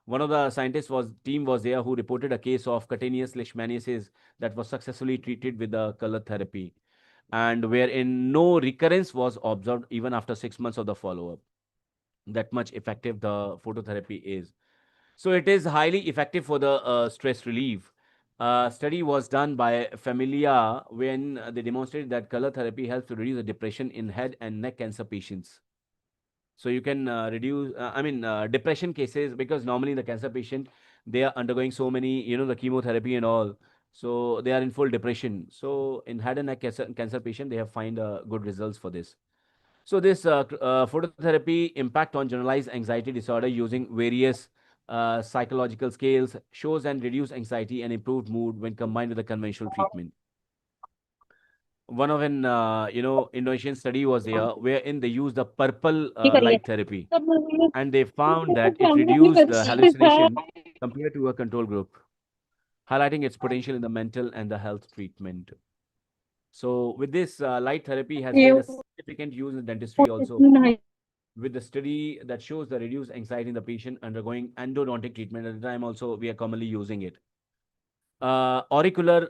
One of the scientists team was there who reported a case of cutaneous leishmaniasis that was successfully treated with the color therapy, and wherein no recurrence was observed even after 6 months of the follow-up. That much effective the phototherapy is. So it is highly effective for the stress relief. A study was done by Familia when they demonstrated that color therapy helps to reduce the depression in head and neck cancer patients. So you can reduce, depression cases, because normally the cancer patient, they are undergoing so many, the chemotherapy and all. So they are in full depression. So in head and neck cancer patient, they have find good results for this. So this phototherapy impact on generalized anxiety disorder using various psychological scales shows and reduce anxiety and improved mood when combined with a conventional treatment. One of an Indonesian study was there wherein they used the purple light therapy, and they found that it reduced the hallucination compared to a control group, highlighting its potential in the mental and the health treatment. So with this, light therapy has gained a significant use in dentistry also, with the study that shows the reduced anxiety in the patient undergoing endodontic treatment. At the time also, we are commonly using it. Auricular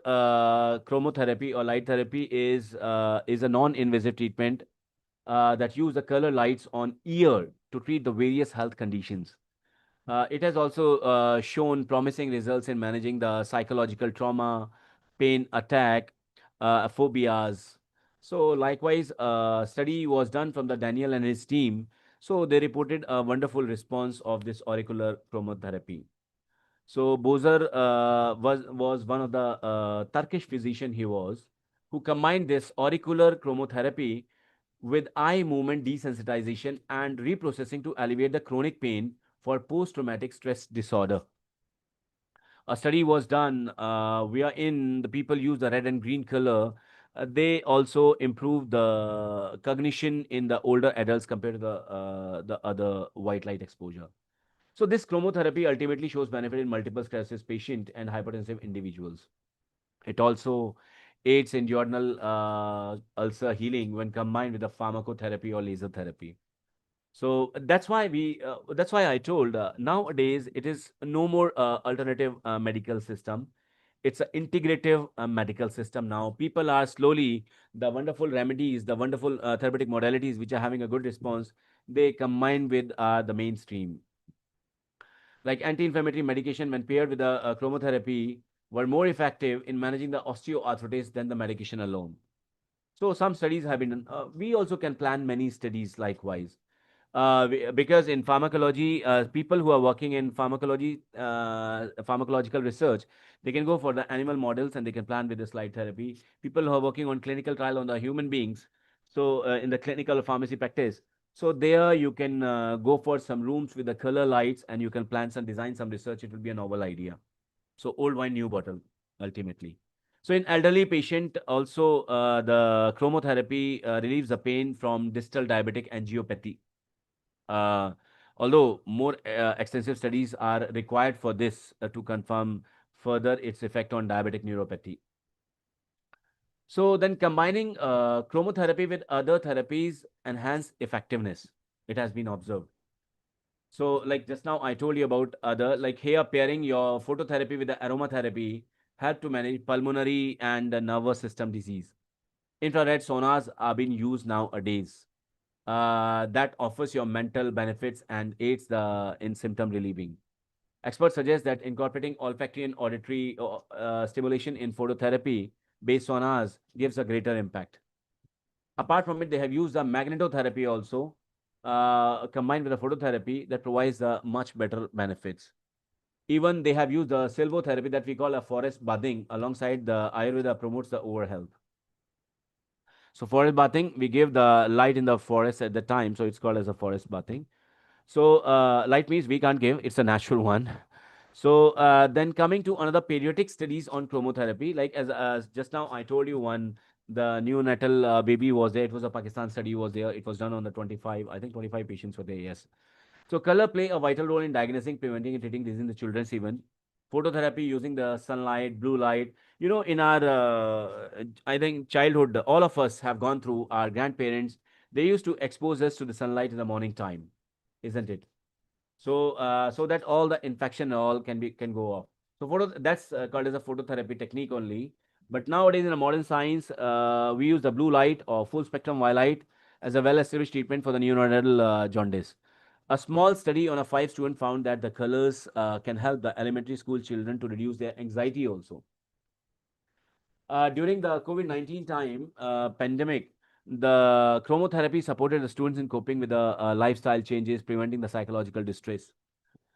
chromotherapy or light therapy is a non-invasive treatment that use the color lights on ear to treat the various health conditions. It has also shown promising results in managing the psychological trauma, pain attack, phobias. So likewise, a study was done from the Daniel and his team. So they reported a wonderful response of this auricular chromotherapy. So Bozer was one of the Turkish physician he was, who combined this auricular chromotherapy with eye movement desensitization and reprocessing to alleviate the chronic pain for post-traumatic stress disorder. A study was done wherein the people use the red and green color. They also improve the cognition in the older adults compared to the other white light exposure. So this chromotherapy ultimately shows benefit in multiple sclerosis patient and hypertensive individuals. It also aids in duodenal ulcer healing when combined with the pharmacotherapy or laser therapy. So that's why I told nowadays it is no more alternative medical system. It's an integrative medical system now. People are slowly, the wonderful remedies, the wonderful therapeutic modalities which are having a good response, they combine with the mainstream. Like anti-inflammatory medication, when paired with the chromotherapy, were more effective in managing the osteoarthritis than the medication alone. So some studies have been done. We also can plan many studies likewise. Because in pharmacology, people who are working in pharmacology, pharmacological research, they can go for the animal models and they can plan with this light therapy. People who are working on clinical trial on the human beings, so in the clinical pharmacy practice, so there you can go for some rooms with the color lights and you can plan some design, some research. It will be a novel idea. So old wine, new bottle, ultimately. So in elderly patient, also the chromotherapy relieves the pain from distal diabetic angiopathy. Uh, Although more extensive studies are required for this to confirm further its effect on diabetic neuropathy. So then combining chromotherapy with other therapies enhance effectiveness. It has been observed. So like just now I told you about other, like here pairing your phototherapy with the aromatherapy help to manage pulmonary and nervous system disease. Infrared sonars are being used nowadays. That offers your mental benefits and aids in symptom relieving. Experts suggest that incorporating olfactory and auditory stimulation in phototherapy based on ours gives a greater impact. Apart from it, they have used the magnetotherapy also, combined with the phototherapy that provides much better benefits. Even they have used the silvotherapy that we call a forest bathing alongside the Ayurveda promotes the over health. So forest bathing, we give the light in the forest at the time, so it's called as a forest bathing. So light means we can't give; it's a natural one. So then coming to another periodic studies on chromotherapy, like as just now I told you one, the neonatal baby was there. It was a Pakistan study was there. It was done on the 25, I think 25 patients were there. Yes. So color play a vital role in diagnosing, preventing, and treating disease in the children's even. Phototherapy using the sunlight, blue light. In our, I think, childhood, all of us have gone through our grandparents. They used to expose us to the sunlight in the morning time, isn't it? So that all the infection and all can go off. So that's called as a phototherapy technique only. But nowadays in the modern science, we use the blue light or full spectrum violet as a well-established treatment for the neonatal jaundice. A small study on a 5 student found that the colors can help the elementary school children to reduce their anxiety also. During the COVID-19 time pandemic, the chromotherapy supported the students in coping with the lifestyle changes, preventing the psychological distress.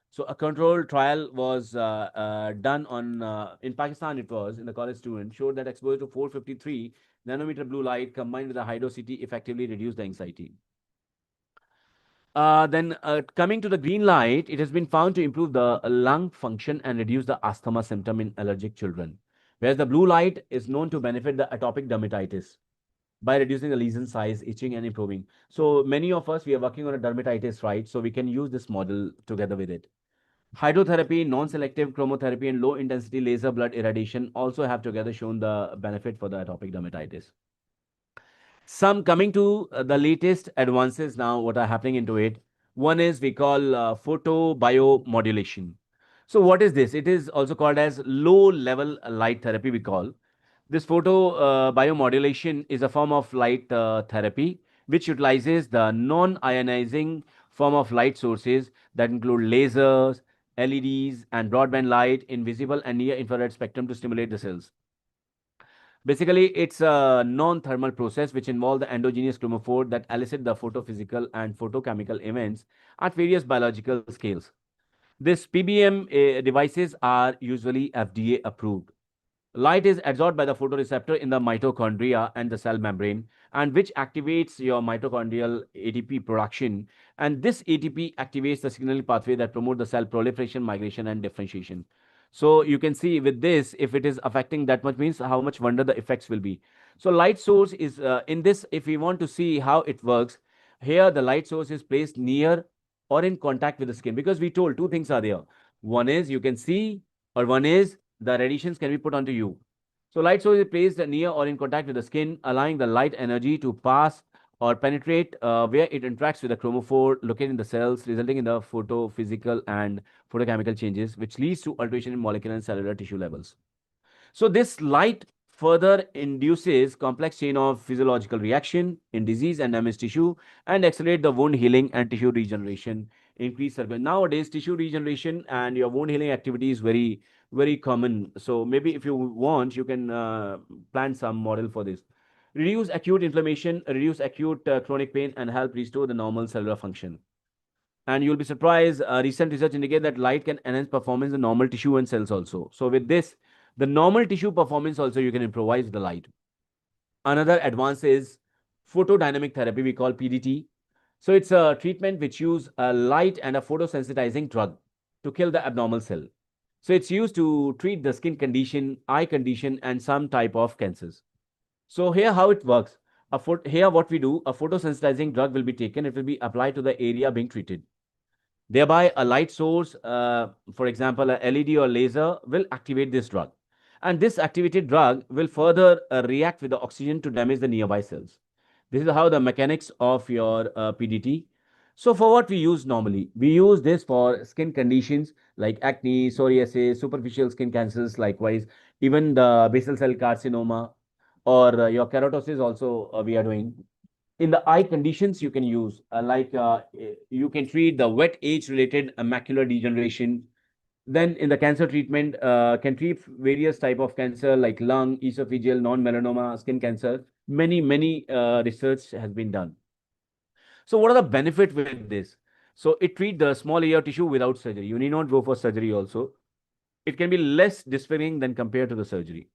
So a controlled trial was done on in Pakistan. It was in the college student showed that exposure to 453 nanometer blue light combined with the high dosity effectively reduced the anxiety. Then coming to the green light, it has been found to improve the lung function and reduce the asthma symptom in allergic children. Whereas the blue light is known to benefit the atopic dermatitis by reducing the lesion size, itching, and improving. So many of us, we are working on a dermatitis, right? So we can use this model together with it. Hydrotherapy, non-selective chromotherapy, and low-intensity laser blood irradiation also have together shown the benefit for the atopic dermatitis. Some coming to the latest advances now, what are happening into it. One is we call photobiomodulation. So what is this? It is also called as low-level light therapy, we call. This biomodulation is a form of light therapy which utilizes the non-ionizing form of light sources that include lasers, LEDs, and broadband light in visible and near infrared spectrum to stimulate the cells. Basically, it's a non-thermal process which involves the endogenous chromophore that elicit the photophysical and photochemical events at various biological scales. These PBM devices are usually FDA approved. Light is absorbed by the photoreceptor in the mitochondria and the cell membrane, and which activates your mitochondrial ATP production. And this ATP activates the signaling pathway that promote the cell proliferation, migration, and differentiation. So you can see with this, if it is affecting that much, means how much wonder the effects will be. So light source is in this. If we want to see how it works, here the light source is placed near or in contact with the skin, because we told two things are there. One is you can see, or one is the radiations can be put onto you. So light source is placed near or in contact with the skin, allowing the light energy to pass or penetrate where it interacts with the chromophore located in the cells, resulting in the photophysical and photochemical changes, which leads to alteration in molecular and cellular tissue levels. So this light further induces complex chain of physiological reaction in disease and damaged tissue and accelerate the wound healing and tissue regeneration, increase circulation. Nowadays, tissue regeneration and your wound healing activity is very, very common. So maybe if you want, you can plan some model for this. Reduce acute inflammation, reduce acute chronic pain, and help restore the normal cellular function. And you'll be surprised, recent research indicate that light can enhance performance in normal tissue and cells also. So with this, the normal tissue performance also you can improvise with the light. Another advance is photodynamic therapy, we call PDT. So it's a treatment which use a light and a photosensitizing drug to kill the abnormal cell. So it's used to treat the skin condition, eye condition, and some type of cancers. So here how it works. Here what we do, a photosensitizing drug will be taken. It will be applied to the area being treated. Thereby, a light source, for example, a LED or laser, will activate this drug. And this activated drug will further react with the oxygen to damage the nearby cells. This is how the mechanics of your PDT. So for what we use normally, we use this for skin conditions like acne, psoriasis, superficial skin cancers, likewise, even the basal cell carcinoma or your keratosis also we are doing. In the eye conditions you can use you can treat the wet age related macular degeneration. Then in the cancer treatment can treat various type of cancer like lung, esophageal, non-melanoma, skin cancer. Many research has been done. So what are the benefit with this? So it treat the small ear tissue without surgery. You need not go for surgery also. It can be less disfiguring than compared to the surgery.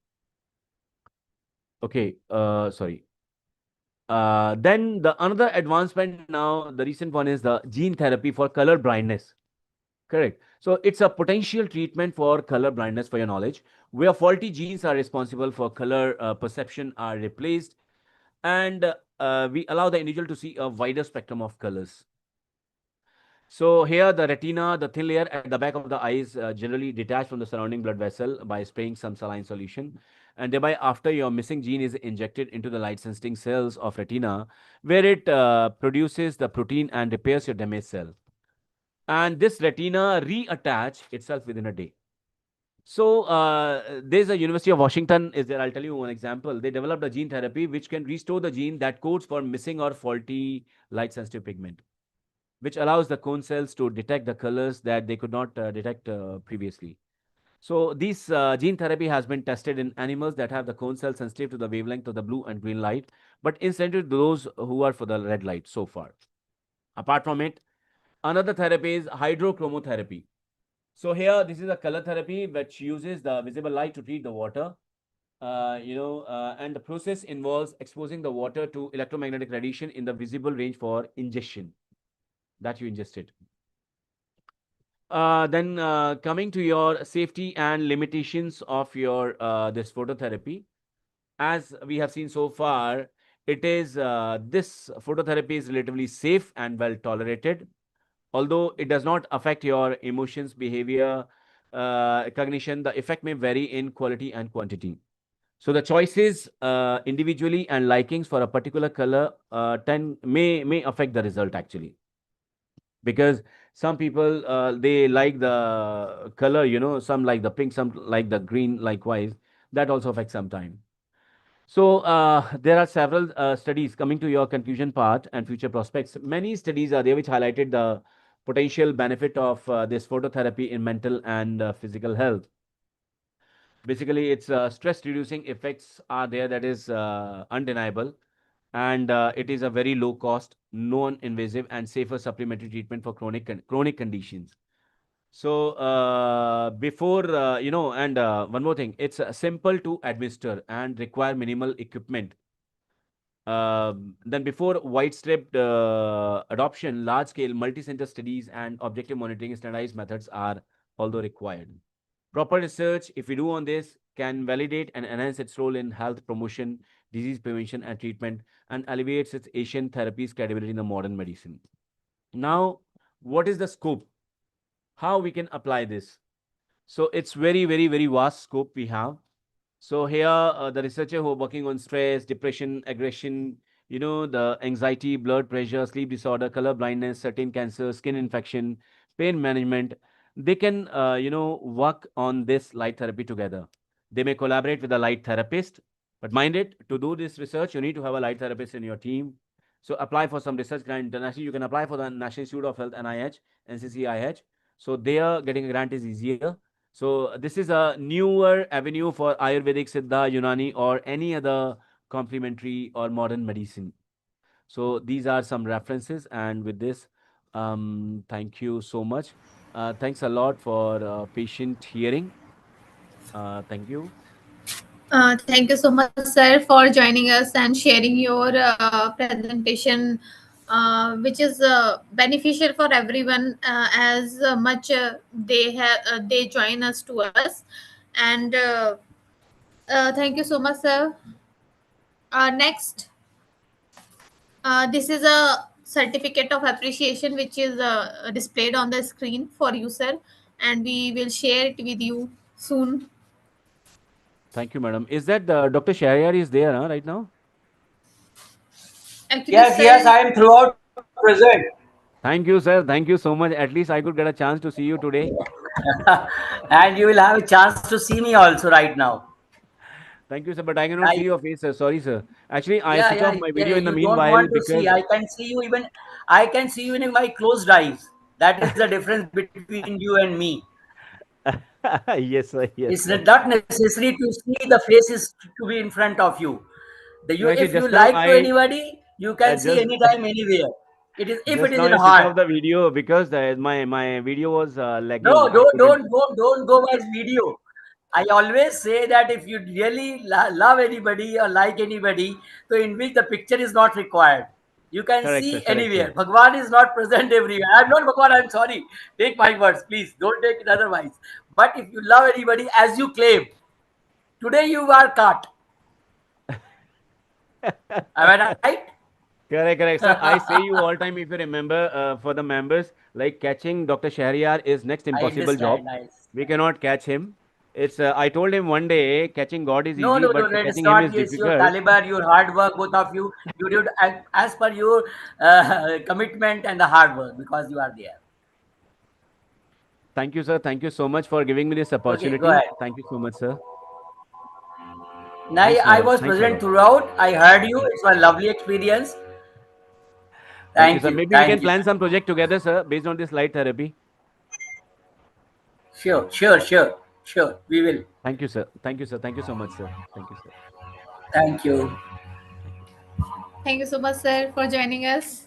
Okay, sorry. Then the another advancement now, the recent one is the gene therapy for color blindness. Correct. So it's a potential treatment for color blindness, for your knowledge, where faulty genes are responsible for color perception are replaced, and we allow the individual to see a wider spectrum of colors. So here the retina, the thin layer at the back of the eyes generally detached from the surrounding blood vessel by spraying some saline solution. And thereby after your missing gene is injected into the light sensing cells of retina, where it produces the protein and repairs your damaged cell. And this retina reattach itself within a day. So there's a University of Washington is there. I'll tell you one example. They developed a gene therapy which can restore the gene that codes for missing or faulty light sensitive pigment, which allows the cone cells to detect the colors that they could not detect previously. So this gene therapy has been tested in animals that have the cone cells sensitive to the wavelength of the blue and green light, but insensitive to those who are for the red light so far. Apart from it, another therapy is hydrochromotherapy. So here, this is a color therapy which uses the visible light to treat the water. And the process involves exposing the water to electromagnetic radiation in the visible range for ingestion that you ingest it. Then coming to your safety and limitations of your this phototherapy, as we have seen so far, it is this phototherapy is relatively safe and well tolerated, although it does not affect your emotions, behavior, cognition. The effect may vary in quality and quantity. So the choices individually and likings for a particular color may affect the result actually, because some people they like the color, some like the pink, some like the green, likewise that also affects some time. So there are several studies coming to your conclusion part and future prospects. Many studies are there which highlighted the potential benefit of this phototherapy in mental and physical health. Basically, its stress reducing effects are there, that is undeniable, and it is a very low cost, non-invasive, and safer supplementary treatment for chronic conditions. So before and one more thing, it's simple to administer and require minimal equipment. Then before widespread adoption, large-scale multi-center studies and objective monitoring standardized methods are although required. Proper research, if we do on this, can validate and enhance its role in health promotion, disease prevention and treatment, and elevates its Asian therapies credibility in the modern medicine. Now, what is the scope? How we can apply this? So it's very, very, very vast scope we have. So here, the researcher who are working on stress, depression, aggression, the anxiety, blood pressure, sleep disorder, color blindness, certain cancer, skin infection, pain management, they can, work on this light therapy together. They may collaborate with a light therapist, but mind it, to do this research, you need to have a light therapist in your team. So apply for some research grant internationally. You can apply for the National Institute of Health, NIH, NCCIH. So there, getting a grant is easier. So this is a newer avenue for Ayurvedic, Siddha, Unani, or any other complementary or modern medicine. So these are some references, and with this, thank you so much. Thanks a lot for patient hearing. Thank you. Thank you so much, sir, for joining us and sharing your presentation, which is beneficial for everyone as much they join us to us. And thank you so much, sir. Next, this is a certificate of appreciation which is displayed on the screen for you, sir, and we will share it with you soon. Thank you, madam. Is that Dr. Shahar is there right now? Actually, Yes, yes, sir, I am throughout present. Thank you, sir. Thank you so much. At least I could get a chance to see you today. And you will have a chance to see me also right now. Thank you, sir. But I cannot I, see your face, sir. Sorry, sir. Actually, I yeah, switch yeah, off my yeah. video in the You don't meanwhile want to see. because I can see you even. I can see you in my closed eyes. That is the difference between you and me. yes, sir. Yes, It's sir. not necessary to see the faces to be in front of you. No, actually, If you just now like to I anybody, you can see just anytime, anywhere. It is if it just is now in I switch heart. off the video because my video was No, lagging. I couldn't. don't go by video. I always say that if you really love anybody or like anybody, so in which the picture is not required. You can Correct, sir. see Correct, anywhere. sir. Bhagwan is not present everywhere. I'm not Bhagwan, I'm sorry. Take my words, please. Don't take it otherwise. But if you love anybody as you claim, today you are caught. Am I right? Correct, correct, sir. I say you all time if you remember for the members, like catching Dr. Shahryar is next I impossible job. understand. I We understand. cannot catch him. It's I told him one day catching God is No, easy, no, but no, no. It's catching him not. is It's your difficult. caliber, your hard work, both of you. You did as per your commitment and the hard work because you are there. Thank you, sir. Thank you so much for giving me this Okay, go opportunity. ahead. Thank you so much, sir. Now, Thanks, I madam. was Thanks a present lot. throughout. I heard you. It's a lovely experience. Thank you, Thank sir. you. Maybe we can Thank you. plan some project together, sir, based on this light therapy. Sure, sure, sure, Sure, we will. Thank you, sir. Thank you, sir. Thank you so much, sir. Thank you, sir. Thank you. Thank you. Thank you so much, sir, for joining us.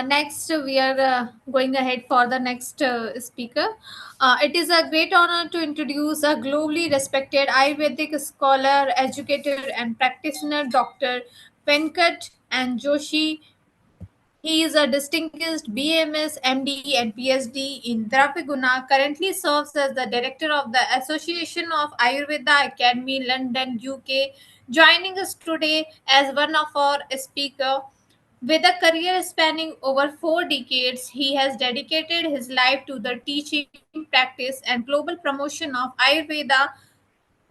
Next, we are going ahead for the next speaker. It is a great honor to introduce a globally respected Ayurvedic scholar, educator, and practitioner, Dr. Venkat and Joshi. He is a distinguished BMS, MD, and PhD in Drapiguna. Currently serves as the director of the Association of Ayurveda Academy, London, UK. Joining us today as one of our speaker. With a career spanning over 4 decades, he has dedicated his life to the teaching, practice, and global promotion of Ayurveda,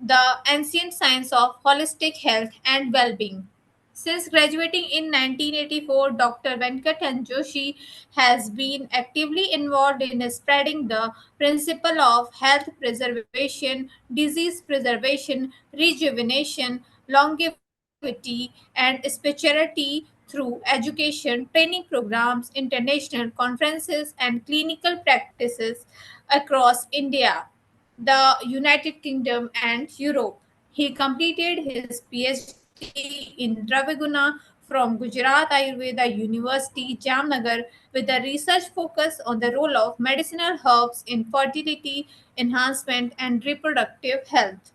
the ancient science of holistic health and well being. Since graduating in 1984, Dr. Venkat Joshi has been actively involved in spreading the principle of health preservation, disease preservation, rejuvenation, longevity, and spirituality through education, training programs, international conferences, and clinical practices across India, the United Kingdom, and Europe. He completed his PhD in Draviguna from Gujarat Ayurveda University, Jamnagar, with a research focus on the role of medicinal herbs in fertility enhancement and reproductive health.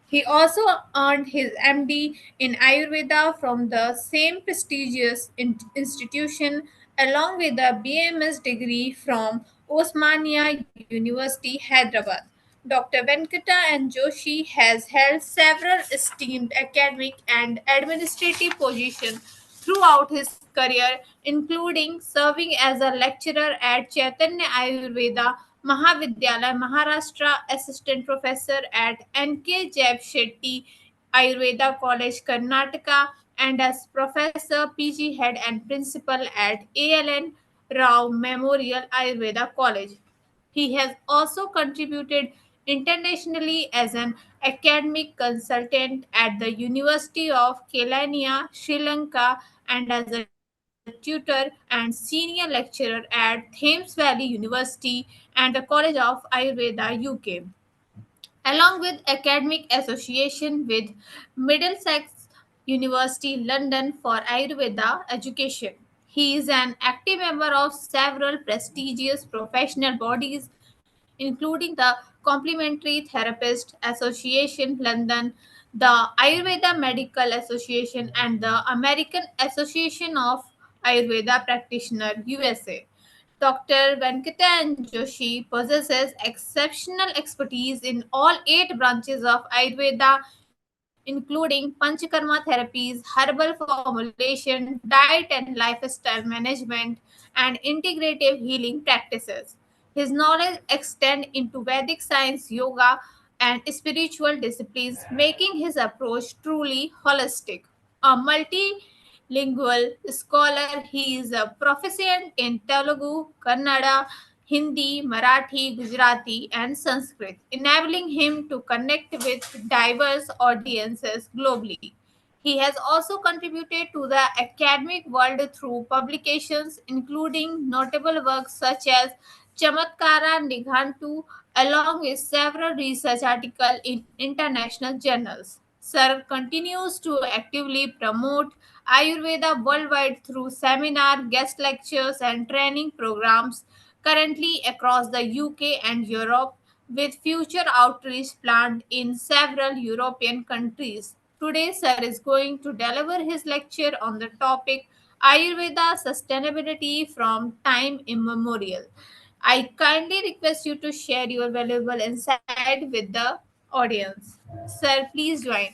He also earned his MD in Ayurveda from the same prestigious institution, along with a BMS degree from Osmania University, Hyderabad. Dr. Venkata and Joshi has held several esteemed academic and administrative positions throughout his career, including serving as a lecturer at Chaitanya Ayurveda Mahavidyalaya, Maharashtra, assistant professor at N.K. Jeb Shetty Ayurveda College, Karnataka, and as professor, PG head, and principal at ALN Rao Memorial Ayurveda College. He has also contributed internationally as an academic consultant at the University of Kelaniya, Sri Lanka, and as a tutor and senior lecturer at Thames Valley University and the College of Ayurveda, UK, along with academic association with Middlesex University London for Ayurveda education. He is an active member of several prestigious professional bodies, including the Complementary Therapist Association London, the Ayurveda Medical Association, and the American Association of Ayurveda Practitioner USA. Dr. Venkatan Joshi possesses exceptional expertise in all 8 branches of Ayurveda, including Panchakarma therapies, herbal formulation, diet and lifestyle management, and integrative healing practices. His knowledge extends into Vedic science, yoga, and spiritual disciplines, making his approach truly holistic. A multilingual scholar, he is a proficient in Telugu, Kannada, Hindi, Marathi, Gujarati, and Sanskrit, enabling him to connect with diverse audiences globally. He has also contributed to the academic world through publications, including notable works such as Chamatkara Nighantu, along with several research articles in international journals. Sir continues to actively promote Ayurveda worldwide through seminar, guest lectures, and training programs, currently across the UK and Europe, with future outreach planned in several European countries. Today, Sir is going to deliver his lecture on the topic Ayurveda Sustainability from Time Immemorial. I kindly request you to share your valuable insight with the audience. Sir, please join.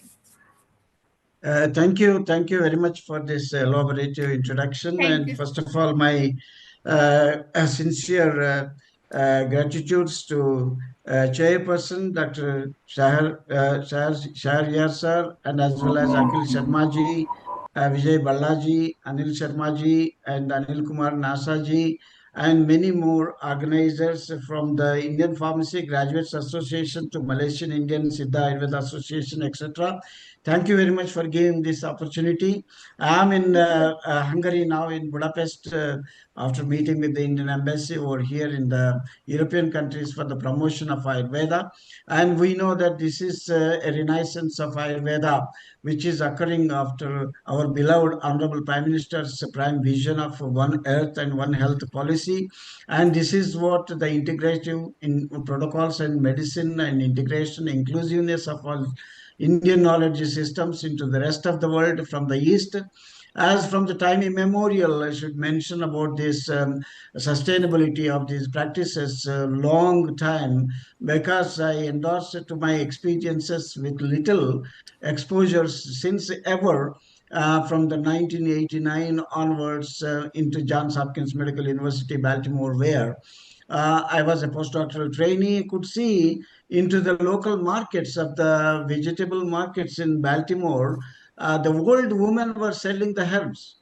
Thank you very much for this elaborative introduction. Thank And you. first of all, my sincere gratitudes to Chairperson Dr. Shahar sir, and as well as Akhil Sharma ji, Vijay Bhalla ji, Anil Sharma ji, and Anil Kumar Nasa ji, and many more organizers from the Indian Pharmacy Graduates Association to Malaysian Indian Siddha Ayurveda Association, etc. Thank you very much for giving this opportunity. I am in Hungary now, in Budapest, after meeting with the Indian embassy over here in the European countries for the promotion of Ayurveda. And we know that this is a renaissance of Ayurveda, which is occurring after our beloved Honorable Prime Minister's prime vision of One Earth and One Health policy. And this is what the integrative in protocols and medicine and integration, inclusiveness of all Indian knowledge systems into the rest of the world from the East. As from the time immemorial, I should mention about this sustainability of these practices long time, because I endorse it to my experiences with little exposures since ever, from the 1989 onwards into Johns Hopkins Medical University, Baltimore, where I was a postdoctoral trainee, could see into the local markets of the vegetable markets in Baltimore. The old women were selling the herbs.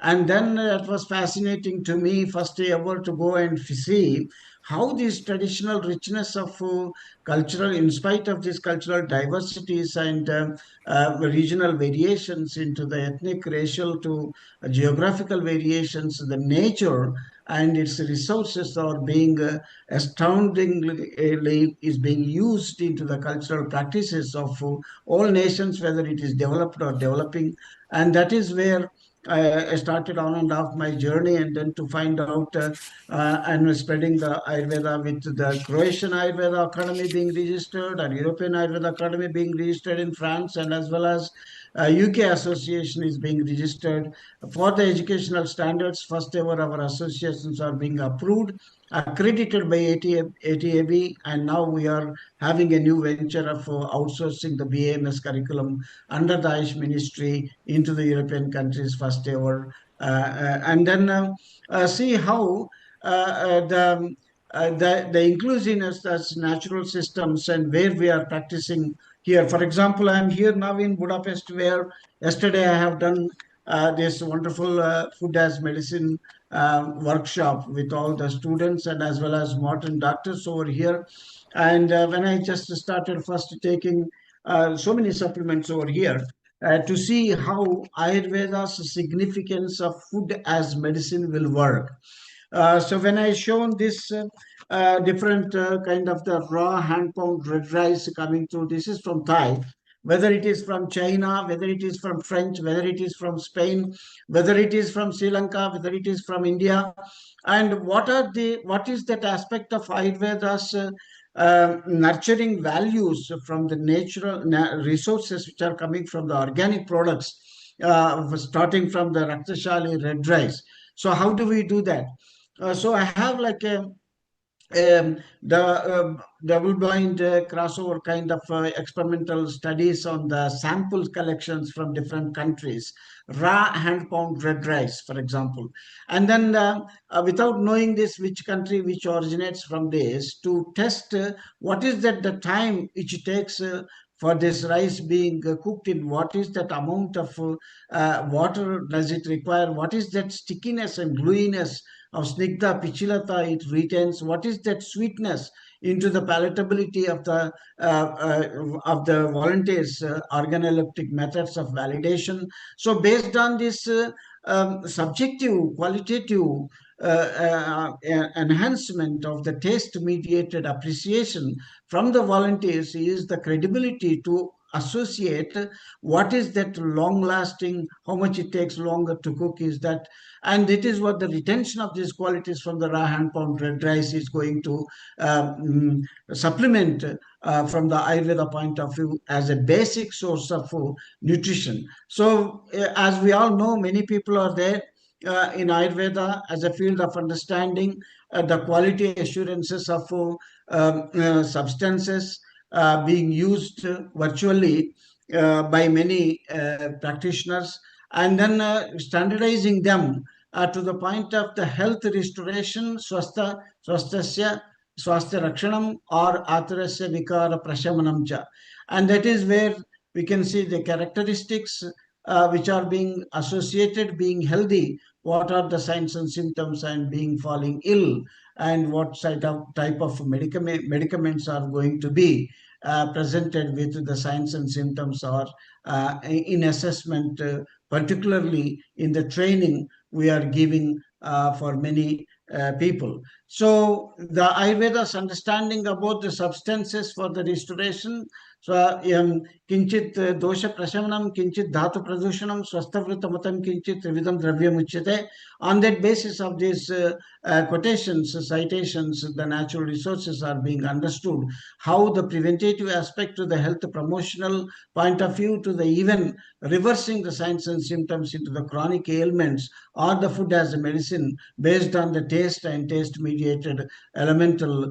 And then it was fascinating to me, first ever, to go and see how this traditional richness of cultural, in spite of these cultural diversities and regional variations into the ethnic, racial to geographical variations, the nature and its resources are being astoundingly is being used into the cultural practices of all nations, whether it is developed or developing. And that is where I started on and off my journey, and then to find out and spreading the Ayurveda with the Croatian Ayurveda Academy being registered, and European Ayurveda Academy being registered in France, and as well as UK Association is being registered for the educational standards. First ever our associations are being approved, accredited by ATAB, and now we are having a new venture of outsourcing the BAMS curriculum under the Ayush Ministry into the European countries, first ever. And then see how the inclusiveness as natural systems and where we are practicing here. For example, I am here now in Budapest, where yesterday I have done this wonderful food as medicine workshop with all the students and as well as modern doctors over here. And when I just started first taking so many supplements over here, to see how Ayurveda's significance of food as medicine will work. So when I shown this different kind of the raw hand pound red rice coming through, this is from Thai, whether it is from China, whether it is from French, whether it is from Spain, whether it is from Sri Lanka, whether it is from India, and what is that aspect of Ayurveda's nurturing values from the natural resources which are coming from the organic products, starting from the Raktashali red rice. So how do we do that? So I have like a the double-blind crossover kind of experimental studies on the sample collections from different countries, raw hand-pound red rice, for example, and then without knowing this, which country which originates from this, to test what is that the time which it takes for this rice being cooked in, what is that amount of water does it require, what is that stickiness and gluiness of snigdha pichilata it retains, what is that sweetness into the palatability of the volunteers organoleptic methods of validation. So based on this subjective qualitative enhancement of the taste mediated appreciation from the volunteers is the credibility to associate what is that long lasting, how much it takes longer to cook is that, and it is what the retention of these qualities from the raw hand pound red rice is going to supplement from the Ayurveda point of view as a basic source of nutrition. So as we all know, many people are there in Ayurveda as a field of understanding the quality assurances of substances being used virtually by many practitioners, and then standardizing them to the point of the health restoration, swasthasya, swasthya rakshanam, or atarasya vikara prashamanam cha. And that is where we can see the characteristics which are being associated being healthy, what are the signs and symptoms, and being falling ill, and what type of medicaments are going to be presented with the signs and symptoms, or in assessment, particularly in the training we are giving for many people. So the Ayurveda's understanding about the substances for the restoration. So kinchit dosha prashamanam, kinchit dhatu pradushanam, swastavritamatam, kinchit trividam dravyam uchyate. On that basis of these quotations, citations, the natural resources are being understood. How the preventative aspect to the health promotional point of view, to the even reversing the signs and symptoms into the chronic ailments, or the food as a medicine based on the taste and taste mediated elemental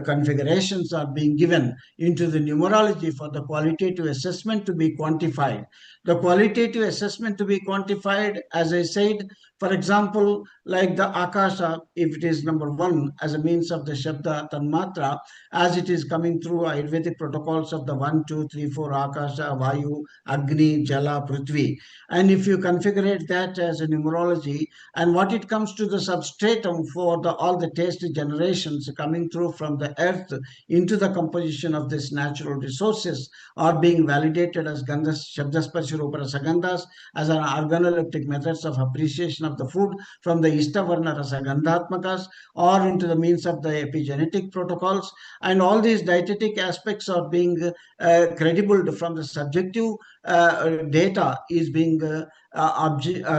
configurations are being given into the numerology for the qualitative assessment to be quantified. The qualitative assessment to be quantified, as I said, for example, like the Akasha, if it is number one as a means of the Shabda Tanmatra, as it is coming through Ayurvedic protocols of the 1, 2, 3, 4 Akasha, Vayu, Agni, Jala, Prithvi. And if you configure that as a numerology, and what it comes to the substratum for all the taste generations coming through from the earth into the composition of these natural resources are being validated as Gandhas, Shabdasparsha, Rupara, Sagandhas as an organoleptic methods of appreciation of the food from the Ishtavarna Rasa Gandhatmakas, or into the means of the epigenetic protocols. And all these dietetic aspects are being credible from the subjective data is being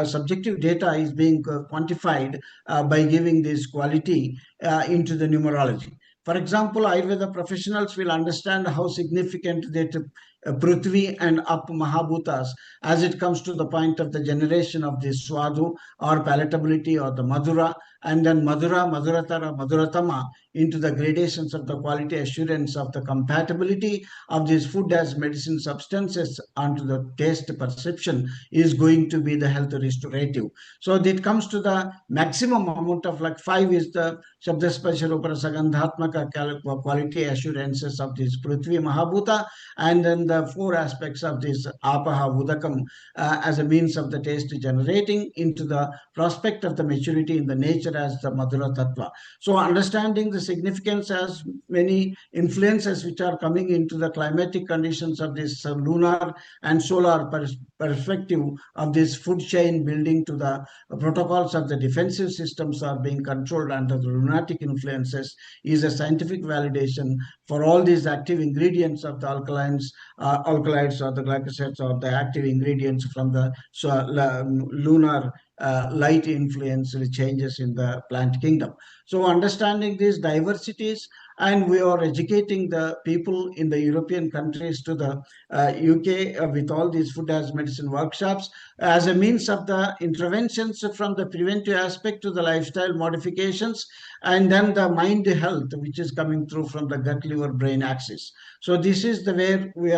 subjective data is being quantified by giving this quality into the numerology. For example, Ayurveda professionals will understand how significant that Prithvi and Up Mahabhutas, as it comes to the point of the generation of the Swadu or palatability or the Madhura, and then Madhura, Madhuratara, Madhuratama, into the gradations of the quality assurance of the compatibility of this food as medicine substances onto the taste perception is going to be the health restorative. So it comes to the maximum amount of like 5 is the Shabdaspasha Rupara Sagandhatmaka quality assurances of this Prithvi Mahabhuta, and then the 4 aspects of this Apaha Udakam as a means of the taste generating into the prospect of the maturity in the nature as the Madhura Tattva. So understanding the significance as many influences which are coming into the climatic conditions of this lunar and solar perspective of this food chain building to the protocols of the defensive systems are being controlled under the lunatic influences is a scientific validation for all these active ingredients of the alkalides or the glycosides or the active ingredients from the lunar light influence changes in the plant kingdom. So understanding these diversities, and we are educating the people in the European countries to the UK with all these food as medicine workshops as a means of the interventions from the preventive aspect to the lifestyle modifications, and then the mind health which is coming through from the gut liver brain axis. So this is the way we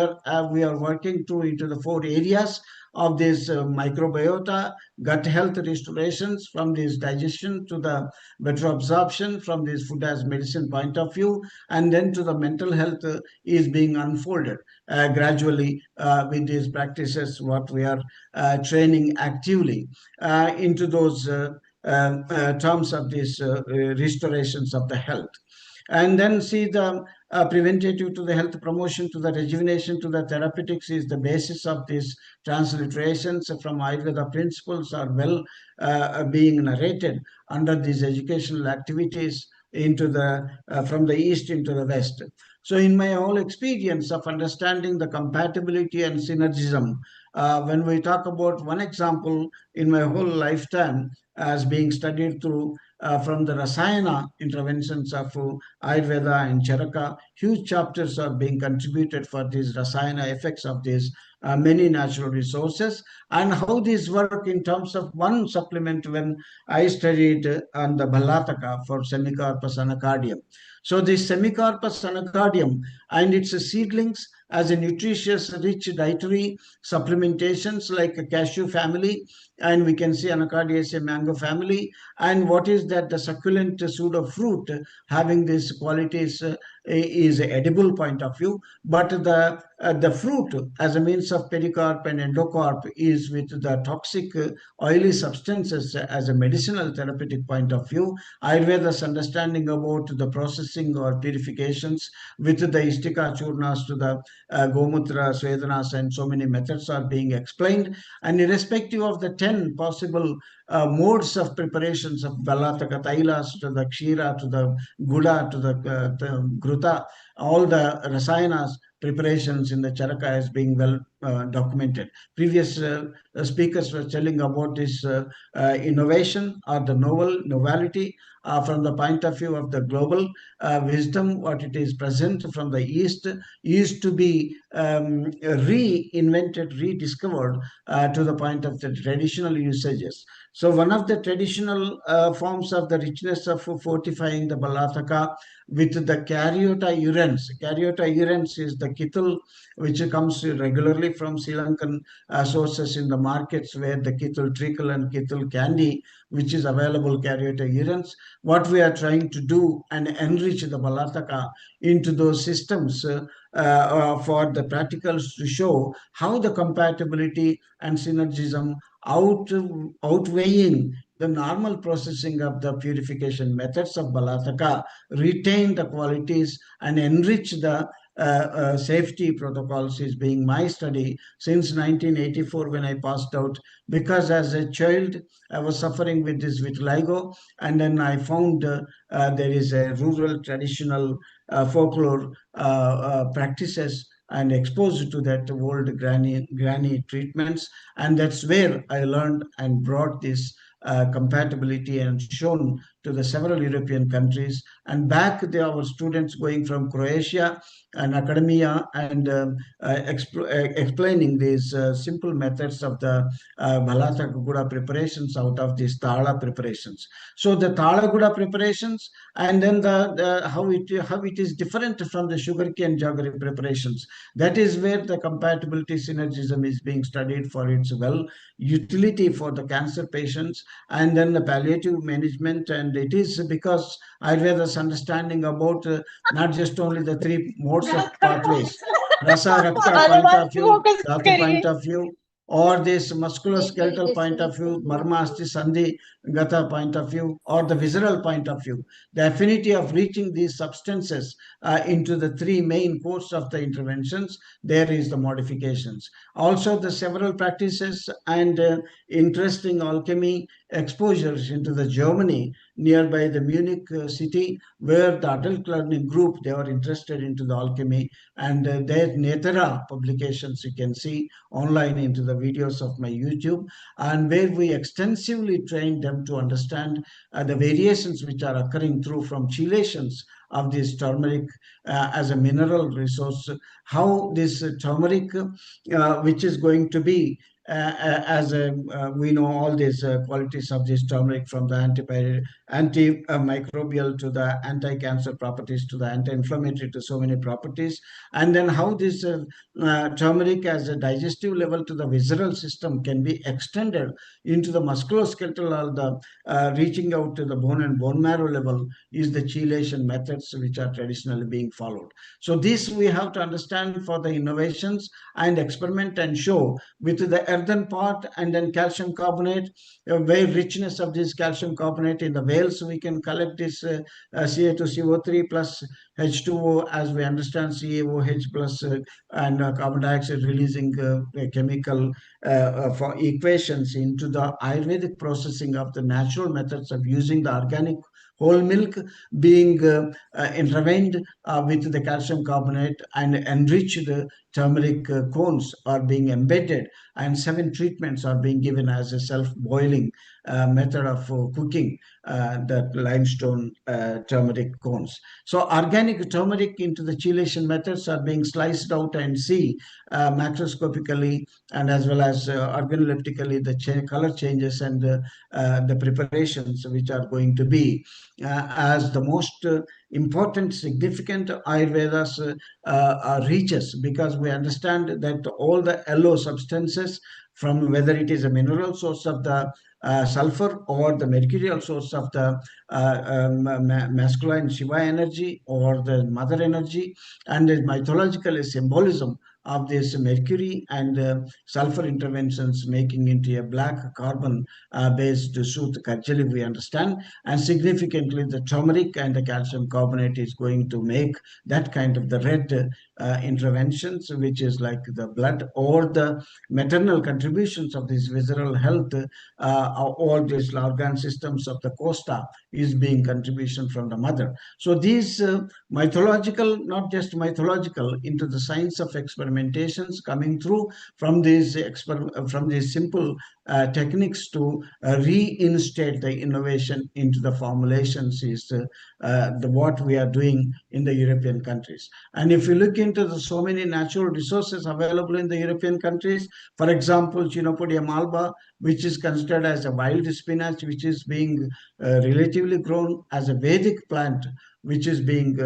are working through into the 4 areas of this microbiota, gut health restorations from this digestion to the better absorption from this food as medicine point of view, and then to the mental health is being unfolded gradually with these practices what we are training actively into those terms of these restorations of the health. And then see the preventative to the health promotion to the rejuvenation to the therapeutics is the basis of these transliterations from Ayurveda principles are well being narrated under these educational activities into the from the east into the west. So in my whole experience of understanding the compatibility and synergism, when we talk about one example in my whole lifetime as being studied through from the Rasayana interventions of Ayurveda and Charaka, huge chapters are being contributed for these Rasayana effects of these many natural resources, and how these work in terms of one supplement when I studied on the Bhallataka for Semicarpus anacardium. So this Semicarpus anacardium and its seedlings as a nutritious, rich dietary supplementations like a cashew family, and we can see anacardiaceae mango family, and what is that the succulent pseudo fruit having these qualities is edible point of view, but the fruit as a means of pericarp and endocarp is with the toxic oily substances as a medicinal therapeutic point of view. Ayurveda's understanding about the processing or purifications with the istika churnas to the gomutra svedanas and so many methods are being explained, and irrespective of the 10 possible modes of preparations of Balataka Tailas to the Kshira to the Guda to the Gruta, all the Rasayanas preparations in the Charaka is being well documented. Previous speakers were telling about this innovation or the novelty from the point of view of the global wisdom, what it is present from the East is to be reinvented, rediscovered to the point of the traditional usages. So one of the traditional forms of the richness of fortifying the Balataka with the Caryota urens. Caryota urens is the kittul which comes regularly from Sri Lankan sources in the markets, where the kittul treacle and kittul candy, which is available, Caryota urens. What we are trying to do and enrich the Balataka into those systems for the practicals to show how the compatibility and synergism outweighing the normal processing of the purification methods of Balataka retain the qualities and enrich the safety protocols is being my study since 1984 when I passed out, because as a child I was suffering with this vitiligo, and then I found there is a rural traditional folklore practices and exposed to that old granny treatments, and that's where I learned and brought this compatibility and shown to the several European countries. And back there our students going from Croatia and academia and explaining these simple methods of the Bhalata Guda preparations out of these Tala preparations. So the Tala Guda preparations, and then the how it is different from the sugarcane jaggery preparations. That is where the compatibility synergism is being studied for its well utility for the cancer patients, and then the palliative management. And it is because Ayurveda's understanding about not just only the three modes of pathways, Rasa Rakta point of view, Dhatu point of view, or this musculoskeletal point of view, Marma Asti Sandhi Gata point of view, or the visceral point of view. The affinity of reaching these substances into the three main courses of the interventions, there is the modifications. Also the several practices and interesting alchemy exposures into the Germany nearby the Munich city, where the adult learning group, they are interested into the alchemy, and their Netara publications you can see online into the videos of my YouTube, and where we extensively train them to understand the variations which are occurring through from chelations of this turmeric as a mineral resource, how this turmeric which is going to be as a, we know all these qualities of this turmeric, from the antimicrobial to the anti-cancer properties to the anti-inflammatory to so many properties, and then how this turmeric as a digestive level to the visceral system can be extended into the musculoskeletal or the reaching out to the bone and bone marrow level is the chelation methods which are traditionally being followed. So this we have to understand for the innovations and experiment and show with the earthen part, and then calcium carbonate, where richness of this calcium carbonate in the whales, we can collect this Ca2CO3 plus H2O, as we understand CaOH plus and carbon dioxide releasing chemical for equations into the Ayurvedic processing of the natural methods of using the organic whole milk being intervened with the calcium carbonate and enriched turmeric cones are being embedded, and 7 treatments are being given as a self-boiling method of cooking the limestone turmeric cones. So organic turmeric into the chelation methods are being sliced out and see macroscopically and as well as organoleptically the color changes and the preparations which are going to be as the most important significant Ayurveda's reaches, because we understand that all the yellow substances, from whether it is a mineral source of the sulfur or the mercurial source of the masculine Shiva energy or the mother energy, and the mythological symbolism of this mercury and sulfur interventions making into a black carbon based Sut Karjali, we understand, and significantly the turmeric and the calcium carbonate is going to make that kind of the red interventions, which is like the blood or the maternal contributions of this visceral health, all these organ systems of the costa is being contribution from the mother. So these mythological, not just mythological, into the science of experimentations coming through from these from these simple techniques to reinstate the innovation into the formulations is the what we are doing in the European countries. And if you look into the so many natural resources available in the European countries, for example, Chinopodium alba, which is considered as a wild spinach, which is being relatively grown as a Vedic plant, which is being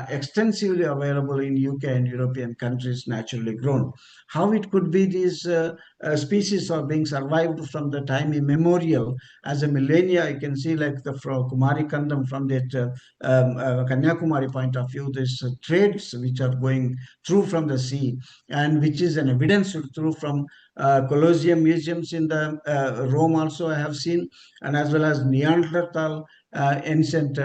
extensively available in UK and European countries, naturally grown. How it could be these species are being survived from the time immemorial as a millennia? You can see like the Kumari Kandam from that Kanyakumari point of view, these trades which are going through from the sea, and which is an evidence through from Colosseum museums in the Rome also I have seen, and as well as Neanderthal ancient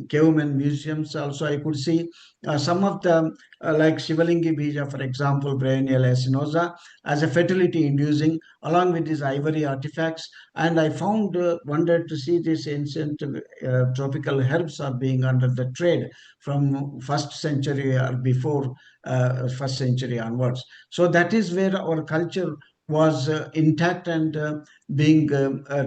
caveman museums also I could see. Some of the like Shivalingi Bija, for example, Brainia lacinosa, as a fertility inducing, along with these ivory artifacts. And I found wondered to see these ancient tropical herbs are being under the trade from first century or before first century onwards. So that is where our culture was intact and being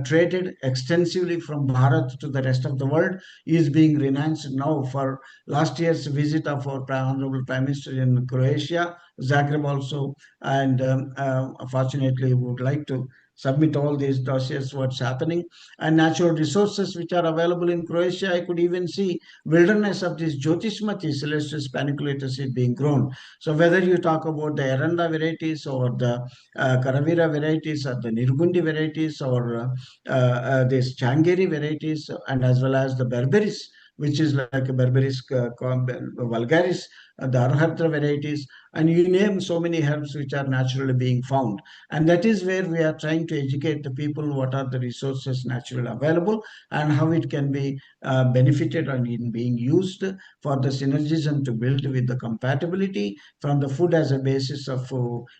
traded extensively from Bharat to the rest of the world, is being renounced now. For last year's visit of our Honorable Prime Minister in Croatia, Zagreb also, and fortunately would like to submit all these dossiers, what's happening, and natural resources which are available in Croatia. I could even see wilderness of these Jyotishmati celestial paniculatus is being grown. So whether you talk about the Aranda varieties or the Karavira varieties or the Nirgundi varieties or these Changeri varieties, and as well as the Berberis, which is like a Berberis vulgaris, the Arhatra varieties, and you name so many herbs which are naturally being found. And that is where we are trying to educate the people what are the resources naturally available and how it can be benefited and in being used for the synergism to build with the compatibility from the food as a basis of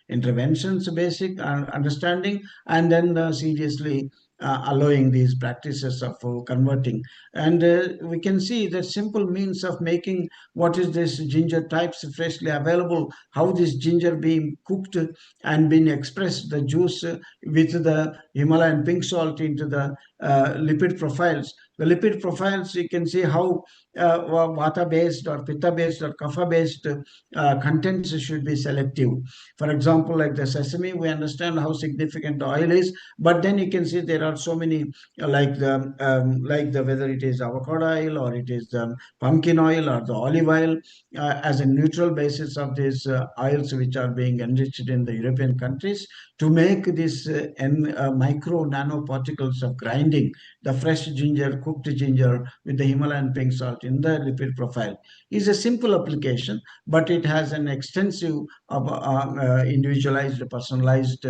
interventions, basic understanding, and then seriously allowing these practices of converting. And we can see that simple means of making what is this ginger types freshly available, how this ginger being cooked and being expressed, the juice with the Himalayan pink salt into the lipid profiles. The lipid profiles, you can see how vata based or pitta based or kapha based contents should be selective. For example, like the sesame, we understand how significant the oil is, but then you can see there are so many like the whether it is avocado oil or it is pumpkin oil or the olive oil as a neutral basis of these oils which are being enriched in the European countries to make this micro nanoparticles of grinding the fresh ginger, cooked ginger with the Himalayan pink salt in the lipid profile is a simple application, but it has an extensive individualized, personalized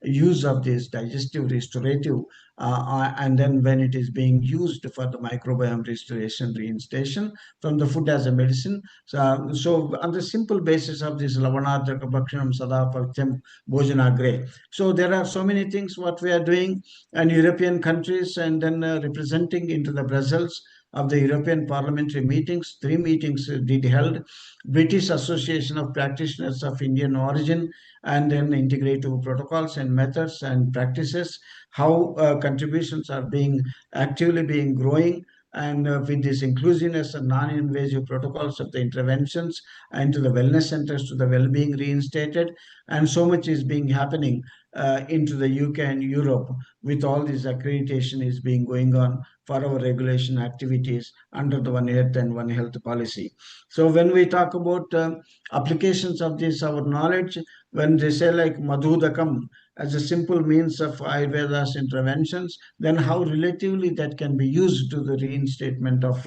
use of this digestive restorative. And then when it is being used for the microbiome restoration, reinstation from the food as a medicine. So on the simple basis of this Lavanadra Bhakshanam Sada Patyam Bhojanagre. So there are so many things what we are doing in European countries, and then representing into the Brussels of the European parliamentary meetings. 3 meetings did held. British Association of Practitioners of Indian Origin, and then integrative protocols and methods and practices, how contributions are being actively being growing, and with this inclusiveness and non-invasive protocols of the interventions into the wellness centers to the well-being reinstated, and so much is being happening into the UK and Europe with all this accreditation is being going on for our regulation activities under the One Earth and One Health policy. So when we talk about applications of this, our knowledge, when they say like Madhudakam, as a simple means of Ayurveda's interventions, then how relatively that can be used to the reinstatement of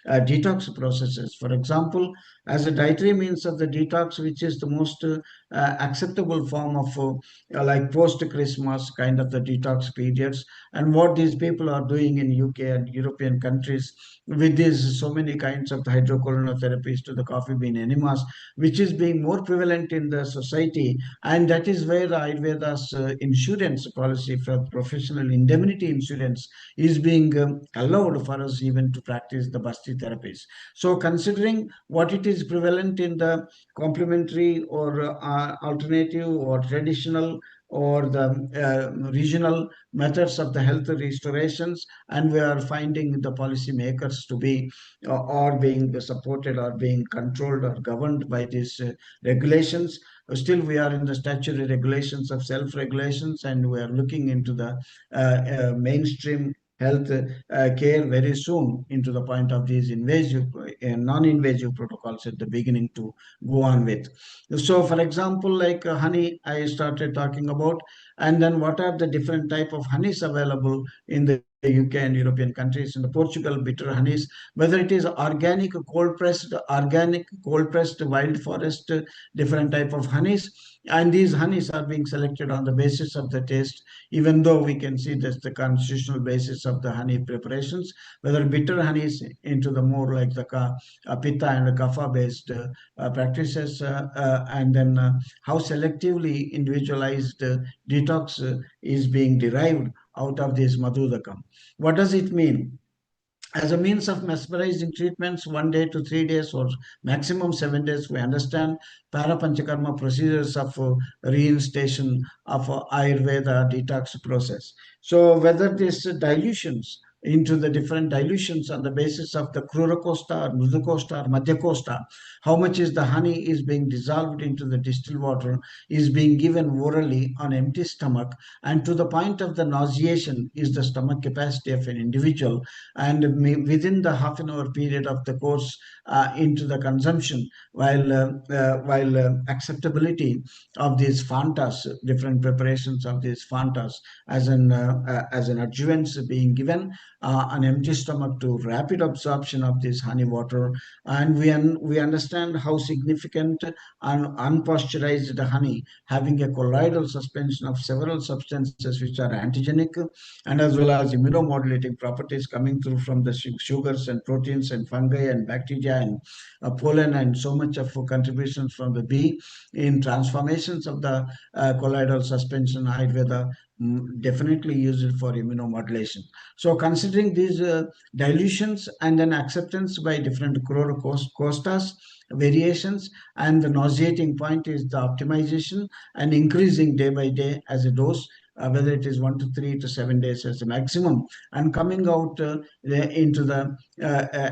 detox processes. For example, as a dietary means of the detox, which is the most acceptable form of like post-Christmas kind of the detox periods, and what these people are doing in UK and European countries with these so many kinds of hydrocolonotherapy to the coffee bean enemas, which is being more prevalent in the society. And that is where Ayurveda's insurance policy for professional indemnity insurance is being allowed for us even to practice the Basti therapies. So considering what it is prevalent in the complementary or alternative or traditional or the regional methods of the health restorations, and we are finding the policy makers to be or being supported or being controlled or governed by these regulations. Still we are in the statutory regulations of self-regulations, and we are looking into the mainstream health care very soon into the point of these invasive non-invasive protocols at the beginning to go on with. So for example, like honey I started talking about, and then what are the different type of honeys available in the UK and European countries. In the Portugal, bitter honeys, whether it is organic cold pressed wild forest, different type of honeys, and these honeys are being selected on the basis of the taste, even though we can see that's the constitutional basis of the honey preparations, whether bitter honeys into the more like the pitta and kapha based practices, and then how selectively individualized detox is being derived out of this madhudakam. What does it mean? As a means of mesmerizing treatments, 1 day to 3 days or maximum 7 days, we understand parapanchakarma procedures of reinstation of Ayurveda detox process. So whether these dilutions into the different dilutions on the basis of the Krura Costa or Mrudu Costa or Madhya Costa, how much is the honey is being dissolved into the distilled water, is being given orally on empty stomach, and to the point of the nauseation is the stomach capacity of an individual, and within the half an hour period of the course into the consumption, while acceptability of these fantas, different preparations of these fantas as an adjuvant being given on empty stomach to rapid absorption of this honey water. And we understand how significant unpasteurized honey having a colloidal suspension of several substances which are antigenic and as well as immunomodulating properties coming through from the sugars and proteins and fungi and bacteria and pollen, and so much of contributions from the bee in transformations of the colloidal suspension. Ayurveda definitely use it for immunomodulation. So considering these dilutions and then acceptance by different costas variations, and the nauseating point is the optimization and increasing day by day as a dose, whether it is 1 to 3 to 7 days as a maximum, and coming out into the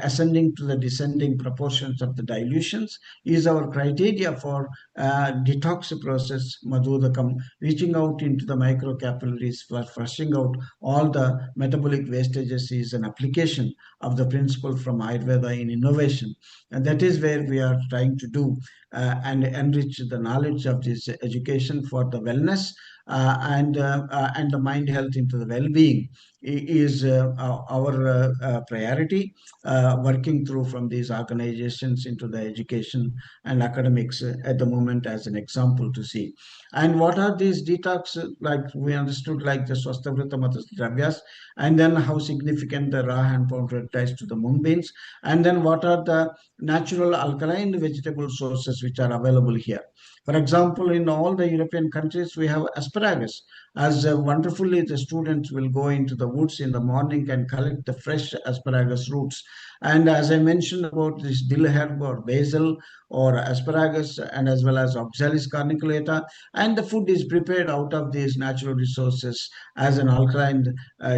ascending to the descending proportions of the dilutions is our criteria for detox process madhudakam, reaching out into the microcapillaries for flushing out all the metabolic wastages is an application of the principle from Ayurveda in innovation. And that is where we are trying to do and enrich the knowledge of this education for the wellness and the mind health into the well-being is our priority, working through from these organizations into the education and academics at the moment as an example to see. And what are these detox, like we understood, like the Swastavrita Matas Dravyas, and then how significant the raw hand powder ties to the mung beans, and then what are the natural alkaline vegetable sources which are available here. For example, in all the European countries, we have asparagus. As wonderfully the students will go into the woods in the morning and collect the fresh asparagus roots. And as I mentioned about this dill herb or basil or asparagus, and as well as oxalis corniculata, and the food is prepared out of these natural resources as an alkaline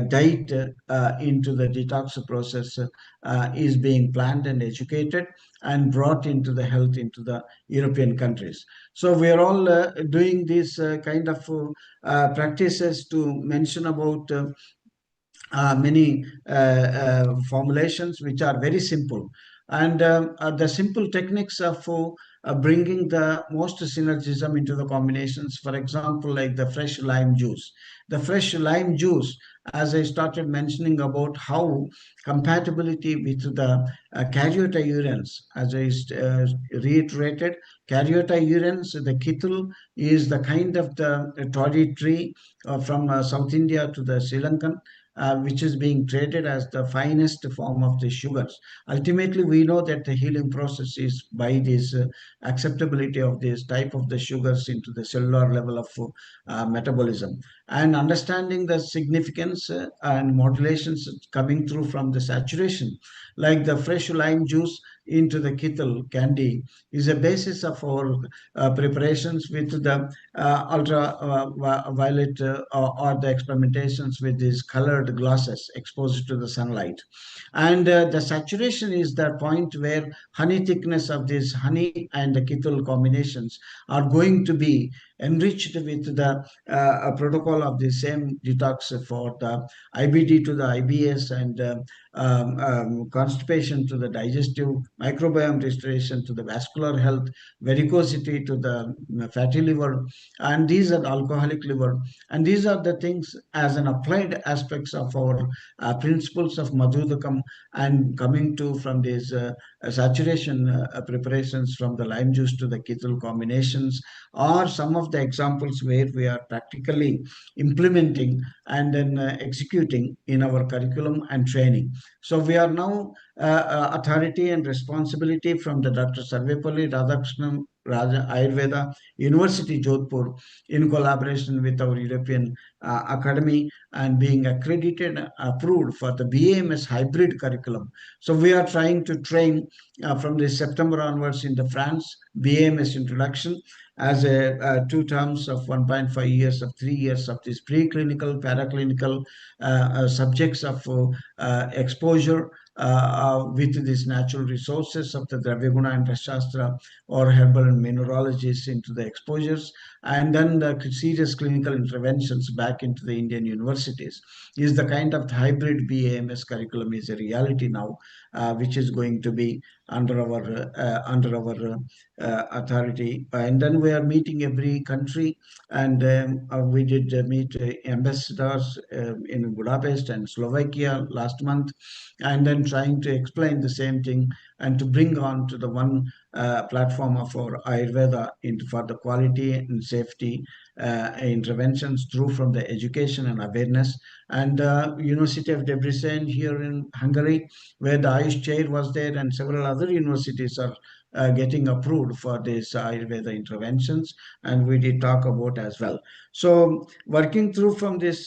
diet into the detox process is being planned and educated and brought into the health into the European countries. So we are all doing these kind of practices to mention about many formulations which are very simple, and the simple techniques of bringing the most synergism into the combinations. For example, like the fresh lime juice. The fresh lime juice, as I started mentioning about how compatibility with the cariotyurins, as I reiterated, cariotyurins, the kittul is the kind of the toddy tree from South India to the Sri Lankan, which is being traded as the finest form of the sugars. Ultimately, we know that the healing process is by this acceptability of this type of the sugars into the cellular level of metabolism, and understanding the significance and modulations coming through from the saturation, like the fresh lime juice into the kittel candy, is a basis of our preparations with the ultraviolet or the experimentations with these colored glasses exposed to the sunlight. And the saturation is the point where honey thickness of this honey and the kittul combinations are going to be enriched with the protocol of the same detox for the IBD to the IBS, and constipation to the digestive, microbiome restoration to the vascular health, varicosity to the fatty liver, and these are the alcoholic liver. And these are the things as an applied aspects of our principles of Madhudakam, and coming to from these saturation preparations from the lime juice to the kittul combinations are some of the examples where we are practically implementing and then executing in our curriculum and training. So we are now authority and responsibility from the Dr. Sarvepalli Radhakrishnan Raja Ayurveda University Jodhpur, in collaboration with our European Academy, and being accredited and approved for the BAMS hybrid curriculum. So we are trying to train from this September onwards in the France BAMS introduction as a 2 terms of 1.5 years of 3 years of this preclinical, paraclinical subjects of exposure with these natural resources of the Dravyaguna and Rashastra or herbal and mineralogies into the exposures, and then the serious clinical interventions back into the Indian universities, is the kind of hybrid BAMS curriculum is a reality now, which is going to be under our authority. And then we are meeting every country, and we did meet ambassadors in Budapest and Slovakia last month, and then trying to explain the same thing and to bring on to the one platform of our Ayurveda into for the quality and safety interventions through from the education and awareness. And University of Debrecen here in Hungary, where the Ayush chair was there, and several other universities are getting approved for these Ayurveda interventions, and we did talk about as well. So working through from this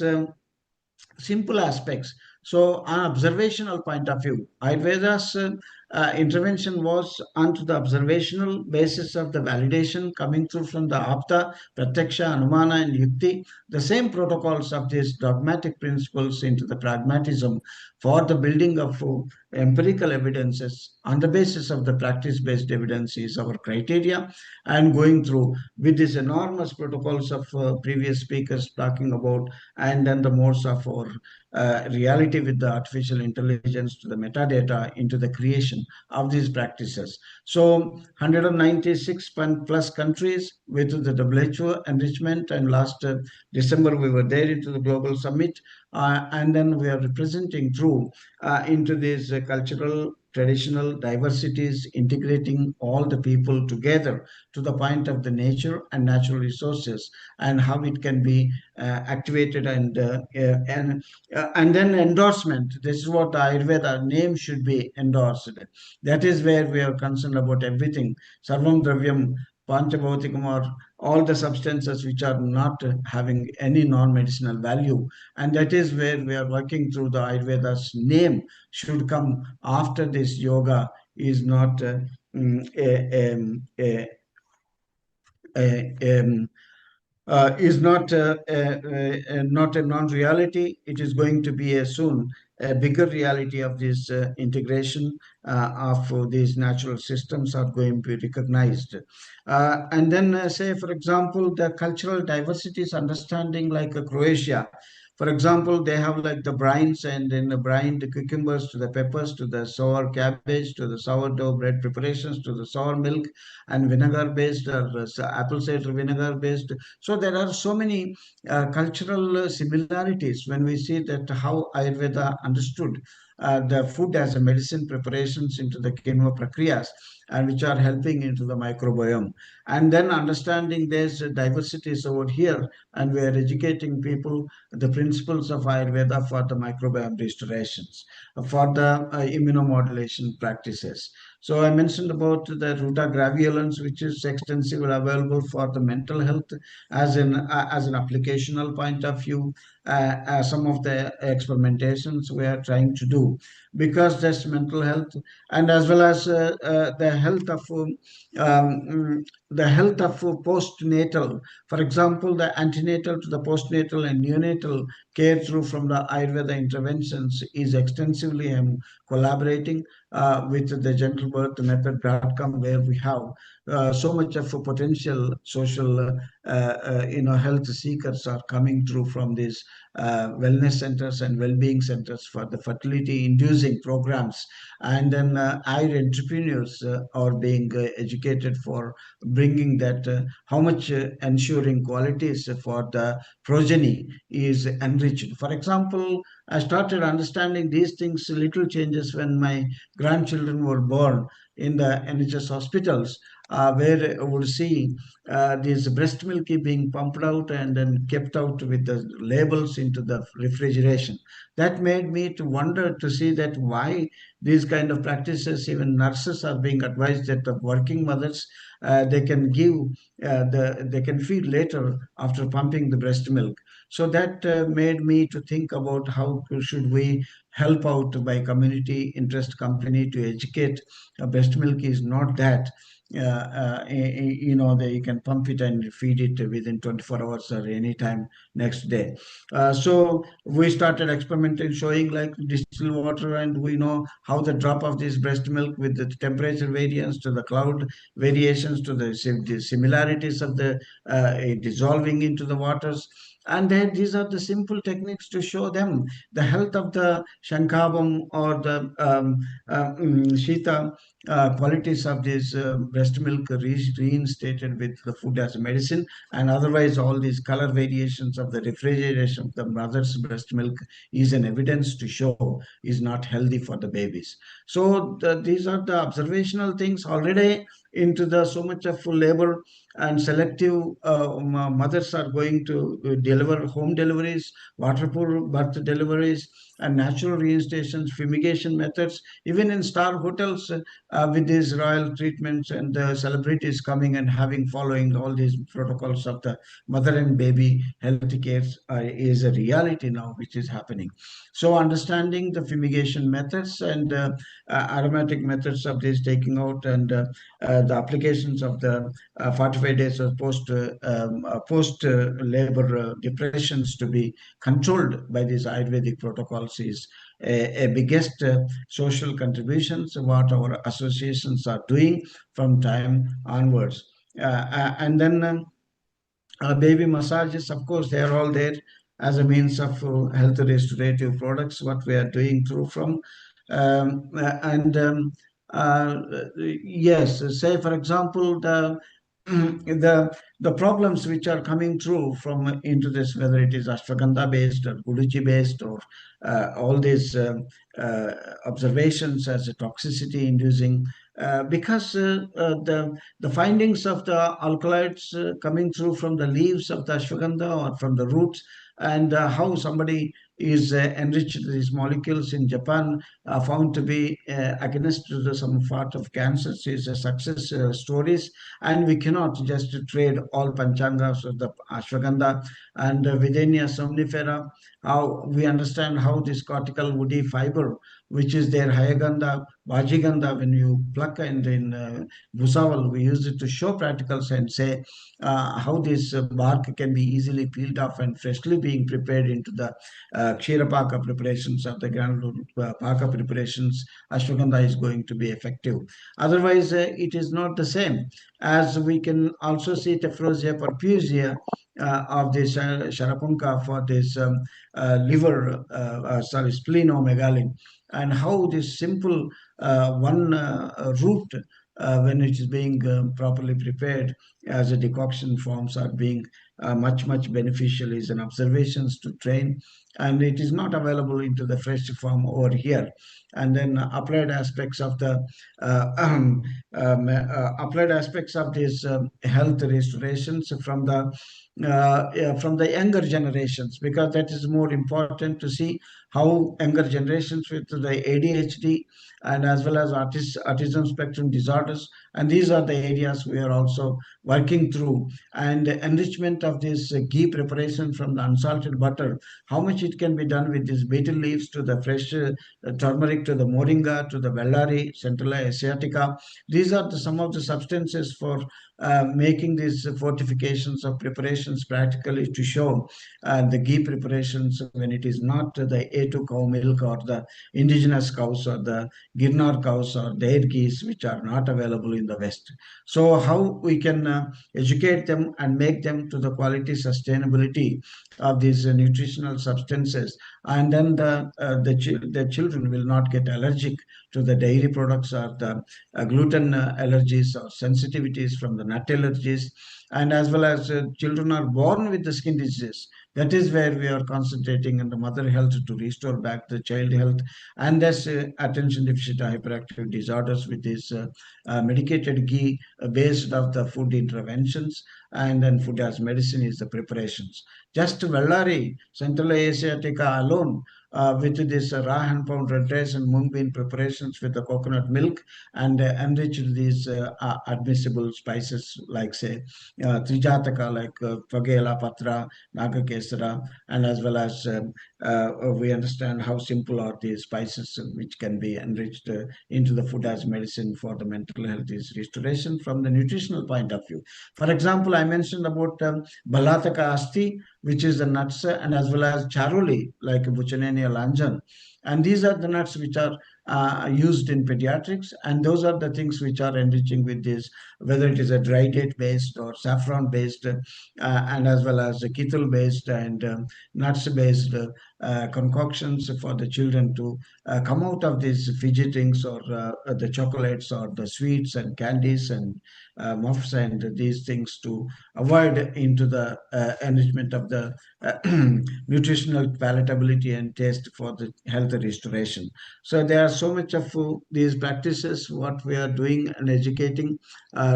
simple aspects. So, on observational point of view, Ayurveda's intervention was onto the observational basis of the validation coming through from the Apta, Pratyaksha, Anumana, and Yukti, the same protocols of these dogmatic principles into the pragmatism for the building of empirical evidences on the basis of the practice-based evidence is our criteria, and going through with these enormous protocols of previous speakers talking about, and then the modes of our reality with the artificial intelligence to the metadata into the creation of these practices. So 196 plus countries with the WHO enrichment, and last December we were there into the global summit, and then we are representing through into these cultural traditional diversities, integrating all the people together to the point of the nature and natural resources, and how it can be activated, and then endorsement. This is what the Ayurveda name should be endorsed. That is where we are concerned about everything. Sarvam Dravyam, Panchabhautikam, or all the substances which are not having any non-medicinal value. And that is where we are working through the Ayurveda's name should come after this yoga is not a is not a non-reality. It is going to be a soon a bigger reality of this integration of these natural systems are going to be recognized. And then say, for example, the cultural diversities understanding like Croatia, For example, they have like the brines, and in the brine, the cucumbers to the peppers to the sour cabbage to the sourdough bread preparations to the sour milk and vinegar based or apple cider vinegar based. So there are so many cultural similarities when we see that how Ayurveda understood the food as a medicine preparations into the kinva prakriyas, and which are helping into the microbiome. And then understanding there's diversities over here, and we are educating people the principles of Ayurveda for the microbiome restorations, for the immunomodulation practices. So I mentioned about the ruta graveolens, which is extensively available for the mental health as an applicational point of view. Some of the experimentations we are trying to do, because that's mental health, and as well as the health of postnatal. For example, the antenatal to the postnatal and neonatal care through from the Ayurveda interventions is extensively collaborating with the gentle birth method.com, where we have so much of a potential social health seekers are coming through from these wellness centers and well-being centers for the fertility inducing programs. And then Ayur entrepreneurs are being educated for bringing that how much ensuring qualities for the progeny is enriched. For example, I started understanding these things, little changes, when my grandchildren were born in the NHS hospitals, where I would see this breast milk being pumped out and then kept out with the labels into the refrigeration. That made me to wonder to see that why these kind of practices, even nurses are being advised that the working mothers, they can give they can feed later after pumping the breast milk. So that made me to think about how should we help out by community interest company to educate. Breast milk is not that that you can pump it and feed it within 24 hours or any time next day. So we started experimenting, showing like distilled water, and we know how the drop of this breast milk with the temperature variance to the cloud variations to the similarities of the dissolving into the waters. And then these are the simple techniques to show them the health of the shankhavam or the shita qualities of this breast milk reinstated with the food as a medicine. And otherwise all these color variations of the refrigeration of the mother's breast milk is an evidence to show is not healthy for the babies. So these are the observational things already into the so much of labor and selective mothers are going to deliver home deliveries, waterproof birth deliveries, and natural reinstations, fumigation methods, even in star hotels with these royal treatments, and the celebrities coming and having following all these protocols of the mother and baby health care is a reality now, which is happening. So understanding the fumigation methods and aromatic methods of this taking out, and the applications of the 45 days of post labor depressions to be controlled by these Ayurvedic protocols is a biggest social contributions what our associations are doing from time onwards. And then baby massages, of course, they are all there as a means of health restorative products, what we are doing through from. And uh, yes, say for example, the problems which are coming through from into this, whether it is ashwagandha based or guduchi based or all these uh, observations as a toxicity inducing, because the findings of the alkaloids coming through from the leaves of the ashwagandha or from the roots, and how somebody is enriched these molecules in Japan, found to be against to some part of cancers, is a success stories. And we cannot just trade all panchangas of the ashwagandha and Videnia somnifera. How we understand how this cortical woody fiber, which is their hayagandha, vajigandha, when you pluck, and in Bhusaval, we use it to show practicals and say how this bark can be easily peeled off and freshly being prepared into the Kshira Paka preparations of the granule Paka preparations. Ashwagandha is going to be effective. Otherwise, it is not the same. As we can also see Tephrosia perfusia of this Sharapunka for this liver, sorry, splenomegaly, and how this simple one root, when it is being properly prepared as a decoction forms, are being much beneficial is an observations to train, and it is not available into the fresh form over here. And then applied aspects of the applied aspects of these health restorations from the younger generations, because that is more important to see how younger generations with the ADHD and as well as autism spectrum disorders, and these are the areas we are also working through. And enrichment of this ghee preparation from the unsalted butter, how much it can be done with these betel leaves to the fresh turmeric to the moringa to the vellari, centella asiatica. These are some of the substances for making these fortifications of preparations practically to show the ghee preparations when it is not the A2 cow milk or the indigenous cows or the Girnar cows or their geese, which are not available in the West. So how we can educate them and make them to the quality sustainability of these nutritional substances, and then the children will not get allergic to the dairy products or the gluten allergies or sensitivities from the nut allergies, and as well as children are born with the skin diseases. That is where we are concentrating on the mother health to restore back the child health, and that's attention deficit hyperactive disorders with this medicated ghee based of the food interventions, and then food as medicine is the preparations. Just Vellari, Central Asiatica alone, with this raw hand pound red rice and mung bean preparations with the coconut milk, and enriched these admissible spices like say Trijataka, like Fagela Patra, Nagakesara, and as well as we understand how simple are these spices which can be enriched into the food as medicine for the mental health is restoration from the nutritional point of view. For example, I mentioned about Balataka Asti, which is the nuts, and as well as Charoli, like Buchanania Lanjan. And these are the nuts which are used in pediatrics, and those are the things which are enriching with this, whether it is a dry date based or saffron based, and as well as kettle based and nuts based concoctions for the children to come out of these fidgetings or the chocolates or the sweets and candies and muffs and these things, to avoid into the enrichment of the nutritional palatability and taste for the health restoration. So there are so much of these practices what we are doing and educating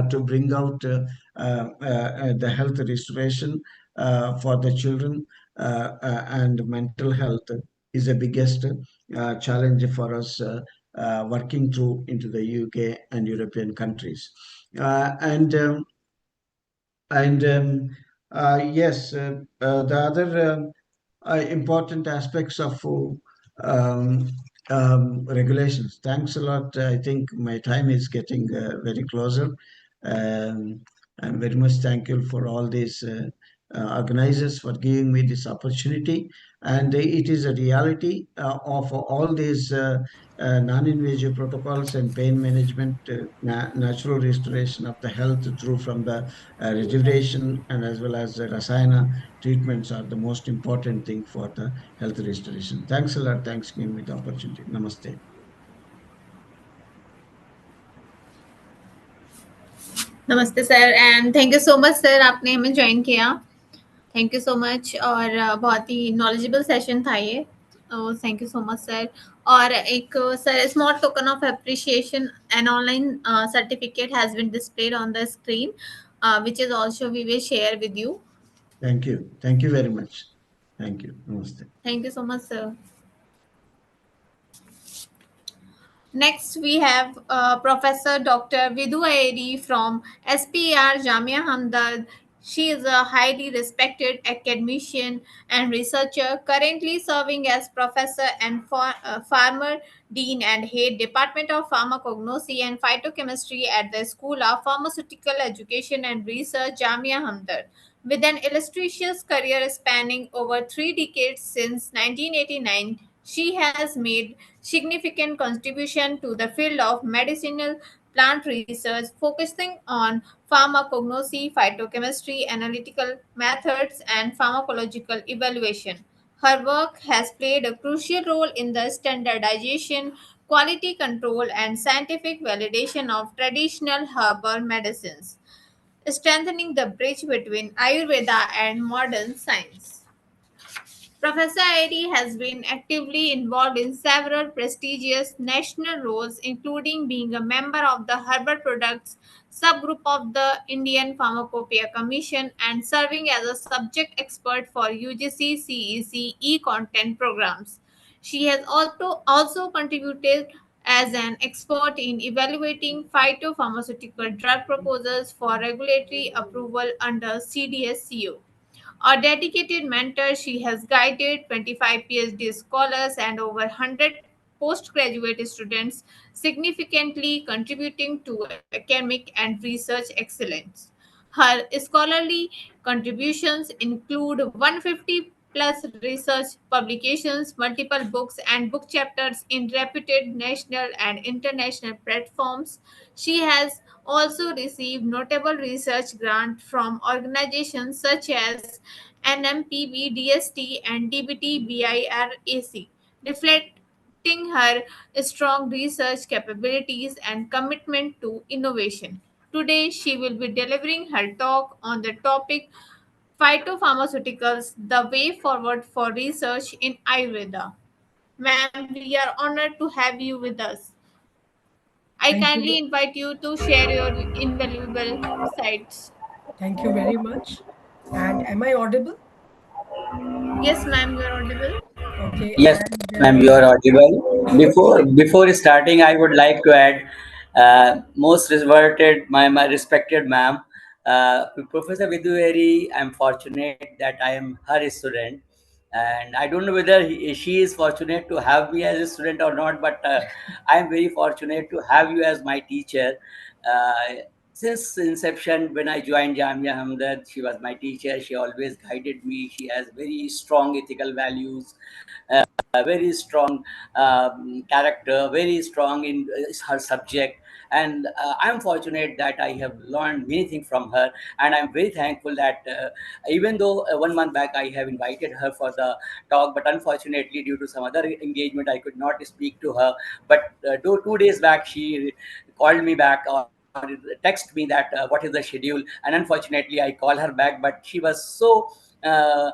to bring out the health restoration for the children, and mental health is the biggest challenge for us working through into the UK and European countries. And yes, the other important aspects of um, regulations. Thanks a lot. I think my time is getting very closer. Um, I'm very much thankful for all these organizers for giving me this opportunity. And it is a reality of all these non-invasive protocols and pain management, natural restoration of the health through from the rejuvenation and as well as the rasayana treatments are the most important thing for the health restoration. Thanks a lot. Thanks for giving me the opportunity. Namaste. नमस्ते sir, and thank you so much sir, आपने हमें join किया. Thank you so much, और बहुत ही knowledgeable session था ये. Thank you so much sir. और एक sir small token of appreciation, an online certificate has been displayed on the screen, which is also we will share with you. Thank you. Thank you very much. Thank you. Namaste. Thank you so much, sir. Next, we have Professor Dr. Vidhu Ayeri from SPR Jamia Hamdard. She is a highly respected academician and researcher, currently serving as professor and farmer dean and head Department of Pharmacognosy and Phytochemistry at the School of Pharmaceutical Education and Research, Jamia Hamdard. With an illustrious career spanning over 3 decades since 1989, she has made significant contribution to the field of medicinal plant research focusing on pharmacognosy, phytochemistry, analytical methods, and pharmacological evaluation. Her work has played a crucial role in the standardization, quality control, and scientific validation of traditional herbal medicines, strengthening the bridge between Ayurveda and modern science. Professor Airy has been actively involved in several prestigious national roles, including being a member of the Herbal Products subgroup of the Indian Pharmacopoeia Commission and serving as a subject expert for UGC CEC e-content programs. She has also contributed as an expert in evaluating phytopharmaceutical drug proposals for regulatory approval under CDSCO. A dedicated mentor, she has guided 25 PhD scholars and over 100 postgraduate students, significantly contributing to academic and research excellence. Her scholarly contributions include 150 plus research publications, multiple books, and book chapters in reputed national and international platforms. She has also received notable research grants from organizations such as NMPBDST and DBT reflecting her strong research capabilities and commitment to innovation. Today, she will be delivering her talk on the topic Phytopharmaceuticals, the way forward for research in Ayurveda. Ma'am, we are honored to have you with us. I Thank kindly you. invite you to share your invaluable insights. Thank you very much. And am I audible? Yes, ma'am, you are audible. Okay. Yes, And ma'am, you are audible. Before starting, I would like to add, most reverted, my respected ma'am, Professor Vidhu. I'm fortunate that I am her student, and I don't know whether she is fortunate to have me as a student or not, but I am very fortunate to have you as my teacher. Uh, since inception, when I joined Jamia Hamdard, she was my teacher. She always guided me. She has very strong ethical values, very strong character, very strong in her subject. And I'm fortunate that I have learned many things from her. And I'm very thankful that even though 1 month back I have invited her for the talk, but unfortunately, due to some other engagement, I could not speak to her. But 2 days back, she called me back or text me that what is the schedule, and unfortunately I called her back, but she was so uh,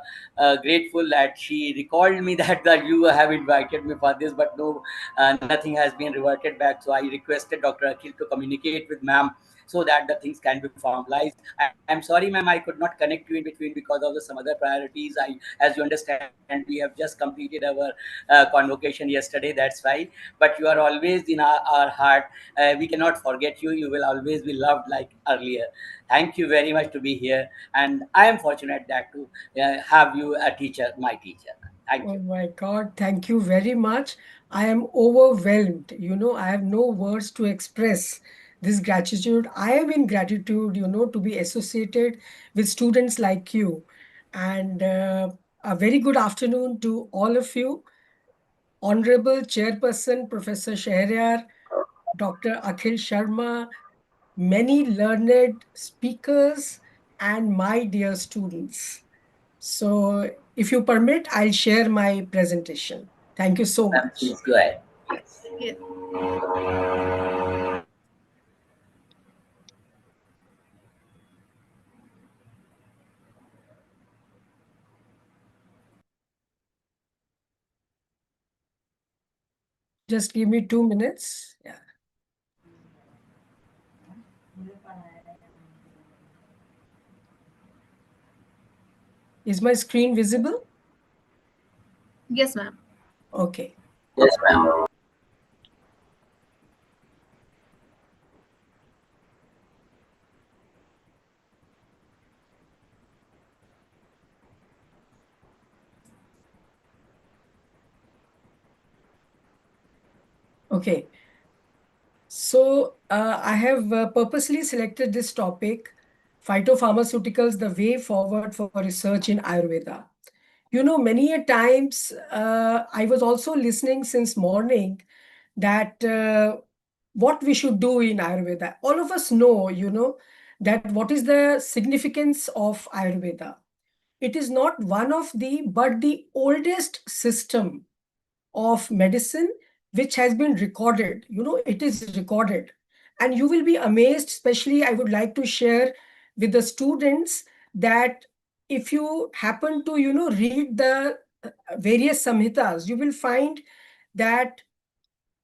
grateful that she recalled me that you have invited me for this, but no, nothing has been reverted back. So I requested Dr. Akhil to communicate with ma'am so that the things can be formalized. I'm sorry, ma'am, I could not connect you in between because of some other priorities. As you understand, we have just completed our convocation yesterday. That's why. But you are always in our heart. We cannot forget you. You will always be loved like earlier. Thank you very much to be here, and I am fortunate that to have you a teacher, my teacher. Thank oh you. my God, thank you very much. I am overwhelmed. I have no words to express this gratitude. I am in gratitude, to be associated with students like you. And a very good afternoon to all of you. Honorable Chairperson, Professor Shahar, Dr. Akhil Sharma, many learned speakers, and my dear students. So, if you permit, I'll share my presentation. Thank you so Ma'am, much. please go ahead. Yes. Just give me 2 minutes. Yeah. Is my screen visible? Yes, ma'am. Okay. Yes, ma'am. Okay. So, I have purposely selected this topic, phytopharmaceuticals, the way forward for research in Ayurveda. Many a times I was also listening since morning that what we should do in Ayurveda. All of us know, that what is the significance of Ayurveda. It is not one of but the oldest system of medicine which has been recorded. It is recorded. And you will be amazed, especially I would like to share with the students that if you happen to, read the various samhitas, you will find that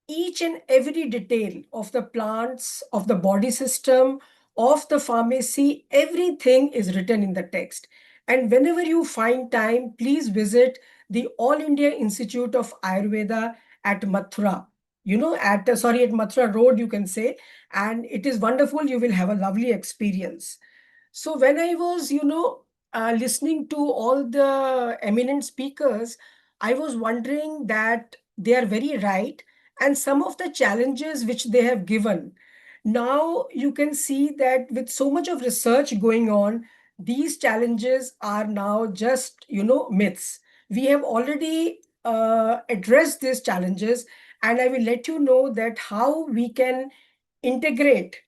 each and every detail of the plants, of the body system, of the pharmacy, everything is written in the text. And whenever you find time, please visit the All India Institute of Ayurveda at Mathura. At Mathura Road, you can say. And it is wonderful. You will have a lovely experience. So when I was, listening to all the eminent speakers, I was wondering that they are very right, and some of the challenges which they have given. Now you can see that with so much of research going on, these challenges are now just, myths. We have already addressed these challenges, and I will let you know that how we can integrate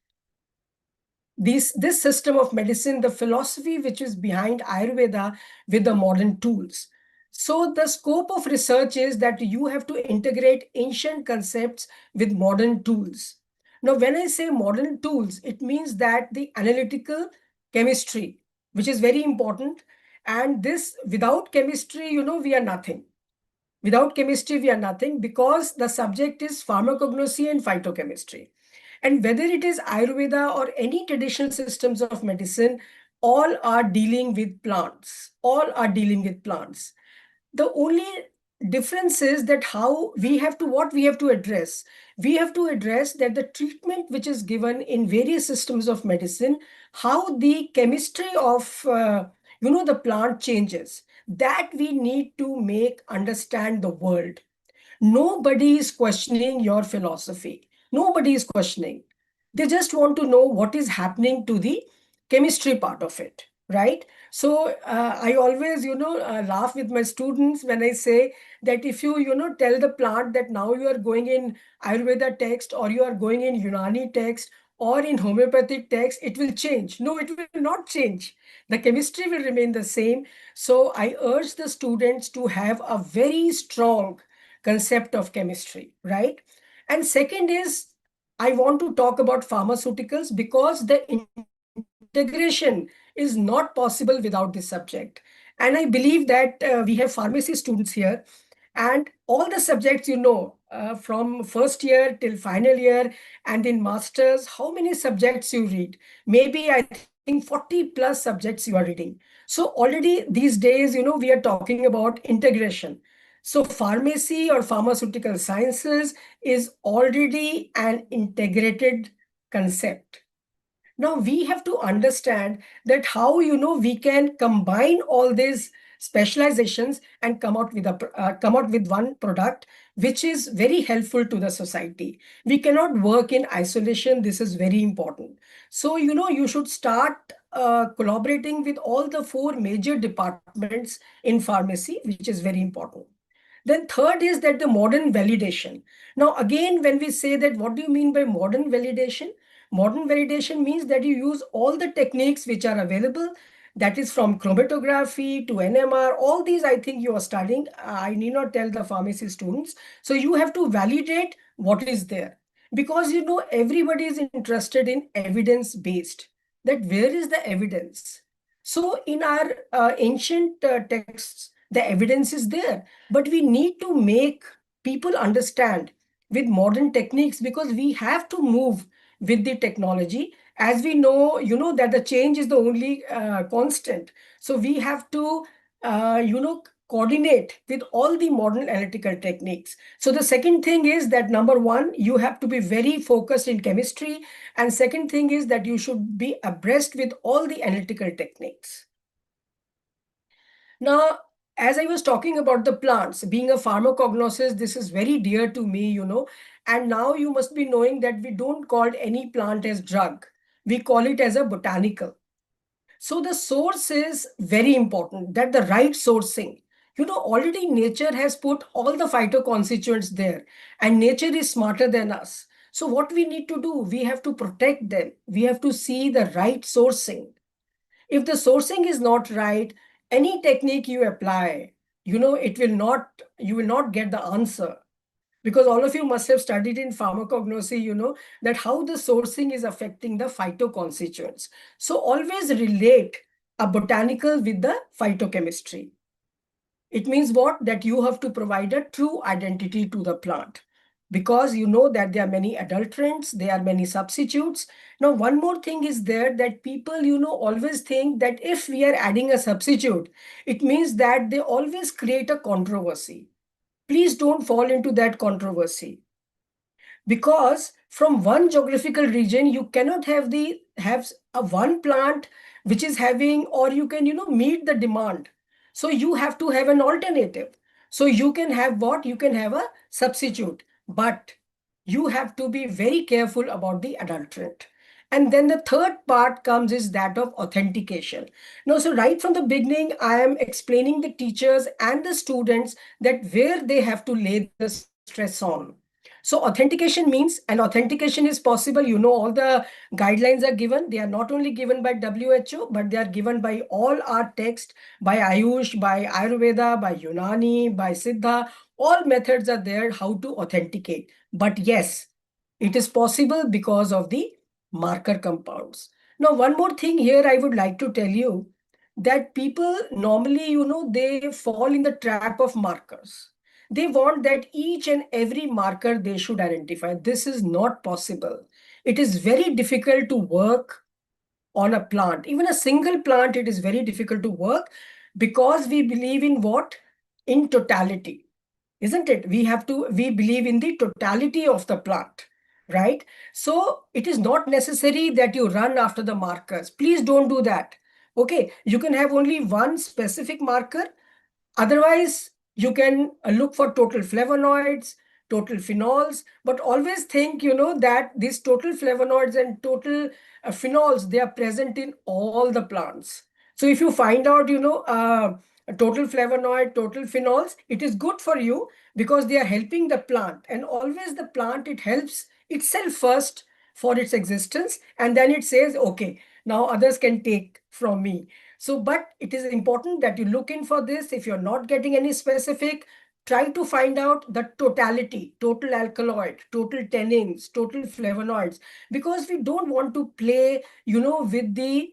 this system of medicine, the philosophy which is behind Ayurveda, with the modern tools. So the scope of research is that you have to integrate ancient concepts with modern tools. Now, when I say modern tools, it means that the analytical chemistry, which is very important, and this, without chemistry, we are nothing. Without chemistry, we are nothing, because the subject is pharmacognosy and phytochemistry. And whether it is Ayurveda or any traditional systems of medicine, all are dealing with plants. All are dealing with plants. The only difference is that what we have to address. We have to address that the treatment which is given in various systems of medicine, how the chemistry of the plant changes. That we need to make understand the world. Nobody is questioning your philosophy. Nobody is questioning. They just want to know what is happening to the chemistry part of it, right? So I always, laugh with my students when I say that if you, tell the plant that now you are going in Ayurveda text, or you are going in Unani text, or in homeopathic text, it will change. No, it will not change. The chemistry will remain the same. So I urge the students to have a very strong concept of chemistry, right? And second is, I want to talk about pharmaceuticals, because the integration is not possible without this subject. And I believe that we have pharmacy students here, and all the subjects, from first year till final year, and in masters, how many subjects you read? Maybe I think 40 plus subjects you are reading. So already these days, we are talking about integration. So pharmacy or pharmaceutical sciences is already an integrated concept. Now we have to understand that how, we can combine all these specializations and come out with one product which is very helpful to the society. We cannot work in isolation. This is very important. So, you should start collaborating with all the four major departments in pharmacy, which is very important. Then third is that the modern validation. Now, again, when we say that, what do you mean by modern validation? Modern validation means that you use all the techniques which are available. That is from chromatography to NMR. All these, I think you are studying. I need not tell the pharmacy students. So you have to validate what is there. Because, everybody is interested in evidence-based. That where is the evidence? So in our ancient texts, the evidence is there, but we need to make people understand with modern techniques, because we have to move with the technology. As we know, that the change is the only constant. So we have to, coordinate with all the modern analytical techniques. So the second thing is that, number one, you have to be very focused in chemistry. And second thing is that you should be abreast with all the analytical techniques. Now, as I was talking about the plants, being a pharmacognosis, this is very dear to me, and now you must be knowing that we don't call any plant as drug. We call it as a botanical. So the source is very important, that the right sourcing. Already nature has put all the phytoconstituents there, and nature is smarter than us. So what we need to do, we have to protect them. We have to see the right sourcing. If the sourcing is not right, any technique you apply, you will not get the answer. Because all of you must have studied in pharmacognosy, that how the sourcing is affecting the phytoconstituents. So always relate a botanical with the phytochemistry. It means what? That you have to provide a true identity to the plant, because you know that there are many adulterants, there are many substitutes. Now, one more thing is there, that people, always think that if we are adding a substitute, it means that they always create a controversy. Please don't fall into that controversy, because from one geographical region you cannot have a one plant which is having, or you can meet the demand. So you have to have an alternative. So you can have what? You can have a substitute, but you have to be very careful about the adulterant. And then the third part comes is that of authentication. Now, so right from the beginning, I am explaining the teachers and the students that where they have to lay the stress on. So authentication means, and authentication is possible, all the guidelines are given. They are not only given by WHO, but they are given by all our text, by Ayush, by Ayurveda, by Unani, by Siddha. All methods are there how to authenticate. But yes, it is possible because of the marker compounds. Now, one more thing here I would like to tell you, that people normally, they fall in the trap of markers. They want that each and every marker they should identify. This is not possible. It is very difficult to work on a plant. Even a single plant, it is very difficult to work, because we believe in what? In totality, isn't it? We believe in the totality of the plant, right? So it is not necessary that you run after the markers. Please don't do that. Okay, you can have only one specific marker. Otherwise, you can look for total flavonoids, total phenols, but always think, that these total flavonoids and total phenols, they are present in all the plants. So if you find out, a total flavonoid, total phenols, it is good for you, because they are helping the plant. And always the plant, it helps itself first for its existence. And then it says, okay, now others can take from me. So, but it is important that you look in for this. If you're not getting any specific, try to find out the totality, total alkaloid, total tannins, total flavonoids, because we don't want to play, with the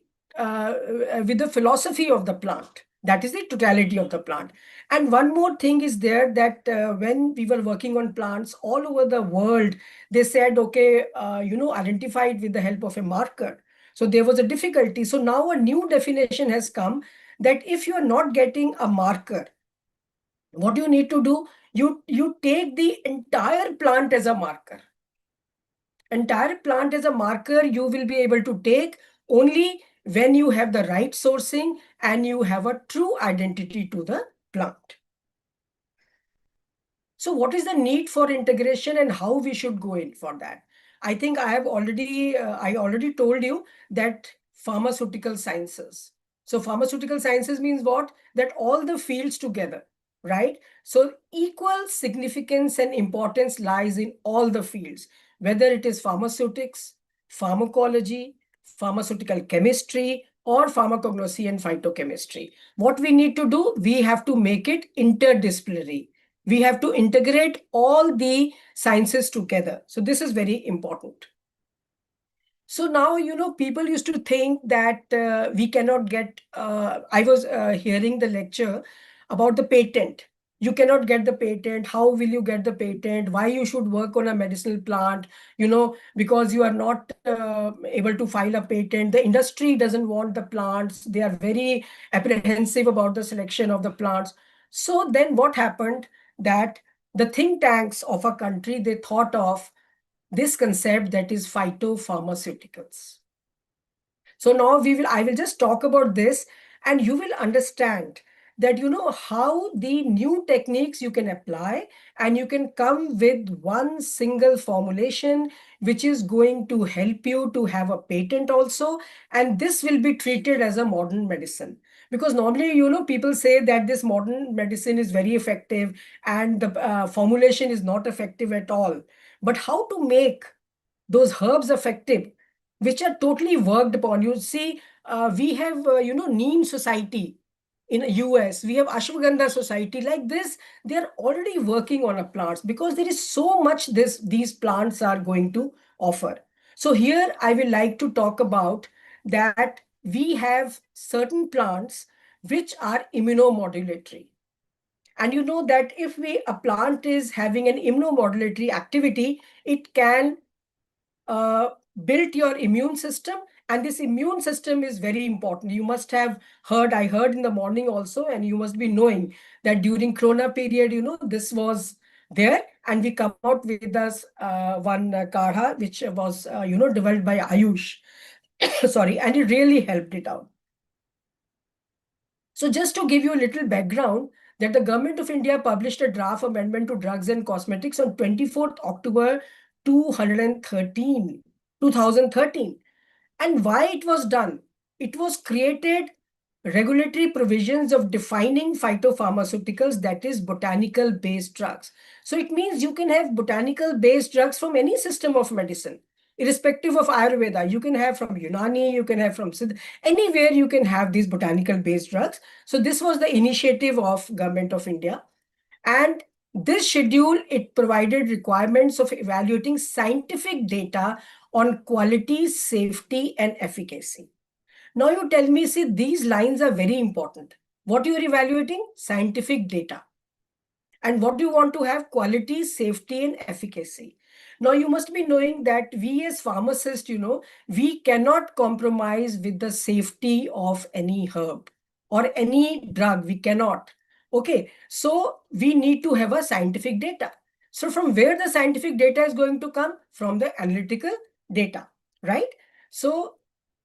philosophy of the plant. That is the totality of the plant. And one more thing is there, that when we were working on plants all over the world, they said, okay, identify it with the help of a marker. So there was a difficulty. So now a new definition has come, that if you are not getting a marker, what you need to do, you take the entire plant as a marker. Entire plant as a marker you will be able to take only when you have the right sourcing and you have a true identity to the plant. So what is the need for integration and how we should go in for that? I think I already told you that pharmaceutical sciences. So pharmaceutical sciences means what? That all the fields together, right? So equal significance and importance lies in all the fields, whether it is pharmaceutics, pharmacology, pharmaceutical chemistry, or pharmacognosy and phytochemistry. What we need to do, we have to make it interdisciplinary. We have to integrate all the sciences together. So this is very important. So now, people used to think that we cannot get, I was hearing the lecture about the patent. You cannot get the patent. How will you get the patent? Why you should work on a medicinal plant? Because you are not able to file a patent. The industry doesn't want the plants. They are very apprehensive about the selection of the plants. So then what happened? That the think tanks of a country, they thought of this concept, that is phytopharmaceuticals. So now I will just talk about this, and you will understand that how the new techniques you can apply, and you can come with one single formulation which is going to help you to have a patent also, and this will be treated as a modern medicine. Because normally, people say that this modern medicine is very effective and the formulation is not effective at all. But how to make those herbs effective, which are totally worked upon. You see, we have, Neem Society in US, we have Ashwagandha Society. Like this, they are already working on a plants because there is so much these plants are going to offer. So here I will like to talk about that we have certain plants which are immunomodulatory. And you know that if a plant is having an immunomodulatory activity, it can uh, build your immune system. And this immune system is very important. You must have heard, I heard in the morning also, and you must be knowing that during Corona period, this was there. And we come out with us one kadha, which was, developed by Ayush. Sorry, and it really helped it out. So just to give you a little background, that the Government of India published a draft amendment to drugs and cosmetics on 24th October 2013. And why it was done? It was created regulatory provisions of defining phytopharmaceuticals, that is botanical based drugs. So it means you can have botanical based drugs from any system of medicine, irrespective of Ayurveda. You can have from Unani, you can have from Siddha, anywhere you can have these botanical based drugs. So this was the initiative of Government of India. And this schedule, it provided requirements of evaluating scientific data on quality, safety, and efficacy. Now you tell me, see, these lines are very important. What you are evaluating? Scientific data. And what do you want to have? Quality, safety, and efficacy. Now you must be knowing that we as pharmacists, we cannot compromise with the safety of any herb or any drug. We cannot. Okay, so we need to have a scientific data. So from where the scientific data is going to come? From the analytical data, right? So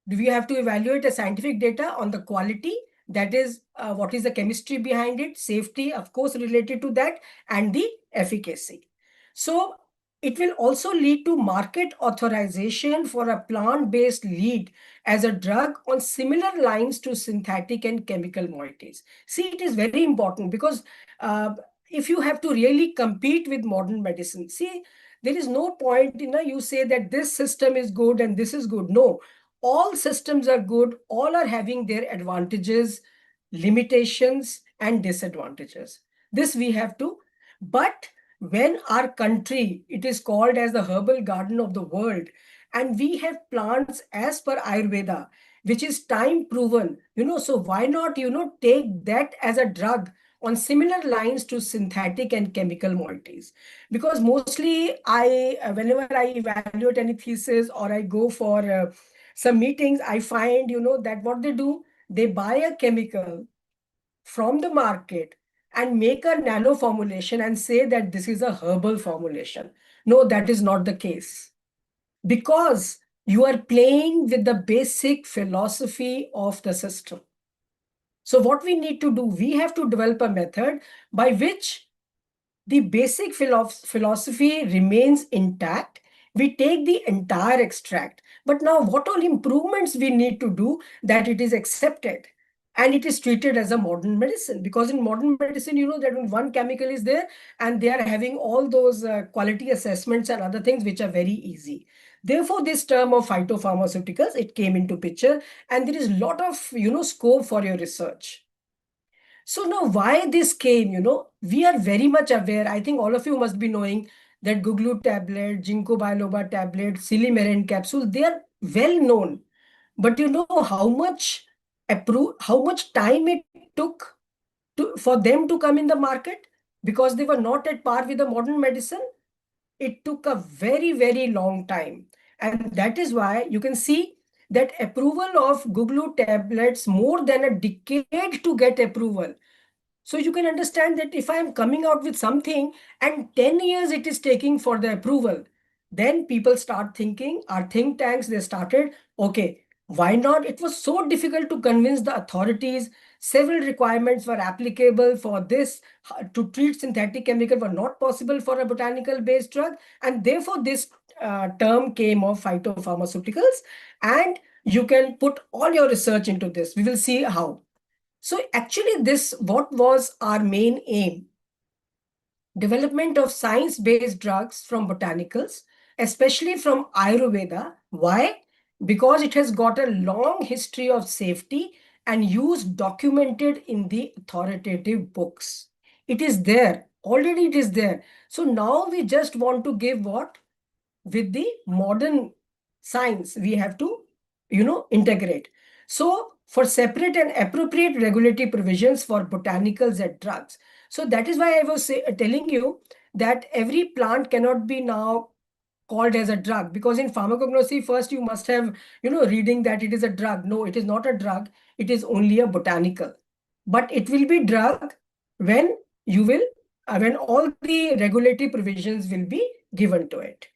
we have to evaluate a scientific data on the quality, that is what is the chemistry behind it, safety, of course, related to that, and the efficacy. So it will also lead to market authorization for a plant-based lead as a drug on similar lines to synthetic and chemical moieties. See, it is very important because if you have to really compete with modern medicine, see, there is no point, you say that this system is good and this is good. No, all systems are good, all are having their advantages, limitations, and disadvantages. This we have to, but when our country, it is called as the herbal garden of the world, and we have plants as per Ayurveda, which is time proven, so why not, take that as a drug on similar lines to synthetic and chemical moieties? Because mostly whenever I evaluate any thesis or I go for some meetings, I find, that what they do, they buy a chemical from the market and make a nano formulation and say that this is a herbal formulation. No, that is not the case. Because you are playing with the basic philosophy of the system. So what we need to do, we have to develop a method by which the basic philosophy remains intact. We take the entire extract. But now what all improvements we need to do that it is accepted and it is treated as a modern medicine? Because in modern medicine, that when one chemical is there and they are having all those quality assessments and other things which are very easy. Therefore, this term of phytopharmaceuticals, it came into picture, and there is a lot of, scope for your research. So now why this came, we are very much aware. I think all of you must be knowing that Guglu tablet, Ginkgo biloba tablet, Silymarin capsule, they are well known. But you know how much time it took for them to come in the market because they were not at par with the modern medicine? It took a very, very long time. And that is why you can see that approval of Guglu tablets more than a decade to get approval. So you can understand that if I am coming out with something and 10 years it is taking for the approval, then people start thinking, our think tanks, they started, okay, why not? It was so difficult to convince the authorities. Several requirements were applicable for this. To treat synthetic chemical were not possible for a botanical based drug. And therefore this term came of phytopharmaceuticals. And you can put all your research into this. We will see how. So actually what was our main aim? Development of science-based drugs from botanicals especially from Ayurveda. Why? Because it has got a long history of safety and use documented in the authoritative books. It is there. Already it is there. So now we just want to give what? With the modern science, we have to, integrate. So for separate and appropriate regulatory provisions for botanicals and drugs. So that is why I was telling you that every plant cannot be now called as a drug, because in pharmacognosy first you must have reading that it is a drug. No, it is not a drug, it is only a botanical. But it will be drug when you will when all the regulatory provisions will be given to it.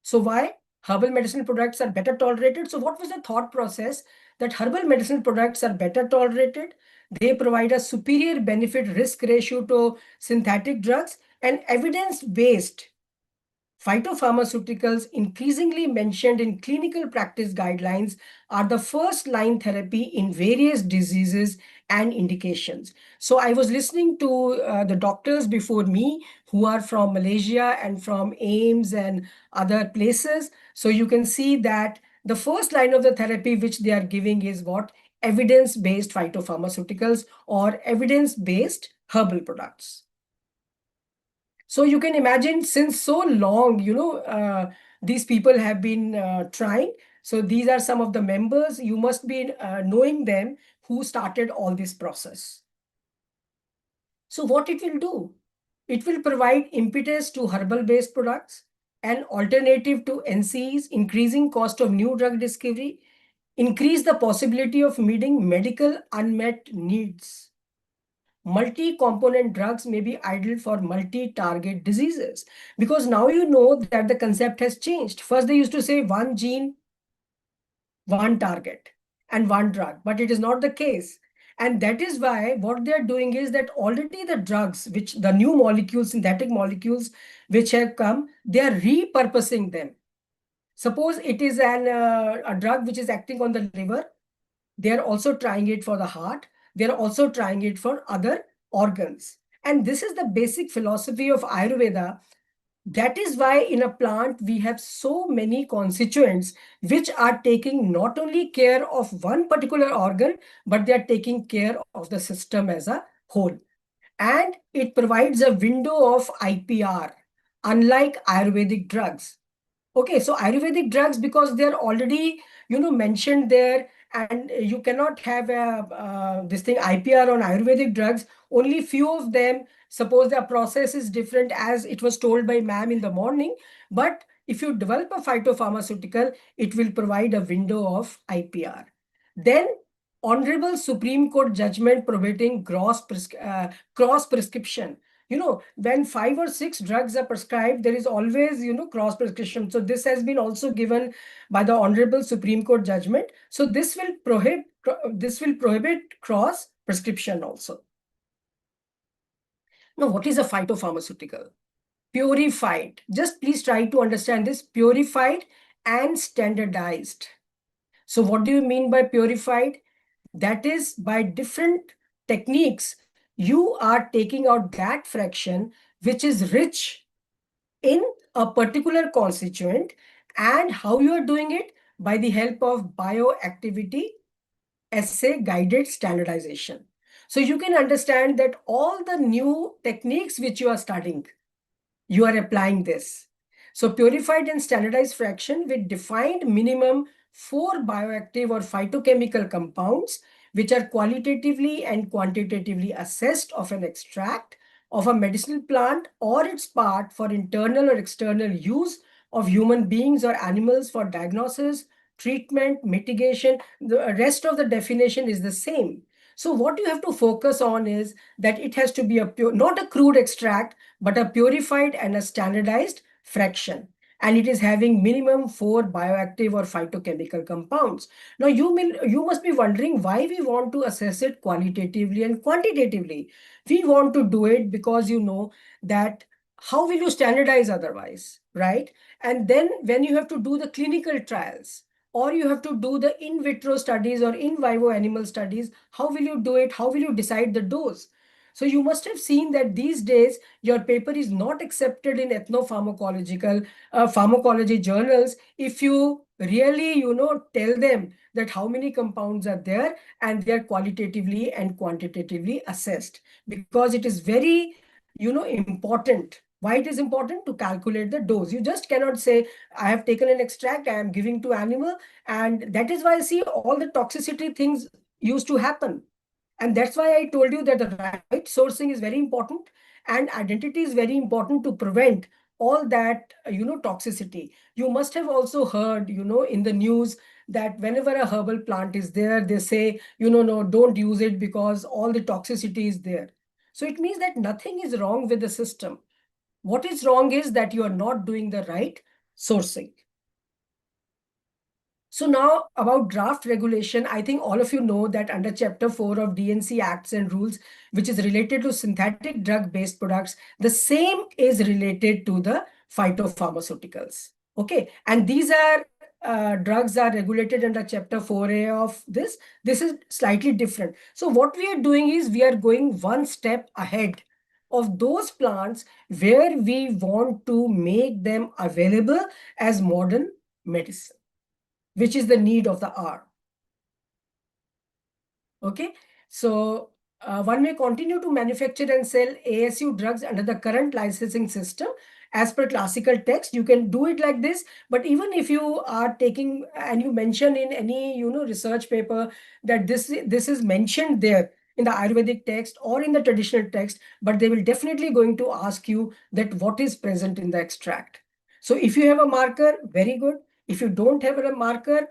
So why herbal medicinal products are better tolerated? So what was the thought process that herbal medicinal products are better tolerated? They provide a superior benefit risk ratio to synthetic drugs, and evidence-based phytopharmaceuticals, increasingly mentioned in clinical practice guidelines, are the first line therapy in various diseases and indications. So I was listening to the doctors before me who are from Malaysia and from AIMS and other places. So you can see that the first line of the therapy which they are giving is what? Evidence-based phytopharmaceuticals or evidence-based herbal products. So you can imagine, since so long, these people have been trying. So these are some of the members. You must be knowing them who started all this process. So what it will do? It will provide impetus to herbal-based products, an alternative to NCEs, increasing cost of new drug discovery, increase the possibility of meeting medical unmet needs. Multi-component drugs may be ideal for multi-target diseases, because now you know that the concept has changed. First, they used to say one gene, one target, and one drug, but it is not the case. And that is why what they are doing is that already the drugs, which the new molecules, synthetic molecules, which have come, they are repurposing them. Suppose it is a drug which is acting on the liver. They are also trying it for the heart. They are also trying it for other organs. And this is the basic philosophy of Ayurveda. That is why in a plant we have so many constituents which are taking not only care of one particular organ, but they are taking care of the system as a whole. And it provides a window of IPR, unlike Ayurvedic drugs. Okay, so Ayurvedic drugs, because they're already, mentioned there, and you cannot have this thing IPR on Ayurvedic drugs. Only few of them, suppose the process is different, as it was told by ma'am in the morning. But if you develop a phytopharmaceutical, it will provide a window of IPR. Then Honorable Supreme Court judgment prohibiting cross prescription. When 5 or 6 drugs are prescribed, there is always, cross prescription. So this has been also given by the Honorable Supreme Court judgment. So this will prohibit cross prescription also. Now, what is a phytopharmaceutical? Purified. Just please try to understand this. Purified and standardized. So what do you mean by purified? That is, by different techniques, you are taking out that fraction which is rich in a particular constituent. And how you are doing it? By the help of bioactivity assay guided standardization. So you can understand that all the new techniques which you are studying, you are applying this. So purified and standardized fraction with defined minimum 4 bioactive or phytochemical compounds, which are qualitatively and quantitatively assessed of an extract of a medicinal plant or its part for internal or external use of human beings or animals for diagnosis, treatment, mitigation. The rest of the definition is the same. So what you have to focus on is that it has to be a pure, not a crude extract, but a purified and a standardized fraction. And it is having minimum 4 bioactive or phytochemical compounds. Now you must be wondering why we want to assess it qualitatively and quantitatively. We want to do it because you know that how will you standardize otherwise, right? And then when you have to do the clinical trials, or you have to do the in vitro studies or in vivo animal studies, how will you do it? How will you decide the dose? So you must have seen that these days your paper is not accepted in ethnopharmacological pharmacology journals if you really, tell them that how many compounds are there and they are qualitatively and quantitatively assessed, because it is very, important. Why it is important? To calculate the dose. You just cannot say, I have taken an extract, I am giving to animal, and that is why I see all the toxicity things used to happen. And that's why I told you that the right sourcing is very important and identity is very important to prevent all that, toxicity. You must have also heard, in the news that whenever a herbal plant is there, they say, no, don't use it because all the toxicity is there. So it means that nothing is wrong with the system. What is wrong is that you are not doing the right sourcing. So now about draft regulation, I think all of you know that under Chapter 4 of DNC Acts and Rules, which is related to synthetic drug-based products, the same is related to the phytopharmaceuticals. Okay, and these are drugs are regulated under Chapter 4A of this. This is slightly different. So what we are doing is we are going one step ahead of those plants where we want to make them available as modern medicine, which is the need of the hour. Okay, so one may continue to manufacture and sell ASU drugs under the current licensing system as per classical text. You can do it like this, but even if you are taking and you mention in any research paper that this is mentioned there in the Ayurvedic text or in the traditional text, but they will definitely going to ask you that what is present in the extract. So if you have a marker, very good. If you don't have a marker,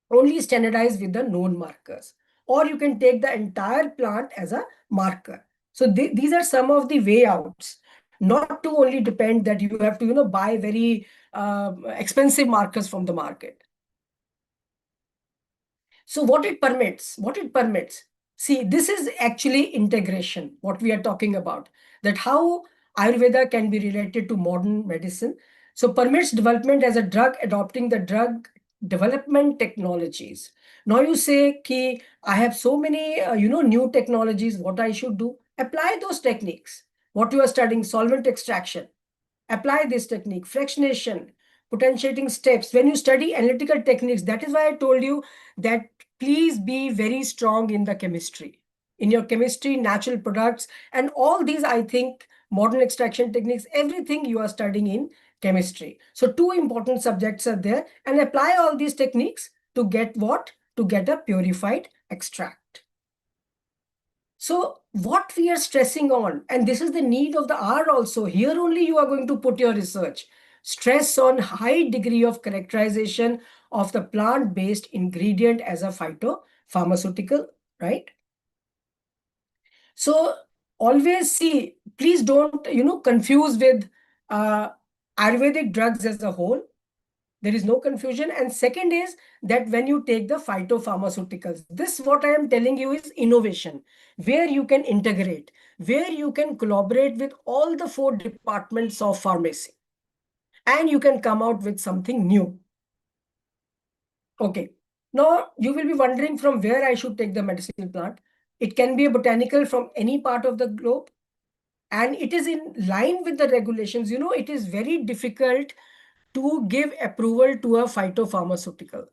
only standardize with the known markers, or you can take the entire plant as a marker. So these are some of the way outs, not to only depend that you have to buy very expensive markers from the market. So what it permits, see, this is actually integration, what we are talking about, that how Ayurveda can be related to modern medicine. So permits development as a drug adopting the drug development technologies. Now you say, ki, I have so many, new technologies, what I should do? Apply those techniques. What you are studying, solvent extraction. Apply this technique, fractionation, potentiating steps. When you study analytical techniques, that is why I told you that please be very strong in the chemistry. In your chemistry, natural products, and all these, I think, modern extraction techniques, everything you are studying in chemistry. So two important subjects are there, and apply all these techniques to get what? To get a purified extract. So what we are stressing on, and this is the need of the hour also, here only you are going to put your research. Stress on high degree of characterization of the plant-based ingredient as a phytopharmaceutical, right? So always see, please don't, confuse with Ayurvedic drugs as a whole. There is no confusion. And second is that when you take the phytopharmaceuticals, this what I am telling you is innovation, where you can integrate, where you can collaborate with all the 4 departments of pharmacy, and you can come out with something new. Okay. Now you will be wondering from where I should take the medicinal plant. It can be a botanical from any part of the globe, and it is in line with the regulations. It is very difficult to give approval to a phytopharmaceutical.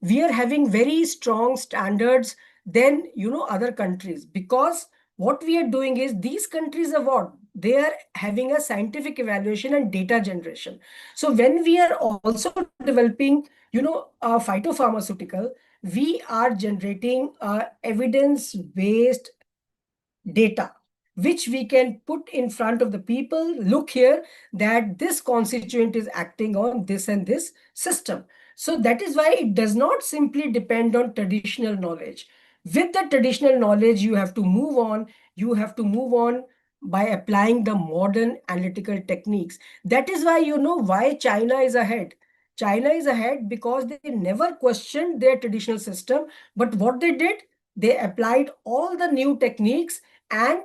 We are having very strong standards than other countries, because what we are doing is these countries are what? They are having a scientific evaluation and data generation. So when we are also developing a phytopharmaceutical, we are generating evidence-based data, which we can put in front of the people. Look here, that this constituent is acting on this and this system. So that is why it does not simply depend on traditional knowledge. With the traditional knowledge, you have to move on. You have to move on by applying the modern analytical techniques. That is why why China is ahead. China is ahead because they never questioned their traditional system. But what they did, they applied all the new techniques and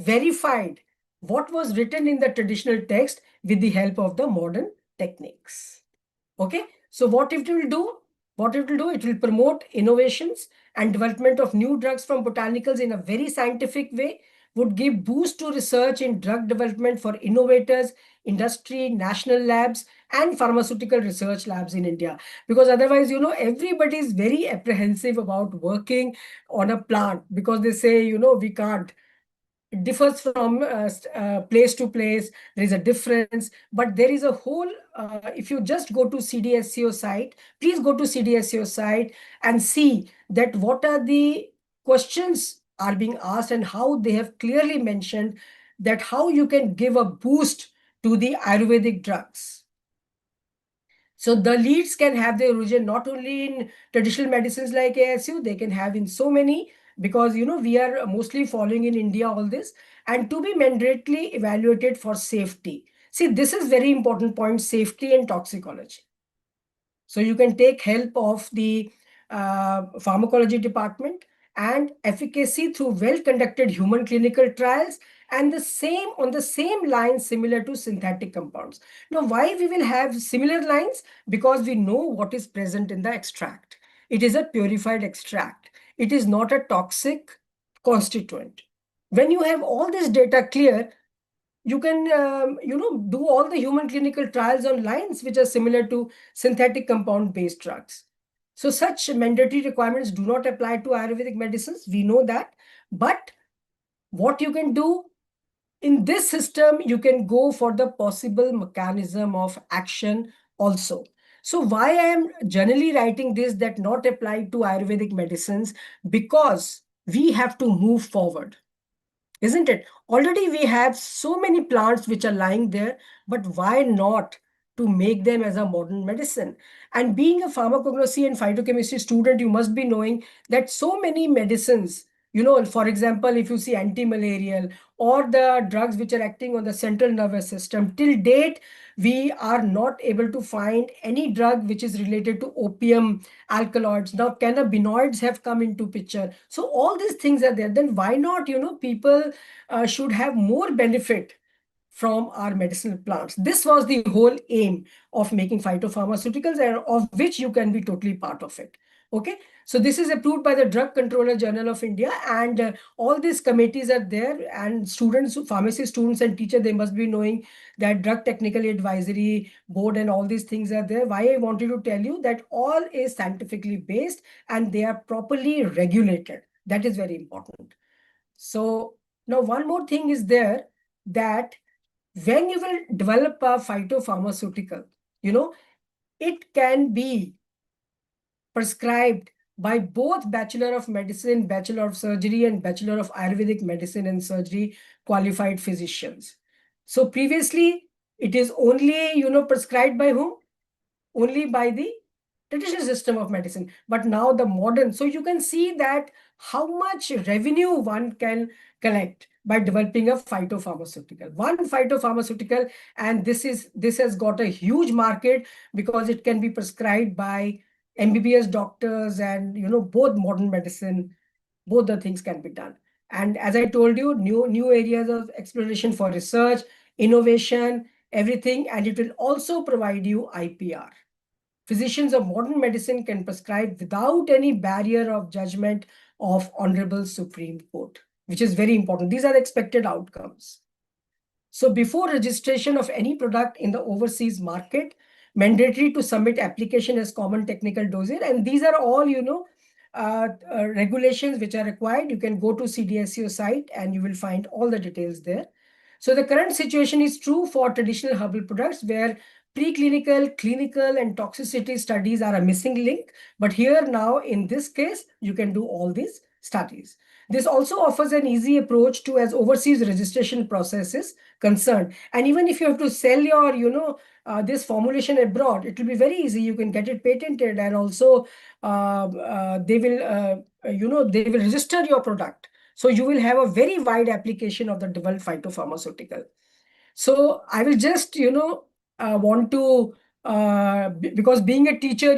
verified what was written in the traditional text with the help of the modern techniques. Okay, so what it will do? What it will do, it will promote innovations and development of new drugs from botanicals in a very scientific way, would give boost to research in drug development for innovators, industry, national labs, and pharmaceutical research labs in India. Because otherwise, everybody is very apprehensive about working on a plant because they say, we can't. It differs from place to place. There is a difference, but there is a whole. If you just go to CDSCO site, please go to CDSCO site and see that what are the questions are being asked and how they have clearly mentioned that how you can give a boost to the Ayurvedic drugs. So the leads can have their origin not only in traditional medicines like ASU, they can have in so many, because we are mostly following in India all this, and to be mandatorily evaluated for safety. See, this is very important point, safety and toxicology. So you can take help of the pharmacology department and efficacy through well-conducted human clinical trials, and on the same lines similar to synthetic compounds. Now, why we will have similar lines? Because we know what is present in the extract. It is a purified extract. It is not a toxic constituent. When you have all this data clear, you can do all the human clinical trials on lines which are similar to synthetic compound based drugs. So such mandatory requirements do not apply to Ayurvedic medicines, we know that. But what you can do in this system, you can go for the possible mechanism of action also. So why I am generally writing this, that not applied to Ayurvedic medicines? Because we have to move forward, isn't it? Already we have so many plants which are lying there, but why not to make them as a modern medicine? And being a pharmacognosy and phytochemistry student, you must be knowing that so many medicines, for example, if you see anti-malarial or the drugs which are acting on the central nervous system, till date, we are not able to find any drug which is related to opium alkaloids. Now cannabinoids have come into picture. So all these things are there. Then why not, people should have more benefit from our medicinal plants. This was the whole aim of making phytopharmaceuticals, and of which you can be totally part of it. Okay, so this is approved by the Drug Controller Journal of India, and all these committees are there, and students, pharmacy students and teachers, they must be knowing that Drug Technical Advisory Board and all these things are there. Why I wanted to tell you that all is scientifically based and they are properly regulated. That is very important. So now one more thing is there, that when you will develop a phytopharmaceutical, it can be prescribed by both Bachelor of Medicine, Bachelor of Surgery, and Bachelor of Ayurvedic Medicine and Surgery qualified physicians. So previously, it is only, prescribed by whom? Only by the traditional system of medicine. But now the modern, so you can see that how much revenue one can collect by developing a phytopharmaceutical. One phytopharmaceutical, and this has got a huge market because it can be prescribed by MBBS doctors and both modern medicine, both the things can be done. And as I told you, new areas of exploration for research, innovation, everything, and it will also provide you IPR. Physicians of modern medicine can prescribe without any barrier of judgment of Honorable Supreme Court, which is very important. These are the expected outcomes. So before registration of any product in the overseas market, mandatory to submit application as common technical dossier. And these are all, regulations which are required. You can go to CDSCO site and you will find all the details there. So the current situation is true for traditional herbal products where preclinical, clinical, and toxicity studies are a missing link. But here now, in this case, you can do all these studies. This also offers an easy approach to as overseas registration process is concerned. And even if you have to sell your, this formulation abroad, it will be very easy. You can get it patented, and also they will, they will register your product. So you will have a very wide application of the developed phytopharmaceutical. So I will just, want to, because being a teacher,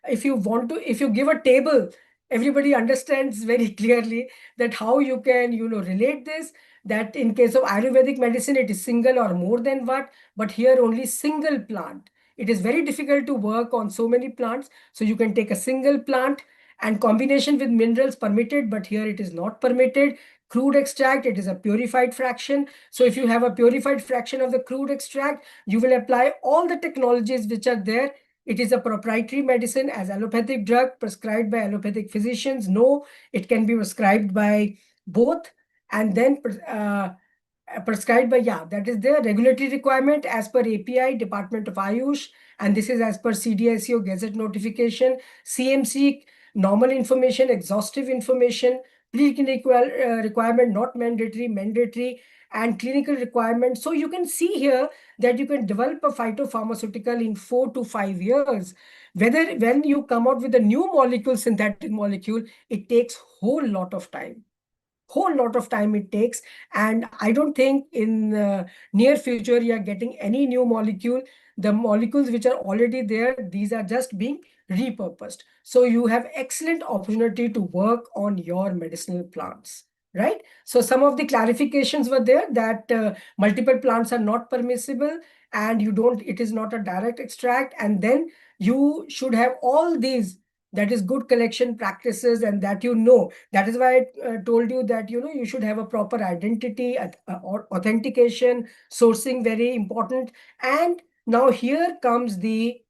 if you give a table, everybody understands very clearly that how you can, relate this, that in case of Ayurvedic medicine, it is single or more than what, but here only single plant. It is very difficult to work on so many plants. So you can take a single plant and combination with minerals permitted, but here it is not permitted. Crude extract, it is a purified fraction. So if you have a purified fraction of the crude extract, you will apply all the technologies which are there. It is a proprietary medicine as allopathic drug prescribed by allopathic physicians. No, it can be prescribed by both, and then prescribed by, yeah, that is the regulatory requirement as per API, Department of Ayush, and this is as per CDSCO Gazette notification, CMC, normal information, exhaustive information, preclinical requirement, not mandatory, mandatory, and clinical requirement. So you can see here that you can develop a phytopharmaceutical in 4 to 5 years. Whether when you come out with a new molecule, synthetic molecule, it takes whole lot of time. Whole lot of time it takes, and I don't think in near future you are getting any new molecule. The molecules which are already there, these are just being repurposed. So you have excellent opportunity to work on your medicinal plants, right? So some of the clarifications were there that multiple plants are not permissible, and you don't, it is not a direct extract, and then you should have all these, that is good collection practices, and that that is why I told you that you should have a proper identity, or authentication, sourcing, very important. And now here comes the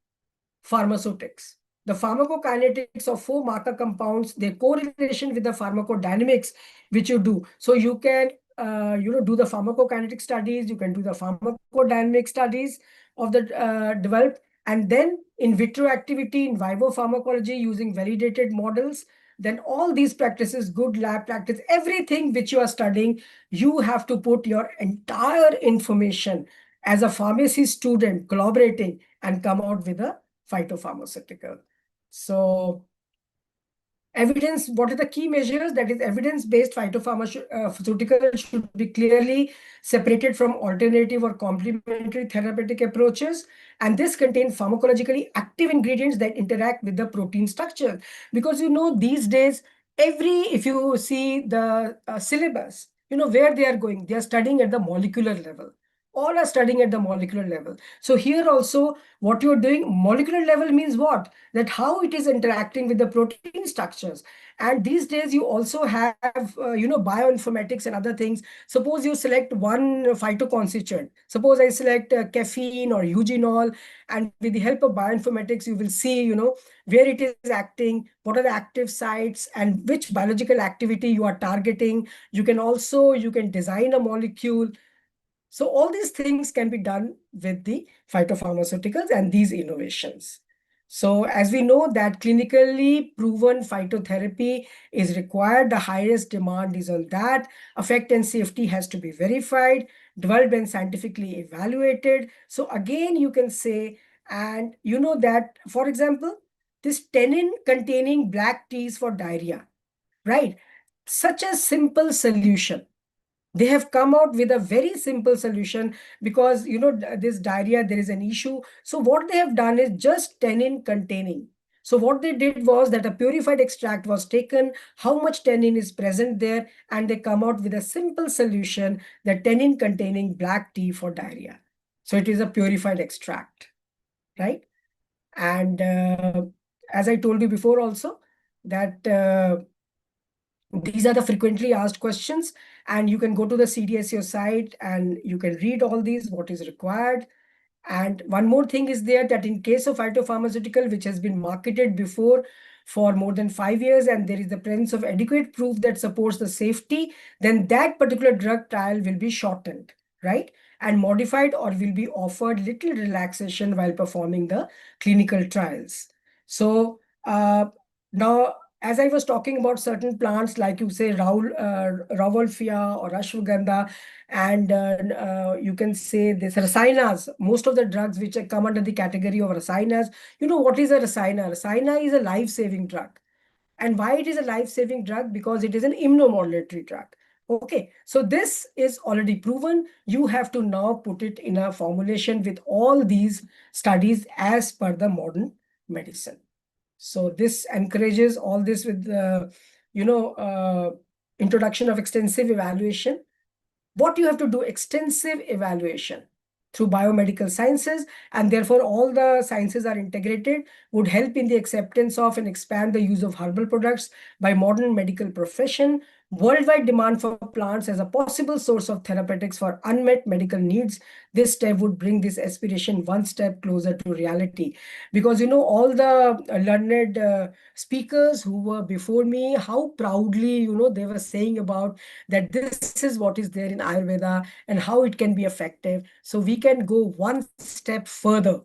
pharmaceutics. The pharmacokinetics of 4 marker compounds, their correlation with the pharmacodynamics, which you do. So you can do the pharmacokinetic studies, you can do the pharmacodynamic studies of the developed, and then in vitro activity, in vivo pharmacology using validated models. Then all these practices, good lab practice, everything which you are studying, you have to put your entire information as a pharmacy student collaborating and come out with a phytopharmaceutical. So evidence, what are the key measures? That is, evidence-based phytopharmaceutical should be clearly separated from alternative or complementary therapeutic approaches. And this contains pharmacologically active ingredients that interact with the protein structure. Because these days, if you see the syllabus, where they are going, they are studying at the molecular level. All are studying at the molecular level. So here also, what you're doing, molecular level means what? That how it is interacting with the protein structures. And these days you also have bioinformatics and other things. Suppose you select one phytoconstituent. Suppose I select caffeine or eugenol, and with the help of bioinformatics you will see where it is acting, what are the active sites, and which biological activity you are targeting. You can design a molecule. So all these things can be done with the phytopharmaceuticals and these innovations. So as we know that clinically proven phytotherapy is required, the highest demand is on that. Effect and safety has to be verified, developed and scientifically evaluated. So again, you can say, and that, for example, this tannin containing black teas for diarrhea, right? Such a simple solution. They have come out with a very simple solution because this diarrhea, there is an issue. So what they have done is just tannin containing. So what they did was that a purified extract was taken, how much tannin is present there, and they come out with a simple solution, the tannin containing black tea for diarrhea. So it is a purified extract, right? And as I told you before also, that these are the frequently asked questions, and you can go to the CDSCO site and you can read all these, what is required. And one more thing is there, that in case of phytopharmaceutical which has been marketed before for more than 5 years, and there is the presence of adequate proof that supports the safety, then that particular drug trial will be shortened, right? And modified, or will be offered little relaxation while performing the clinical trials. So now, as I was talking about certain plants, like you say, Rauwolfia or Ashwagandha, and you can say this Rasayanas, most of the drugs which come under the category of Rasayanas. What is a Rasayana? Rasayana is a life-saving drug. And why it is a life-saving drug? Because it is an immunomodulatory drug. Okay, so this is already proven. You have to now put it in a formulation with all these studies as per the modern medicine. So this encourages all this with the, introduction of extensive evaluation. What you have to do, extensive evaluation. through biomedical sciences, and therefore all the sciences are integrated, would help in the acceptance of and expand the use of herbal products by modern medical profession. Worldwide demand for plants as a possible source of therapeutics for unmet medical needs. This step would bring this aspiration one step closer to reality. Because, all the learned speakers who were before me, how proudly, they were saying about that this is what is there in Ayurveda and how it can be effective. So we can go one step further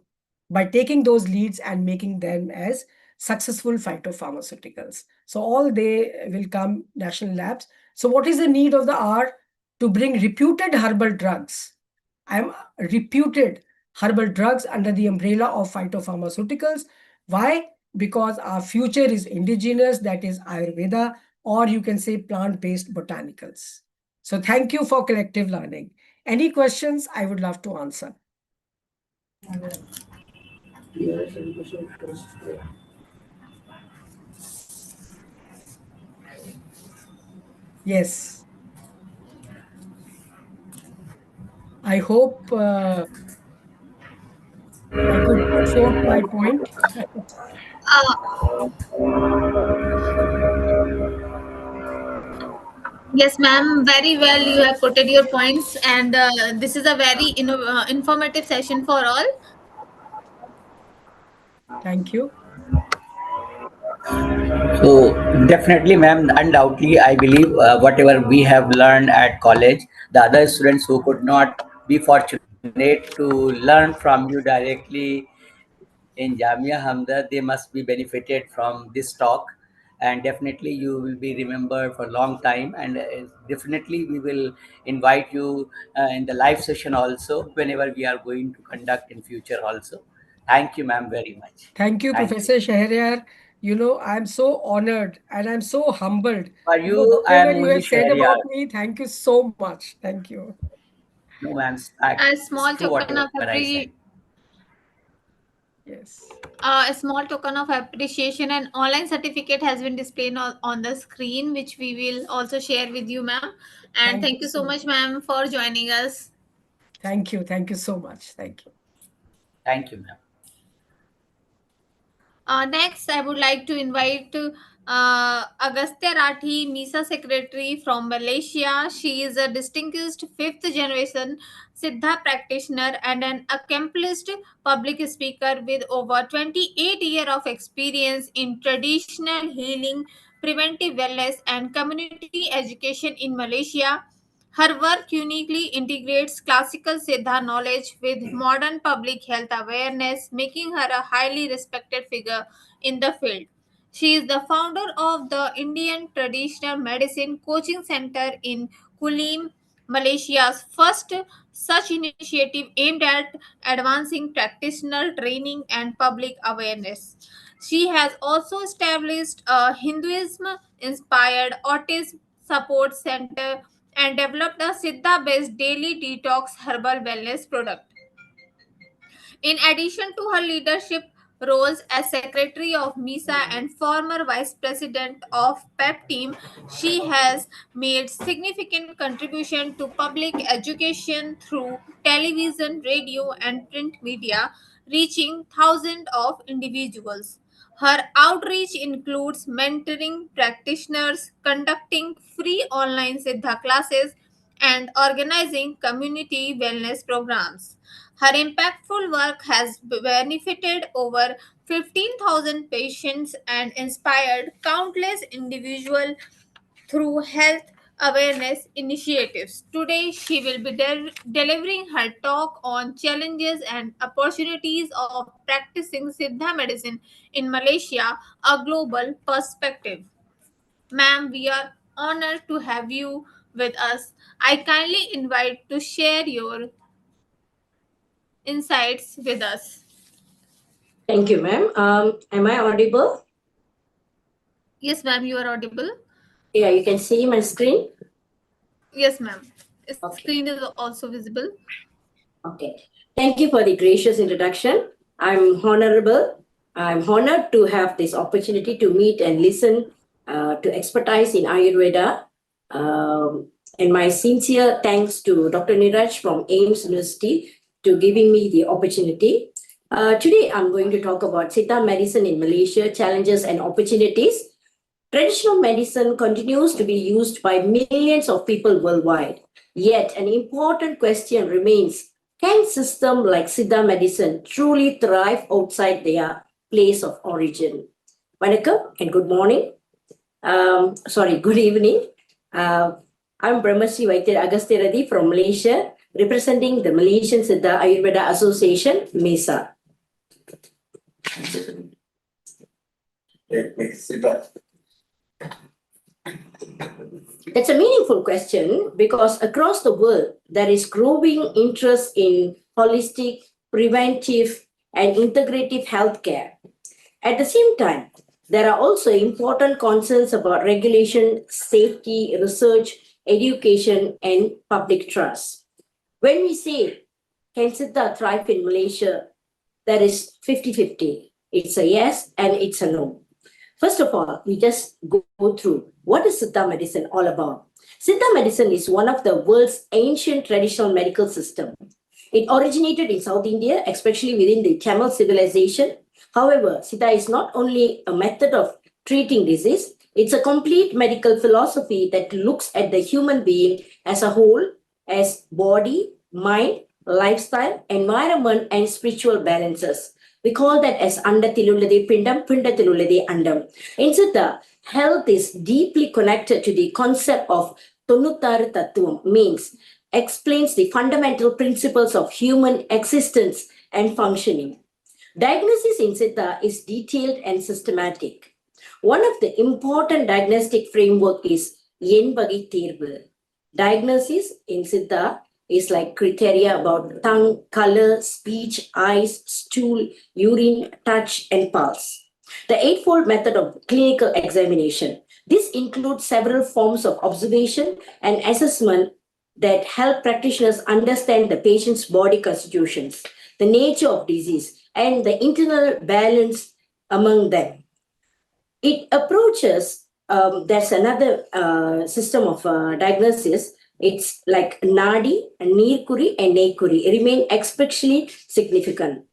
by taking those leads and making them as successful phytopharmaceuticals. So all they will come national labs. So what is the need of the hour? To bring reputed herbal drugs. I'm reputed herbal drugs under the umbrella of phytopharmaceuticals. Why? Because our future is indigenous, that is Ayurveda, or you can say plant-based botanicals. So thank you for collective learning. Any questions I would love to answer. Yes. I hope I could put forth my point. Yes, ma'am. Very well. You have quoted your points, and this is a very informative session for all. Thank you. So definitely, ma'am, undoubtedly, I believe whatever we have learned at college, the other students who could not be fortunate to learn from you directly in Jamia Hamda, they must be benefited from this talk. And definitely you will be remembered for a long time. And definitely we will invite you in the live session also, whenever we are going to conduct in future also. Thank you, ma'am, very much. Thank you, Thank you. Professor Shahryar. I'm so honored and I'm so humbled. For you, I am Whatever you only have said Shahryar. about me, thank you so much. Thank you. No, ma'am, A it's small true token whatever of I said. Yes. A small token of appreciation and online certificate has been displayed on the screen, which we will also share with you, ma'am. And thank you so much, ma'am, for joining us. Thank you. Thank you so much. Thank you. Thank you, ma'am. Next, I would like to invite Agastya Rathi, MISA Secretary from Malaysia. She is a distinguished fifth generation Siddha practitioner and an accomplished public speaker with over 28 years of experience in traditional healing, preventive wellness, and community education in Malaysia. Her work uniquely integrates classical Siddha knowledge with modern public health awareness, making her a highly respected figure in the field. She is the founder of the Indian Traditional Medicine Coaching Center in Kulim, Malaysia's first such initiative aimed at advancing practitioner training and public awareness. She has also established a Hinduism inspired autism support center and developed a Siddha based daily detox herbal wellness product. In addition to her leadership roles as secretary of MISA and former vice president of PEP team, she has made significant contribution to public education through television, radio, and print media, reaching thousands of individuals. Her outreach includes mentoring practitioners, conducting free online Siddha classes, and organizing community wellness programs. Her impactful work has benefited over 15,000 patients and inspired countless individuals through health awareness initiatives. Today, she will be delivering her talk on challenges and opportunities of practicing Siddha medicine in Malaysia, a global perspective. Ma'am, we are honored to have you with us. I kindly invite to share your insights with us. Thank you, ma'am. Am I audible? Yes, ma'am, you are audible. Yeah, you can see my screen. Yes, ma'am. Okay. Screen is also visible. Okay. Thank you for the gracious introduction. I'm honored to have this opportunity to meet and listen to expertise in Ayurveda. And my sincere thanks to Dr. Niraj from AIMS University to giving me the opportunity. Today, I'm going to talk about Siddha medicine in Malaysia, challenges and opportunities. Traditional medicine continues to be used by millions of people worldwide. Yet, an important question remains: can systems like Siddha medicine truly thrive outside their place of origin? Vanakkam and good morning. Good evening. I'm Brahmasi Vaidya Agastya from Malaysia, representing the Malaysian Siddha Ayurveda Association, MESA. It's a meaningful question because across the world, there is growing interest in holistic, preventive, and integrative healthcare. At the same time, there are also important concerns about regulation, safety, research, education, and public trust. When we say, can Siddha thrive in Malaysia, that is 50-50. It's a yes and it's a no. First of all, we just go through what is Siddha medicine all about. Siddha medicine is one of the world's ancient traditional medical system. It originated in South India, especially within the Tamil civilization. However, Siddha is not only a method of treating disease, it's a complete medical philosophy that looks at the human being as a whole, as body, mind, lifestyle, environment, and spiritual balances. We call that as Andathilulade Pindam, Pindathilulade Andam. In Siddha, health is deeply connected to the concept of Tonuttaru Tattvam, means explains the fundamental principles of human existence and functioning. Diagnosis in Siddha is detailed and systematic. One of the important diagnostic framework is Yenbagi Thirvu. Diagnosis in Siddha is like criteria about tongue, color, speech, eyes, stool, urine, touch, and pulse. The eightfold method of clinical examination. This includes several forms of observation and assessment that help practitioners understand the patient's body constitutions, the nature of disease, and the internal balance among them. It approaches, there's another system of diagnosis. It's like Nadi, Neerkuri, and Nekuri remain especially significant.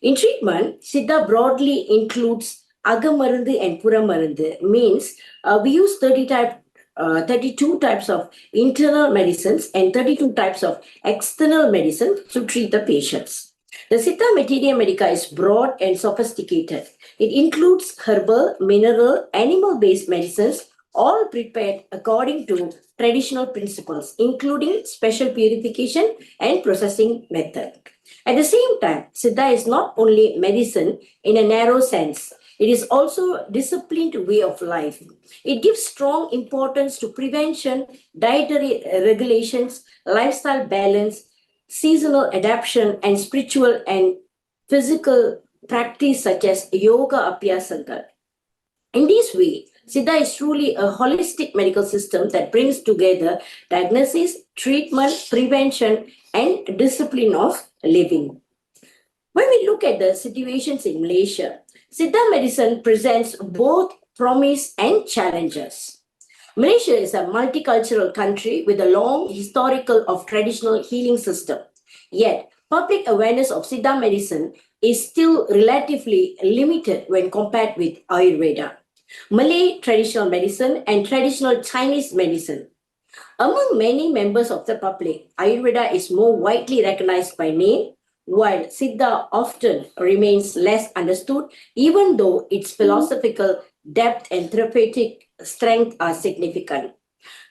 In treatment, Siddha broadly includes Agamarundu and Puramarundu, means we use 32 types of internal medicines and 32 types of external medicine to treat the patients. The Siddha Materia Medica is broad and sophisticated. It includes herbal, mineral, animal-based medicines, all prepared according to traditional principles, including special purification and processing method. At the same time, Siddha is not only medicine in a narrow sense, it is also a disciplined way of life. It gives strong importance to prevention, dietary regulations, lifestyle balance, seasonal adaptation, and spiritual and physical practice such as yoga abhyasangal. In this way, Siddha is truly a holistic medical system that brings together diagnosis, treatment, prevention, and discipline of living. When we look at the situations in Malaysia, Siddha medicine presents both promise and challenges. Malaysia is a multicultural country with a long historical of traditional healing system. Yet, public awareness of Siddha medicine is still relatively limited when compared with Ayurveda, Malay traditional medicine, and traditional Chinese medicine. Among many members of the public, Ayurveda is more widely recognized by name, while Siddha often remains less understood, even though its philosophical depth and therapeutic strength are significant.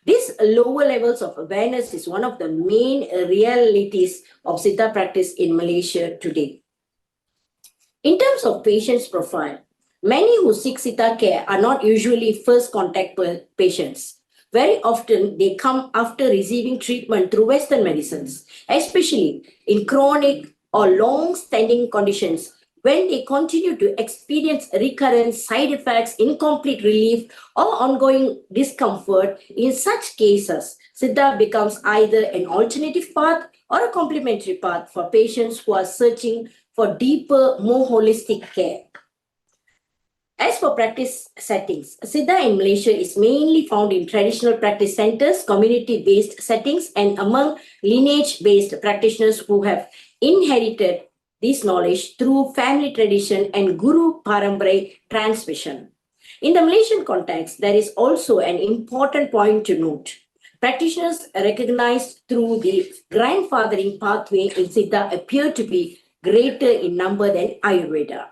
These lower levels of awareness is one of the main realities of Siddha practice in Malaysia today. In terms of patient's profile, many who seek Siddha care are not usually first contact patients. Very often, they come after receiving treatment through Western medicines, especially in chronic or long-standing conditions when they continue to experience recurrent side effects, incomplete relief, or ongoing discomfort. In such cases, Siddha becomes either an alternative path or a complementary path for patients who are searching for deeper, more holistic care. As for practice settings, Siddha in Malaysia is mainly found in traditional practice centers, community-based settings, and among lineage-based practitioners who have inherited this knowledge through family tradition and Guru Paramparaya transmission. In the Malaysian context, there is also an important point to note. Practitioners recognized through the grandfathering pathway in Siddha appear to be greater in number than Ayurveda.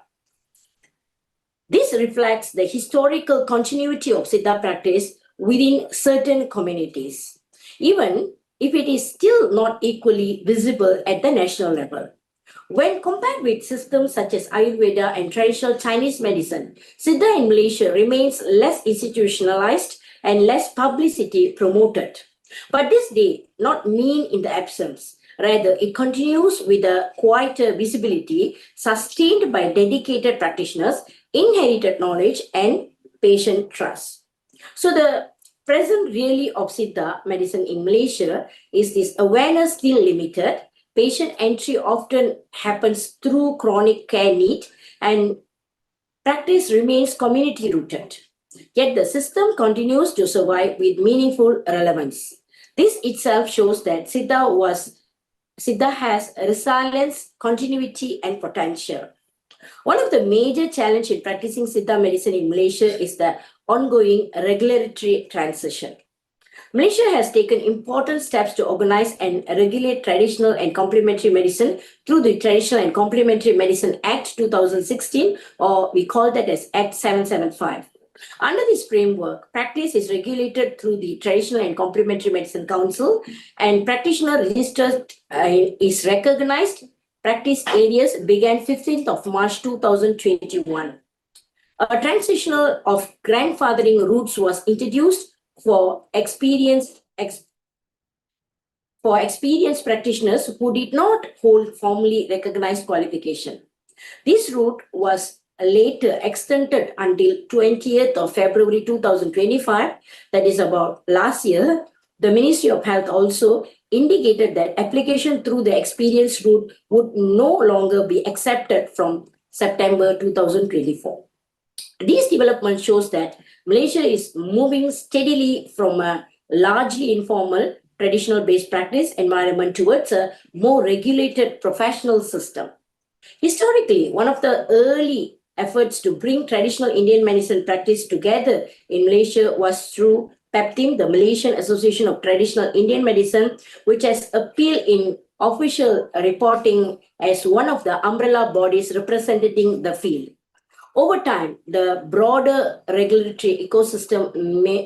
This reflects the historical continuity of Siddha practice within certain communities, even if it is still not equally visible at the national level. When compared with systems such as Ayurveda and traditional Chinese medicine, Siddha in Malaysia remains less institutionalized and less publicity promoted. But this does not mean in the absence. Rather, it continues with a quieter visibility sustained by dedicated practitioners, inherited knowledge, and patient trust. So the present really of Siddha medicine in Malaysia is this awareness still limited. Patient entry often happens through chronic care need and practice remains community rooted. Yet the system continues to survive with meaningful relevance. This itself shows that Siddha has resilience, continuity, and potential. One of the major challenges in practicing Siddha medicine in Malaysia is the ongoing regulatory transition. Malaysia has taken important steps to organize and regulate traditional and complementary medicine through the Traditional and Complementary Medicine Act 2016, or we call that as Act 775. Under this framework, practice is regulated through the Traditional and Complementary Medicine Council, and practitioner registered is recognized. Practice areas began 15th of March 2021. A transitional of grandfathering routes was introduced for experienced practitioners who did not hold formally recognized qualification. This route was later extended until 20th of February 2025, that is about last year. The Ministry of Health also indicated that application through the experience route would no longer be accepted from September 2024. These developments shows that Malaysia is moving steadily from a largely informal, traditional-based practice environment towards a more regulated professional system. Historically, one of the early efforts to bring traditional Indian medicine practice together in Malaysia was through PEPTIM, the Malaysian Association of Traditional Indian Medicine, which has appeared in official reporting as one of the umbrella bodies representing the field. Over time, the broader regulatory ecosystem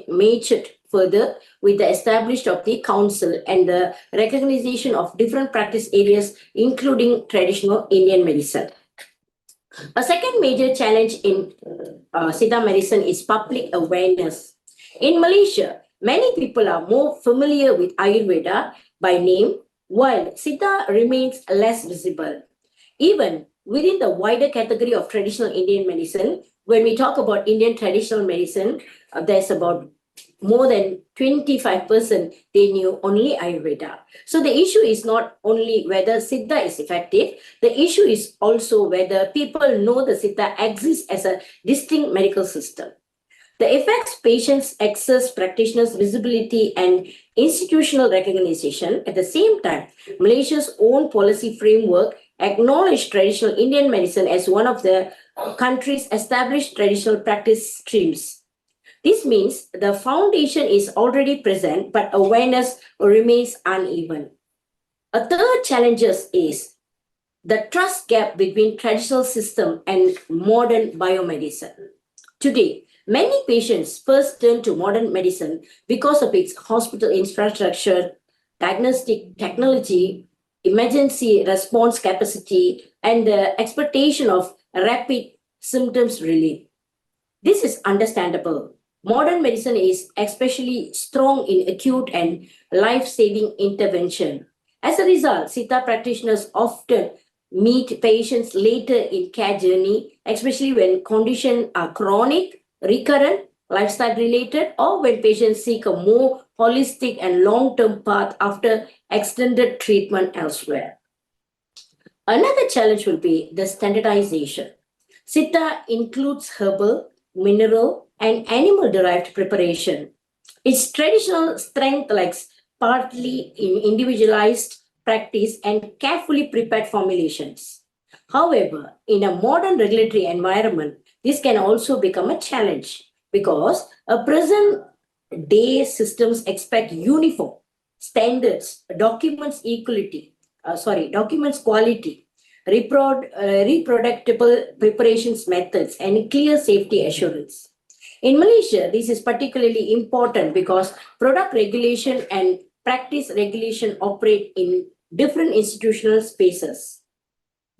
matured further with the establishment of the council and the recognition of different practice areas, including traditional Indian medicine. A second major challenge in Siddha medicine is public awareness. In Malaysia, many people are more familiar with Ayurveda by name, while Siddha remains less visible. Even within the wider category of traditional Indian medicine, when we talk about Indian traditional medicine, there's about more than 25% they knew only Ayurveda. So the issue is not only whether Siddha is effective, the issue is also whether people know the Siddha exists as a distinct medical system. The effects patients, access, practitioners' visibility, and institutional recognition. At the same time, Malaysia's own policy framework acknowledged traditional Indian medicine as one of the country's established traditional practice streams. This means the foundation is already present, but awareness remains uneven. A third challenge is the trust gap between traditional system and modern biomedicine. Today, many patients first turn to modern medicine because of its hospital infrastructure, diagnostic technology, emergency response capacity, and the expectation of rapid symptoms relief. This is understandable. Modern medicine is especially strong in acute and life-saving intervention. As a result, Siddha practitioners often meet patients later in care journey, especially when conditions are chronic, recurrent, lifestyle related, or when patients seek a more holistic and long-term path after extended treatment elsewhere. Another challenge will be the standardization. Siddha includes herbal, mineral, and animal-derived preparation. Its traditional strength lies partly in individualized practice, and carefully prepared formulations. However, in a modern regulatory environment, this can also become a challenge because a present day systems expect uniform standards, documents quality, reproducible preparations methods, and clear safety assurance. In Malaysia, this is particularly important because product regulation and practice regulation operate in different institutional spaces.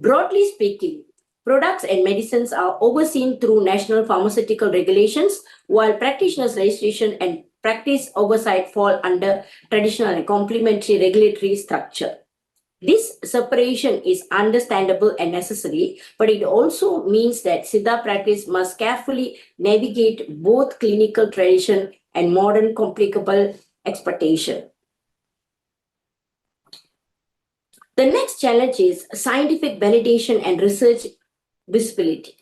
Broadly speaking, products and medicines are overseen through national pharmaceutical regulations, while practitioners' registration and practice oversight fall under traditional and complementary regulatory structure. This separation is understandable and necessary, but it also means that Siddha practice must carefully navigate both clinical tradition and modern complicable expectation. The next challenge is scientific validation and research visibility.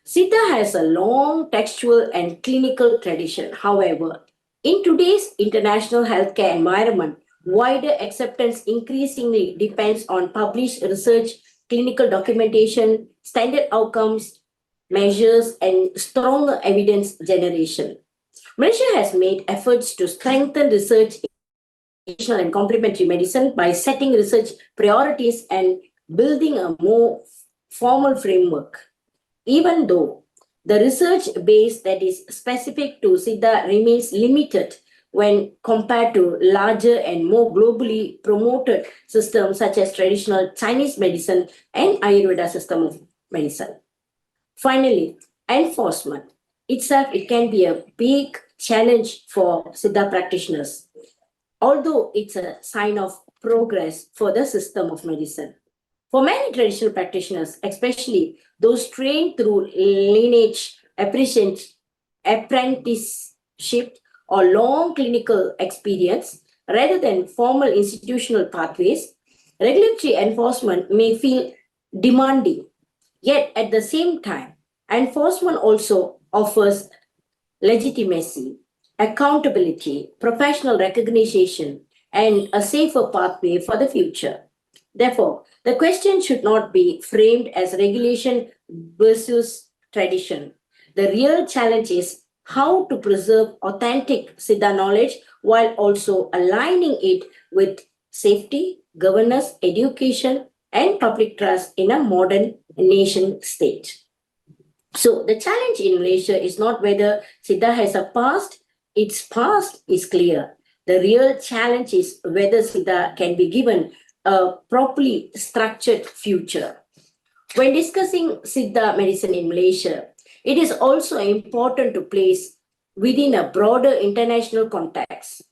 Siddha has a long textual and clinical tradition. However, in today's international healthcare environment, wider acceptance increasingly depends on published research, clinical documentation, standard outcomes, measures, and stronger evidence generation. Malaysia has made efforts to strengthen research in traditional and complementary medicine by setting research priorities and building a more formal framework. Even though the research base that is specific to Siddha remains limited when compared to larger and more globally promoted systems such as traditional Chinese medicine and Ayurveda system of medicine. Finally, enforcement itself, it can be a big challenge for Siddha practitioners, although it's a sign of progress for the system of medicine. For many traditional practitioners, especially those trained through lineage, apprenticeship, or long clinical experience, rather than formal institutional pathways, regulatory enforcement may feel demanding. Yet at the same time, enforcement also offers legitimacy, accountability, professional recognition, and a safer pathway for the future. Therefore, the question should not be framed as regulation versus tradition. The real challenge is how to preserve authentic Siddha knowledge while also aligning it with safety, governance, education, and public trust in a modern nation state. So the challenge in Malaysia is not whether Siddha has a past, its past is clear. The real challenge is whether Siddha can be given a properly structured future. When discussing Siddha medicine in Malaysia, it is also important to place within a broader international context.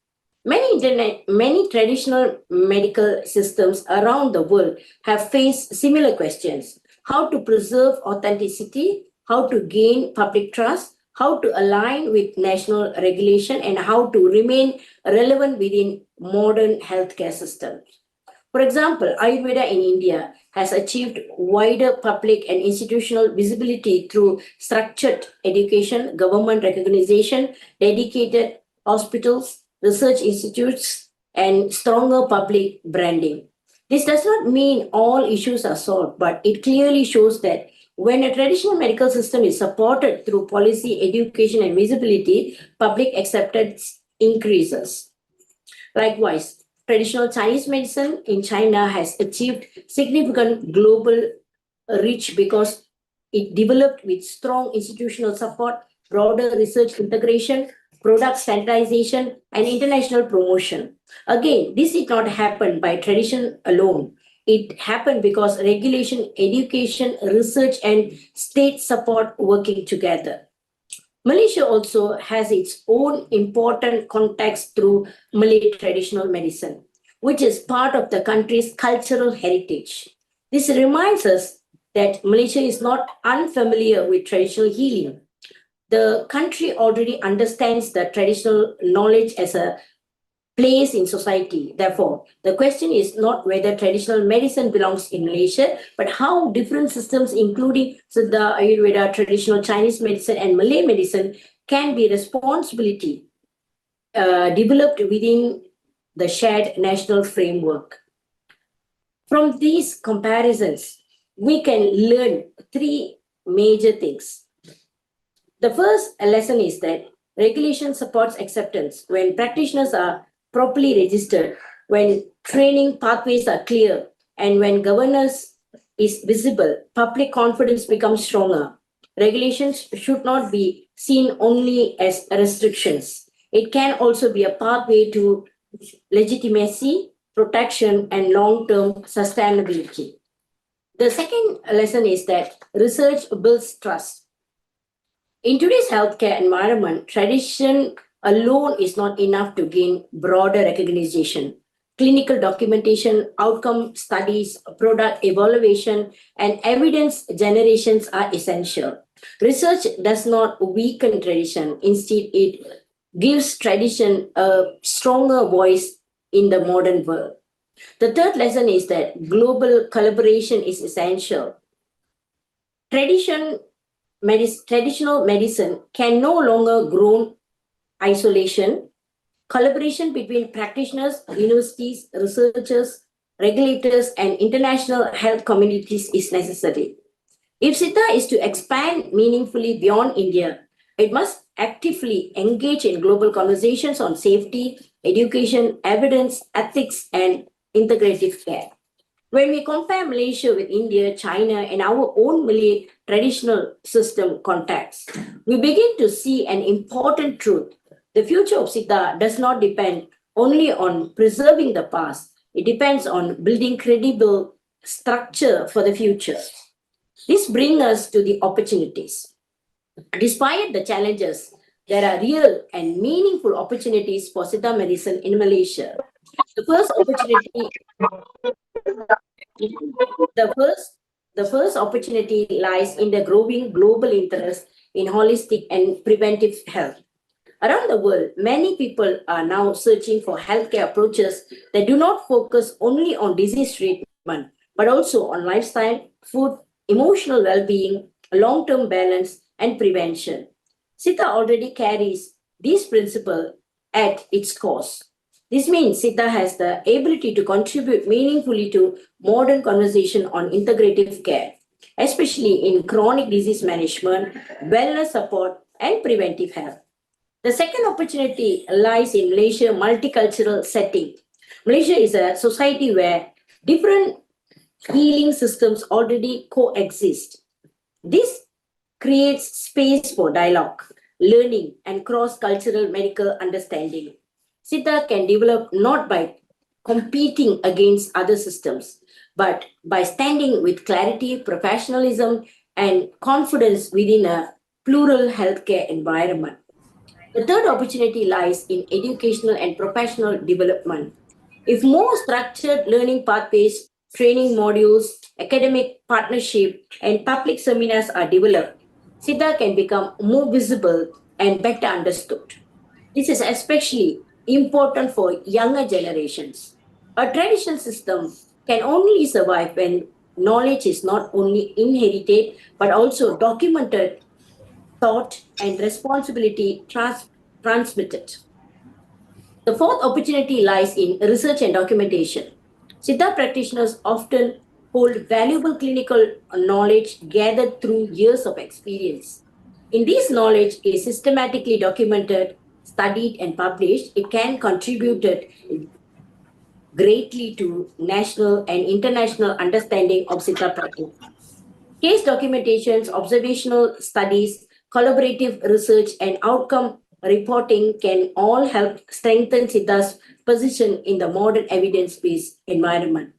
Many traditional medical systems around the world have faced similar questions: how to preserve authenticity, how to gain public trust, how to align with national regulation, and how to remain relevant within modern healthcare systems. For example, Ayurveda in India has achieved wider public and institutional visibility through structured education, government recognition, dedicated hospitals, research institutes, and stronger public branding. This does not mean all issues are solved, but it clearly shows that when a traditional medical system is supported through policy, education, and visibility, public acceptance increases. Likewise, traditional Chinese medicine in China has achieved significant global reach because it developed with strong institutional support, broader research integration, product standardization, and international promotion. Again, this did not happen by tradition alone. It happened because regulation, education, research, and state support working together. Malaysia also has its own important context through Malay traditional medicine, which is part of the country's cultural heritage. This reminds us that Malaysia is not unfamiliar with traditional healing. The country already understands the traditional knowledge as a place in society. Therefore, the question is not whether traditional medicine belongs in Malaysia, but how different systems, including Siddha, Ayurveda, traditional Chinese medicine, and Malay medicine, can be responsibility developed within the shared national framework. From these comparisons, we can learn three major things. The first lesson is that regulation supports acceptance. When practitioners are properly registered, when training pathways are clear, and when governance is visible, public confidence becomes stronger. Regulations should not be seen only as restrictions. It can also be a pathway to legitimacy, protection, and long-term sustainability. The second lesson is that research builds trust. In today's healthcare environment, tradition alone is not enough to gain broader recognition. Clinical documentation, outcome studies, product evaluation, and evidence generations are essential. Research does not weaken tradition. Instead, it gives tradition a stronger voice in the modern world. The third lesson is that global collaboration is essential. Traditional medicine can no longer grow isolation. Collaboration between practitioners, universities, researchers, regulators, and international health communities is necessary. If Siddha is to expand meaningfully beyond India, it must actively engage in global conversations on safety, education, evidence, ethics, and integrative care. When we compare Malaysia with India, China, and our own Malay traditional system contexts, we begin to see an important truth. The future of Siddha does not depend only on preserving the past, it depends on building credible structure for the future. This brings us to the opportunities. Despite the challenges, there are real and meaningful opportunities for Siddha medicine in Malaysia. The first opportunity lies in the growing global interest in holistic and preventive health. Around the world, many people are now searching for healthcare approaches that do not focus only on disease treatment, but also on lifestyle, food, emotional well-being, long-term balance, and prevention. Siddha already carries these principles at its core. This means Siddha has the ability to contribute meaningfully to modern conversation on integrative care, especially in chronic disease management, wellness support, and preventive health. The second opportunity lies in Malaysia's multicultural setting. Malaysia is a society where different healing systems already coexist. This creates space for dialogue, learning, and cross-cultural medical understanding. Siddha can develop not by competing against other systems, but by standing with clarity, professionalism, and confidence within a plural healthcare environment. The third opportunity lies in educational and professional development. If more structured learning pathways, training modules, academic partnership, and public seminars are developed, Siddha can become more visible and better understood. This is especially important for younger generations. A traditional system can only survive when knowledge is not only inherited but also documented, taught, and responsibility transmitted. The fourth opportunity lies in research and documentation. Siddha practitioners often hold valuable clinical knowledge gathered through years of experience. In this knowledge is systematically documented, studied, and published, it can contribute greatly to national and international understanding of Siddha practice. Case documentations, observational studies, collaborative research, and outcome reporting can all help strengthen Siddha's position in the modern evidence-based environment.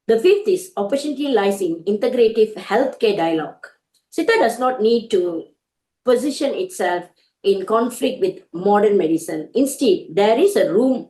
The fifth is opportunity lies in integrative healthcare dialogue. Siddha does not need to position itself in conflict with modern medicine. Instead, there is a room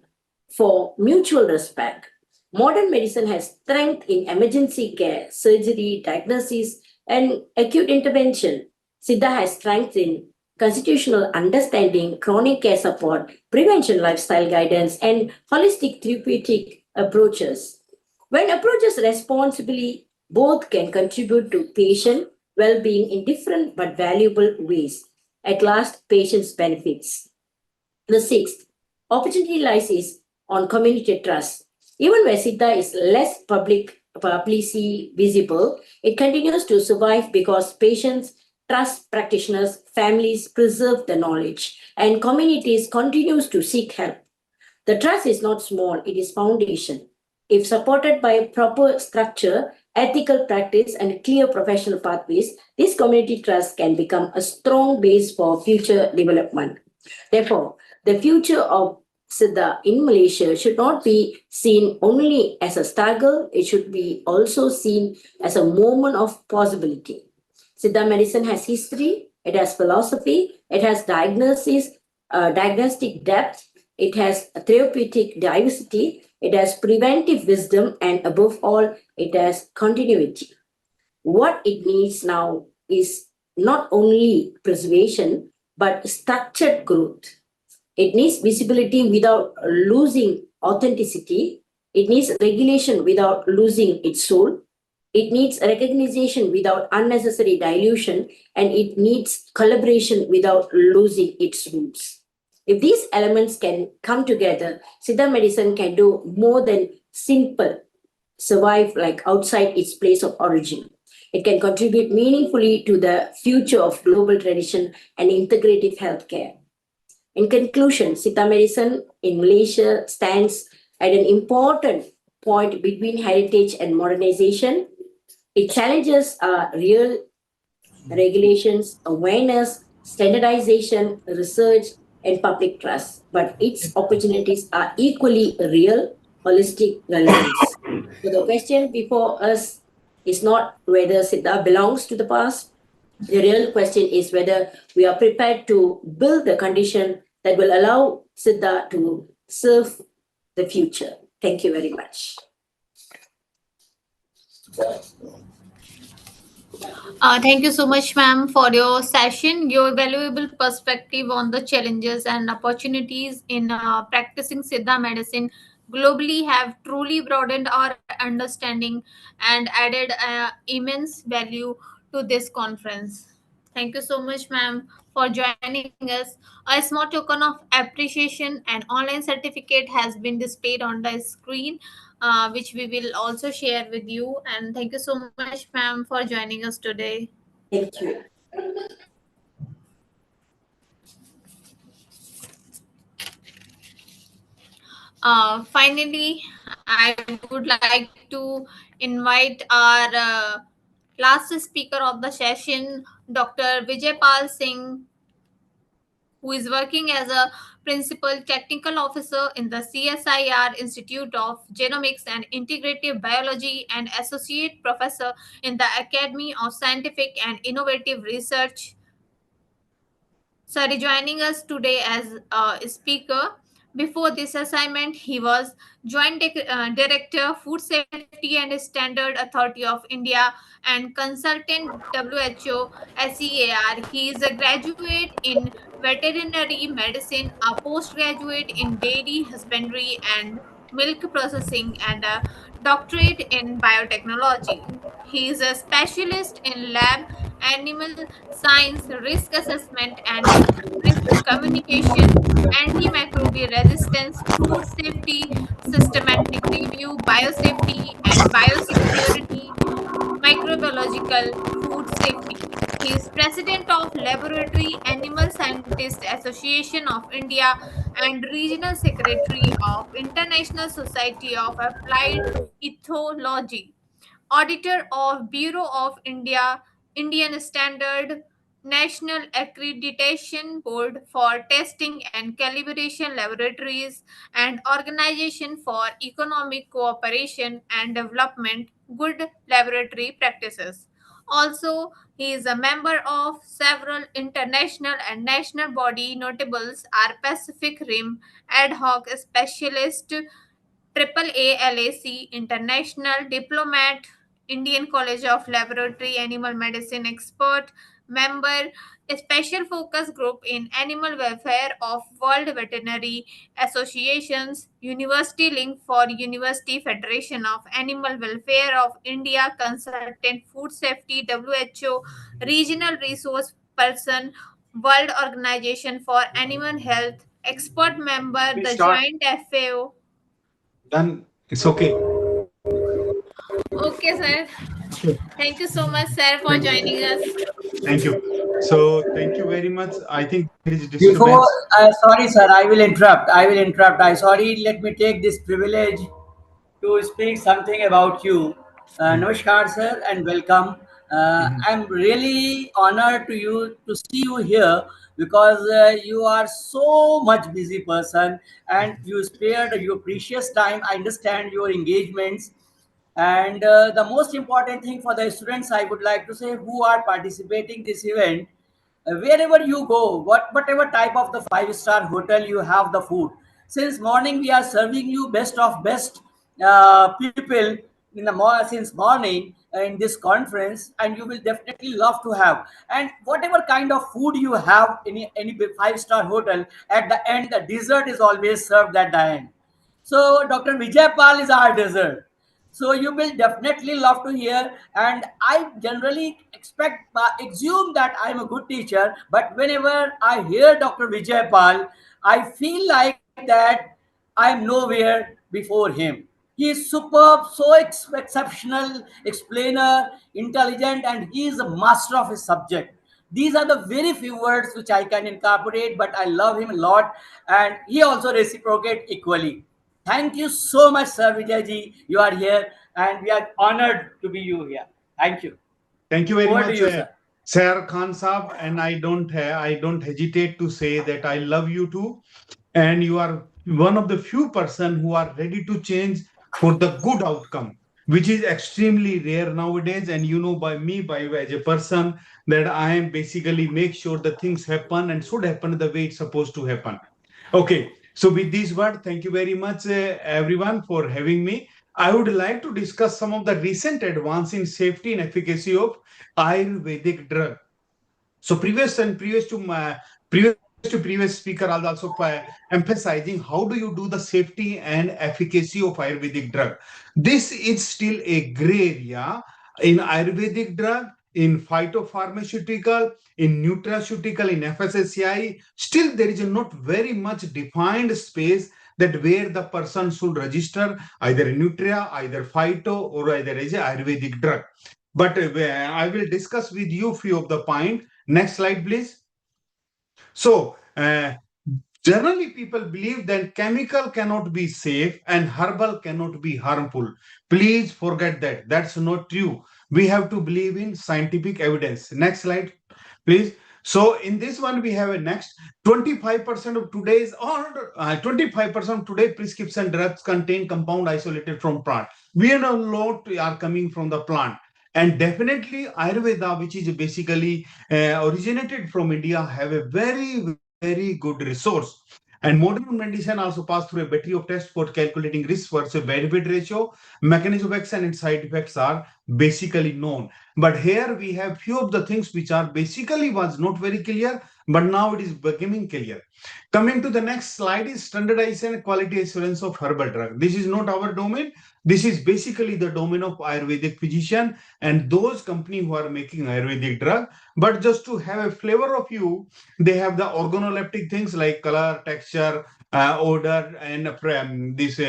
for mutual respect. Modern medicine has strength in emergency care, surgery, diagnosis, and acute intervention. Siddha has strength in constitutional understanding, chronic care support, prevention lifestyle guidance, and holistic therapeutic approaches. When approaches responsibly, both can contribute to patient well-being in different but valuable ways. At last, patients benefits. The sixth opportunity lies is on community trust. Even where Siddha is less publicly visible, it continues to survive because patients trust practitioners, families preserve the knowledge, and communities continues to seek help. The trust is not small, it is foundation. If supported by proper structure, ethical practice, and clear professional pathways, this community trust can become a strong base for future development. Therefore, the future of Siddha in Malaysia should not be seen only as a struggle, it should be also seen as a moment of possibility. Siddha medicine has history, it has philosophy, it has diagnostic depth, it has therapeutic diversity, it has preventive wisdom, and above all, it has continuity. What it needs now is not only preservation, but structured growth. It needs visibility without losing authenticity. It needs regulation without losing its soul. It needs recognition without unnecessary dilution, and it needs collaboration without losing its roots. If these elements can come together, Siddha medicine can do more than simple survive like outside its place of origin. It can contribute meaningfully to the future of global tradition and integrative healthcare. In conclusion, Siddha medicine in Malaysia stands at an important point between heritage and modernization. It challenges real regulations, awareness, standardization, research, and public trust. But its opportunities are equally real, holistic relevance. So the question before us is not whether Siddha belongs to the past. The real question is whether we are prepared to build the condition that will allow Siddha to serve the future. Thank you very much. Thank you so much, ma'am, for your session. Your valuable perspective on the challenges and opportunities in practicing Siddha medicine globally have truly broadened our understanding and added immense value to this conference. Thank you so much, ma'am, for joining us. A small token of appreciation and online certificate has been displayed on the screen, which we will also share with you. And thank you so much, ma'am, for joining us today. Thank you. Finally, I would like to invite our last speaker of the session, Dr. Vijay Singh, who is working as a principal technical officer in the CSIR Institute of Genomics and Integrative Biology and associate professor in the Academy of Scientific and Innovative Research. Sorry, joining us today as a speaker. Before this assignment, he was Director, Food Safety and Standard Authority of India and consultant WHO SEAR. He is a graduate in veterinary medicine, a postgraduate in dairy husbandry and milk processing, and a doctorate in biotechnology. He is a specialist in lab animal science, risk assessment, and risk communication, antimicrobial resistance, food safety, systematic review, biosafety, and biosecurity, microbiological food safety. He is president of Laboratory Animal Scientist Association of India and regional secretary of International Society of Applied Ethology, auditor of Bureau of Indian Standard, National Accreditation Board for Testing and Calibration Laboratories, and Organization for Economic Cooperation and Development, Good Laboratory Practices. Also, he is a member of several international and national body. Notables are Pacific Rim Ad Hoc Specialist, Triple ALAC International Diplomat, Indian College of Laboratory Animal Medicine Expert, member, a special focus group in animal welfare of World Veterinary Associations, University link for University Federation of Animal Welfare of India, consultant food safety, WHO, regional resource person, World Organization for Animal Health, expert member, Please the start. Joint FAO. Done. It's okay. Okay, sir. Sure. Thank you so much, sir, for Thank you. joining us. Thank you. So thank you very much. I think there is Before, disturbance. sorry, sir, I will interrupt. I will interrupt. I sorry. Let me take this privilege to speak something about you. Namaskar, sir, and welcome. Mhm. I'm really honored to see you here because you are so much busy person and you spared your precious time. I understand your engagements, and the most important thing for the students, I would like to say, who are participating this event, wherever you go, whatever type of the five-star hotel you have the food. Since morning we are serving you best of best people in the since morning in this conference, and you will definitely love to have. And whatever kind of food you have in any five-star hotel, at the end the dessert is always served at the end. So Dr. Vijay Pal is our dessert. So you will definitely love to hear. And I generally assume that I'm a good teacher. But whenever I hear Dr. Vijay Pal, I feel like that I'm nowhere before him. He is superb, so exceptional explainer, intelligent, and he is a master of his subject. These are the very few words which I can incorporate, but I love him a lot, and he also reciprocate equally. Thank you so much, Sir Vijayji. You are here, and we are honored to be you here. Thank you. Thank you very Over to much, you, sir. Sir Khan Saab, and I don't hesitate to say that I love you too, and you are one of the few person who are ready to change for the good outcome, which is extremely rare nowadays. And you know, by me, by as a person, that I am basically make sure the things happen and should happen the way it's supposed to happen. Okay, so with this word, thank you very much, everyone, for having me. I would like to discuss some of the recent advance in safety and efficacy of Ayurvedic drug. So previous speaker are also emphasizing how do you do the safety and efficacy of Ayurvedic drug. This is still a gray area in Ayurvedic drug, in phytopharmaceutical, in nutraceutical, in FSSAI. Still, there is not very much defined space that where the person should register either nutria, either phyto, or either as a Ayurvedic drug. But I will discuss with you few of the point. Next slide, please. So, generally, people believe that chemical cannot be safe and herbal cannot be harmful. Please forget that. That's not true. We have to believe in scientific evidence. Next slide, please. So in this one, we have a next 25% of today's or 25% of today prescription drugs contain compound isolated from plant. We know a lot are coming from the plant. And definitely Ayurveda, which is basically originated from India, have a very good resource. And modern medicine also passed through a battery of tests for calculating risk versus benefit ratio. Mechanism of action and side effects are basically known. But here we have few of the things which are basically was not very clear, but now it is becoming clear. Coming to the next slide is standardization and quality assurance of herbal drug. This is not our domain. This is basically the domain of Ayurvedic physician and those companies who are making Ayurvedic drug. But just to have a flavor of you, they have the organoleptic things like color, texture, odor, and this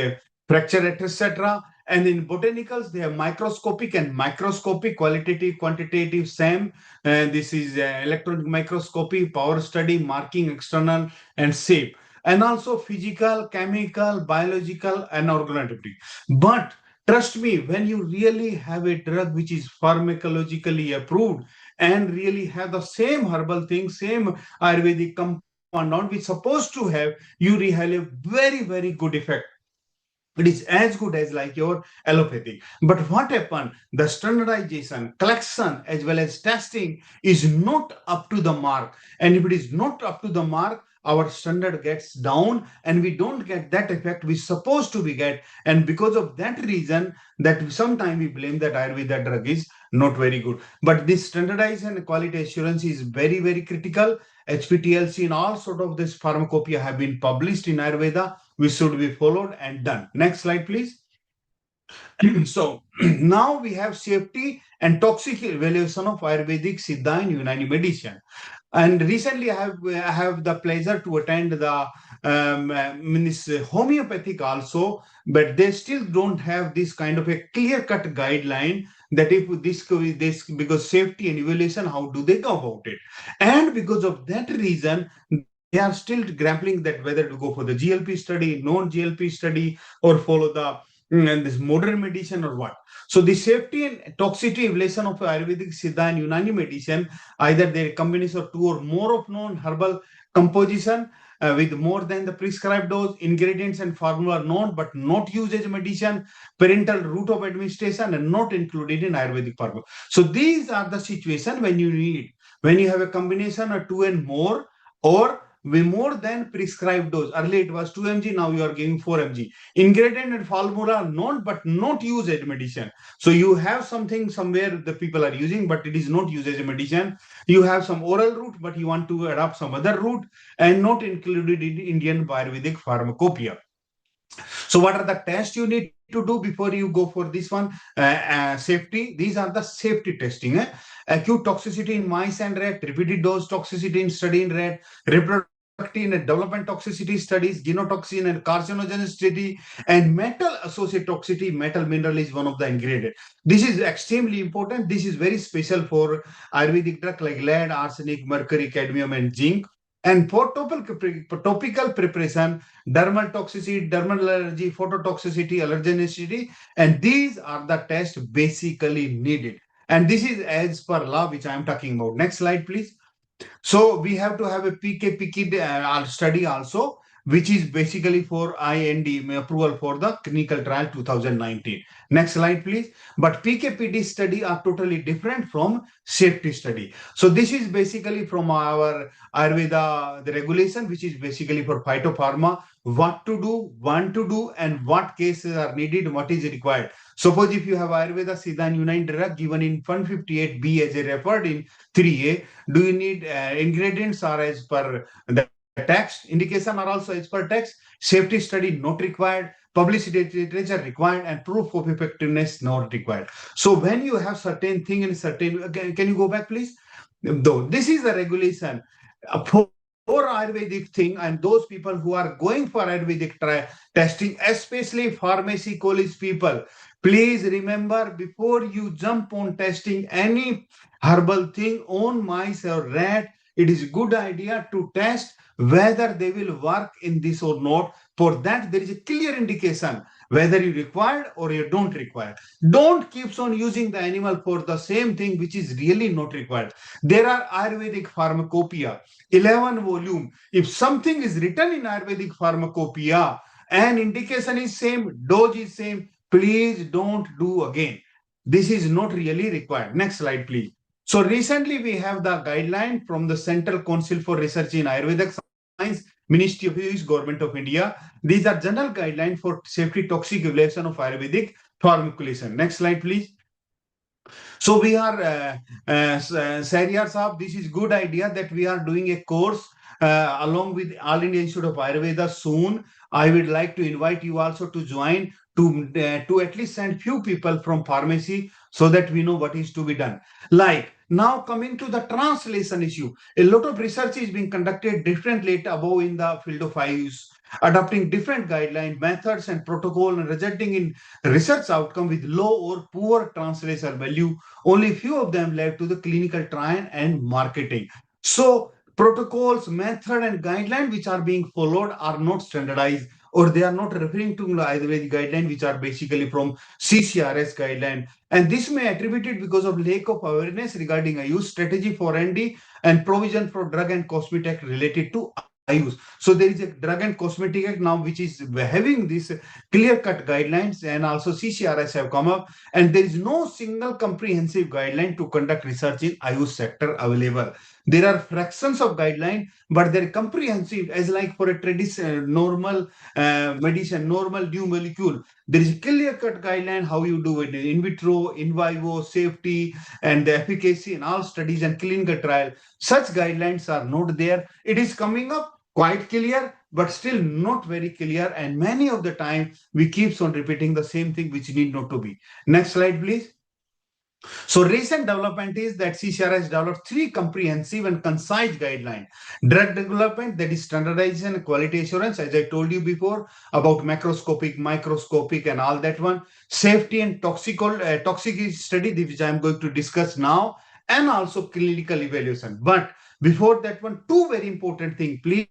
fracture, etc. And in botanicals, they have microscopic and microscopic, qualitative, quantitative, same. And this is electron microscopy, power study, marking external and shape. And also physical, chemical, biological, and organoleptic. But trust me, when you really have a drug which is pharmacologically approved and really have the same herbal thing, same Ayurvedic compound which supposed to have, you really have a very good effect. It is as good as like your allopathy. But what happened? The standardization, collection, as well as testing is not up to the mark. And if it is not up to the mark, our standard gets down and we don't get that effect we supposed to be get. And because of that reason, that sometimes we blame that Ayurveda drug is not very good. But this standardization and quality assurance is very critical. HPTLC and all sort of this pharmacopoeia have been published in Ayurveda, which should be followed and done. Next slide, please. So now we have safety and toxic evaluation of Ayurvedic, Siddha and Unani medicine. And recently, I have the pleasure to attend the means homeopathic also, but they still don't have this kind of a clear-cut guideline that if this because safety and evaluation, how do they go about it? And because of that reason, they are still grappling that whether to go for the GLP study, non-GLP study, or follow the and this modern medicine or what. So the safety and toxicity evaluation of Ayurvedic, Siddha and Unani medicine, either they combination of two or more of known herbal composition with more than the prescribed dose, ingredients and formula known but not used as medicine, parental route of administration and not included in Ayurvedic formula. So these are the situation when you need, when you have a combination of two and more, or we more than prescribed dose. Earlier it was 2 mg, now you are giving 4 mg. Ingredient and formula are known but not used as medicine. So you have something somewhere the people are using, but it is not used as a medicine. You have some oral route, but you want to adopt some other route and not included in Indian Ayurvedic pharmacopoeia. So what are the tests you need to do before you go for this one? Safety. These are the safety testing. Acute toxicity in mice and rat, repeated dose toxicity in study in rat, reproductive and development toxicity studies, genotoxin and carcinogenicity, and metal associated toxicity. Metal mineral is one of the ingredients. This is extremely important. This is very special for Ayurvedic drug like lead, arsenic, mercury, cadmium, and zinc. And for topical preparation, dermal toxicity, dermal allergy, phototoxicity, allergenicity, and these are the tests basically needed. And this is as per law, which I am talking about. Next slide, please. So we have to have a PK study also, which is basically for IND approval for the clinical trial 2019. Next slide, please. But PKPD study are totally different from safety study. So this is basically from our Ayurveda, the regulation, which is basically for phytopharma, what to do, when to do, and what cases are needed, what is required. Suppose if you have Ayurveda, Siddha and Unani drug given in 158B as a referred in 3A, do you need ingredients are as per the text, indication are also as per text, safety study not required, publicity literature required, and proof of effectiveness not required. So when you have certain thing in certain, can you go back please? Though this is the regulation for Ayurvedic thing, and those people who are going for Ayurvedic testing, especially pharmacy college people, please remember before you jump on testing any herbal thing on mice or rat, it is a good idea to test whether they will work in this or not. For that, there is a clear indication whether you require or you don't require. Don't keep on using the animal for the same thing which is really not required. There are Ayurvedic pharmacopoeia, 11 volume. If something is written in Ayurvedic pharmacopoeia and indication is same, dose is same, please don't do again. This is not really required. Next slide, please. So recently we have the guideline from the Central Council for Research in Ayurvedic Science, Ministry of Use, Government of India. These are general guidelines for safety toxic evaluation of Ayurvedic formulation. Next slide, please. So we are, Saryar Saab, this is good idea that we are doing a course along with All India Institute of Ayurveda soon. I would like to invite you also to join to at least send few people from pharmacy so that we know what is to be done. Like now coming to the translation issue, a lot of research is being conducted differently above in the field of IUs, adopting different guideline methods and protocol and resulting in research outcome with low or poor translational value. Only few of them led to the clinical trial and marketing. So protocols, method and guideline which are being followed are not standardized, or they are not referring to the Ayurvedic guideline, which are basically from CCRS guideline. And this may attributed because of lack of awareness regarding IUS strategy for ND and provision for drug and cosmetic act related to IUS. So there is a drug and cosmetic act now which is having this clear-cut guidelines, and also CCRS have come up, and there is no single comprehensive guideline to conduct research in IUS sector available. There are fractions of guideline, but they're comprehensive, as like for a traditional normal medicine, normal new molecule. There is a clear-cut guideline how you do it in vitro, in vivo, safety, and the efficacy in all studies and clinical trial. Such guidelines are not there. It is coming up quite clear, but still not very clear. And many of the time we keeps on repeating the same thing which need not to be. Next slide, please. So recent development is that CCR has developed 3 comprehensive and concise guidelines. Drug development, that is standardization and quality assurance, as I told you before, about macroscopic, microscopic and all that one. Safety and toxic study, which I am going to discuss now, and also clinical evaluation. But before that one, 2 very important things. Please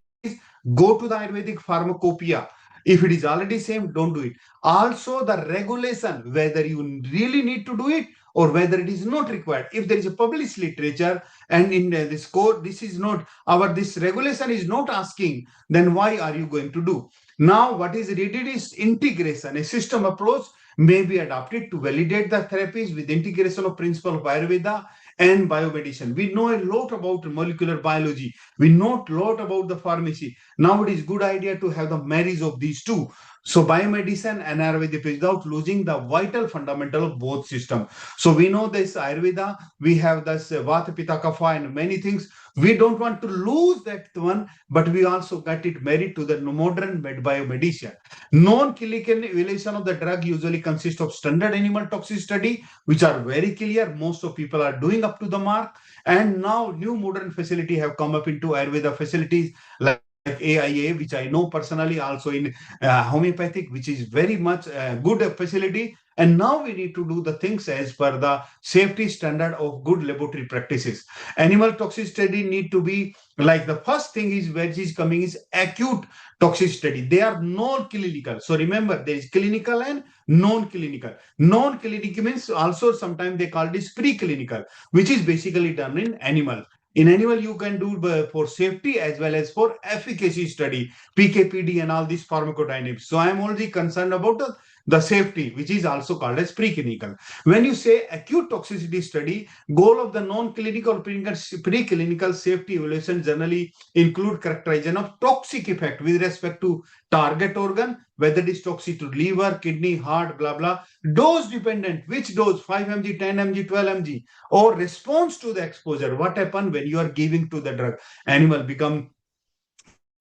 go to the Ayurvedic pharmacopoeia. If it is already same, don't do it. Also the regulation, whether you really need to do it or whether it is not required. If there is a published literature and in this code, this is not this regulation is not asking, then why are you going to do? Now, what is needed is integration. A system approach may be adopted to validate the therapies with integration of principle of Ayurveda and biomedicine. We know a lot about molecular biology. We know a lot about the pharmacy. Now it is good idea to have the marriage of these two. So biomedicine and Ayurveda without losing the vital fundamental of both systems. So we know this Ayurveda, we have this Vata, Pitta, Kapha and many things. We don't want to lose that one, but we also got it married to the modern biomedicine. Non-clinical evaluation of the drug usually consists of standard animal toxic study, which are very clear. Most of people are doing up to the mark. And now new modern facility have come up into Ayurveda facilities like AIA, which I know personally, also in homeopathic, which is very much a good facility. And now we need to do the things as per the safety standard of good laboratory practices. Animal toxic study need to be like the first thing is which is coming is acute toxic study. They are non-clinical. So remember, there is clinical and non-clinical. Non-clinical means also sometimes they call this preclinical, which is basically done in animal. In animal, you can do for safety as well as for efficacy study, PKPD and all these pharmacodynamics. So I am only concerned about the safety, which is also called as preclinical. When you say acute toxicity study, goal of the non-clinical preclinical safety evaluation generally include characterization of toxic effect with respect to target organ, whether it is toxic to liver, kidney, heart, blah, blah. Dose dependent, which dose, 5 mg, 10 mg, 12 mg, or response to the exposure. What happens when you are giving to the drug? Animal become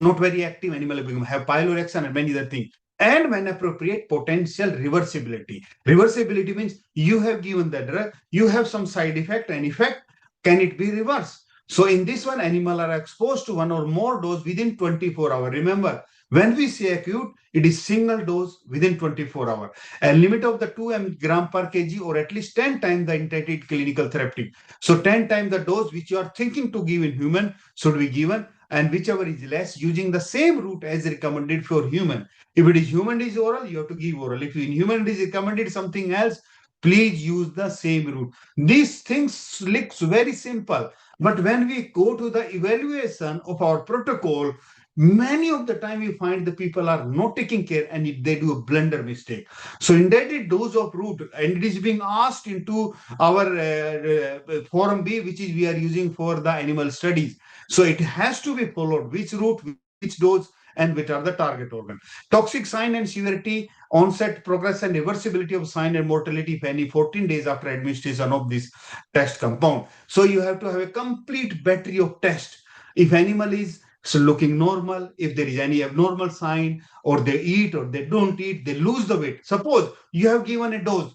not very active, animal become have piloreaction and many other things. And when appropriate, potential reversibility. Reversibility means you have given the drug, you have some side effect, and effect, can it be reversed? So in this one, animal are exposed to one or more dose within 24 hours. Remember, when we say acute, it is single dose within 24 hours. A limit of the 2 gram per kg or at least 10 times the intended clinical therapeutic. So 10 times the dose which you are thinking to give in human should be given, and whichever is less using the same route as recommended for human. If it is human, it is oral, you have to give oral. If in human it is recommended something else, please use the same route. These things looks very simple, but when we go to the evaluation of our protocol, many of the time you find the people are not taking care and they do a blunder mistake. So intended dose of route, and it is being asked into our forum B, which is we are using for the animal studies. So it has to be followed, which route, which dose, and which are the target organ. Toxic sign and severity, onset, progress, and reversibility of sign and mortality, if any, 14 days after administration of this test compound. So you have to have a complete battery of tests. If animal is looking normal, if there is any abnormal sign, or they eat or they don't eat, they lose the weight. Suppose you have given a dose,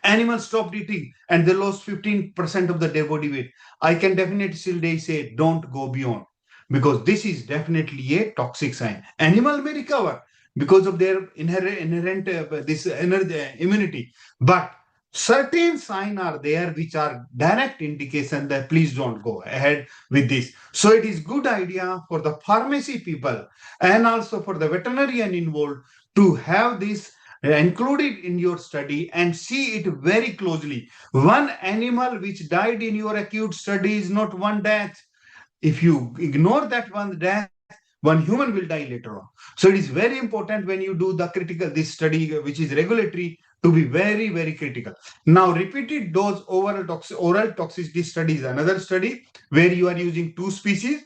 animals stopped eating and they lost 15% of the their body weight. I can definitely still they say don't go beyond, because this is definitely a toxic sign. Animal may recover because of their inherent this energy, immunity, but certain signs are there which are direct indication that please don't go ahead with this. So it is good idea for the pharmacy people and also for the veterinarian involved to have this include it in your study and see it very closely. One animal which died in your acute study is not one death. If you ignore that one death, one human will die later on. So it is very important when you do the critical, this study, which is regulatory, to be very, very critical. Now, repeated dose oral toxicity study is another study where you are using 2 species.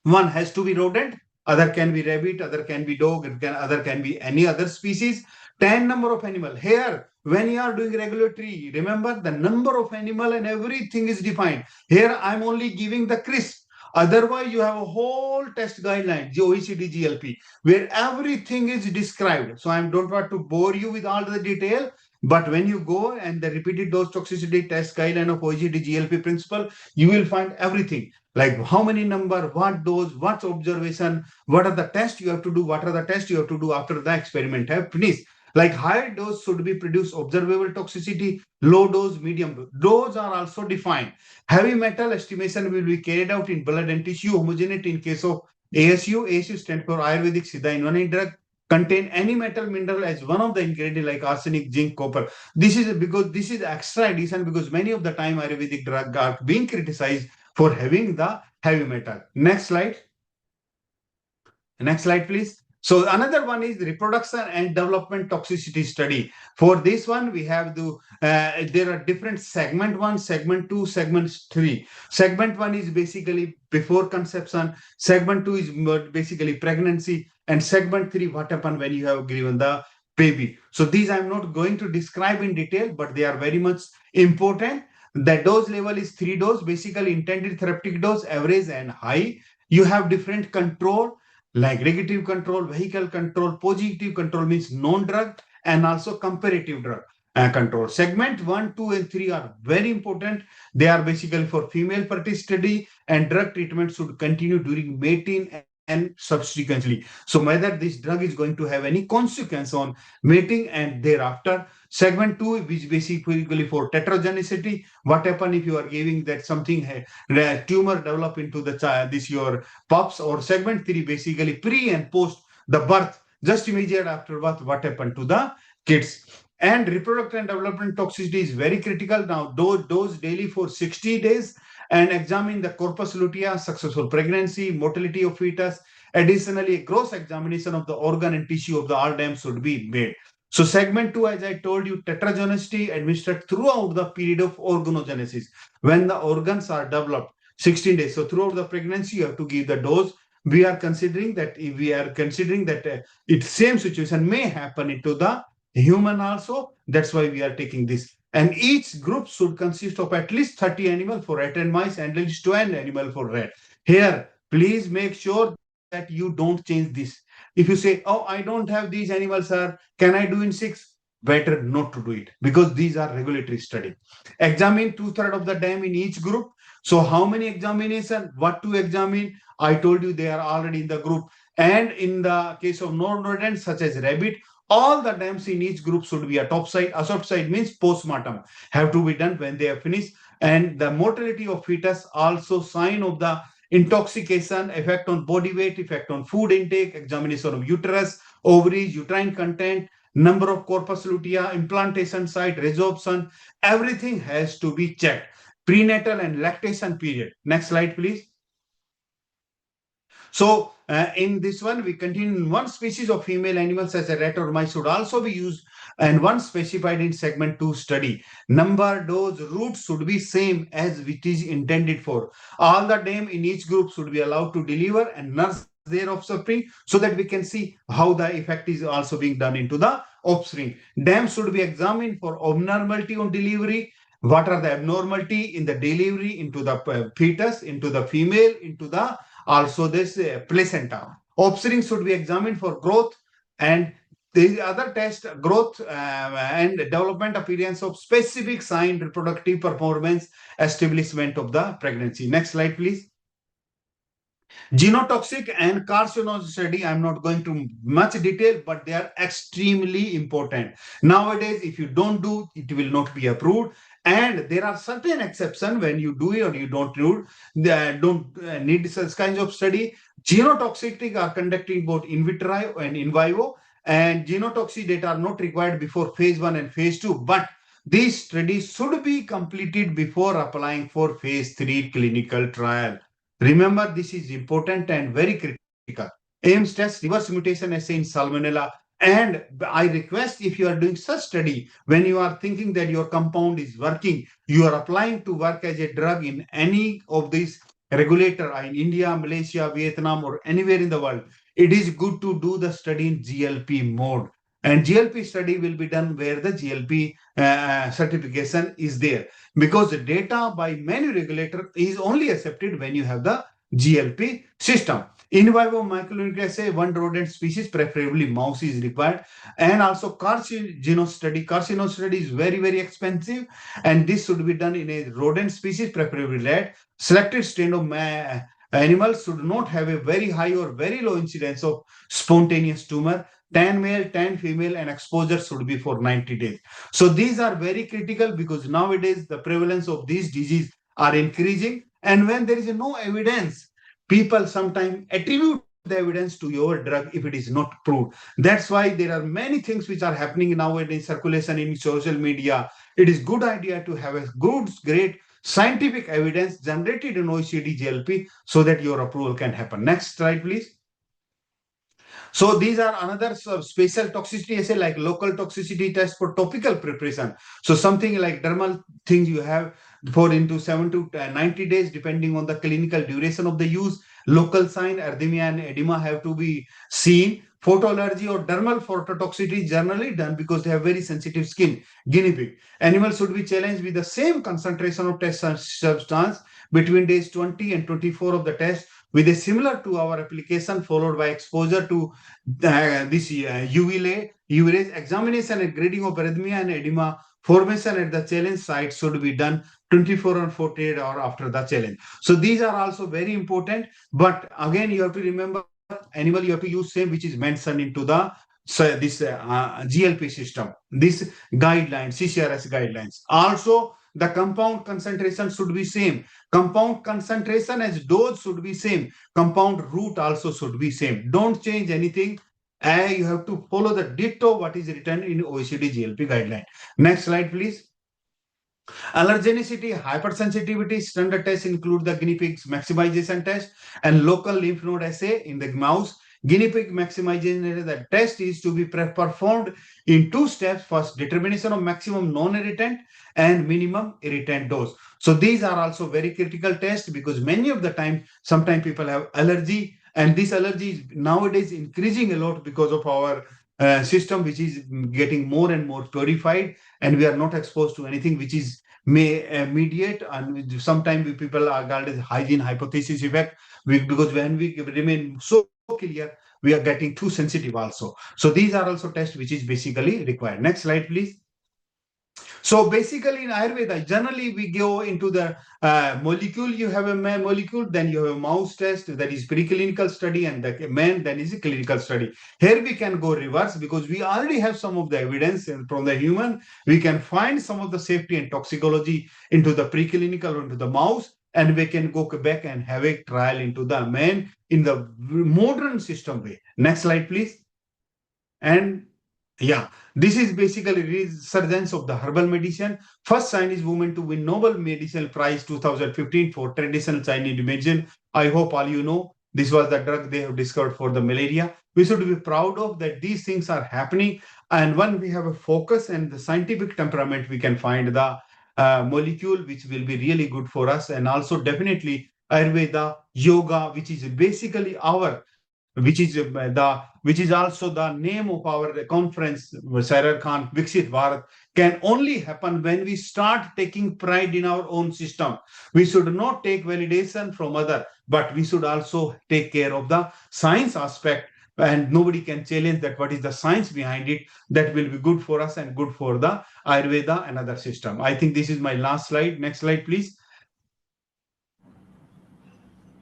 One has to be rodent, other can be rabbit, other can be dog, other can be any other species. 10 number of animal. Here, when you are doing regulatory, remember the number of animal and everything is defined. Here, I'm only giving the crisp. Otherwise, you have a whole test guideline, OECD, GLP, where everything is described. So I don't want to bore you with all the detail. But when you go and the repeated dose toxicity test guideline of OECD GLP principle, you will find everything like how many number, what dose, what's observation, what are the tests you have to do, what are the tests you have to do after the experiment have finished. Like high dose should be produce observable toxicity, low dose, medium dose. Those are also defined. Heavy metal estimation will be carried out in blood and tissue homogeneity in case of ASU. ASU stands for Ayurvedic Siddha Invalid drug. Contain any metal mineral as one of the ingredient like arsenic, zinc, copper. This is because this is extra addition because many of the time Ayurvedic drug are being criticized for having the heavy metal. Next slide. Next slide, please. So another one is reproduction and development toxicity study. For this one, we have to, there are different segment 1, segment 2, segment 3. Segment 1 is basically before conception. Segment 2 is basically pregnancy. And segment 3, what happens when you have given the baby. So these I'm not going to describe in detail, but they are very much important. The dose level is 3 dose, basically intended therapeutic dose, average and high. You have different control like negative control, vehicle control, positive control means non-drug and also comparative drug control. Segment 1, 2 and 3 are very important. They are basically for female fertility study and drug treatment should continue during mating and subsequently. So whether this drug is going to have any consequence on mating and thereafter. Segment 2, which basically for tetragenicity, what happen if you are giving that something tumor develop into the child, this your pups. Or segment 3, basically pre and post the birth, just immediate after birth, what happened to the kids. And reproductive and development toxicity is very critical. Now dose daily for 60 days and examine the corpus luteum, successful pregnancy, mortality of fetus. Additionally, a gross examination of the organ and tissue of the RDAM should be made. So segment 2, as I told you, tetragenicity administered throughout the period of organogenesis. When the organs are developed, 16 days. So throughout the pregnancy, you have to give the dose. We are considering that its same situation may happen into the human also. That's why we are taking this. And each group should consist of at least 30 animals for rat and mice and at least 12 animals for rat. Here, please make sure that you don't change this. If you say, oh, I don't have these animals, sir, can I do in 6? Better not to do it because these are regulatory study. Examine 2/3 of the dam in each group. So how many examination, what to examine? I told you they are already in the group. And in the case of non-rodents such as rabbit, all the dams in each group should be a top side. A soft side means post-mortem have to be done when they are finished. And the mortality of fetus also sign of the intoxication, effect on body weight, effect on food intake, examination of uterus, ovaries, uterine content, number of corpus lutea, implantation site, resorption, everything has to be checked. Prenatal and lactation period. Next slide, please. So in this one, we continue. One species of female animals as a rat or mice should also be used and one specified in segment 2 study. Number, dose, route should be same as it is intended for. All the dam in each group should be allowed to deliver and nurse their offspring so that we can see how the effect is also being done into the offspring. Dam should be examined for abnormality on delivery. What are the abnormality in the delivery into the fetus, into the female, into the also this placenta. Offspring should be examined for growth and the other test growth and development appearance of specific sign, reproductive performance, establishment of the pregnancy. Next slide, please. Genotoxic and carcinogen study, I'm not going to much detail, but they are extremely important. Nowadays, if you don't do, it will not be approved. And there are certain exceptions when you do it or you don't do it, don't need such kinds of study. Genotoxicity are conducting both in vitro and in vivo, and genotoxic data are not required before phase 1 and phase 2, but these studies should be completed before applying for phase 3 clinical trial. Remember, this is important and very critical. AIMS test reverse mutation assay in Salmonella. And I request if you are doing such study, when you are thinking that your compound is working, you are applying to work as a drug in any of these regulator in India, Malaysia, Vietnam, or anywhere in the world, it is good to do the study in GLP mode. And GLP study will be done where the GLP certification is there, because the data by many regulator is only accepted when you have the GLP system. In vivo micronuclear assay, one rodent species, preferably mouse, is required. And also carcino study is very, very expensive. And this should be done in a rodent species, preferably rat. Selected strain of animals should not have a very high or very low incidence of spontaneous tumor. 10 male, 10 female, and exposure should be for 90 days. So these are very critical because nowadays the prevalence of these diseases are increasing. And when there is no evidence, people sometimes attribute the evidence to your drug if it is not proved. That's why there are many things which are happening nowadays, circulation in social media. It is good idea to have a good, great scientific evidence generated in OECD GLP so that your approval can happen. Next slide, please. So these are another special toxicity assay like local toxicity test for topical preparation. So something like dermal things you have for into 7 to 90 days depending on the clinical duration of the use. Local sign, erythema and edema have to be seen. Photoallergy or dermal phototoxicity is generally done because they have very sensitive skin. Guinea pig. Animals should be challenged with the same concentration of test substance between days 20 and 24 of the test with a similar to our application followed by exposure to this UV rays, examination and grading of arrhythmia and edema formation at the challenge site should be done 24 and 48 hours after the challenge. So these are also very important. But again, you have to remember animal you have to use same which is mentioned into the GLP system, this guidelines, CCRS guidelines. Also, the compound concentration should be same. Compound concentration as dose should be same. Compound route also should be same. Don't change anything. And you have to follow the ditto what is written in OECD GLP guideline. Next slide, please. Allergenicity, hypersensitivity, standard tests include the guinea pig's maximization test and local lymph node assay in the mouse. Guinea pig maximization, the test is to be performed in 2 steps. First, determination of maximum non-irritant and minimum irritant dose. So these are also very critical tests because many of the time, sometimes people have allergy, and this allergy is nowadays increasing a lot because of our system, which is getting more and more purified, and we are not exposed to anything which is may mediate, and sometimes people are called as hygiene hypothesis effect because when we remain so clear, we are getting too sensitive also. So these are also tests which is basically required. Next slide, please. So basically in Ayurveda, generally we go into the molecule. You have a molecule, then you have a mouse test, that is preclinical study, and the man, then is a clinical study. Here we can go reverse because we already have some of the evidence from the human. We can find some of the safety and toxicology into the preclinical or into the mouse, and we can go back and have a trial into the man in the modern system way. Next slide, please. And yeah, this is basically resurgence of the herbal medicine. First Chinese woman to win Nobel Medicine Prize 2015 for traditional Chinese medicine. I hope all you know this was the drug they have discovered for the malaria. We should be proud of that these things are happening. And when we have a focus and the scientific temperament, we can find the molecule which will be really good for us. And also definitely Ayurveda, yoga, which is basically our which is also the name of our conference, Shahar Khan, Viksit Bharat, can only happen when we start taking pride in our own system. We should not take validation from other, but we should also take care of the science aspect, and nobody can challenge that what is the science behind it. That will be good for us and good for the Ayurveda and other system. I think this is my last slide. Next slide, please.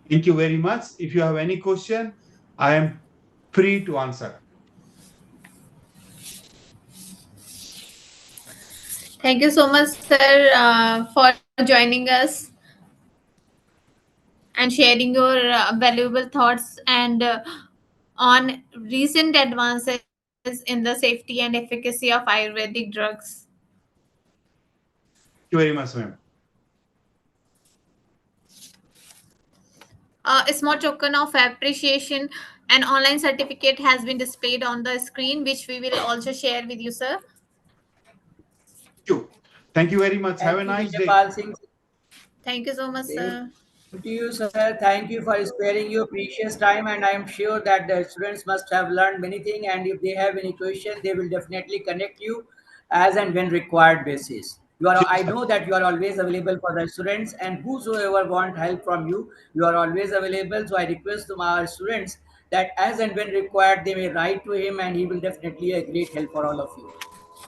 Thank you very much. If you have any question, I am free to answer. Thank you so much, sir, for joining us and sharing your valuable thoughts and on recent advances in the safety and efficacy of Ayurvedic drugs. Thank you very much, ma'am. A small token of appreciation, an online certificate has been displayed on the screen, which we will also share with you, sir. Thank you. Thank you very much. Have a nice day. Thank you so much, sir. To you, sir. Thank you for sparing your precious time, and I am sure that the students must have learned many things. And if they have any question, they will definitely connect you as and when required basis. I know that you are always available for the students, and whosoever want help from you, you are always available. So I request to our students that as and when required, they may write to him, and he will definitely a great help for all of you.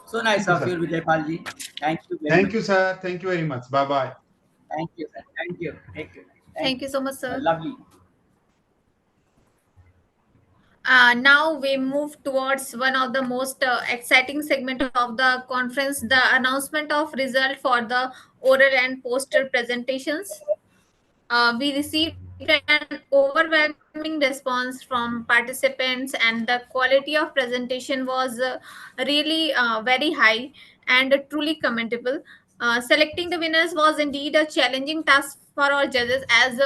So nice Thank you, of sir. you, Vijay Palji. Thank you very Thank much. you, sir. Thank you very much. Bye bye. Thank you, sir. Thank you. Thank you. Thank Thank you. you so much, sir. Lovely. Now we move towards one of the most exciting segment of the conference, the announcement of result for the oral and poster presentations. We received an overwhelming response from participants, and the quality of presentation was really very high and truly commendable. Selecting the winners was indeed a challenging task for our judges, as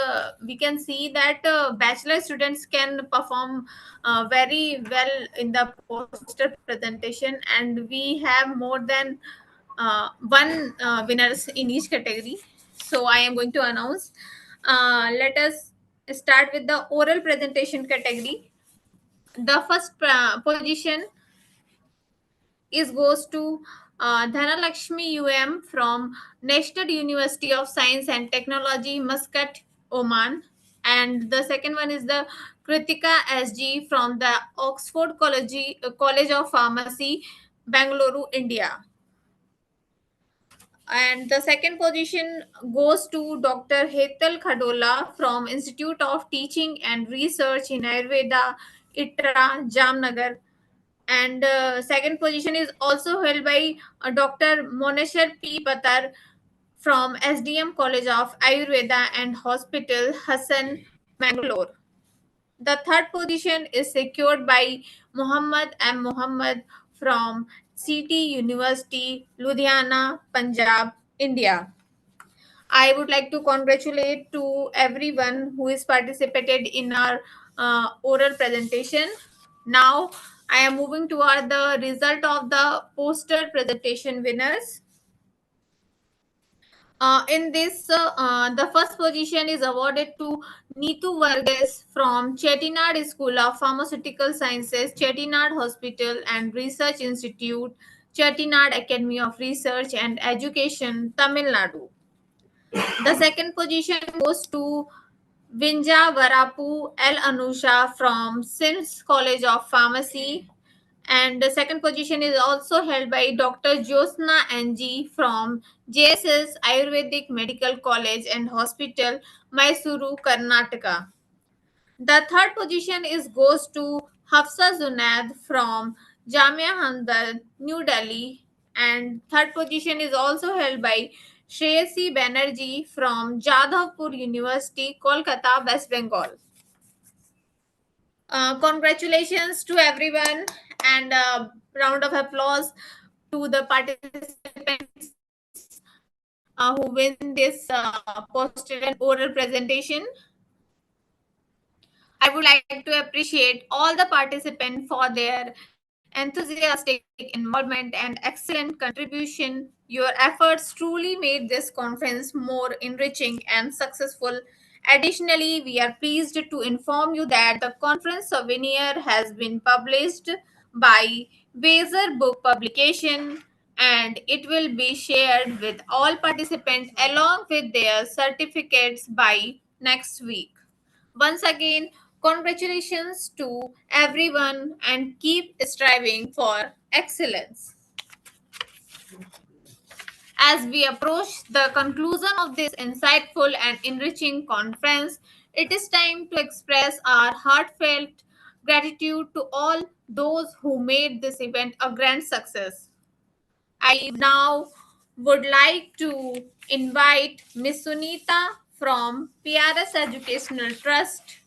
we can see that bachelor students can perform very well in the poster presentation, and we have more than one winners in each category. So I am going to announce. Let us start with the oral presentation category. The first position is goes to Dhanalakshmi UM from National University of Science and Technology, Muscat, Oman. And the second one is the Kritika SG from the Oxford College of Pharmacy, Bangalore, India. And the second position goes to Dr. Hetal Khadola from Institute of Teaching and Research in Ayurveda, ITRA, Jamnagar. And second position is also held by Dr. Moneshwar P. Patar from SDM College of Ayurveda and Hospital, Hassan, Mangalore. The third position is secured by Muhammad M. Muhammad from City University, Ludhiana, Punjab, India. I would like to congratulate to everyone who is participated in our oral presentation. Now I am moving toward the result of the poster presentation winners. In this, the first position is awarded to Neetu Varghese from Chettinad School of Pharmaceutical Sciences, Chettinad Hospital and Research Institute, Chettinad Academy of Research and Education, Tamil Nadu. The second position goes to Vinja Varapu L. Anusha from SIMS College of Pharmacy. And the second position is also held by Dr. Josna NG from JSS Ayurvedic Medical College and Hospital, Mysuru, Karnataka. The third position is goes to Hafsa Zunaid from Jamia Hamdard, New Delhi. And third position is also held by Shreyasi Banerjee from Jadavpur University, Kolkata, West Bengal. Congratulations to everyone, and a round of applause to the participants who win this poster and oral presentation. I would like to appreciate all the participants for their enthusiastic involvement and excellent contribution. Your efforts truly made this conference more enriching and successful. Additionally, we are pleased to inform you that the conference souvenir has been published by Wazer Book Publication, and it will be shared with all participants along with their certificates by next week. Once again, congratulations to everyone and keep striving for excellence. As we approach the conclusion of this insightful and enriching conference, it is time to express our heartfelt gratitude to all those who made this event a grand success. I now would like to invite Miss Sunita from P.R.S. Educational Trust,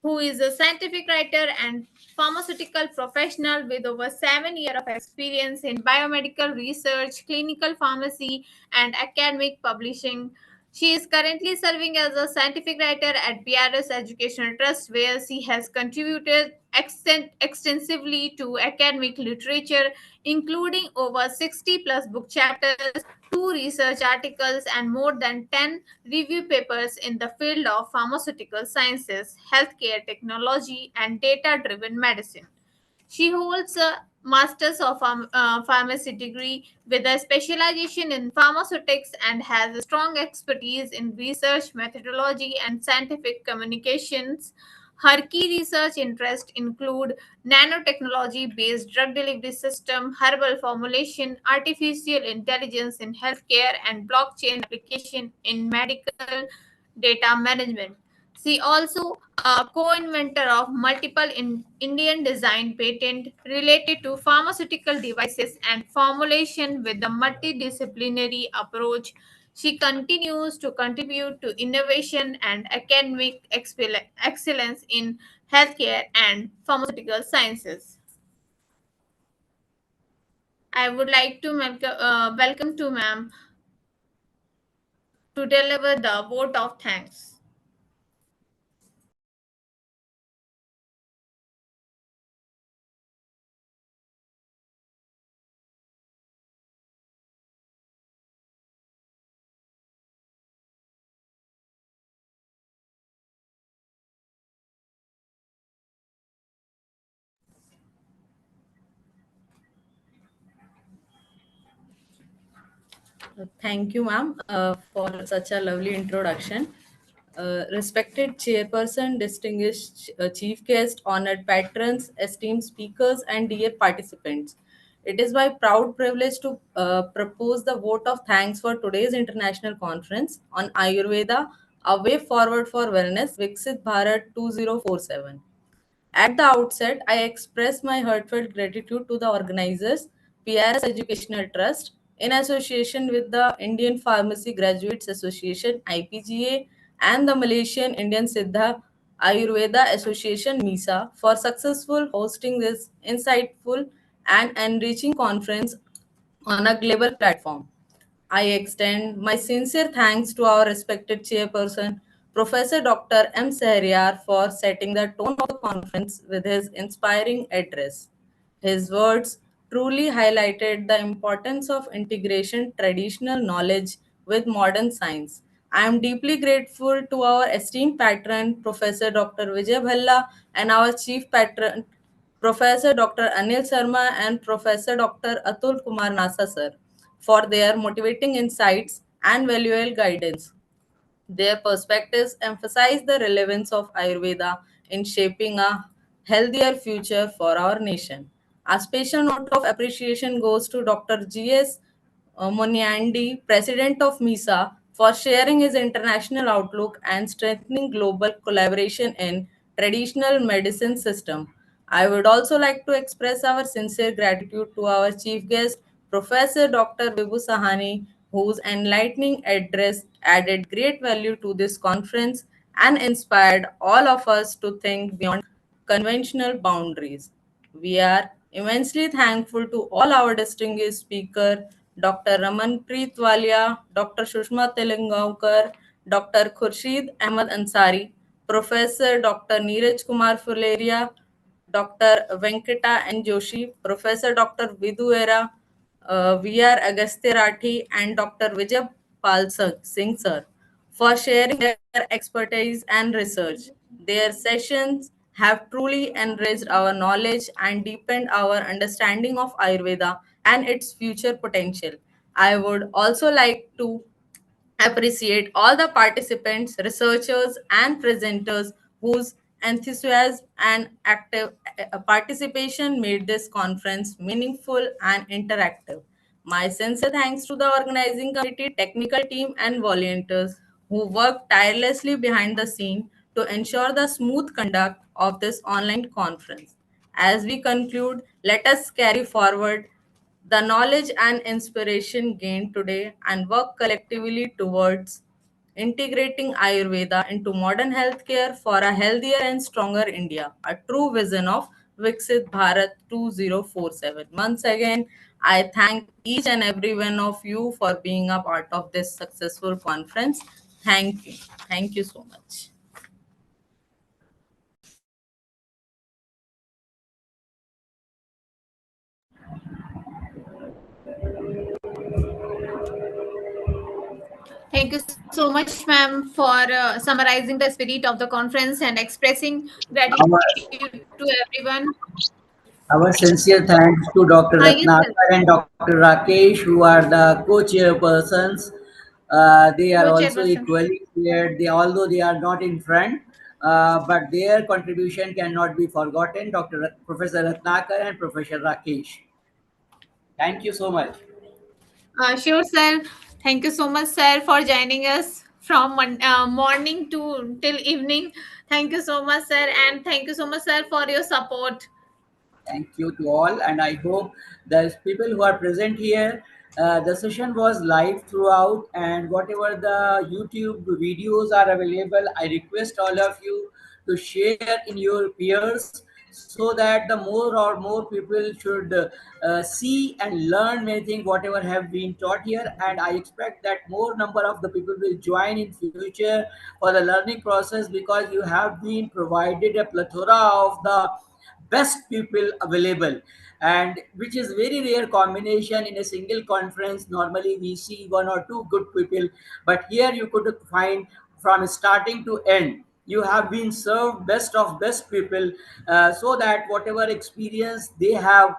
who is a scientific writer and pharmaceutical professional with over 7 years of experience in biomedical research, clinical pharmacy, and academic publishing. She is currently serving as a scientific writer at PRS Educational Trust, where she has contributed extensively to academic literature, including over 60 plus book chapters, two research articles, and more than 10 review papers in the field of pharmaceutical sciences, healthcare technology, and data driven medicine. She holds a Masters of Pharmacy degree with a specialization in pharmaceutics and has a strong expertise in research, methodology, and scientific communications. Her key research interests include nanotechnology-based drug delivery system, herbal formulation, artificial intelligence in healthcare, and blockchain application in medical data management. She also a co-inventor of multiple Indian design patent related to pharmaceutical devices and formulation with the multidisciplinary approach. She continues to contribute to innovation and academic excellence in healthcare and pharmaceutical sciences. I would like to welcome to ma'am to deliver the vote of thanks. Thank you, ma'am, for such a lovely introduction. Respected chairperson, distinguished chief guest, honored patrons, esteemed speakers, and dear participants. It is my proud privilege to propose the vote of thanks for today's international conference on Ayurveda, a way forward for wellness, Viksit Bharat 2047. At the outset, I express my heartfelt gratitude to the organizers, P.R.S. Educational Trust, in association with the Indian Pharmacy Graduates Association (IPGA) and the Malaysian Indian Siddha Ayurveda Association (MISA) for successful hosting this insightful and enriching conference on a global platform. I extend my sincere thanks to our respected chairperson, Professor Dr. M. Sahariar, for setting the tone of the conference with his inspiring address. His words truly highlighted the importance of integration traditional knowledge with modern science. I am deeply grateful to our esteemed patron, Professor Dr. Vijay Bhalla, and our chief patron, Professor Dr. Anil Sharma, and Professor Dr. Atul Kumar Nasa sir, for their motivating insights and valuable guidance. Their perspectives emphasize the relevance of Ayurveda in shaping a healthier future for our nation. A special note of appreciation goes to Dr. G.S. Muniandi, President of MISA, for sharing his international outlook and strengthening global collaboration in traditional medicine system. I would also like to express our sincere gratitude to our chief guest, Professor Dr. Vibhu Sahani, whose enlightening address added great value to this conference and inspired all of us to think beyond conventional boundaries. We are immensely thankful to all our distinguished speakers, Dr. Ramanpreet Walia, Dr. Shushma Telangaonkar, Dr. Khurshid Ahmad Ansari, Professor Dr. Neeraj Kumar Fuleria, Dr. Venkata N. Joshi, Professor Dr. Vidhu Era, VR Agastya Rathi, and Dr. Vijay Pal Singh sir for sharing their expertise and research. Their sessions have truly enriched our knowledge and deepened our understanding of Ayurveda and its future potential. I would also like to appreciate all the participants, researchers, and presenters whose enthusiasm and active participation made this conference meaningful and interactive. My sincere thanks to the organizing committee, technical team, and volunteers who worked tirelessly behind the scene to ensure the smooth conduct of this online conference. As we conclude, let us carry forward the knowledge and inspiration gained today and work collectively towards integrating Ayurveda into modern healthcare for a healthier and stronger India, a true vision of Viksit Bharat 2047. Once again, I thank each and every one of you for being a part of this successful conference. Thank you. Thank you so much. Thank you so much, ma'am, for summarizing the spirit of the conference and expressing gratitude to everyone. Our sincere thanks to Dr. Yes, sir. Ratnakar and Dr. Rakesh, who are the co-chairpersons. They are also Co-chairperson. equally cleared. Although they are not in front, but their contribution cannot be forgotten. Professor Ratnakar and Professor Rakesh. Thank you so much. Sure, sir. Thank you so much, sir, for joining us from morning to till evening. Thank you so much, sir, and thank you so much, sir, for your support. Thank you to all, and I hope the people who are present here. The session was live throughout, and whatever the YouTube videos are available, I request all of you to share in your peers so that the more people should see and learn many things whatever have been taught here. And I expect that more number of the people will join in future for the learning process, because you have been provided a plethora of the best people available, and which is very rare combination in a single conference. Normally we see one or two good people, but here you could find from starting to end you have been served best of best people, so that whatever experience they have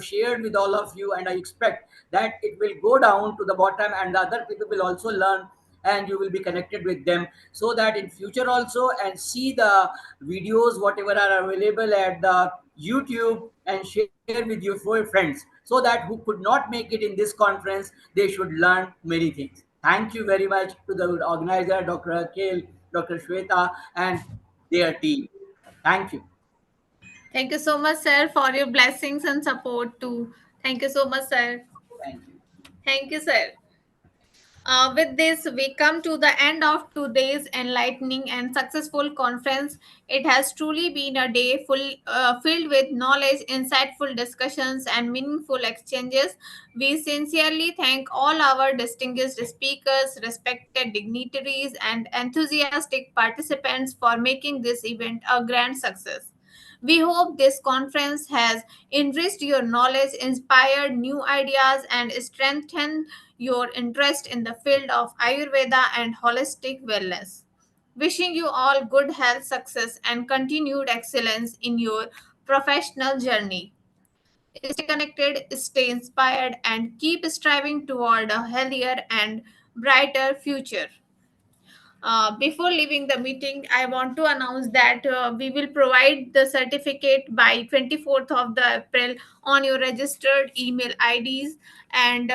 shared with all of you, and I expect that it will go down to the bottom and the other people will also learn, and you will be connected with them, so that in future also and see the videos whatever are available at the YouTube and share with your friends, so that who could not make it in this conference, they should learn many things. Thank you very much to the organizer, Dr. Akhil, Dr. Shweta, and their team. Thank you. Thank you so much, sir, for your blessings and support too. Thank you so much, sir. Thank you. Thank you, sir. With this, we come to the end of today's enlightening and successful conference. It has truly been a day filled with knowledge, insightful discussions, and meaningful exchanges. We sincerely thank all our distinguished speakers, respected dignitaries, and enthusiastic participants for making this event a grand success. We hope this conference has enriched your knowledge, inspired new ideas, and strengthened your interest in the field of Ayurveda and holistic wellness. Wishing you all good health, success, and continued excellence in your professional journey. Stay connected, stay inspired, and keep striving toward a healthier and brighter future. Before leaving the meeting, I want to announce that we will provide the certificate by 24th of the April on your registered email IDs, and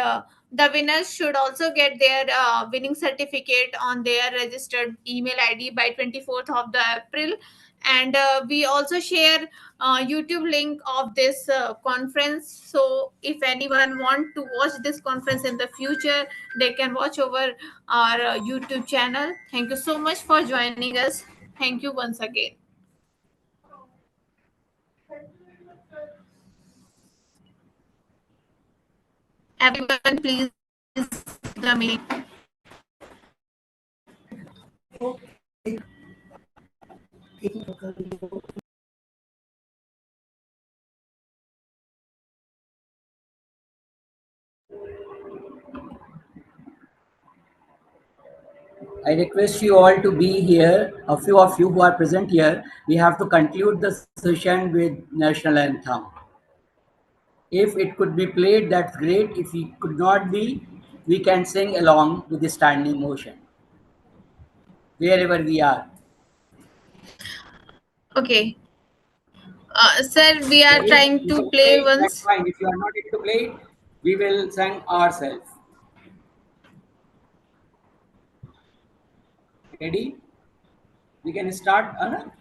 the winners should also get their winning certificate on their registered email ID by 24th of the April. And we also share YouTube link of this conference. So if anyone want to watch this conference in the future, they can watch over our YouTube channel. Thank you so much for joining us. Thank you once again. Everyone, please the meeting. I request you all to be here. A few of you who are present here, we have to conclude the session with national anthem. If it could be played, that's great. If it could not be, we can sing along with the standing motion, wherever we are. Okay. Sir, we are If trying you to can play play it, that's once. fine. If you are not able to play it, we will sing ourselves. Ready? We can start, Anna.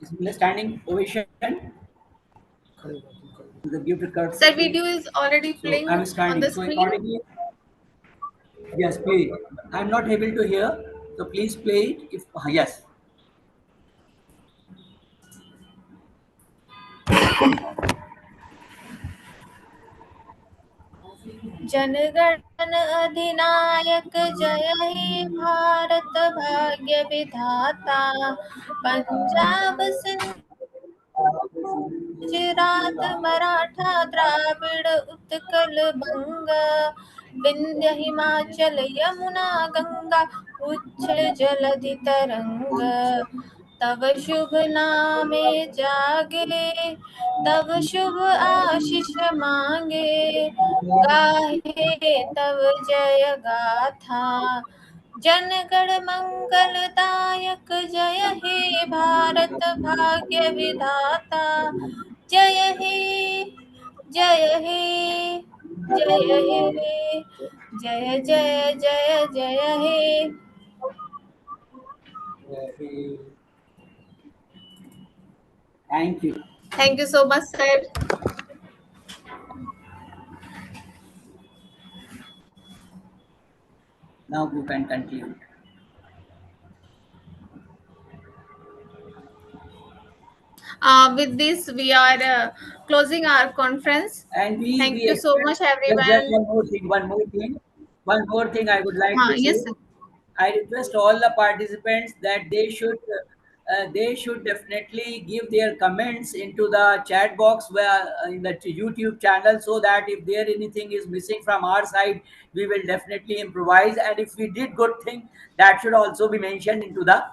Is in the standing ovation to the beautiful Sir, courtesy. video is already So playing I'm on standing. the So screen. accordingly, yes, play it. I'm not able to hear, so please play it. If yes. जनगण अधिनायक जय हे भारत भाग्य विधाता पंजाब सिंध गुजरात मराठा द्राविड़ उत्कल बंग विंध्य हिमाचल यमुना गंगा उच्छल जलधि तरंग तब शुभ नामे जागे, तब शुभ आशीष मांगे, गाहे तब जय गाथा, जन गण मंगलदायक जय हे भारत भाग्य विधाता, जय हे जय हे जय हे जय जय जय जय हे. Thank you. Thank you so much, sir. Now you can continue. With this, we are closing our conference. And Thank we you so much, expect just everyone. one more thing I would like to say. Yes, sir. I request all the participants that they should definitely give their comments into the chat box where in the YouTube channel, so that if there anything is missing from our side, we will definitely improvise. And if we did good thing, that should also be mentioned into the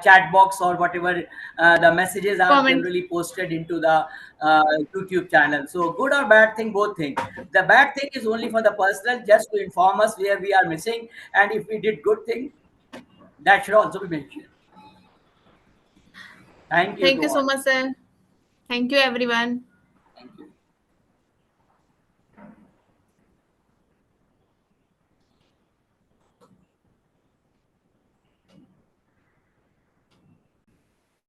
chat box or whatever the messages are Comment. generally posted into the YouTube channel. So good or bad thing, both thing. The bad thing is only for the personal, just to inform us where we are missing, and if we did good thing, that should also be mentioned. Thank you Thank to you so all. much, sir. Thank you, everyone.